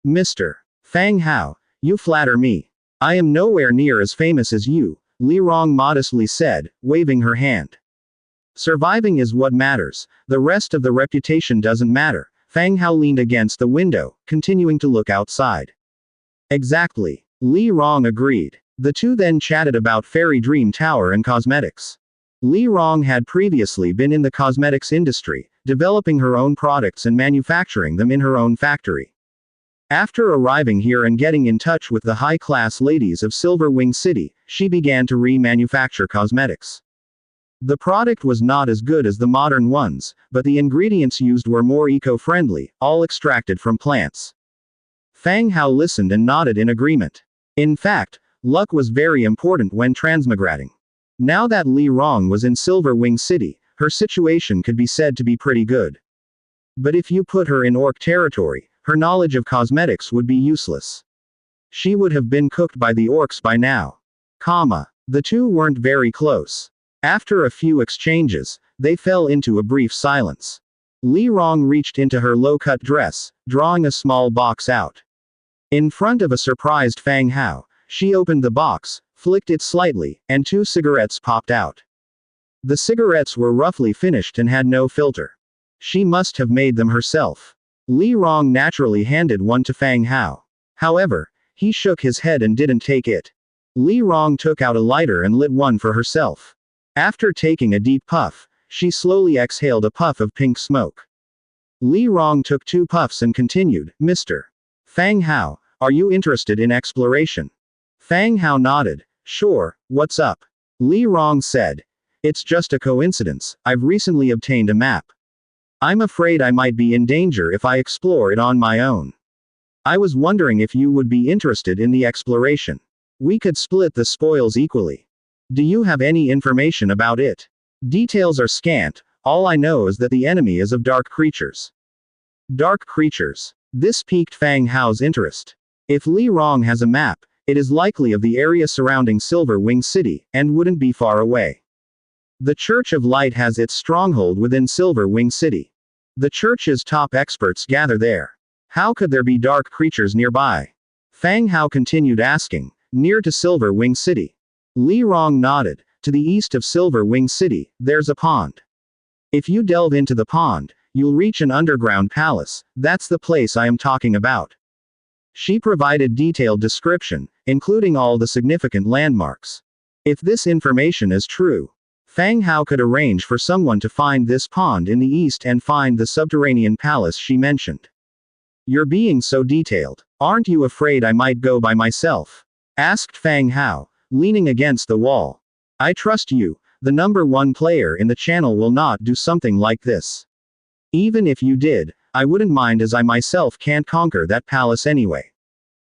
Mr. Fang Hao, you flatter me. I am nowhere near as famous as you, Li Rong modestly said, waving her hand. Surviving is what matters, the rest of the reputation doesn't matter. Fang Hao leaned against the window, continuing to look outside. Exactly. Li Rong agreed. The two then chatted about Fairy Dream Tower and cosmetics. Li Rong had previously been in the cosmetics industry, developing her own products and manufacturing them in her own factory. After arriving here and getting in touch with the high-class ladies of Silver Wing City, she began to remanufacture cosmetics. The product was not as good as the modern ones, but the ingredients used were more eco-friendly, all extracted from plants. Fang Hao listened and nodded in agreement. In fact, luck was very important when transmigrating. Now that Li Rong was in Silver Wing City, her situation could be said to be pretty good. But if you put her in Orc territory, her knowledge of cosmetics would be useless. She would have been cooked by the Orcs by now. The two weren't very close. After a few exchanges, they fell into a brief silence. Li Rong reached into her low-cut dress, drawing a small box out. In front of a surprised Fang Hao, she opened the box, flicked it slightly, and 2 cigarettes popped out. The cigarettes were roughly finished and had no filter. She must have made them herself. Li Rong naturally handed one to Fang Hao. However, he shook his head and didn't take it. Li Rong took out a lighter and lit one for herself. After taking a deep puff, she slowly exhaled a puff of pink smoke. Li Rong took 2 puffs and continued, "Mr. Fang Hao, are you interested in exploration?" Fang Hao nodded. "Sure, what's up?" Li Rong said. "It's just a coincidence, I've recently obtained a map. I'm afraid I might be in danger if I explore it on my own. I was wondering if you would be interested in the exploration. We could split the spoils equally. Do you have any information about it? Details are scant, all I know is that the enemy is of dark creatures." Dark creatures. This piqued Fang Hao's interest. If Li Rong has a map, it is likely of the area surrounding Silver Wing City, and wouldn't be far away. The Church of Light has its stronghold within Silver Wing City. The church's top experts gather there. How could there be dark creatures nearby? Fang Hao continued asking. Near to Silver Wing City. Li Rong nodded. To the east of Silver Wing City, there's a pond. If you delve into the pond, you'll reach an underground palace. That's the place I am talking about. She provided detailed description, including all the significant landmarks. If this information is true, Fang Hao could arrange for someone to find this pond in the east and find the subterranean palace she mentioned. You're being so detailed. Aren't you afraid I might go by myself? Asked Fang Hao, leaning against the wall. I trust you, the #1 player in the channel will not do something like this. Even if you did, I wouldn't mind as I myself can't conquer that palace anyway.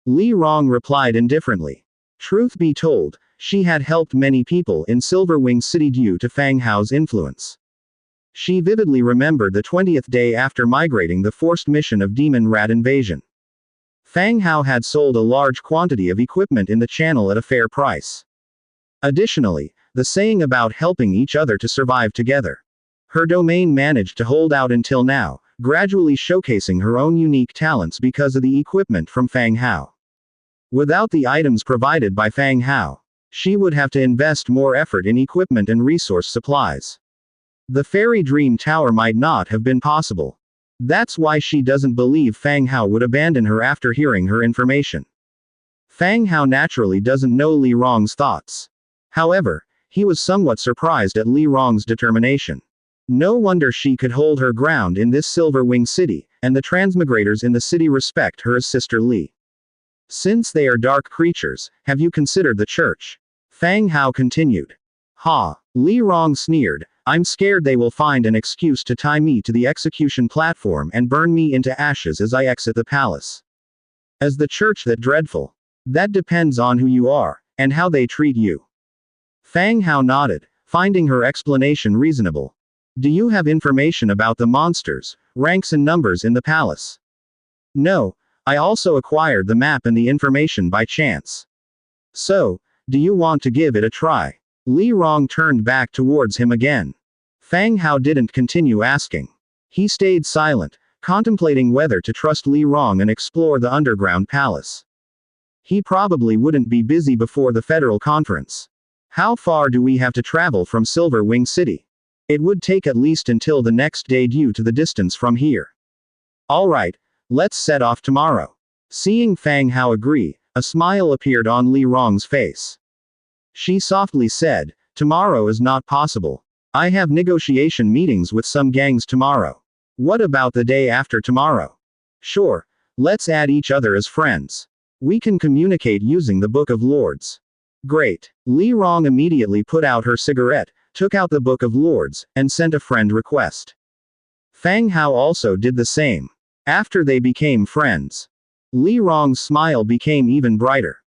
Li Rong replied indifferently. Truth be told, she had helped many people in Silver Wing City due to Fang Hao's influence. She vividly remembered the 20th day after migrating the forced mission of Demon Rat Invasion. Fang Hao had sold a large quantity of equipment in the channel at a fair price. Additionally, the saying about helping each other to survive together. Her domain managed to hold out until now, gradually showcasing her own unique talents because of the equipment from Fang Hao. Without the items provided by Fang Hao, she would have to invest more effort in equipment and resource supplies. The Fairy Dream Tower might not have been possible. That's why she doesn't believe Fang Hao would abandon her after hearing her information. Fang Hao naturally doesn't know Li Rong's thoughts. However, he was somewhat surprised at Li Rong's determination. No wonder she could hold her ground in this Silver Wing City, and the transmigrators in the city respect her as Sister Li. Since they are dark creatures, have you considered the church? Fang Hao continued. Li Rong sneered. I'm scared they will find an excuse to tie me to the execution platform and burn me into ashes as I exit the palace. Is the church that dreadful? That depends on who you are, and how they treat you. Fang Hao nodded, finding her explanation reasonable. Do you have information about the monsters, ranks and numbers in the palace? No, I also acquired the map and the information by chance. So, do you want to give it a try? Li Rong turned back towards him again. Fang Hao didn't continue asking. He stayed silent, contemplating whether to trust Li Rong and explore the underground palace. He probably wouldn't be busy before the federal conference. How far do we have to travel from Silver Wing City? It would take at least until the next day due to the distance from here. Alright, let's set off tomorrow. Seeing Fang Hao agree, A smile appeared on Li Rong's face. She softly said, "Tomorrow is not possible. I have negotiation meetings with some gangs tomorrow. What about the day after tomorrow? Sure, let's add each other as friends. We can communicate using the Book of Lords." Great. Li Rong immediately put out her cigarette, took out the Book of Lords, and sent a friend request. Fang Hao also did the same. After they became friends, Li Rong's smile became even brighter.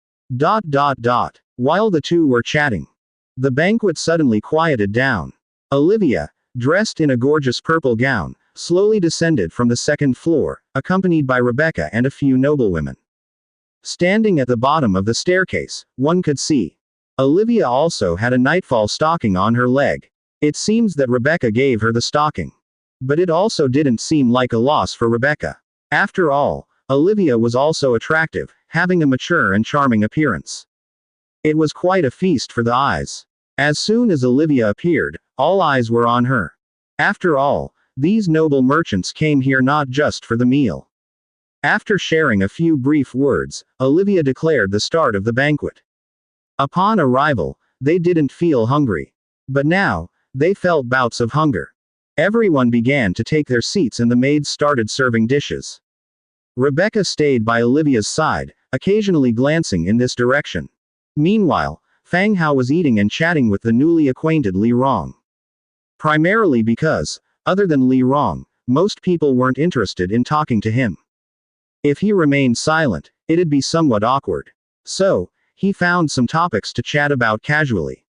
While the two were chatting, the banquet suddenly quieted down. Olivia, dressed in a gorgeous purple gown, slowly descended from the second floor, accompanied by Rebecca and a few noblewomen. Standing at the bottom of the staircase, one could see. Olivia also had a nightfall stocking on her leg. It seems that Rebecca gave her the stocking. But it also didn't seem like a loss for Rebecca. After all, Olivia was also attractive, having a mature and charming appearance. It was quite a feast for the eyes. As soon as Olivia appeared, all eyes were on her. After all, these noble merchants came here not just for the meal. After sharing a few brief words, Olivia declared the start of the banquet. Upon arrival, they didn't feel hungry. But now, they felt bouts of hunger. Everyone began to take their seats and the maids started serving dishes. Rebecca stayed by Olivia's side, occasionally glancing in this direction. Meanwhile, Fang Hao was eating and chatting with the newly acquainted Li Rong. Primarily because, other than Li Rong, most people weren't interested in talking to him. If he remained silent, it'd be somewhat awkward. So, he found some topics to chat about casually.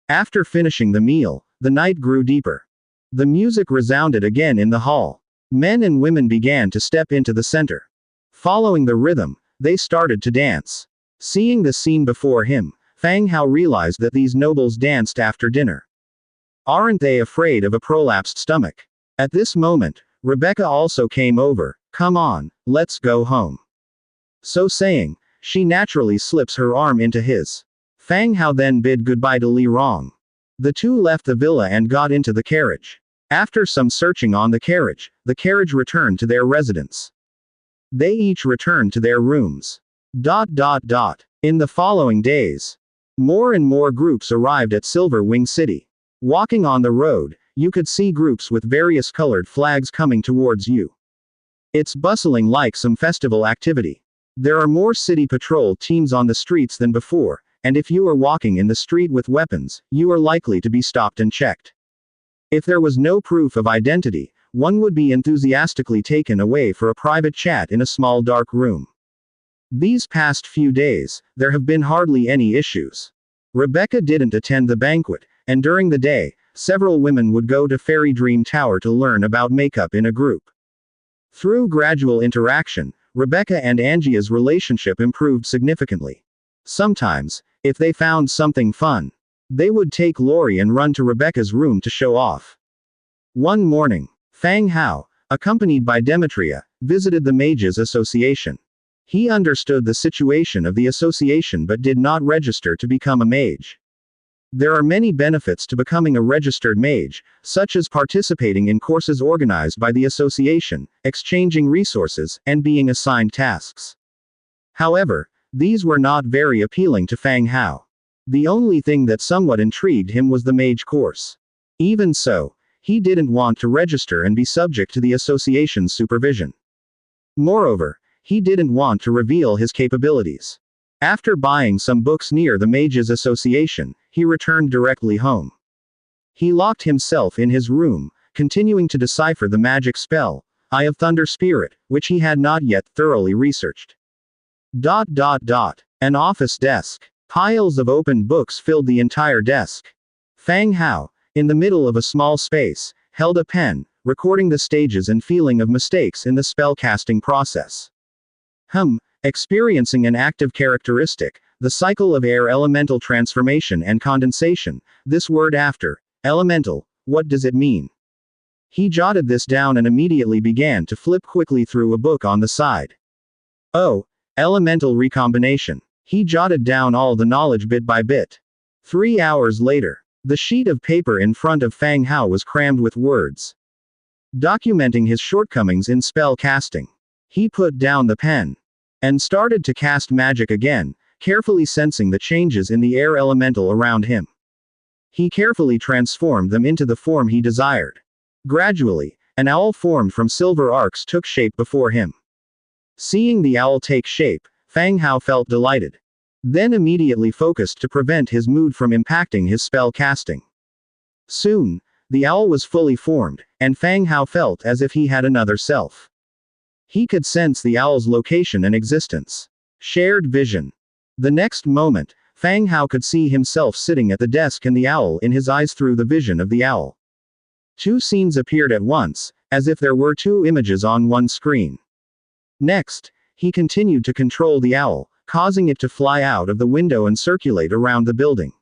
After finishing the meal, the night grew deeper. The music resounded again in the hall. Men and women began to step into the center. Following the rhythm, they started to dance. Seeing the scene before him, Fang Hao realized that these nobles danced after dinner. Aren't they afraid of a prolapsed stomach? At this moment, Rebecca also came over. "Come on, let's go home." So saying, she naturally slips her arm into his. Fang Hao then bid goodbye to Li Rong. The two left the villa and got into the carriage. After some searching on the carriage returned to their residence. They each returned to their rooms. In the following days, more and more groups arrived at Silver Wing City. Walking on the road, you could see groups with various colored flags coming towards you. It's bustling like some festival activity. There are more city patrol teams on the streets than before, and if you are walking in the street with weapons, you are likely to be stopped and checked. If there was no proof of identity, one would be enthusiastically taken away for a private chat in a small dark room. These past few days, there have been hardly any issues. Rebecca didn't attend the banquet, and during the day, several women would go to Fairy Dream Tower to learn about makeup in a group. Through gradual interaction, Rebecca and Angia's relationship improved significantly. Sometimes, if they found something fun, they would take Lori and run to Rebecca's room to show off. One morning, Fang Hao, accompanied by Demetria, visited the Mages Association. He understood the situation of the association but did not register to become a mage. There are many benefits to becoming a registered mage, such as participating in courses organized by the association, exchanging resources, and being assigned tasks. However, these were not very appealing to Fang Hao. The only thing that somewhat intrigued him was the mage course. Even so, he didn't want to register and be subject to the association's supervision. Moreover, he didn't want to reveal his capabilities. After buying some books near the Mages Association, he returned directly home. He locked himself in his room, continuing to decipher the magic spell, Eye of Thunder Spirit, which he had not yet thoroughly researched. An office desk. Piles of opened books filled the entire desk. Fang Hao, in the middle of a small space, held a pen, recording the stages and feeling of mistakes in the spell casting process. Experiencing an active characteristic, the cycle of air elemental transformation and condensation, this word after, elemental, what does it mean? He jotted this down and immediately began to flip quickly through a book on the side. Oh, elemental recombination. He jotted down all the knowledge bit by bit. 3 hours later, the sheet of paper in front of Fang Hao was crammed with words, documenting his shortcomings in spell casting. He put down the pen. and started to cast magic again, carefully sensing the changes in the air elemental around him. He carefully transformed them into the form he desired. Gradually, an owl formed from silver arcs took shape before him. Seeing the owl take shape, Fang Hao felt delighted. Then immediately focused to prevent his mood from impacting his spell casting. Soon, the owl was fully formed, and Fang Hao felt as if he had another self. He could sense the owl's location and existence. Shared vision. The next moment, Fang Hao could see himself sitting at the desk and the owl in his eyes through the vision of the owl. Two scenes appeared at once, as if there were two images on one screen. Next, he continued to control the owl, causing it to fly out of the window and circulate around the building.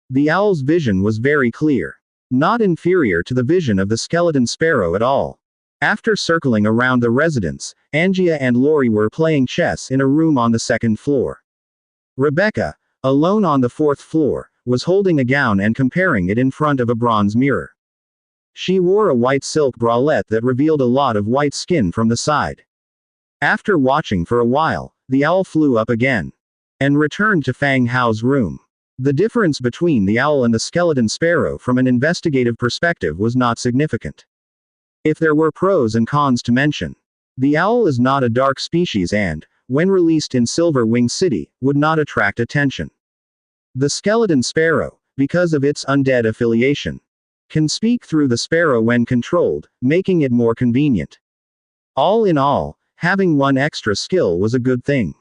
The owl's vision was very clear. Not inferior to the vision of the skeleton sparrow at all. After circling around the residence, Angia and Lori were playing chess in a room on the second floor. Rebecca, alone on the fourth floor, was holding a gown and comparing it in front of a bronze mirror. She wore a white silk bralette that revealed a lot of white skin from the side. After watching for a while, the owl flew up again and returned to Fang Hao's room. The difference between the owl and the skeleton sparrow from an investigative perspective was not significant. If there were pros and cons to mention, the owl is not a dark species and, when released in Silver Wing City, would not attract attention. The skeleton sparrow, because of its undead affiliation, can speak through the sparrow when controlled, making it more convenient. All in all, having one extra skill was a good thing.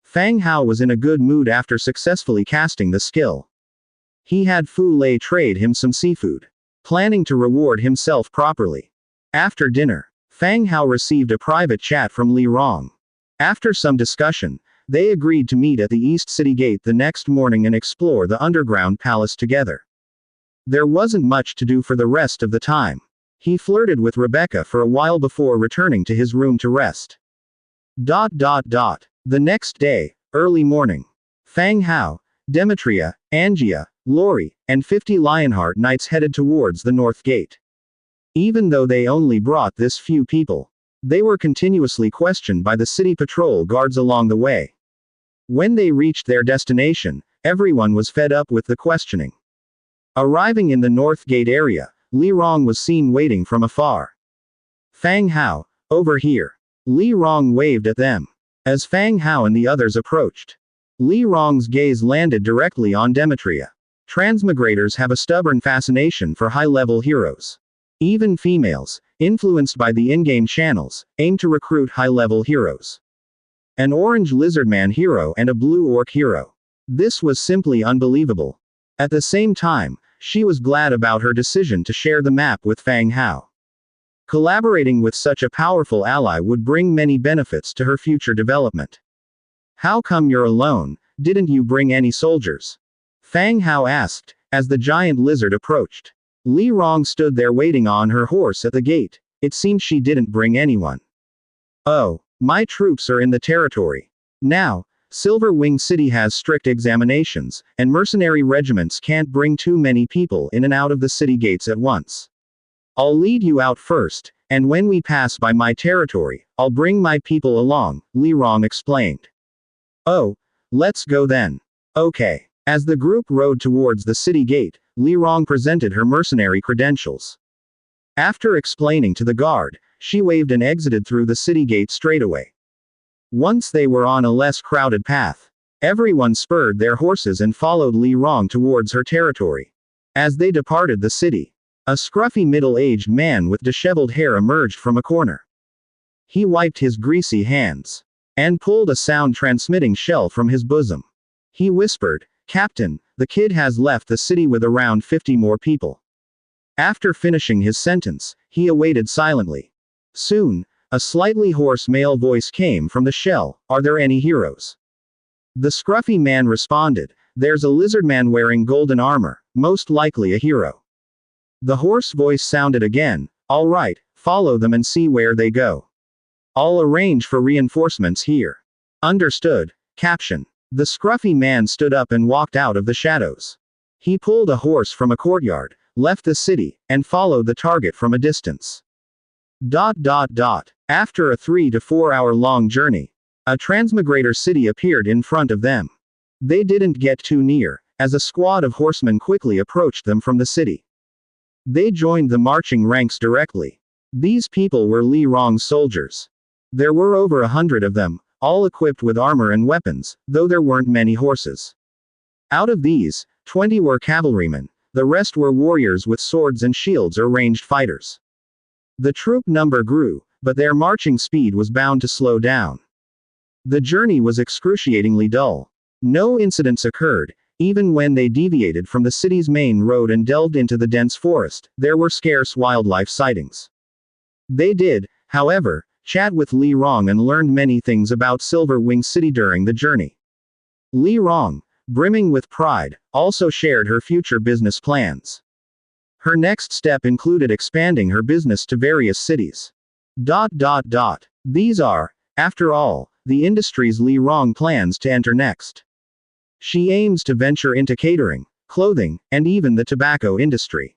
Fang Hao was in a good mood after successfully casting the skill. He had Fu Lei trade him some seafood, planning to reward himself properly. After dinner, Fang Hao received a private chat from Li Rong. After some discussion, they agreed to meet at the East City Gate the next morning and explore the underground palace together. There wasn't much to do for the rest of the time. He flirted with Rebecca for a while before returning to his room to rest. The next day, early morning. Fang Hao, Demetria, Angia, Lori, and 50 Lionheart Knights headed towards the North Gate. Even though they only brought this few people, they were continuously questioned by the city patrol guards along the way. When they reached their destination, everyone was fed up with the questioning. Arriving in the North Gate area, Li Rong was seen waiting from afar. Fang Hao, over here. Li Rong waved at them. As Fang Hao and the others approached, Li Rong's gaze landed directly on Demetria. Transmigrators have a stubborn fascination for high-level heroes. Even females, influenced by the in-game channels, aim to recruit high-level heroes. An orange lizardman hero and a blue orc hero. This was simply unbelievable. At the same time, she was glad about her decision to share the map with Fang Hao. Collaborating with such a powerful ally would bring many benefits to her future development. How come you're alone? Didn't you bring any soldiers? Fang Hao asked, as the giant lizard approached. Li Rong stood there waiting on her horse at the gate. It seemed she didn't bring anyone. Oh, my troops are in the territory. Now, Silver Wing City has strict examinations, and mercenary regiments can't bring too many people in and out of the city gates at once. I'll lead you out first, and when we pass by my territory, I'll bring my people along, Li Rong explained. Oh, let's go then. Okay. As the group rode towards the city gate, Li Rong presented her mercenary credentials. After explaining to the guard, she waved and exited through the city gate straightaway. Once they were on a less crowded path, everyone spurred their horses and followed Li Rong towards her territory. As they departed the city, a scruffy middle-aged man with disheveled hair emerged from a corner. He wiped his greasy hands and pulled a sound-transmitting shell from his bosom. He whispered, "Captain, the kid has left the city with around 50 more people." After finishing his sentence, he awaited silently. Soon, a slightly hoarse male voice came from the shell, "Are there any heroes?" The scruffy man responded, "There's a lizard man wearing golden armor, most likely a hero." The hoarse voice sounded again, "All right, follow them and see where they go. I'll arrange for reinforcements here." Understood. Caption. The scruffy man stood up and walked out of the shadows. He pulled a horse from a courtyard, left the city, and followed the target from a distance. After a 3 to 4 hour long journey, A transmigrator city appeared in front of them. They didn't get too near, as a squad of horsemen quickly approached them from the city. They joined the marching ranks directly. These people were Li Rong's soldiers. There were over 100 of them, all equipped with armor and weapons, though there weren't many horses. Out of these, 20 were cavalrymen, the rest were warriors with swords and shields or ranged fighters. The troop number grew, but their marching speed was bound to slow down. The journey was excruciatingly dull. No incidents occurred. Even when they deviated from the city's main road and delved into the dense forest, there were scarce wildlife sightings. They did, however, chat with Li Rong and learned many things about Silver Wing City during the journey. Li Rong, brimming with pride, also shared her future business plans. Her next step included expanding her business to various cities. These are, after all, the industries Li Rong plans to enter next. She aims to venture into catering, clothing, and even the tobacco industry.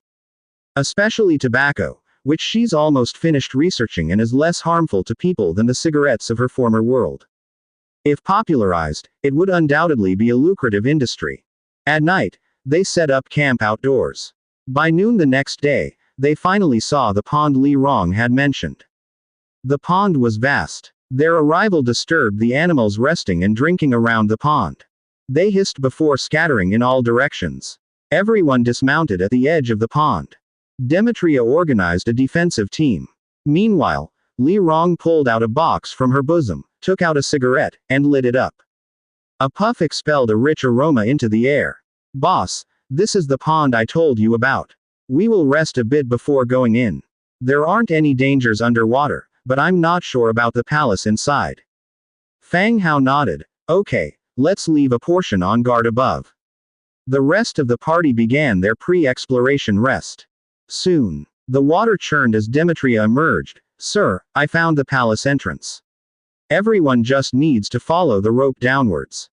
Especially tobacco, which she's almost finished researching and is less harmful to people than the cigarettes of her former world. If popularized, it would undoubtedly be a lucrative industry. At night, they set up camp outdoors. By noon the next day, they finally saw the pond Li Rong had mentioned. The pond was vast. Their arrival disturbed the animals resting and drinking around the pond. They hissed before scattering in all directions. Everyone dismounted at the edge of the pond. Demetria organized a defensive team. Meanwhile, Li Rong pulled out a box from her bosom, took out a cigarette, and lit it up. A puff expelled a rich aroma into the air. "Boss, this is the pond I told you about. We will rest a bit before going in. There aren't any dangers underwater, but I'm not sure about the palace inside." Fang Hao nodded. "Okay. Let's leave a portion on guard above." The rest of the party began their pre-exploration rest. Soon, the water churned as Demetria emerged. "Sir, I found the palace entrance. Everyone just needs to follow the rope downwards."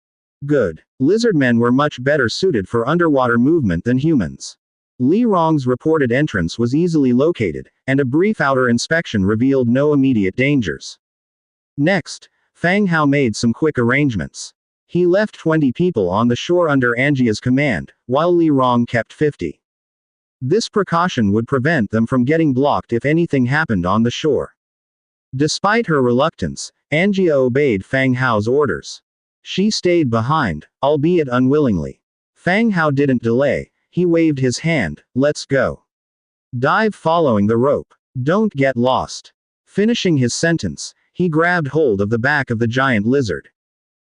"Good." Lizardmen were much better suited for underwater movement than humans. Li Rong's reported entrance was easily located, and a brief outer inspection revealed no immediate dangers. Next, Fang Hao made some quick arrangements. He left 20 people on the shore under Angia's command, while Li Rong kept 50. This precaution would prevent them from getting blocked if anything happened on the shore. Despite her reluctance, Angia obeyed Fang Hao's orders. She stayed behind, albeit unwillingly. Fang Hao didn't delay. He waved his hand. "Let's go. Dive following the rope. Don't get lost." Finishing his sentence, he grabbed hold of the back of the giant lizard.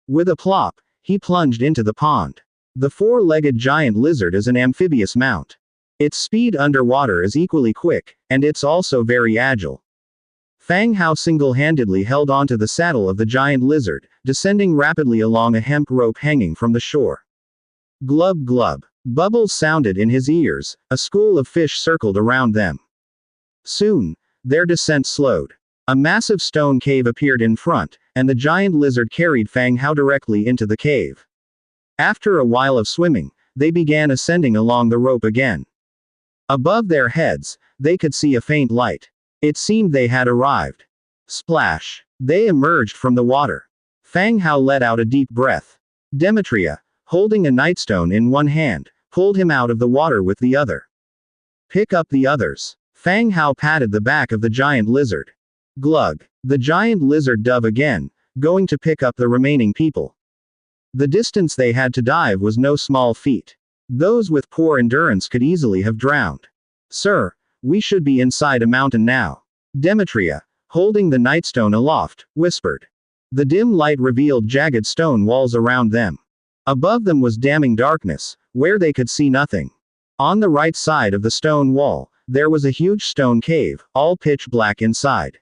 With a plop, he plunged into the pond. The four-legged giant lizard is an amphibious mount. Its speed underwater is equally quick, and it's also very agile. Fang Hao single-handedly held onto the saddle of the giant lizard, descending rapidly along a hemp rope hanging from the shore. Glub glub. Bubbles sounded in his ears, a school of fish circled around them. Soon, their descent slowed. A massive stone cave appeared in front, and the giant lizard carried Fang Hao directly into the cave. After a while of swimming, they began ascending along the rope again. Above their heads, they could see a faint light. It seemed they had arrived. Splash! They emerged from the water. Fang Hao let out a deep breath. Demetria, holding a nightstone in one hand, pulled him out of the water with the other. "Pick up the others." Fang Hao patted the back of the giant lizard. Glug. The giant lizard dove again, going to pick up the remaining people. The distance they had to dive was no small feat. Those with poor endurance could easily have drowned. "Sir, we should be inside a mountain now." Demetria, holding the nightstone aloft, whispered. The dim light revealed jagged stone walls around them. Above them was damning darkness, where they could see nothing. On the right side of the stone wall, there was a huge stone cave, all pitch black inside.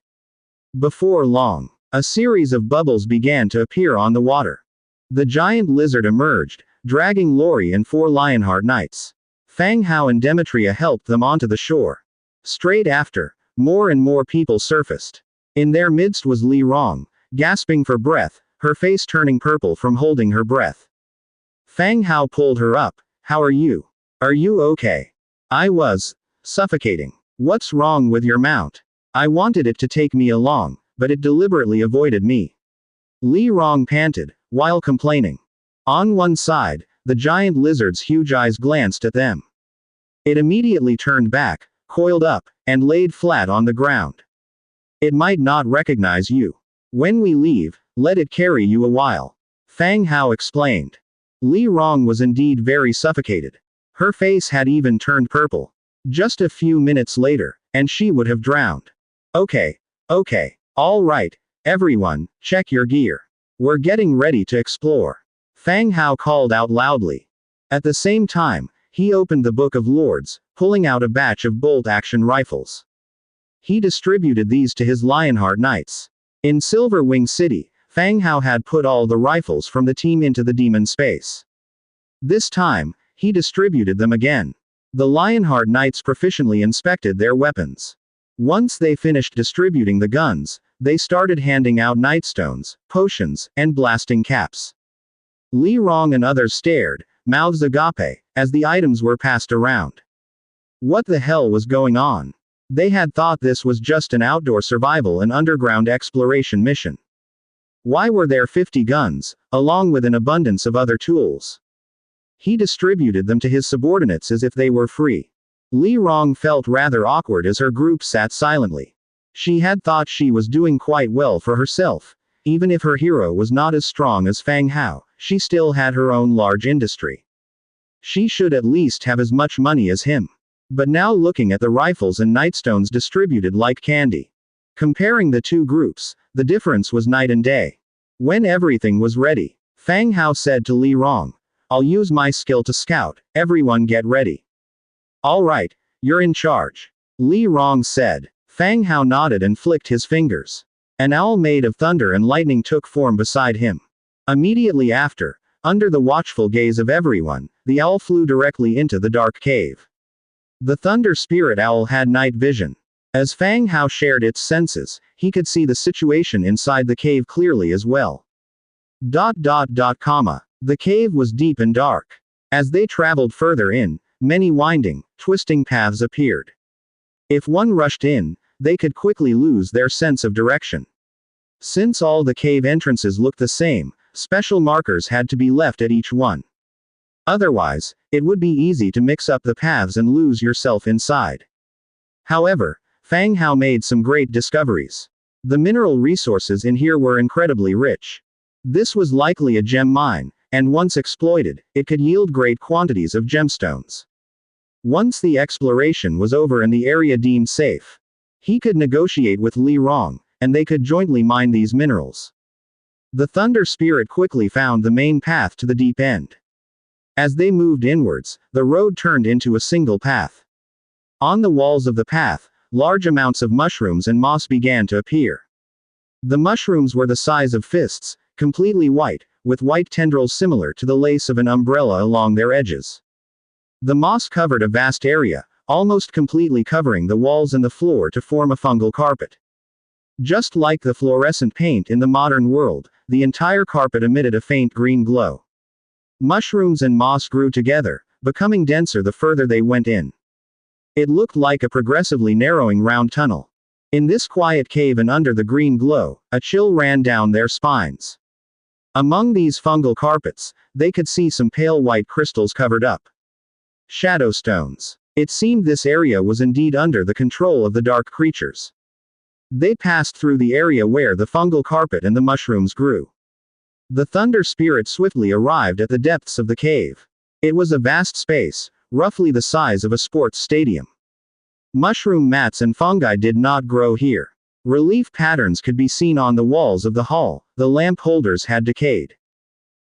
Before long, a series of bubbles began to appear on the water. The giant lizard emerged, dragging Lori and 4 Lionheart Knights. Fang Hao and Demetria helped them onto the shore. Straight after, more and more people surfaced. In their midst was Li Rong, gasping for breath, her face turning purple from holding her breath. Fang Hao pulled her up. "How are you? Are you okay?" "I was suffocating." "What's wrong with your mount?" "I wanted it to take me along, but it deliberately avoided me." Li Rong panted, while complaining. On one side, the giant lizard's huge eyes glanced at them. It immediately turned back, coiled up, and laid flat on the ground. It might not recognize you. When we leave, let it carry you a while. Fang Hao explained. Li Rong was indeed very suffocated. Her face had even turned purple. Just a few minutes later, and she would have drowned. Okay. All right, everyone, check your gear. We're getting ready to explore. Fang Hao called out loudly. At the same time, he opened the Book of Lords, pulling out a batch of bolt-action rifles. He distributed these to his Lionheart Knights. In Silver Wing City, Fang Hao had put all the rifles from the team into the demon space. This time, he distributed them again. The Lionheart Knights proficiently inspected their weapons. Once they finished distributing the guns, they started handing out nightstones, potions, and blasting caps. Li Rong and others stared, mouths agape, as the items were passed around. What the hell was going on? They had thought this was just an outdoor survival and underground exploration mission. Why were there 50 guns, along with an abundance of other tools? He distributed them to his subordinates as if they were free. Li Rong felt rather awkward as her group sat silently. She had thought she was doing quite well for herself. Even if her hero was not as strong as Fang Hao, she still had her own large industry. She should at least have as much money as him. But now looking at the rifles and nightstones distributed like candy. Comparing the two groups, the difference was night and day. When everything was ready, Fang Hao said to Li Rong, "I'll use my skill to scout, everyone get ready." "All right, you're in charge," Li Rong said. Fang Hao nodded and flicked his fingers. An owl made of thunder and lightning took form beside him. Immediately after, under the watchful gaze of everyone, the owl flew directly into the dark cave. The thunder spirit owl had night vision. As Fang Hao shared its senses, he could see the situation inside the cave clearly as well. The cave was deep and dark. As they traveled further in, many winding, twisting paths appeared. If one rushed in, they could quickly lose their sense of direction. Since all the cave entrances looked the same, special markers had to be left at each one. Otherwise, it would be easy to mix up the paths and lose yourself inside. However, Fang Hao made some great discoveries. The mineral resources in here were incredibly rich. This was likely a gem mine, and once exploited, it could yield great quantities of gemstones. Once the exploration was over and the area deemed safe, he could negotiate with Li Rong, and they could jointly mine these minerals. The Thunder Spirit quickly found the main path to the deep end. As they moved inwards, the road turned into a single path. On the walls of the path, large amounts of mushrooms and moss began to appear. The mushrooms were the size of fists, completely white, with white tendrils similar to the lace of an umbrella along their edges. The moss covered a vast area, almost completely covering the walls and the floor to form a fungal carpet. Just like the fluorescent paint in the modern world, the entire carpet emitted a faint green glow. Mushrooms and moss grew together, becoming denser the further they went in. It looked like a progressively narrowing round tunnel. In this quiet cave and under the green glow, a chill ran down their spines. Among these fungal carpets, they could see some pale white crystals covered up. Shadow stones. It seemed this area was indeed under the control of the dark creatures. They passed through the area where the fungal carpet and the mushrooms grew. The Thunder Spirit swiftly arrived at the depths of the cave. It was a vast space, roughly the size of a sports stadium. Mushroom mats and fungi did not grow here. Relief patterns could be seen on the walls of the hall, the lamp holders had decayed.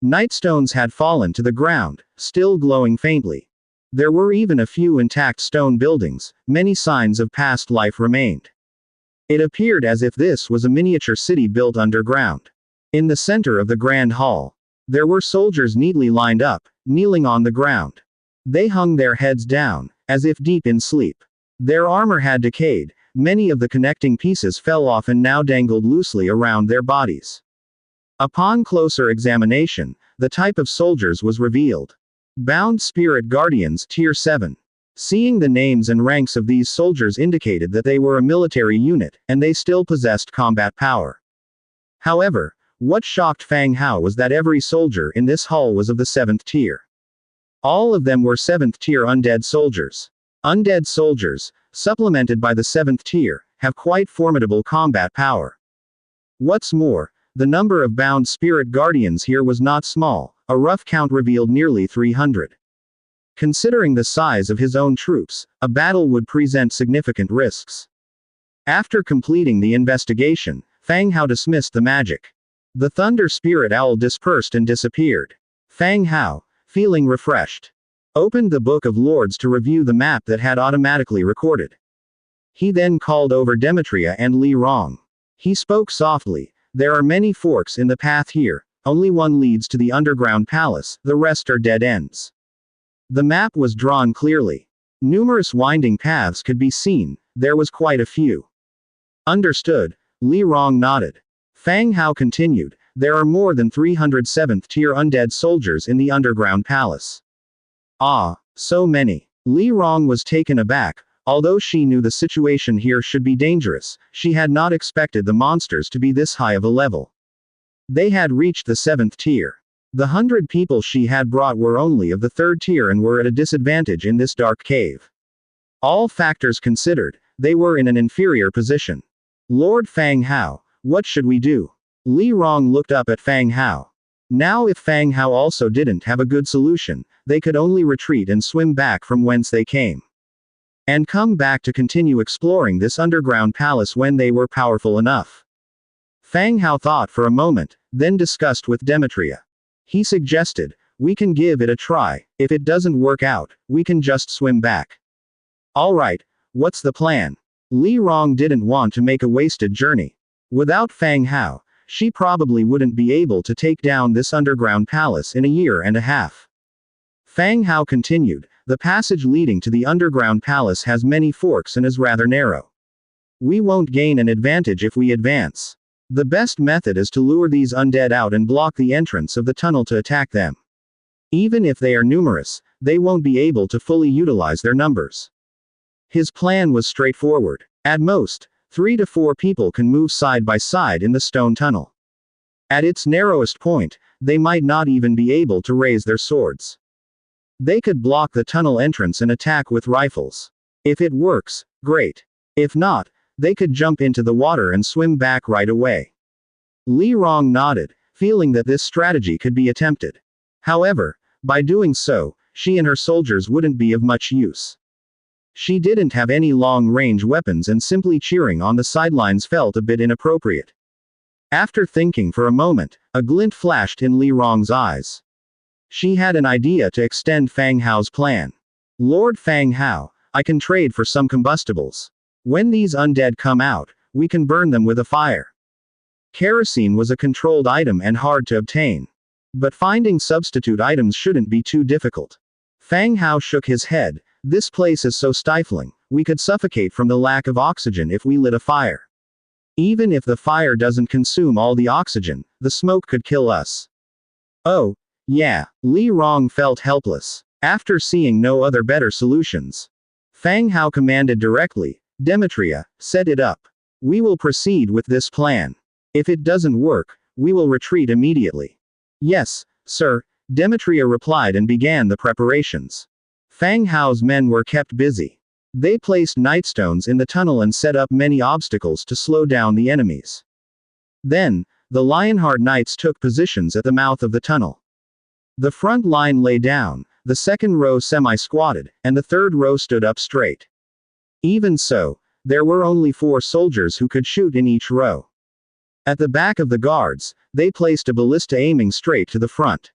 Nightstones had fallen to the ground, still glowing faintly. There were even a few intact stone buildings, many signs of past life remained. It appeared as if this was a miniature city built underground. In the center of the grand hall, there were soldiers neatly lined up, kneeling on the ground. They hung their heads down, as if deep in sleep. Their armor had decayed, many of the connecting pieces fell off and now dangled loosely around their bodies. Upon closer examination, the type of soldiers was revealed. Bound Spirit Guardians, Tier 7. Seeing the names and ranks of these soldiers indicated that they were a military unit, and they still possessed combat power. However, What shocked Fang Hao was that every soldier in this hall was of the 7th tier. All of them were 7th tier undead soldiers. Undead soldiers, supplemented by the 7th tier, have quite formidable combat power. What's more, the number of bound spirit guardians here was not small, a rough count revealed nearly 300. Considering the size of his own troops, a battle would present significant risks. After completing the investigation, Fang Hao dismissed the magic. The thunder spirit owl dispersed and disappeared. Fang Hao, feeling refreshed, opened the Book of Lords to review the map that had automatically recorded. He then called over Demetria and Li Rong. He spoke softly, "There are many forks in the path here, only one leads to the underground palace, the rest are dead ends." The map was drawn clearly. Numerous winding paths could be seen, there was quite a few. Understood, Li Rong nodded. Fang Hao continued, "There are more than 300 7th tier undead soldiers in the underground palace." Ah, so many. Li Rong was taken aback. Although she knew the situation here should be dangerous, she had not expected the monsters to be this high of a level. They had reached the 7th tier. The 100 people she had brought were only of the 3rd tier and were at a disadvantage in this dark cave. All factors considered, they were in an inferior position. "Lord Fang Hao, what should we do?" Li Rong looked up at Fang Hao. Now if Fang Hao also didn't have a good solution, they could only retreat and swim back from whence they came. And come back to continue exploring this underground palace when they were powerful enough. Fang Hao thought for a moment, then discussed with Demetria. He suggested, "We can give it a try, if it doesn't work out, we can just swim back." "Alright, what's the plan?" Li Rong didn't want to make a wasted journey. Without Fang Hao, she probably wouldn't be able to take down this underground palace in a year and a half. Fang Hao continued, "The passage leading to the underground palace has many forks and is rather narrow. We won't gain an advantage if we advance. The best method is to lure these undead out and block the entrance of the tunnel to attack them. Even if they are numerous, they won't be able to fully utilize their numbers." His plan was straightforward. At most, 3 to 4 people can move side by side in the stone tunnel. At its narrowest point, they might not even be able to raise their swords. They could block the tunnel entrance and attack with rifles. If it works, great. If not, they could jump into the water and swim back right away. Li Rong nodded, feeling that this strategy could be attempted. However, by doing so, she and her soldiers wouldn't be of much use. She didn't have any long-range weapons and simply cheering on the sidelines felt a bit inappropriate. After thinking for a moment, a glint flashed in Li Rong's eyes. She had an idea to extend Fang Hao's plan. "Lord Fang Hao, I can trade for some combustibles. When these undead come out, we can burn them with a fire." Kerosene was a controlled item and hard to obtain. But finding substitute items shouldn't be too difficult. Fang Hao shook his head, "This place is so stifling, we could suffocate from the lack of oxygen if we lit a fire. Even if the fire doesn't consume all the oxygen, the smoke could kill us." "Oh, yeah." Li Rong felt helpless. After seeing no other better solutions, Fang Hao commanded directly, "Demetria, set it up. We will proceed with this plan. If it doesn't work, we will retreat immediately." "Yes, sir," Demetria replied and began the preparations. Fang Hao's men were kept busy. They placed nightstones in the tunnel and set up many obstacles to slow down the enemies. Then, the Lionheart Knights took positions at the mouth of the tunnel. The front line lay down, the second row semi-squatted, and the third row stood up straight. Even so, there were only 4 soldiers who could shoot in each row. At the back of the guards, they placed a ballista aiming straight to the front.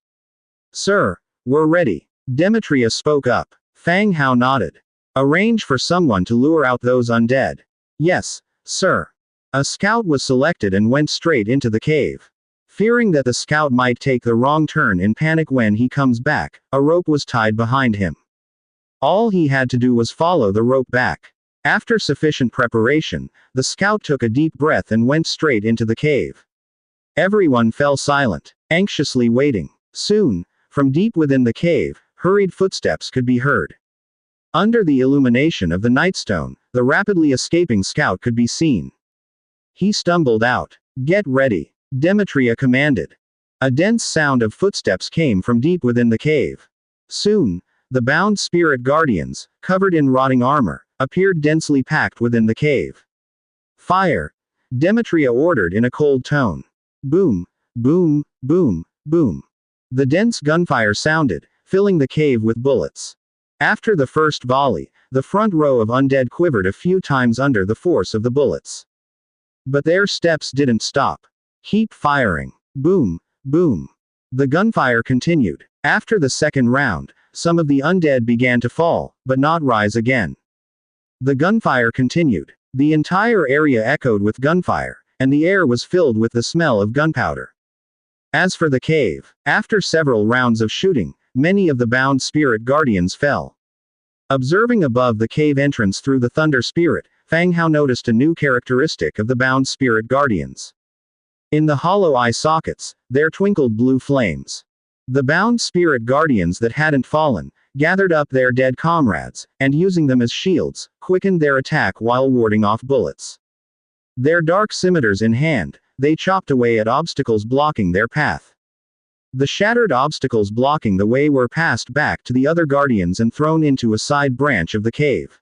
"Sir, we're ready," Demetria spoke up. Fang Hao nodded. "Arrange for someone to lure out those undead." "Yes, sir." A scout was selected and went straight into the cave. Fearing that the scout might take the wrong turn in panic when he comes back, a rope was tied behind him. All he had to do was follow the rope back. After sufficient preparation, the scout took a deep breath and went straight into the cave. Everyone fell silent, anxiously waiting. Soon, from deep within the cave, hurried footsteps could be heard. Under the illumination of the nightstone, the rapidly escaping scout could be seen. He stumbled out. "Get ready." Demetria commanded. A dense sound of footsteps came from deep within the cave. Soon, the bound spirit guardians, covered in rotting armor, appeared densely packed within the cave. Fire! Demetria ordered in a cold tone. Boom, boom, boom, boom. The dense gunfire sounded, filling the cave with bullets. After the first volley, the front row of undead quivered a few times under the force of the bullets. But their steps didn't stop. Keep firing. Boom, boom. The gunfire continued. After the second round, some of the undead began to fall, but not rise again. The gunfire continued. The entire area echoed with gunfire, and the air was filled with the smell of gunpowder. As for the cave, after several rounds of shooting, many of the bound spirit guardians fell. Observing above the cave entrance through the thunder spirit, Fang Hao noticed a new characteristic of the bound spirit guardians. In the hollow eye sockets, there twinkled blue flames. The bound spirit guardians that hadn't fallen, gathered up their dead comrades, and using them as shields, quickened their attack while warding off bullets. Their dark scimitars in hand, they chopped away at obstacles blocking their path. The shattered obstacles blocking the way were passed back to the other guardians and thrown into a side branch of the cave.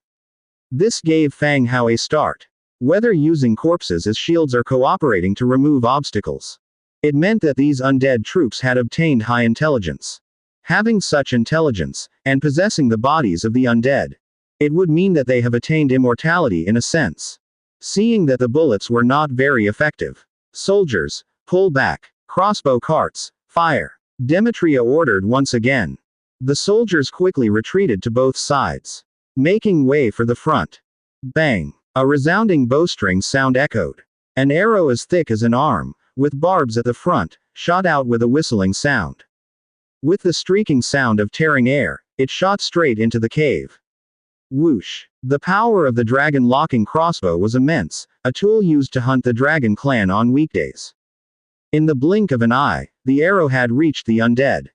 This gave Fang Hao a start. Whether using corpses as shields or cooperating to remove obstacles. It meant that these undead troops had obtained high intelligence. Having such intelligence, and possessing the bodies of the undead, it would mean that they have attained immortality in a sense. Seeing that the bullets were not very effective. Soldiers, pull back. Crossbow carts, fire. Demetria ordered once again. The soldiers quickly retreated to both sides, making way for the front. Bang! A resounding bowstring sound echoed. An arrow as thick as an arm, with barbs at the front, shot out with a whistling sound. With the streaking sound of tearing air, it shot straight into the cave. Whoosh! The power of the dragon-locking crossbow was immense, a tool used to hunt the dragon clan on weekdays. In the blink of an eye, the arrow had reached the undead.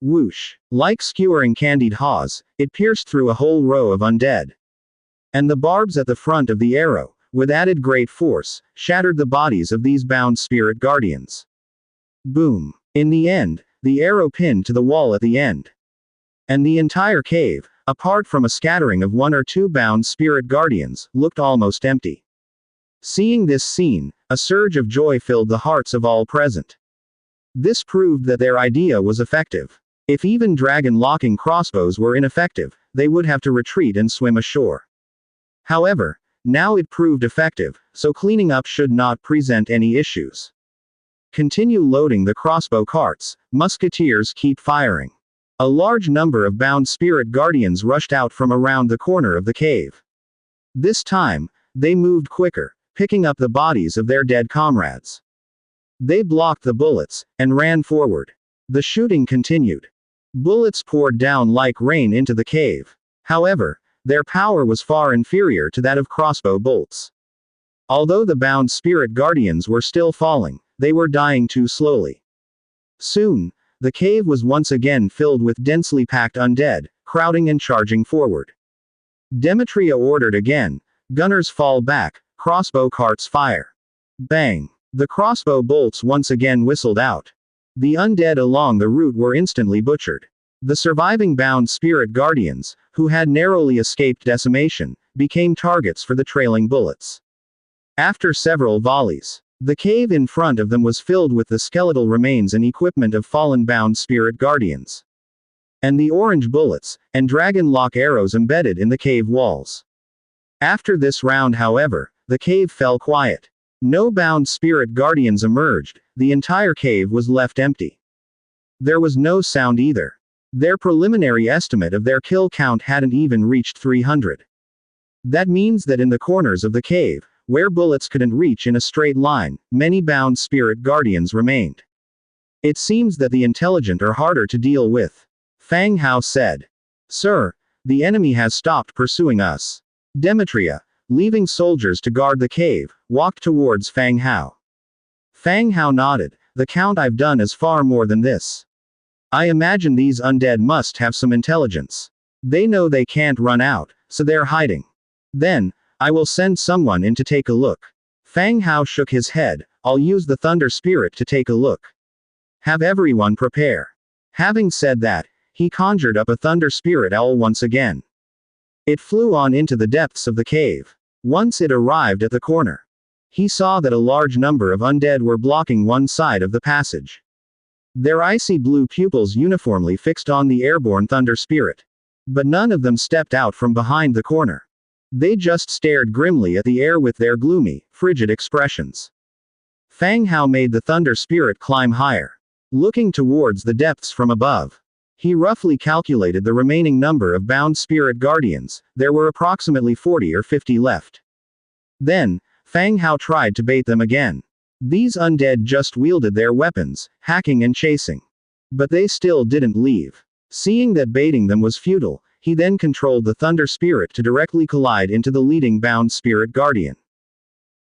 Whoosh! Like skewering candied haws, it pierced through a whole row of undead. And the barbs at the front of the arrow, with added great force, shattered the bodies of these bound spirit guardians. Boom! In the end, the arrow pinned to the wall at the end. And the entire cave, apart from a scattering of one or two bound spirit guardians, looked almost empty. Seeing this scene, a surge of joy filled the hearts of all present. This proved that their idea was effective. If even dragon-locking crossbows were ineffective, they would have to retreat and swim ashore. However, now it proved effective, so cleaning up should not present any issues. Continue loading the crossbow carts, musketeers keep firing. A large number of bound spirit guardians rushed out from around the corner of the cave. This time, they moved quicker, picking up the bodies of their dead comrades. They blocked the bullets, and ran forward. The shooting continued. Bullets poured down like rain into the cave. However, their power was far inferior to that of crossbow bolts. Although the bound spirit guardians were still falling, they were dying too slowly. Soon, the cave was once again filled with densely packed undead, crowding and charging forward. Demetria ordered again, gunners fall back, crossbow carts fire. Bang! The crossbow bolts once again whistled out. The undead along the route were instantly butchered. The surviving bound spirit guardians, who had narrowly escaped decimation, became targets for the trailing bullets. After several volleys, the cave in front of them was filled with the skeletal remains and equipment of fallen bound spirit guardians. And the orange bullets, and dragon-lock arrows embedded in the cave walls. After this round, however, the cave fell quiet. No bound spirit guardians emerged, the entire cave was left empty. There was no sound either. Their preliminary estimate of their kill count hadn't even reached 300. That means that in the corners of the cave, where bullets couldn't reach in a straight line, many bound spirit guardians remained. It seems that the intelligent are harder to deal with. Fang Hao said. Sir, the enemy has stopped pursuing us. Demetria, leaving soldiers to guard the cave, walked towards Fang Hao. Fang Hao nodded. The count I've done is far more than this. I imagine these undead must have some intelligence. They know they can't run out, so they're hiding. Then, I will send someone in to take a look. Fang Hao shook his head, I'll use the Thunder Spirit to take a look. Have everyone prepare. Having said that, he conjured up a Thunder Spirit Owl once again. It flew on into the depths of the cave. Once it arrived at the corner, he saw that a large number of undead were blocking one side of the passage. Their icy blue pupils uniformly fixed on the airborne Thunder Spirit. But none of them stepped out from behind the corner. They just stared grimly at the air with their gloomy, frigid expressions. Fang Hao made the Thunder Spirit climb higher. Looking towards the depths from above, he roughly calculated the remaining number of bound spirit guardians. There were approximately 40 or 50 left. Then, Fang Hao tried to bait them again. These undead just wielded their weapons, hacking and chasing. But they still didn't leave. Seeing that baiting them was futile, he then controlled the Thunder Spirit to directly collide into the leading bound spirit guardian.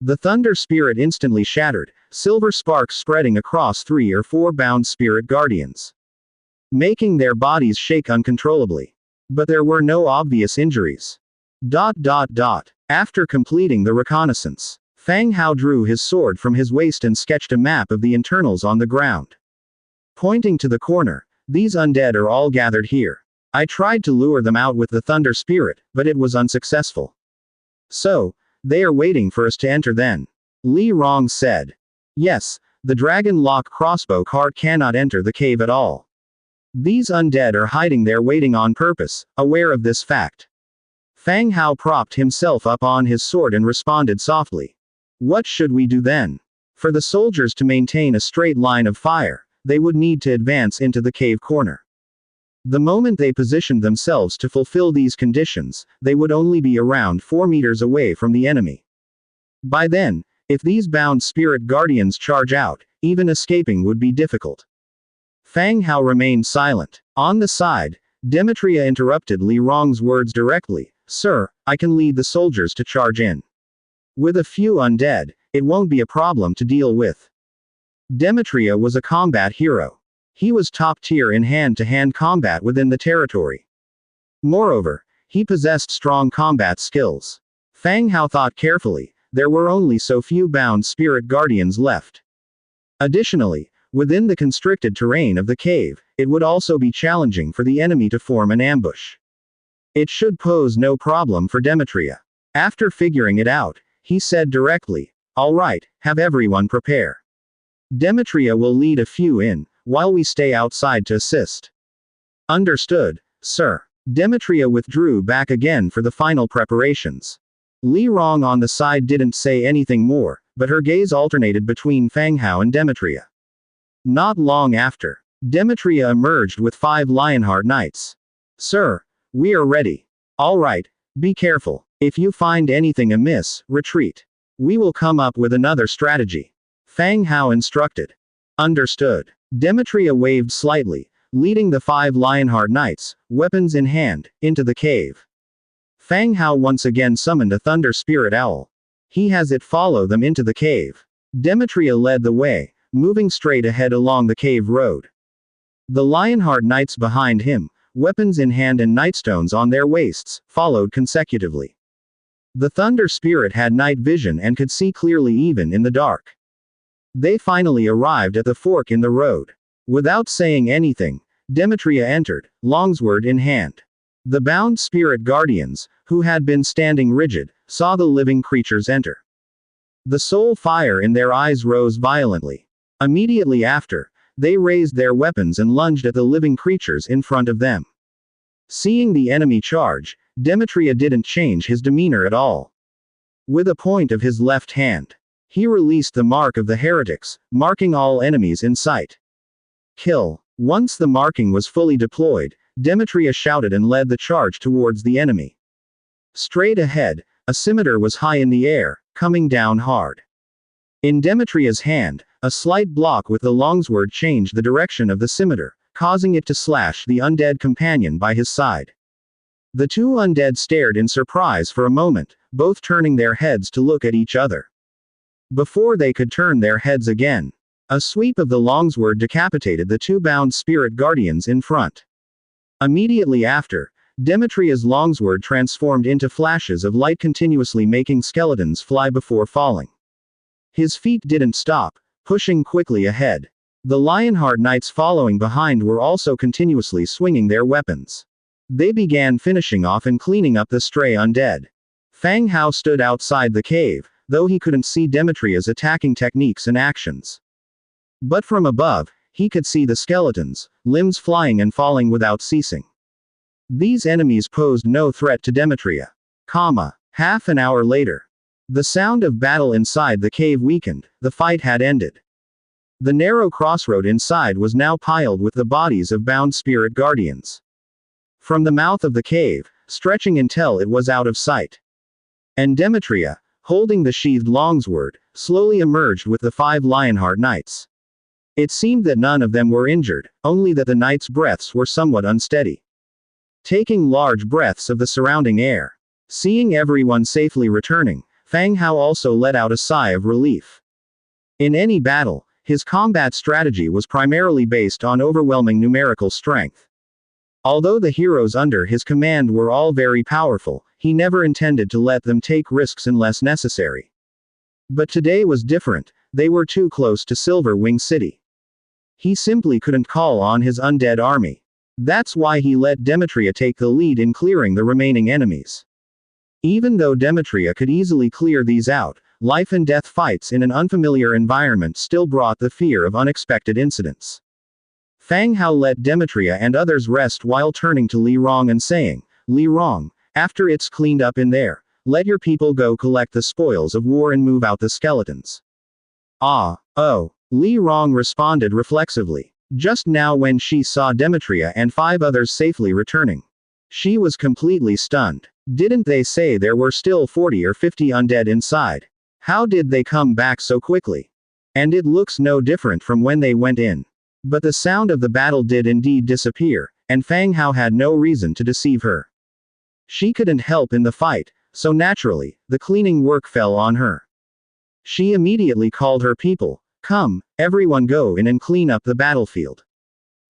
The Thunder Spirit instantly shattered, silver sparks spreading across 3 or 4 bound spirit guardians, making their bodies shake uncontrollably. But there were no obvious injuries. After completing the reconnaissance, Fang Hao drew his sword from his waist and sketched a map of the internals on the ground. Pointing to the corner, these undead are all gathered here. I tried to lure them out with the Thunder Spirit, but it was unsuccessful. So, they are waiting for us to enter then. Li Rong said. Yes, the Dragon Lock crossbow cart cannot enter the cave at all. These undead are hiding there waiting on purpose, aware of this fact. Fang Hao propped himself up on his sword and responded softly. What should we do then? For the soldiers to maintain a straight line of fire, they would need to advance into the cave corner. The moment they positioned themselves to fulfill these conditions, they would only be around 4 meters away from the enemy. By then, if these bound spirit guardians charge out, even escaping would be difficult. Fang Hao remained silent. On the side, Demetria interrupted Li Rong's words directly. Sir, I can lead the soldiers to charge in. With a few undead, it won't be a problem to deal with. Demetria was a combat hero. He was top tier in hand-to-hand combat within the territory. Moreover, he possessed strong combat skills. Fang Hao thought carefully. There were only so few bound spirit guardians left. Additionally, within the constricted terrain of the cave, it would also be challenging for the enemy to form an ambush. It should pose no problem for Demetria. After figuring it out, he said directly, all right, have everyone prepare. Demetria will lead a few in, while we stay outside to assist. Understood, sir. Demetria withdrew back again for the final preparations. Li Rong on the side didn't say anything more, but her gaze alternated between Fang Hao and Demetria. Not long after, Demetria emerged with 5 Lionheart Knights. Sir, we are ready. All right, be careful. If you find anything amiss, retreat. We will come up with another strategy. Fang Hao instructed. Understood. Demetria waved slightly, leading the 5 Lionheart Knights, weapons in hand, into the cave. Fang Hao once again summoned a Thunder Spirit Owl. He has it follow them into the cave. Demetria led the way, moving straight ahead along the cave road. The Lionheart Knights behind him, weapons in hand and nightstones on their waists, followed consecutively. The Thunder Spirit had night vision and could see clearly even in the dark. They finally arrived at the fork in the road. Without saying anything, Demetria entered, longsword in hand. The bound spirit guardians, who had been standing rigid, saw the living creatures enter. The soul fire in their eyes rose violently. Immediately after, they raised their weapons and lunged at the living creatures in front of them. Seeing the enemy charge, Demetria didn't change his demeanor at all. With a point of his left hand, he released the mark of the heretics, marking all enemies in sight. Kill. Once the marking was fully deployed, Demetria shouted and led the charge towards the enemy. Straight ahead, a scimitar was high in the air, coming down hard. In Demetria's hand, a slight block with the longsword changed the direction of the scimitar, causing it to slash the undead companion by his side. The 2 undead stared in surprise for a moment, both turning their heads to look at each other. Before they could turn their heads again, a sweep of the longsword decapitated the 2 bound spirit guardians in front. Immediately after, Demetria's longsword transformed into flashes of light, continuously making skeletons fly before falling. His feet didn't stop, pushing quickly ahead. The Lionheart Knights following behind were also continuously swinging their weapons. They began finishing off and cleaning up the stray undead. Fang Hao stood outside the cave, though he couldn't see Demetria's attacking techniques and actions. But from above, he could see the skeletons, limbs flying and falling without ceasing. These enemies posed no threat to Demetria. Half an hour later. The sound of battle inside the cave weakened, the fight had ended. The narrow crossroad inside was now piled with the bodies of bound spirit guardians. From the mouth of the cave, stretching until it was out of sight. And Demetria, holding the sheathed longsword, slowly emerged with the 5 Lionheart Knights. It seemed that none of them were injured, only that the knights' breaths were somewhat unsteady. Taking large breaths of the surrounding air. Seeing everyone safely returning, Fang Hao also let out a sigh of relief. In any battle, his combat strategy was primarily based on overwhelming numerical strength. Although the heroes under his command were all very powerful, he never intended to let them take risks unless necessary. But today was different, they were too close to Silver Wing City. He simply couldn't call on his undead army. That's why he let Demetria take the lead in clearing the remaining enemies. Even though Demetria could easily clear these out, life and death fights in an unfamiliar environment still brought the fear of unexpected incidents. Fang Hao let Demetria and others rest while turning to Li Rong and saying, "Li Rong, after it's cleaned up in there, let your people go collect the spoils of war and move out the skeletons." Oh, Li Rong responded reflexively. Just now when she saw Demetria and 5 others safely returning. She was completely stunned. Didn't they say there were still 40 or 50 undead inside? How did they come back so quickly? And it looks no different from when they went in. But the sound of the battle did indeed disappear, and Fang Hao had no reason to deceive her. She couldn't help in the fight, so naturally, the cleaning work fell on her. She immediately called her people. "Come, everyone go in and clean up the battlefield.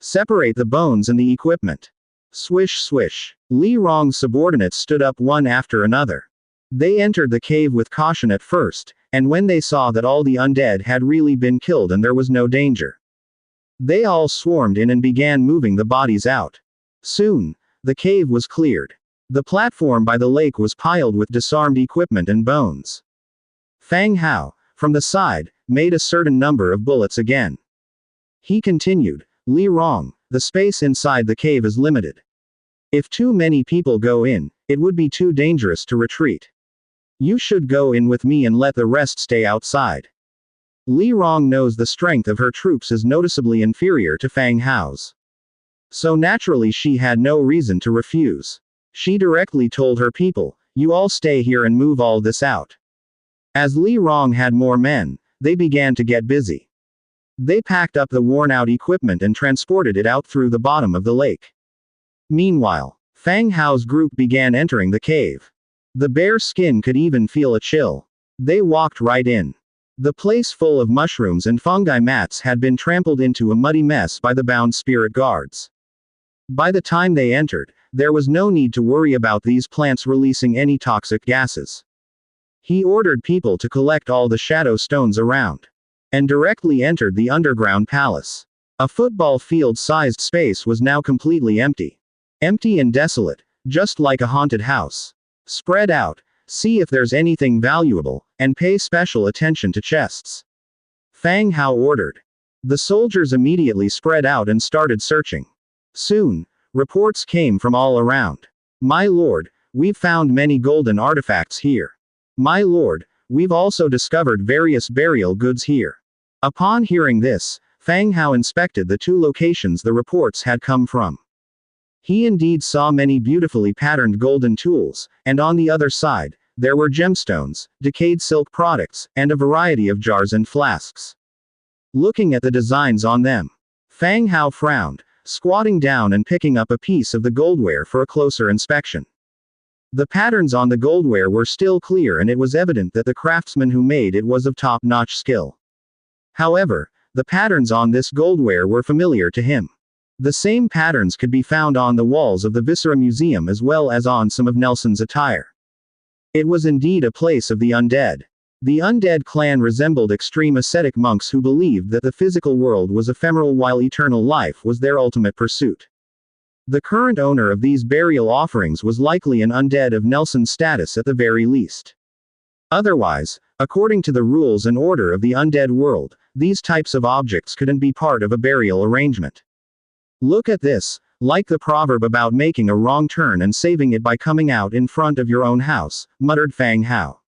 Separate the bones and the equipment." Swish swish. Li Rong's subordinates stood up one after another. They entered the cave with caution at first, and when they saw that all the undead had really been killed and there was no danger, they all swarmed in and began moving the bodies out. Soon, the cave was cleared. The platform by the lake was piled with disarmed equipment and bones. Fang Hao, from the side, made a certain number of bullets again. He continued, "Li Rong, the space inside the cave is limited. If too many people go in, it would be too dangerous to retreat. You should go in with me and let the rest stay outside." Li Rong knows the strength of her troops is noticeably inferior to Fang Hao's. So naturally she had no reason to refuse. She directly told her people, "You all stay here and move all this out." As Li Rong had more men, they began to get busy. They packed up the worn-out equipment and transported it out through the bottom of the lake. Meanwhile, Fang Hao's group began entering the cave. The bare skin could even feel a chill. They walked right in. The place full of mushrooms and fungi mats had been trampled into a muddy mess by the bound spirit guards. By the time they entered, there was no need to worry about these plants releasing any toxic gases. He ordered people to collect all the shadow stones around. And directly entered the underground palace. A football field-sized space was now completely empty. Empty and desolate, just like a haunted house. Spread out, see if there's anything valuable, and pay special attention to chests. Fang Hao ordered. The soldiers immediately spread out and started searching. Soon, reports came from all around. "My lord, we've found many golden artifacts here. My lord, we've also discovered various burial goods here." Upon hearing this, Fang Hao inspected the 2 locations the reports had come from. He indeed saw many beautifully patterned golden tools, and on the other side, there were gemstones, decayed silk products, and a variety of jars and flasks. Looking at the designs on them, Fang Hao frowned, squatting down and picking up a piece of the goldware for a closer inspection. The patterns on the goldware were still clear and it was evident that the craftsman who made it was of top-notch skill. However, the patterns on this goldware were familiar to him. The same patterns could be found on the walls of the Viscera Museum as well as on some of Nelson's attire. It was indeed a place of the undead. The undead clan resembled extreme ascetic monks who believed that the physical world was ephemeral while eternal life was their ultimate pursuit. The current owner of these burial offerings was likely an undead of Nelson's status at the very least. Otherwise, according to the rules and order of the undead world, these types of objects couldn't be part of a burial arrangement. Look at this, like the proverb about making a wrong turn and saving it by coming out in front of your own house, muttered Fang Hao.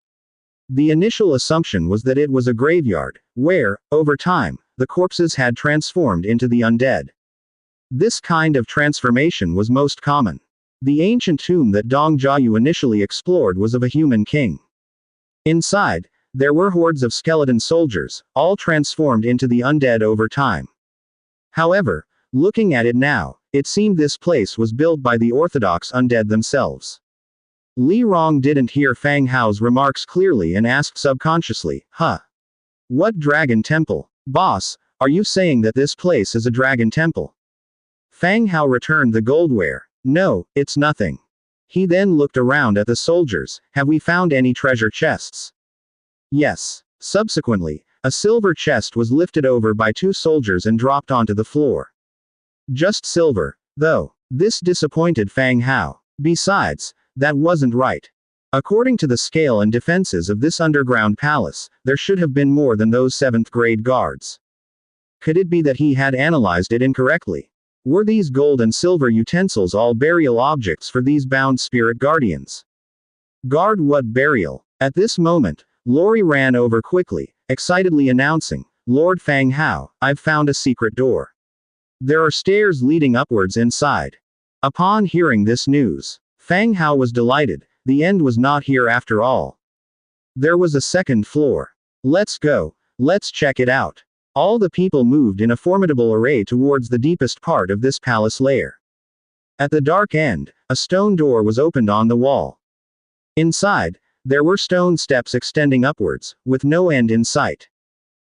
The initial assumption was that it was a graveyard, where, over time, the corpses had transformed into the undead. This kind of transformation was most common. The ancient tomb that Dong Jiayu initially explored was of a human king. Inside, there were hordes of skeleton soldiers, all transformed into the undead over time. However, looking at it now, it seemed this place was built by the orthodox undead themselves. Li Rong didn't hear Fang Hao's remarks clearly and asked subconsciously, "Huh? What dragon temple? Boss, are you saying that this place is a dragon temple?" Fang Hao returned the goldware. "No, it's nothing." He then looked around at the soldiers. "Have we found any treasure chests?" "Yes." Subsequently, a silver chest was lifted over by two soldiers and dropped onto the floor. Just silver, though. This disappointed Fang Hao. Besides, that wasn't right. According to the scale and defenses of this underground palace, there should have been more than those 7th grade guards. Could it be that he had analyzed it incorrectly? Were these gold and silver utensils all burial objects for these bound spirit guardians? Guard what burial? At this moment, Lori ran over quickly, excitedly announcing, "Lord Fang Hao, I've found a secret door. There are stairs leading upwards inside." Upon hearing this news, Fang Hao was delighted. The end was not here after all. There was a second floor. "Let's go. Let's check it out." All the people moved in a formidable array towards the deepest part of this palace lair. At the dark end, a stone door was opened on the wall. Inside, there were stone steps extending upwards, with no end in sight.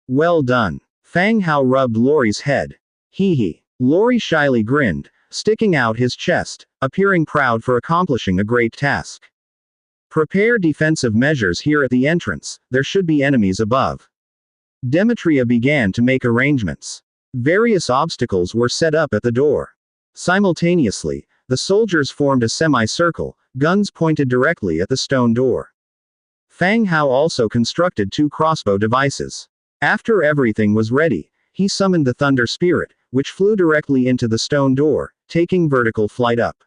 "Well done." Fang Hao rubbed Lori's head. "Hee hee." Lori shyly grinned, sticking out his chest, appearing proud for accomplishing a great task. "Prepare defensive measures here at the entrance, there should be enemies above." Demetria began to make arrangements. Various obstacles were set up at the door. Simultaneously, the soldiers formed a semicircle, guns pointed directly at the stone door. Fang Hao also constructed 2 crossbow devices. After everything was ready, he summoned the Thunder Spirit, which flew directly into the stone door, taking vertical flight up.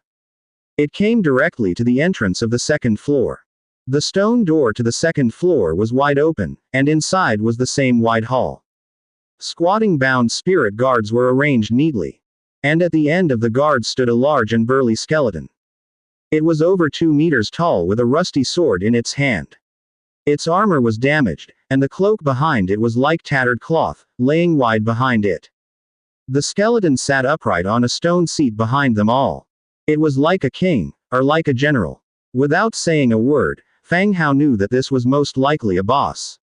It came directly to the entrance of the 2nd floor. The stone door to the 2nd floor was wide open, and inside was the same wide hall. Squatting bound spirit guards were arranged neatly. And at the end of the guards stood a large and burly skeleton. It was over 2 meters tall with a rusty sword in its hand. Its armor was damaged, and the cloak behind it was like tattered cloth, laying wide behind it. The skeleton sat upright on a stone seat behind them all. It was like a king, or like a general. Without saying a word, Fang Hao knew that this was most likely a boss.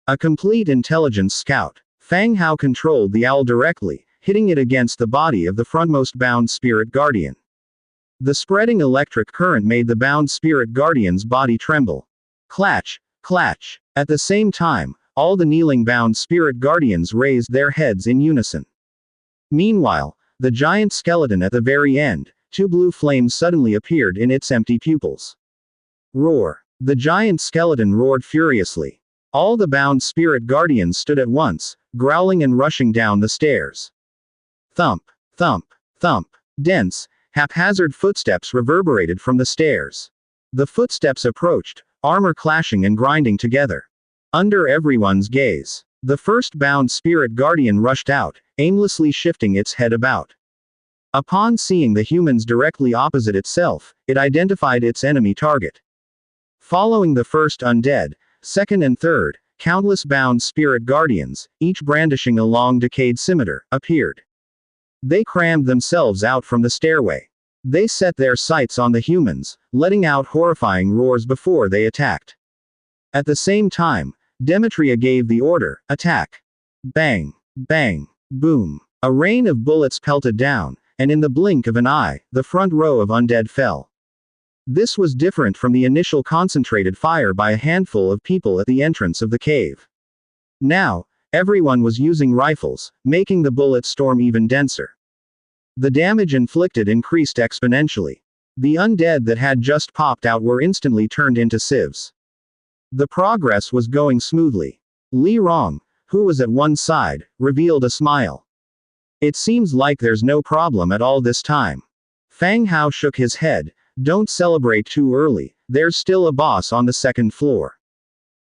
A complete intelligence scout. Fang Hao controlled the owl directly, hitting it against the body of the frontmost bound spirit guardian. The spreading electric current made the bound spirit guardian's body tremble. Clatch, clatch. At the same time, all the kneeling bound spirit guardians raised their heads in unison. Meanwhile, the giant skeleton at the very end, 2 blue flames suddenly appeared in its empty pupils. Roar. The giant skeleton roared furiously. All the bound spirit guardians stood at once, growling and rushing down the stairs. Thump, thump, thump. Dense, haphazard footsteps reverberated from the stairs. The footsteps approached, armor clashing and grinding together. Under everyone's gaze, the first bound spirit guardian rushed out, aimlessly shifting its head about. Upon seeing the humans directly opposite itself, it identified its enemy target. Following the first undead, second and third, countless bound spirit guardians, each brandishing a long decayed scimitar, appeared. They crammed themselves out from the stairway. They set their sights on the humans, letting out horrifying roars before they attacked. At the same time, Demetria gave the order, attack. Bang, bang, boom. A rain of bullets pelted down, and in the blink of an eye, the front row of undead fell. This was different from the initial concentrated fire by a handful of people at the entrance of the cave. Now, everyone was using rifles, making the bullet storm even denser. The damage inflicted increased exponentially. The undead that had just popped out were instantly turned into sieves. The progress was going smoothly. Li Rong, who was at one side, revealed a smile. It seems like there's no problem at all this time. Fang Hao shook his head. Don't celebrate too early, there's still a boss on the second floor.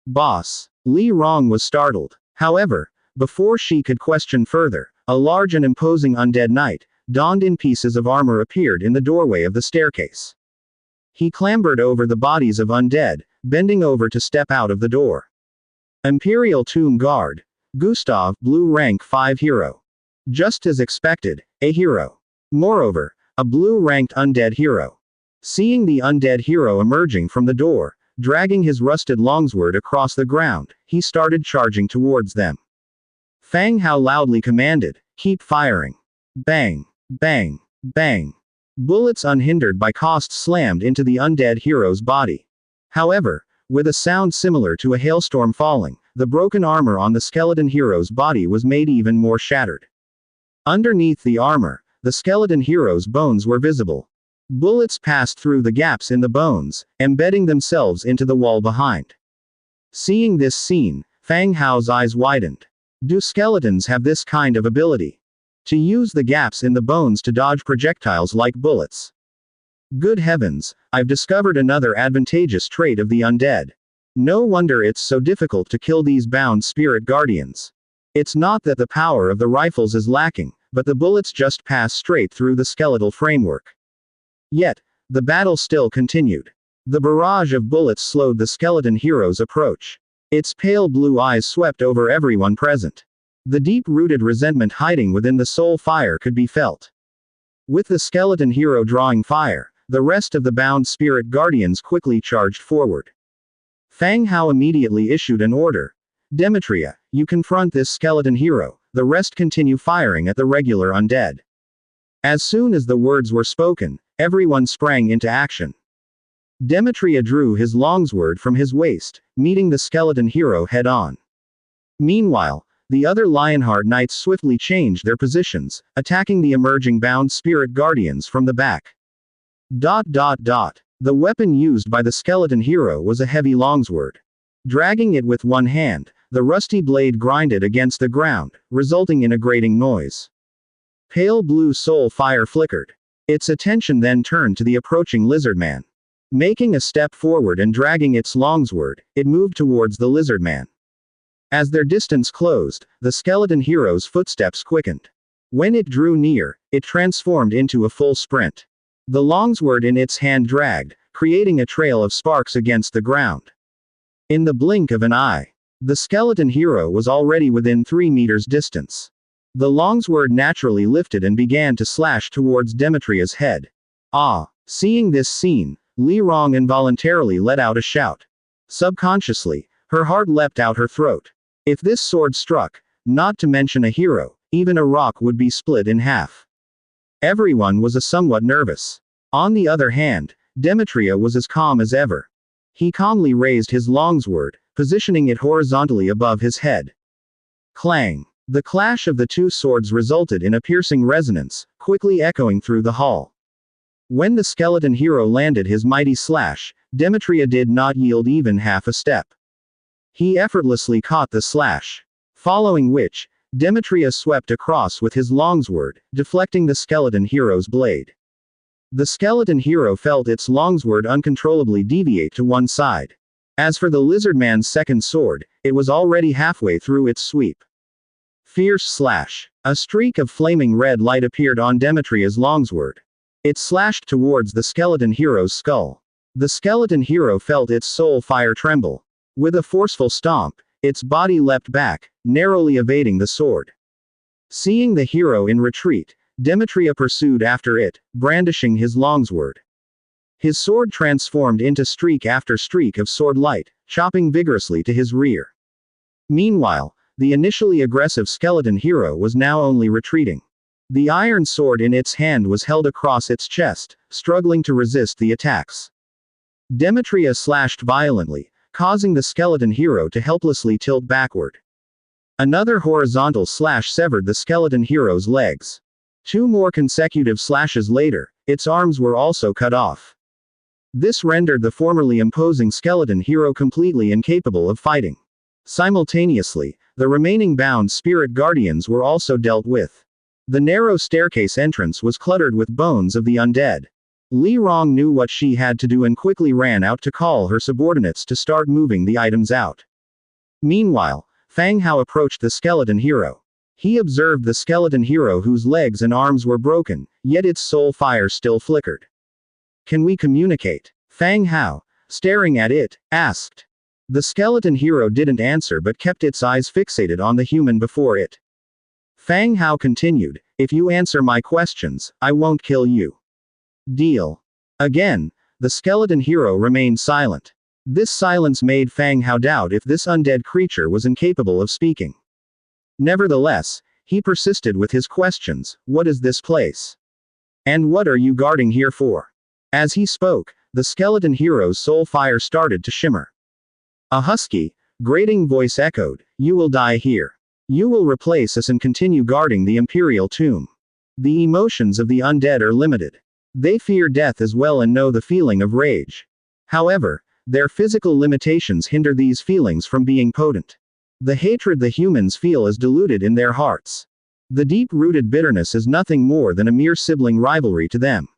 Boss? Li Rong was startled. However, before she could question further, a large and imposing undead knight, donned in pieces of armor, appeared in the doorway of the staircase. He clambered over the bodies of undead, bending over to step out of the door. Imperial Tomb Guard. Gustav, blue rank 5 hero. Just as expected, a hero. Moreover, a blue-ranked undead hero. Seeing the undead hero emerging from the door, dragging his rusted longsword across the ground, he started charging towards them. Fang Hao loudly commanded, "Keep firing." Bang, bang, bang. Bullets unhindered by cost slammed into the undead hero's body. However, with a sound similar to a hailstorm falling, the broken armor on the skeleton hero's body was made even more shattered. Underneath the armor, the skeleton hero's bones were visible. Bullets passed through the gaps in the bones, embedding themselves into the wall behind. Seeing this scene, Fang Hao's eyes widened. Do skeletons have this kind of ability? To use the gaps in the bones to dodge projectiles like bullets? Good heavens, I've discovered another advantageous trait of the undead. No wonder it's so difficult to kill these bound spirit guardians. It's not that the power of the rifles is lacking, but the bullets just pass straight through the skeletal framework. Yet, the battle still continued. The barrage of bullets slowed the skeleton hero's approach. Its pale blue eyes swept over everyone present. The deep-rooted resentment hiding within the soul fire could be felt. With the skeleton hero drawing fire, the rest of the bound spirit guardians quickly charged forward. Fang Hao immediately issued an order. Demetria, you confront this skeleton hero, the rest continue firing at the regular undead. As soon as the words were spoken, everyone sprang into action. Demetria drew his longsword from his waist, meeting the skeleton hero head-on. Meanwhile, the other Lionheart Knights swiftly changed their positions, attacking the emerging bound spirit guardians from the back. The weapon used by the skeleton hero was a heavy longsword. Dragging it with one hand, the rusty blade grinded against the ground, resulting in a grating noise. Pale blue soul fire flickered. Its attention then turned to the approaching lizard man. Making a step forward and dragging its longsword, it moved towards the lizard man. As their distance closed, the skeleton hero's footsteps quickened. When it drew near, it transformed into a full sprint. The longsword in its hand dragged, creating a trail of sparks against the ground. In the blink of an eye, the skeleton hero was already within 3 meters distance. The longsword naturally lifted and began to slash towards Demetria's head. Ah! Seeing this scene, Li Rong involuntarily let out a shout. Subconsciously, her heart leapt out her throat. If this sword struck, not to mention a hero, even a rock would be split in half. Everyone was somewhat nervous. On the other hand, Demetria was as calm as ever. He calmly raised his longsword, positioning it horizontally above his head. Clang! The clash of the two swords resulted in a piercing resonance, quickly echoing through the hall. When the skeleton hero landed his mighty slash, Demetria did not yield even half a step. He effortlessly caught the slash. Following which, Demetria swept across with his longsword, deflecting the skeleton hero's blade. The skeleton hero felt its longsword uncontrollably deviate to one side. As for the lizard man's second sword, it was already halfway through its sweep. Fierce slash. A streak of flaming red light appeared on Demetria's longsword. It slashed towards the skeleton hero's skull. The skeleton hero felt its soul fire tremble. With a forceful stomp, its body leapt back, narrowly evading the sword. Seeing the hero in retreat, Demetria pursued after it, brandishing his longsword. His sword transformed into streak after streak of sword light, chopping vigorously to his rear. Meanwhile, the initially aggressive skeleton hero was now only retreating. The iron sword in its hand was held across its chest, struggling to resist the attacks. Demetria slashed violently, causing the skeleton hero to helplessly tilt backward. Another horizontal slash severed the skeleton hero's legs. 2 more consecutive slashes later, its arms were also cut off. This rendered the formerly imposing skeleton hero completely incapable of fighting. Simultaneously, the remaining bound spirit guardians were also dealt with. The narrow staircase entrance was cluttered with bones of the undead. Li Rong knew what she had to do and quickly ran out to call her subordinates to start moving the items out. Meanwhile, Fang Hao approached the skeleton hero. He observed the skeleton hero whose legs and arms were broken, yet its soul fire still flickered. Can we communicate? Fang Hao, staring at it, asked. The skeleton hero didn't answer but kept its eyes fixated on the human before it. Fang Hao continued, if you answer my questions, I won't kill you. Deal. Again, the skeleton hero remained silent. This silence made Fang Hao doubt if this undead creature was incapable of speaking. Nevertheless, he persisted with his questions. What is this place? And what are you guarding here for? As he spoke, the skeleton hero's soul fire started to shimmer. A husky, grating voice echoed, you will die here. You will replace us and continue guarding the imperial tomb. The emotions of the undead are limited. They fear death as well and know the feeling of rage. However, their physical limitations hinder these feelings from being potent. The hatred the humans feel is diluted in their hearts. The deep-rooted bitterness is nothing more than a mere sibling rivalry to them.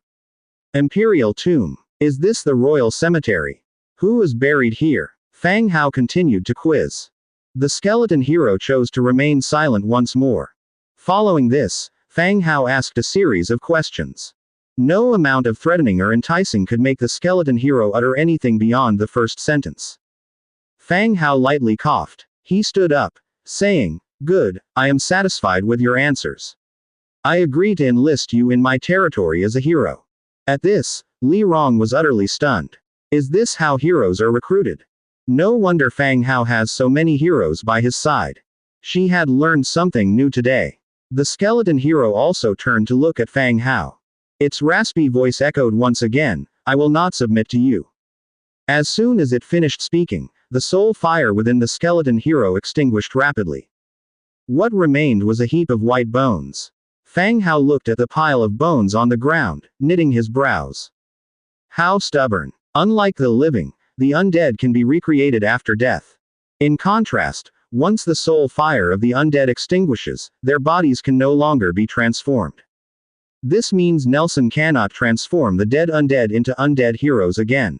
Imperial tomb. Is this the royal cemetery? Who is buried here? Fang Hao continued to quiz. The skeleton hero chose to remain silent once more. Following this, Fang Hao asked a series of questions. No amount of threatening or enticing could make the skeleton hero utter anything beyond the first sentence. Fang Hao lightly coughed. He stood up, saying, good, I am satisfied with your answers. I agree to enlist you in my territory as a hero. At this, Li Rong was utterly stunned. Is this how heroes are recruited? No wonder Fang Hao has so many heroes by his side. She had learned something new today. The skeleton hero also turned to look at Fang Hao. Its raspy voice echoed once again, I will not submit to you. As soon as it finished speaking, the soul fire within the skeleton hero extinguished rapidly. What remained was a heap of white bones. Fang Hao looked at the pile of bones on the ground, knitting his brows. How stubborn. Unlike the living, the undead can be recreated after death. In contrast, once the soul fire of the undead extinguishes, their bodies can no longer be transformed. This means Nelson cannot transform the dead undead into undead heroes again.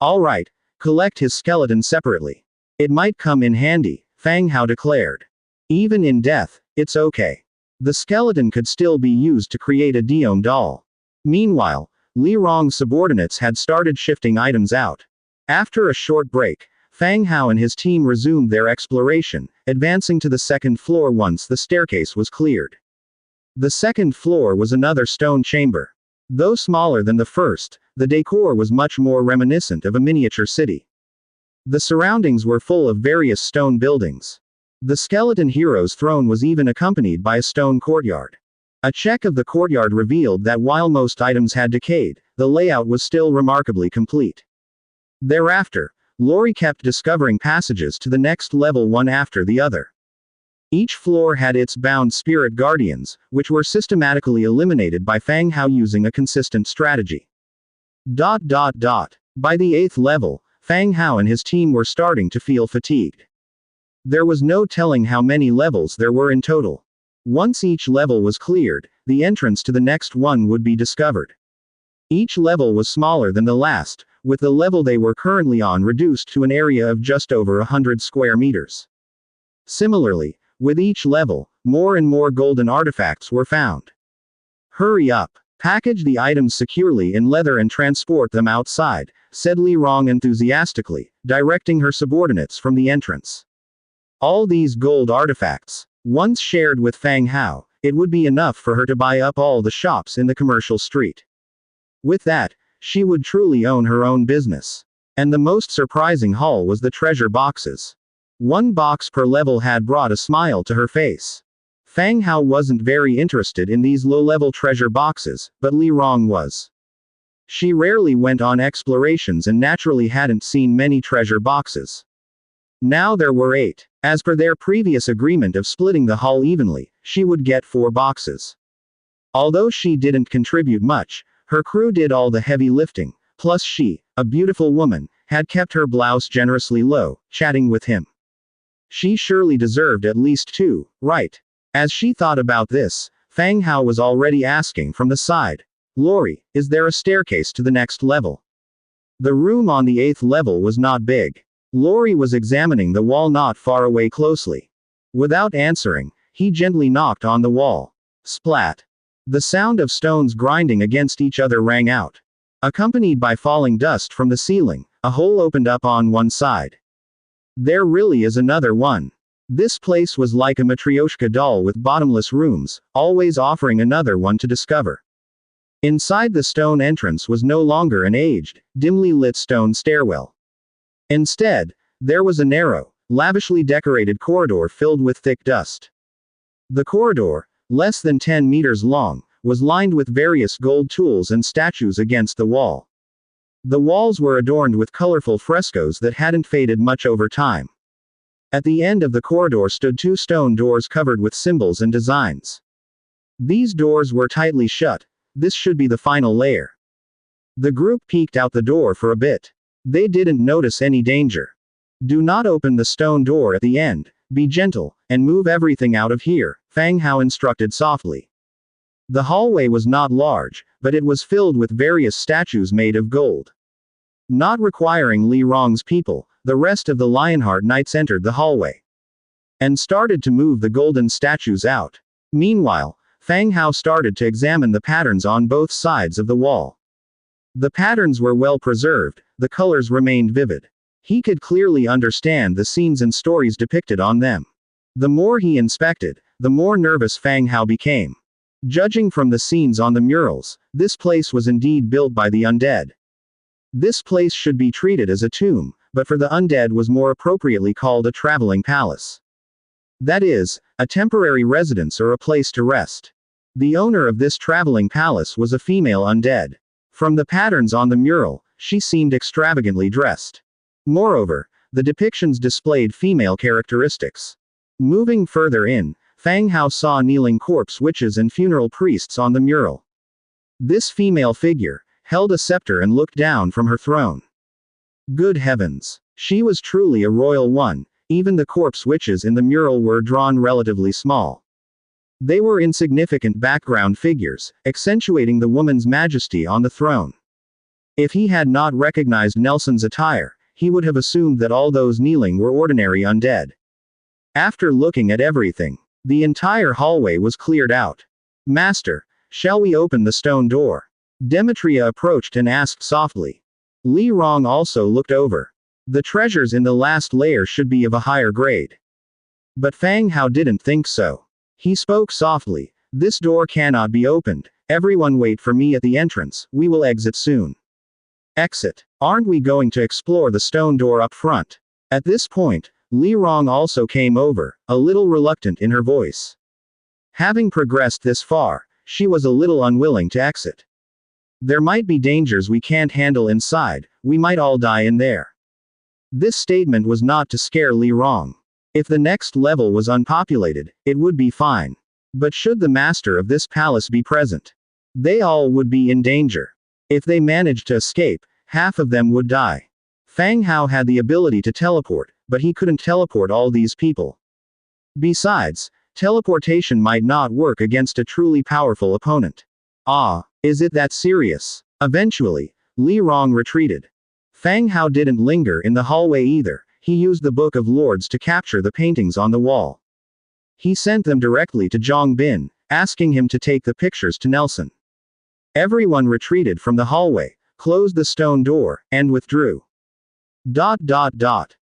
Alright, collect his skeleton separately. It might come in handy, Fang Hao declared. Even in death, it's okay. The skeleton could still be used to create a Diome doll. Meanwhile, Li Rong's subordinates had started shifting items out. After a short break, Fang Hao and his team resumed their exploration, advancing to the second floor once the staircase was cleared. The second floor was another stone chamber. Though smaller than the first, the decor was much more reminiscent of a miniature city. The surroundings were full of various stone buildings. The skeleton hero's throne was even accompanied by a stone courtyard. A check of the courtyard revealed that while most items had decayed, the layout was still remarkably complete. Thereafter, Lori kept discovering passages to the next level one after the other. Each floor had its bound spirit guardians, which were systematically eliminated by Fang Hao using a consistent strategy. By the 8th level, Fang Hao and his team were starting to feel fatigued. There was no telling how many levels there were in total. Once each level was cleared, the entrance to the next one would be discovered. Each level was smaller than the last, with the level they were currently on reduced to an area of just over 100 square meters. Similarly, with each level, more and more golden artifacts were found. Hurry up. Package the items securely in leather and transport them outside, said Li Rong enthusiastically, directing her subordinates from the entrance. All these gold artifacts, once shared with Fang Hao, it would be enough for her to buy up all the shops in the commercial street. With that, she would truly own her own business. And the most surprising haul was the treasure boxes. 1 box per level had brought a smile to her face. Fang Hao wasn't very interested in these low-level treasure boxes, but Li Rong was. She rarely went on explorations and naturally hadn't seen many treasure boxes. Now there were 8. As per their previous agreement of splitting the haul evenly, she would get 4 boxes. Although she didn't contribute much, her crew did all the heavy lifting, plus she, a beautiful woman, had kept her blouse generously low, chatting with him. She surely deserved at least 2, right? As she thought about this, Fang Hao was already asking from the side. Lori, is there a staircase to the next level? The room on the 8th level was not big. Lori was examining the wall not far away closely. Without answering, he gently knocked on the wall. Splat. The sound of stones grinding against each other rang out. Accompanied by falling dust from the ceiling, a hole opened up on one side. There really is another one. This place was like a Matryoshka doll with bottomless rooms, always offering another one to discover. Inside the stone entrance was no longer an aged, dimly lit stone stairwell. Instead, there was a narrow, lavishly decorated corridor filled with thick dust. The corridor, less than 10 meters long, was lined with various gold tools and statues against the wall. The walls were adorned with colorful frescoes that hadn't faded much over time. At the end of the corridor stood 2 stone doors covered with symbols and designs. These doors were tightly shut. This should be the final layer. The group peeked out the door for a bit. They didn't notice any danger. Do not open the stone door at the end, be gentle, and move everything out of here, Fang Hao instructed softly. The hallway was not large, but it was filled with various statues made of gold. Not requiring Li Rong's people, the rest of the Lionheart Knights entered the hallway and started to move the golden statues out. Meanwhile, Fang Hao started to examine the patterns on both sides of the wall. The patterns were well preserved, the colors remained vivid. He could clearly understand the scenes and stories depicted on them. The more he inspected, the more nervous Fang Hao became. Judging from the scenes on the murals, this place was indeed built by the undead. This place should be treated as a tomb, but for the undead was more appropriately called a traveling palace. That is, a temporary residence or a place to rest. The owner of this traveling palace was a female undead. From the patterns on the mural, she seemed extravagantly dressed. Moreover, the depictions displayed female characteristics. Moving further in, Fang Hao saw kneeling corpse witches and funeral priests on the mural. This female figure held a scepter and looked down from her throne. Good heavens! She was truly a royal one. Even the corpse witches in the mural were drawn relatively small. They were insignificant background figures, accentuating the woman's majesty on the throne. If he had not recognized Nelson's attire, he would have assumed that all those kneeling were ordinary undead. After looking at everything, the entire hallway was cleared out. Master, shall we open the stone door? Demetria approached and asked softly. Li Rong also looked over. The treasures in the last layer should be of a higher grade. But Fang Hao didn't think so. He spoke softly. This door cannot be opened. Everyone wait for me at the entrance, we will exit soon. Exit. Aren't we going to explore the stone door up front? At this point, Li Rong also came over, a little reluctant in her voice. Having progressed this far, she was a little unwilling to exit. There might be dangers we can't handle inside, we might all die in there. This statement was not to scare Li Rong. If the next level was unpopulated, it would be fine. But should the master of this palace be present, they all would be in danger. If they managed to escape, half of them would die. Fang Hao had the ability to teleport, but he couldn't teleport all these people. Besides, teleportation might not work against a truly powerful opponent. Ah, is it that serious? Eventually, Li Rong retreated. Fang Hao didn't linger in the hallway either. He used the Book of Lords to capture the paintings on the wall. He sent them directly to Zhang Bin, asking him to take the pictures to Nelson. Everyone retreated from the hallway, closed the stone door, and withdrew.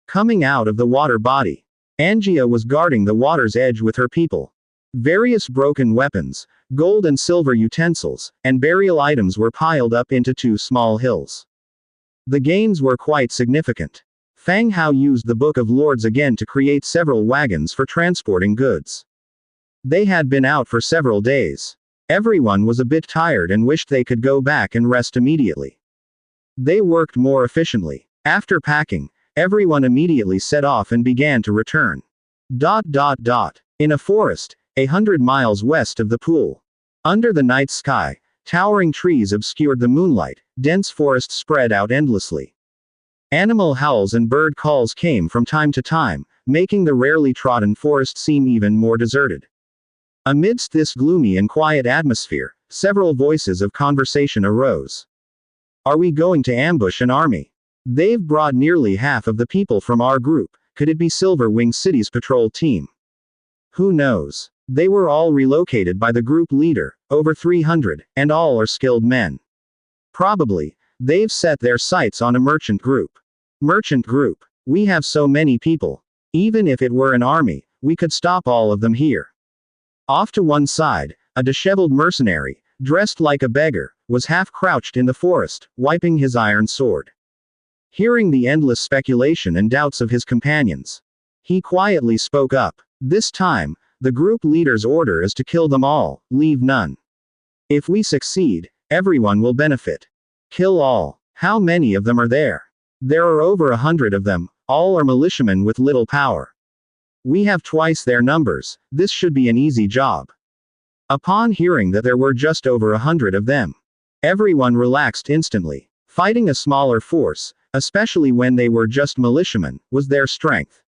Coming out of the water body, Angia was guarding the water's edge with her people. Various broken weapons, gold and silver utensils, and burial items were piled up into 2 small hills. The gains were quite significant. Fang Hao used the Book of Lords again to create several wagons for transporting goods. They had been out for several days. Everyone was a bit tired and wished they could go back and rest immediately. They worked more efficiently. After packing, everyone immediately set off and began to return. In a forest, 100 miles west of the pool. Under the night sky, towering trees obscured the moonlight, dense forest spread out endlessly. Animal howls and bird calls came from time to time, making the rarely trodden forest seem even more deserted. Amidst this gloomy and quiet atmosphere, several voices of conversation arose. Are we going to ambush an army? They've brought nearly half of the people from our group. Could it be Silver Wing City's patrol team? Who knows? They were all relocated by the group leader, over 300, and all are skilled men. Probably, they've set their sights on a merchant group. Merchant group. We have so many people. Even if it were an army, we could stop all of them here. Off to one side, a disheveled mercenary, dressed like a beggar, was half crouched in the forest, wiping his iron sword. Hearing the endless speculation and doubts of his companions, he quietly spoke up. This time, the group leader's order is to kill them all, leave none. If we succeed, everyone will benefit. Kill all. How many of them are there? There are over 100 of them, all are militiamen with little power. We have twice their numbers, this should be an easy job. Upon hearing that there were just over 100 of them, everyone relaxed instantly. Fighting a smaller force, especially when they were just militiamen, was their strength.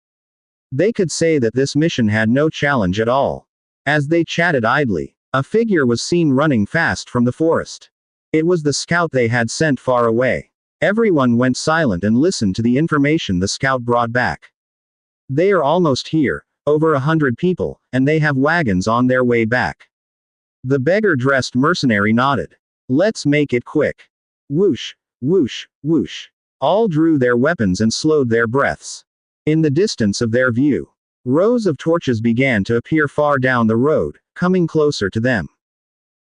They could say that this mission had no challenge at all. As they chatted idly, a figure was seen running fast from the forest. It was the scout they had sent far away. Everyone went silent and listened to the information the scout brought back. They are almost here, over 100 people, and they have wagons on their way back. The beggar-dressed mercenary nodded. Let's make it quick. Whoosh, whoosh, whoosh. All drew their weapons and slowed their breaths. In the distance of their view, rows of torches began to appear far down the road, coming closer to them.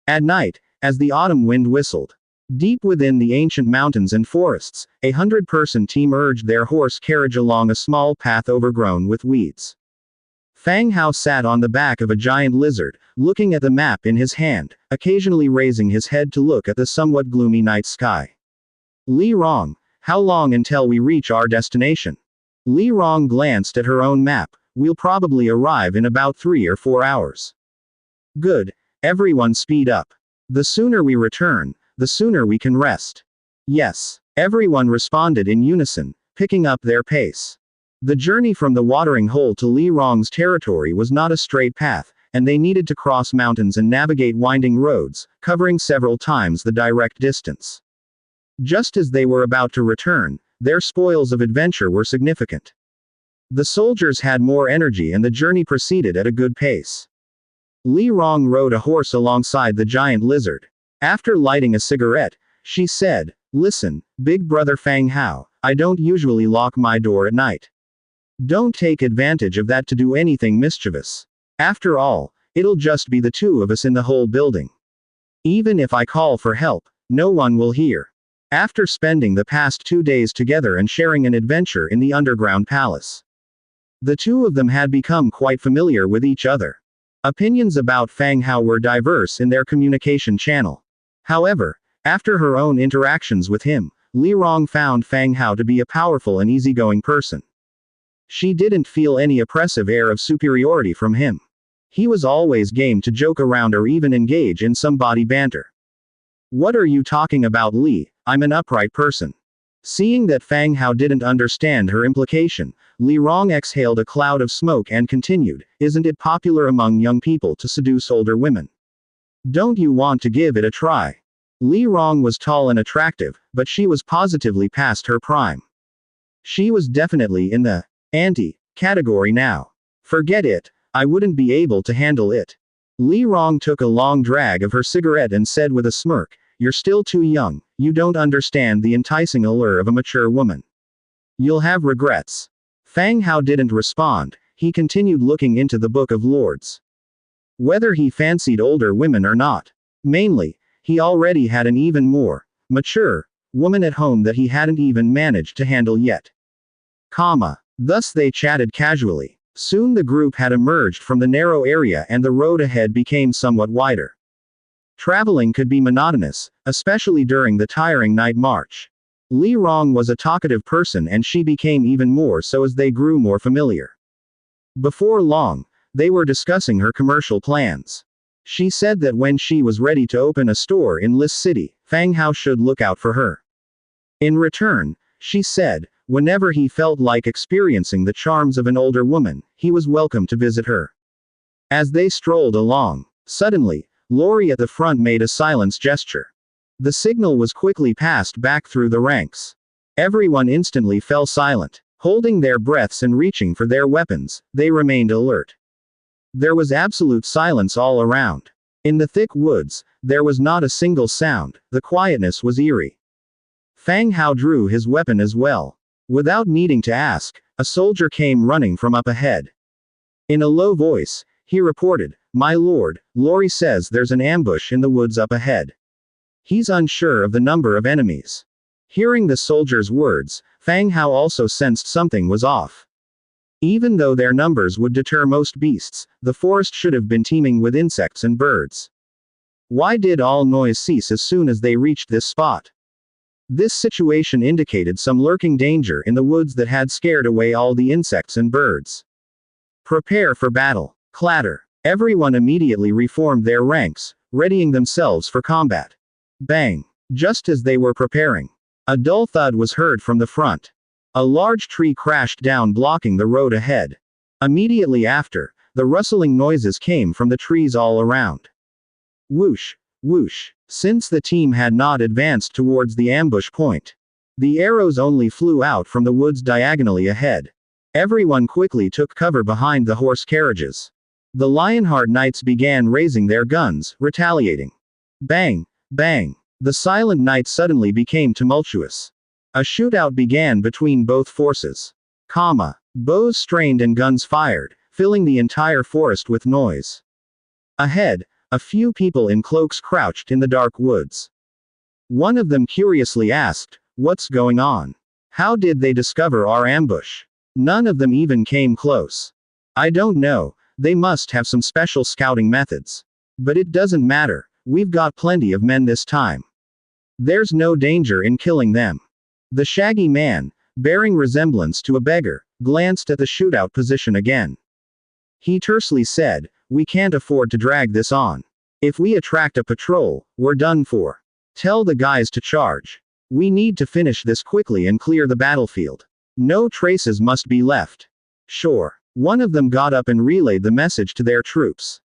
At night, as the autumn wind whistled, deep within the ancient mountains and forests, 100-person team urged their horse carriage along a small path overgrown with weeds. Fang Hao sat on the back of a giant lizard, looking at the map in his hand, occasionally raising his head to look at the somewhat gloomy night sky. Li Rong, how long until we reach our destination? Li Rong glanced at her own map. We'll probably arrive in about 3 or 4 hours. Good. Everyone speed up. The sooner we return, the sooner we can rest. Yes. Everyone responded in unison, picking up their pace. The journey from the watering hole to Li Rong's territory was not a straight path, and they needed to cross mountains and navigate winding roads, covering several times the direct distance. Just as they were about to return, their spoils of adventure were significant. The soldiers had more energy and the journey proceeded at a good pace. Li Rong rode a horse alongside the giant lizard. After lighting a cigarette, she said, "Listen, big brother Fang Hao, I don't usually lock my door at night. Don't take advantage of that to do anything mischievous. After all, it'll just be the two of us in the whole building. Even if I call for help, no one will hear." After spending the past 2 days together and sharing an adventure in the underground palace, the two of them had become quite familiar with each other. Opinions about Fang Hao were diverse in their communication channel. However, after her own interactions with him, Li Rong found Fang Hao to be a powerful and easygoing person. She didn't feel any oppressive air of superiority from him. He was always game to joke around or even engage in some body banter. "What are you talking about, Li? I'm an upright person." Seeing that Fang Hao didn't understand her implication, Li Rong exhaled a cloud of smoke and continued, "Isn't it popular among young people to seduce older women? Don't you want to give it a try?" Li Rong was tall and attractive, but she was positively past her prime. She was definitely in the auntie category now. "Forget it, I wouldn't be able to handle it." Li Rong took a long drag of her cigarette and said with a smirk, "You're still too young, you don't understand the enticing allure of a mature woman. You'll have regrets." Fang Hao didn't respond, he continued looking into the Book of Lords. Whether he fancied older women or not, mainly, he already had an even more mature woman at home that he hadn't even managed to handle yet. Thus they chatted casually. Soon the group had emerged from the narrow area and the road ahead became somewhat wider. Traveling could be monotonous, especially during the tiring night march. Li Rong was a talkative person and she became even more so as they grew more familiar. Before long, they were discussing her commercial plans. She said that when she was ready to open a store in Lis City, Fang Hao should look out for her. In return, she said, whenever he felt like experiencing the charms of an older woman, he was welcome to visit her. As they strolled along, suddenly, Lori at the front made a silence gesture. The signal was quickly passed back through the ranks. Everyone instantly fell silent. Holding their breaths and reaching for their weapons, they remained alert. There was absolute silence all around. In the thick woods, there was not a single sound. The quietness was eerie. Fang Hao drew his weapon as well. Without needing to ask, a soldier came running from up ahead. In a low voice, he reported, "My lord, Lori says there's an ambush in the woods up ahead. He's unsure of the number of enemies." Hearing the soldier's words, Fang Hao also sensed something was off. Even though their numbers would deter most beasts, the forest should have been teeming with insects and birds. Why did all noise cease as soon as they reached this spot? This situation indicated some lurking danger in the woods that had scared away all the insects and birds. Prepare for battle. Clatter. Everyone immediately reformed their ranks, readying themselves for combat. Bang. Just as they were preparing, a dull thud was heard from the front. A large tree crashed down, blocking the road ahead. Immediately after, the rustling noises came from the trees all around. Whoosh, whoosh. Since the team had not advanced towards the ambush point, the arrows only flew out from the woods diagonally ahead. Everyone quickly took cover behind the horse carriages. The Lionheart Knights began raising their guns, retaliating. Bang, bang. The silent night suddenly became tumultuous. A shootout began between both forces. Bows strained and guns fired, filling the entire forest with noise. Ahead, a few people in cloaks crouched in the dark woods. One of them curiously asked, "What's going on? How did they discover our ambush?" None of them even came close. "I don't know, they must have some special scouting methods. But it doesn't matter, we've got plenty of men this time. There's no danger in killing them." The shaggy man, bearing resemblance to a beggar, glanced at the shootout position again. He tersely said, "We can't afford to drag this on. If we attract a patrol, we're done for. Tell the guys to charge. We need to finish this quickly and clear the battlefield. No traces must be left." "Sure." One of them got up and relayed the message to their troops.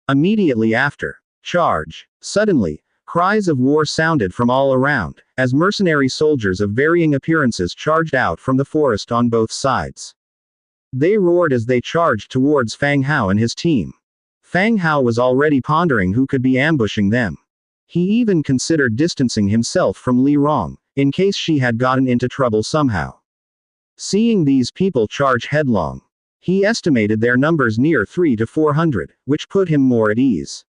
Immediately after, "Charge." Suddenly, cries of war sounded from all around, as mercenary soldiers of varying appearances charged out from the forest on both sides. They roared as they charged towards Fang Hao and his team. Fang Hao was already pondering who could be ambushing them. He even considered distancing himself from Li Rong, in case she had gotten into trouble somehow. Seeing these people charge headlong, he estimated their numbers near 300 to 400, which put him more at ease.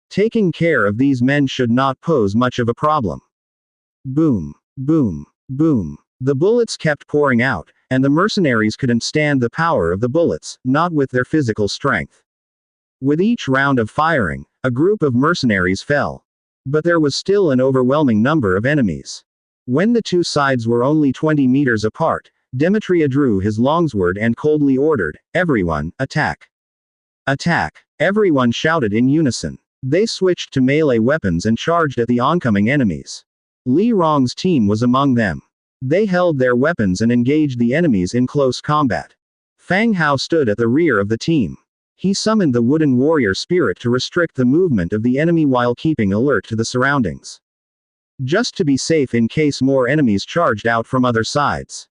Taking care of these men should not pose much of a problem. Boom, boom, boom. The bullets kept pouring out, and the mercenaries couldn't stand the power of the bullets, not with their physical strength. With each round of firing, a group of mercenaries fell. But there was still an overwhelming number of enemies. When the two sides were only 20 meters apart, Demetria drew his longsword and coldly ordered, "Everyone, attack! Attack!" Everyone shouted in unison. They switched to melee weapons and charged at the oncoming enemies. Li Rong's team was among them. They held their weapons and engaged the enemies in close combat. Fang Hao stood at the rear of the team. He summoned the wooden warrior spirit to restrict the movement of the enemy while keeping alert to the surroundings. Just to be safe in case more enemies charged out from other sides.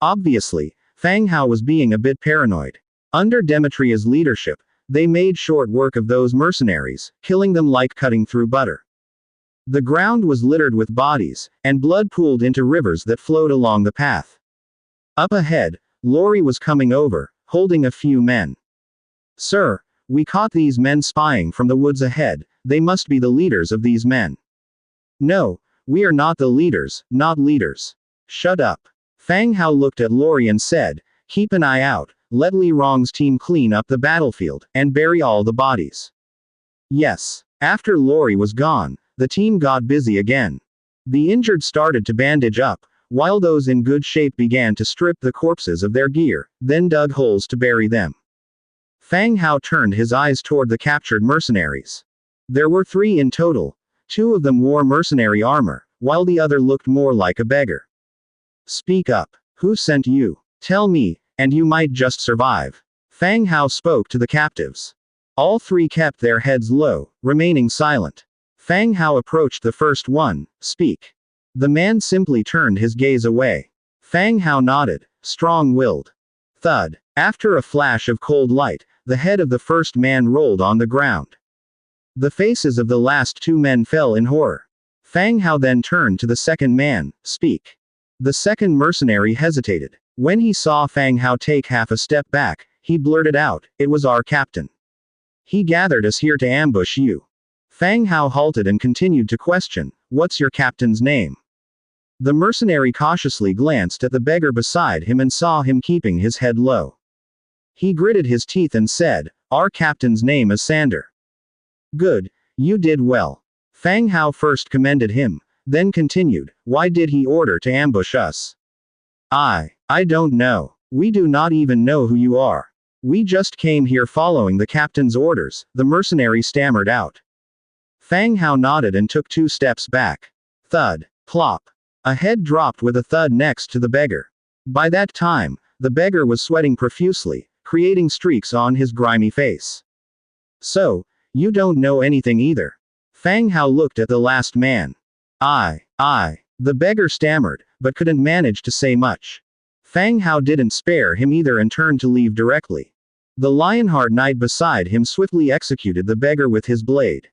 Obviously, Fang Hao was being a bit paranoid. Under Demetria's leadership, they made short work of those mercenaries, killing them like cutting through butter. The ground was littered with bodies, and blood pooled into rivers that flowed along the path. Up ahead, Lori was coming over, holding a few men. "Sir, we caught these men spying from the woods ahead, they must be the leaders of these men." "No, we are not the leaders, not leaders." "Shut up." Fang Hao looked at Lori and said, "Keep an eye out, let Li Rong's team clean up the battlefield, and bury all the bodies." "Yes." After Lori was gone, the team got busy again. The injured started to bandage up, while those in good shape began to strip the corpses of their gear, then dug holes to bury them. Fang Hao turned his eyes toward the captured mercenaries. There were 3 in total. 2 of them wore mercenary armor, while the other looked more like a beggar. Speak up. Who sent you? Tell me, and you might just survive. Fang Hao spoke to the captives. All 3 kept their heads low, remaining silent. Fang Hao approached the first one. Speak. The man simply turned his gaze away. Fang Hao nodded, strong-willed. Thud. After a flash of cold light, the head of the first man rolled on the ground. The faces of the last 2 men fell in horror. Fang Hao then turned to the second man. Speak. The second mercenary hesitated. When he saw Fang Hao take half a step back, he blurted out, "It was our captain. He gathered us here to ambush you." Fang Hao halted and continued to question, "What's your captain's name?" The mercenary cautiously glanced at the beggar beside him and saw him keeping his head low. He gritted his teeth and said, "Our captain's name is Sander." "Good. You did well." Fang Hao first commended him, then continued, "Why did he order to ambush us?" I don't know. We do not even know who you are. We just came here following the captain's orders," the mercenary stammered out. Fang Hao nodded and took 2 steps back. Thud. Plop. A head dropped with a thud next to the beggar. By that time, the beggar was sweating profusely, creating streaks on his grimy face. "So, you don't know anything either." Fang Hao looked at the last man. I. The beggar stammered, but couldn't manage to say much. Fang Hao didn't spare him either and turned to leave directly. The Lionheart Knight beside him swiftly executed the beggar with his blade.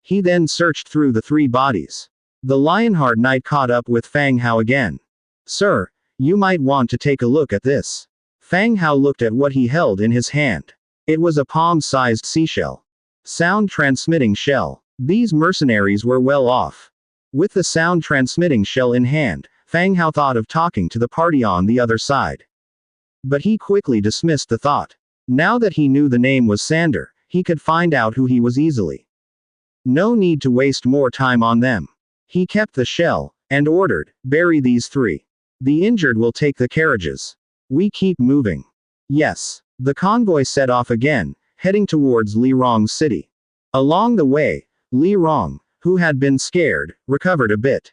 He then searched through the 3 bodies. The Lionheart Knight caught up with Fang Hao again. "Sir, you might want to take a look at this." Fang Hao looked at what he held in his hand. It was a palm-sized seashell. Sound-transmitting shell. These mercenaries were well off. With the sound-transmitting shell in hand, Fang Hao thought of talking to the party on the other side. But he quickly dismissed the thought. Now that he knew the name was Sander, he could find out who he was easily. No need to waste more time on them. He kept the shell, and ordered, "Bury these 3. The injured will take the carriages. We keep moving." Yes. The convoy set off again, heading towards Li Rong's city. Along the way, Li Rong, who had been scared, recovered a bit.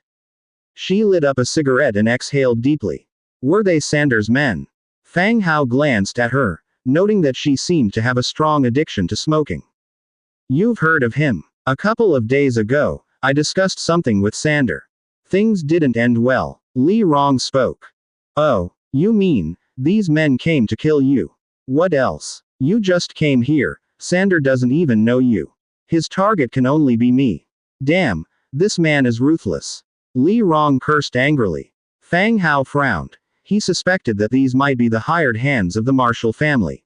She lit up a cigarette and exhaled deeply. Were they Sander's men? Fang Hao glanced at her, noting that she seemed to have a strong addiction to smoking. "You've heard of him. A couple of days ago, I discussed something with Sander. Things didn't end well." Li Rong spoke. "Oh, you mean, these men came to kill you? What else? You just came here. Sander doesn't even know you. His target can only be me. Damn, this man is ruthless." Li Rong cursed angrily. Fang Hao frowned. He suspected that these might be the hired hands of the Marshall family.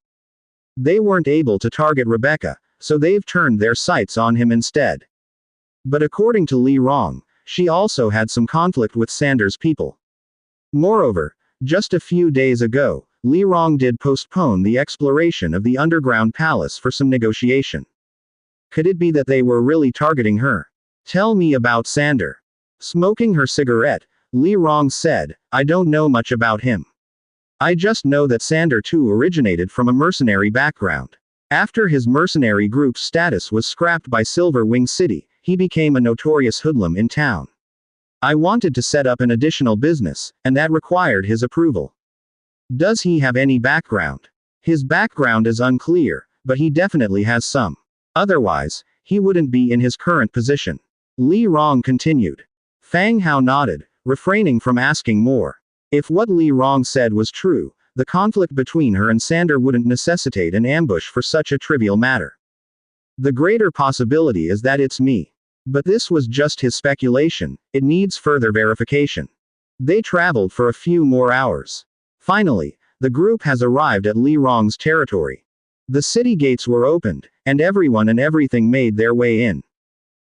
They weren't able to target Rebecca, so they've turned their sights on him instead. But according to Li Rong, she also had some conflict with Sander's people. Moreover, just a few days ago, Li Rong did postpone the exploration of the underground palace for some negotiation. Could it be that they were really targeting her? "Tell me about Sander." Smoking her cigarette, Li Rong said, "I don't know much about him. I just know that Sander too originated from a mercenary background. After his mercenary group's status was scrapped by Silver Wing City, he became a notorious hoodlum in town. I wanted to set up an additional business, and that required his approval." "Does he have any background?" "His background is unclear, but he definitely has some. Otherwise, he wouldn't be in his current position." Li Rong continued. Fang Hao nodded, refraining from asking more. If what Li Rong said was true, the conflict between her and Sander wouldn't necessitate an ambush for such a trivial matter. "The greater possibility is that it's me. But this was just his speculation, it needs further verification." They traveled for a few more hours. Finally, the group has arrived at Li Rong's territory. The city gates were opened, and everyone and everything made their way in.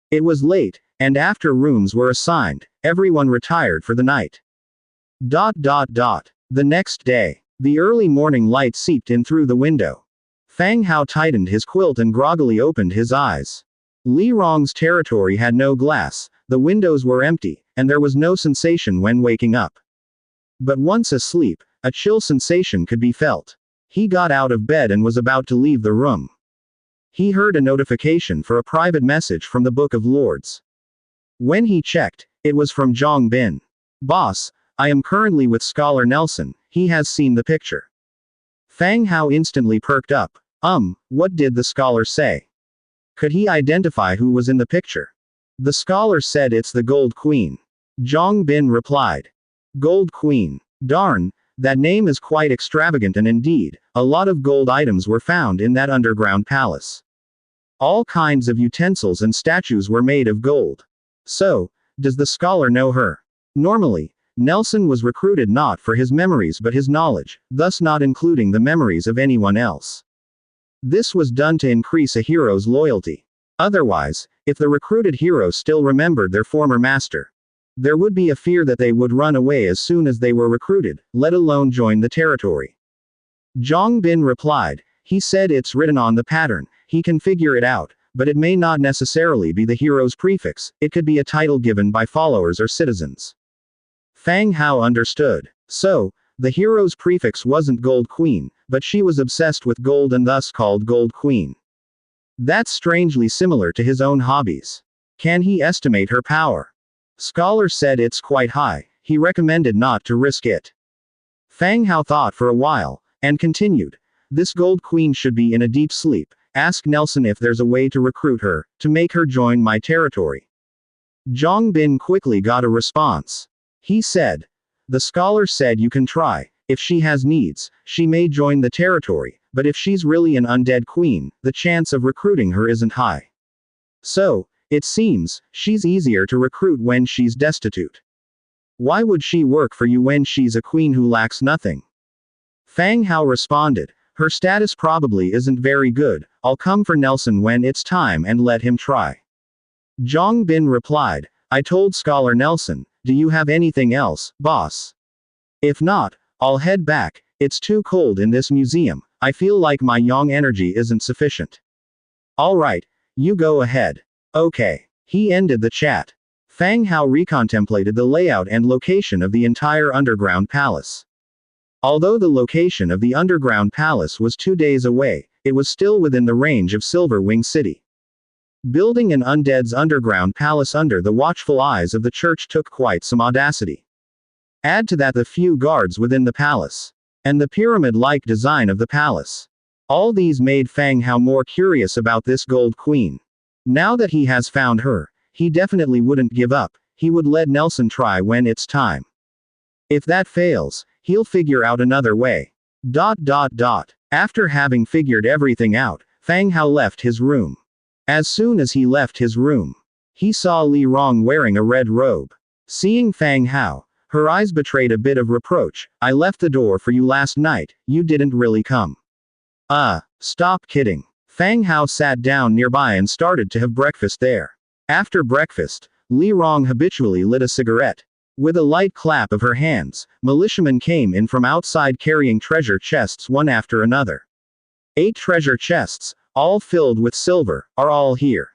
It was late, and after rooms were assigned, everyone retired for the night. The next day, the early morning light seeped in through the window. Fang Hao tightened his quilt and groggily opened his eyes. Li Rong's territory had no glass, the windows were empty, and there was no sensation when waking up. But once asleep, a chill sensation could be felt. He got out of bed and was about to leave the room. He heard a notification for a private message from the Book of Lords. When he checked, it was from Zhang Bin. "Boss, I am currently with Scholar Nelson, he has seen the picture." Fang Hao instantly perked up. What did the scholar say? Could he identify who was in the picture? The scholar said it's the Gold Queen. Zhang Bin replied. Gold Queen. Darn, that name is quite extravagant, and indeed, a lot of gold items were found in that underground palace. All kinds of utensils and statues were made of gold. So, does the scholar know her? Normally, Nelson was recruited not for his memories but his knowledge, thus not including the memories of anyone else. This was done to increase a hero's loyalty. Otherwise, if the recruited hero still remembered their former master, there would be a fear that they would run away as soon as they were recruited, let alone join the territory. Zhang Bin replied, he said it's written on the pattern, he can figure it out, but it may not necessarily be the hero's prefix, it could be a title given by followers or citizens. Fang Hao understood. So, the hero's prefix wasn't Gold Queen, but she was obsessed with gold and thus called Gold Queen. That's strangely similar to his own hobbies. Can he estimate her power? Scholar said it's quite high, he recommended not to risk it. Fang Hao thought for a while, and continued. This Gold Queen should be in a deep sleep, ask Nelson if there's a way to recruit her, to make her join my territory. Zhang Bin quickly got a response. He said. The scholar said you can try, if she has needs, she may join the territory, but if she's really an undead queen, the chance of recruiting her isn't high. So, it seems, she's easier to recruit when she's destitute. Why would she work for you when she's a queen who lacks nothing? Fang Hao responded, her status probably isn't very good, I'll come for Nelson when it's time and let him try. Zhang Bin replied, I told Scholar Nelson, do you have anything else, boss? If not, I'll head back, it's too cold in this museum, I feel like my yang energy isn't sufficient. Alright, you go ahead. Okay. He ended the chat. Fang Hao recontemplated the layout and location of the entire underground palace. Although the location of the underground palace was 2 days away, it was still within the range of Silver Wing City. Building an undead's underground palace under the watchful eyes of the church took quite some audacity. Add to that the few guards within the palace, and the pyramid-like design of the palace. All these made Fang Hao more curious about this Gold Queen. Now that he has found her, he definitely wouldn't give up, he would let Nelson try when it's time. If that fails, he'll figure out another way. After having figured everything out, Fang Hao left his room. As soon as he left his room, he saw Li Rong wearing a red robe. Seeing Fang Hao, her eyes betrayed a bit of reproach. I left the door for you last night, you didn't really come. Stop kidding. Fang Hao sat down nearby and started to have breakfast there. After breakfast, Li Rong habitually lit a cigarette. With a light clap of her hands, militiamen came in from outside carrying treasure chests one after another. 8 treasure chests, all filled with silver, are all here.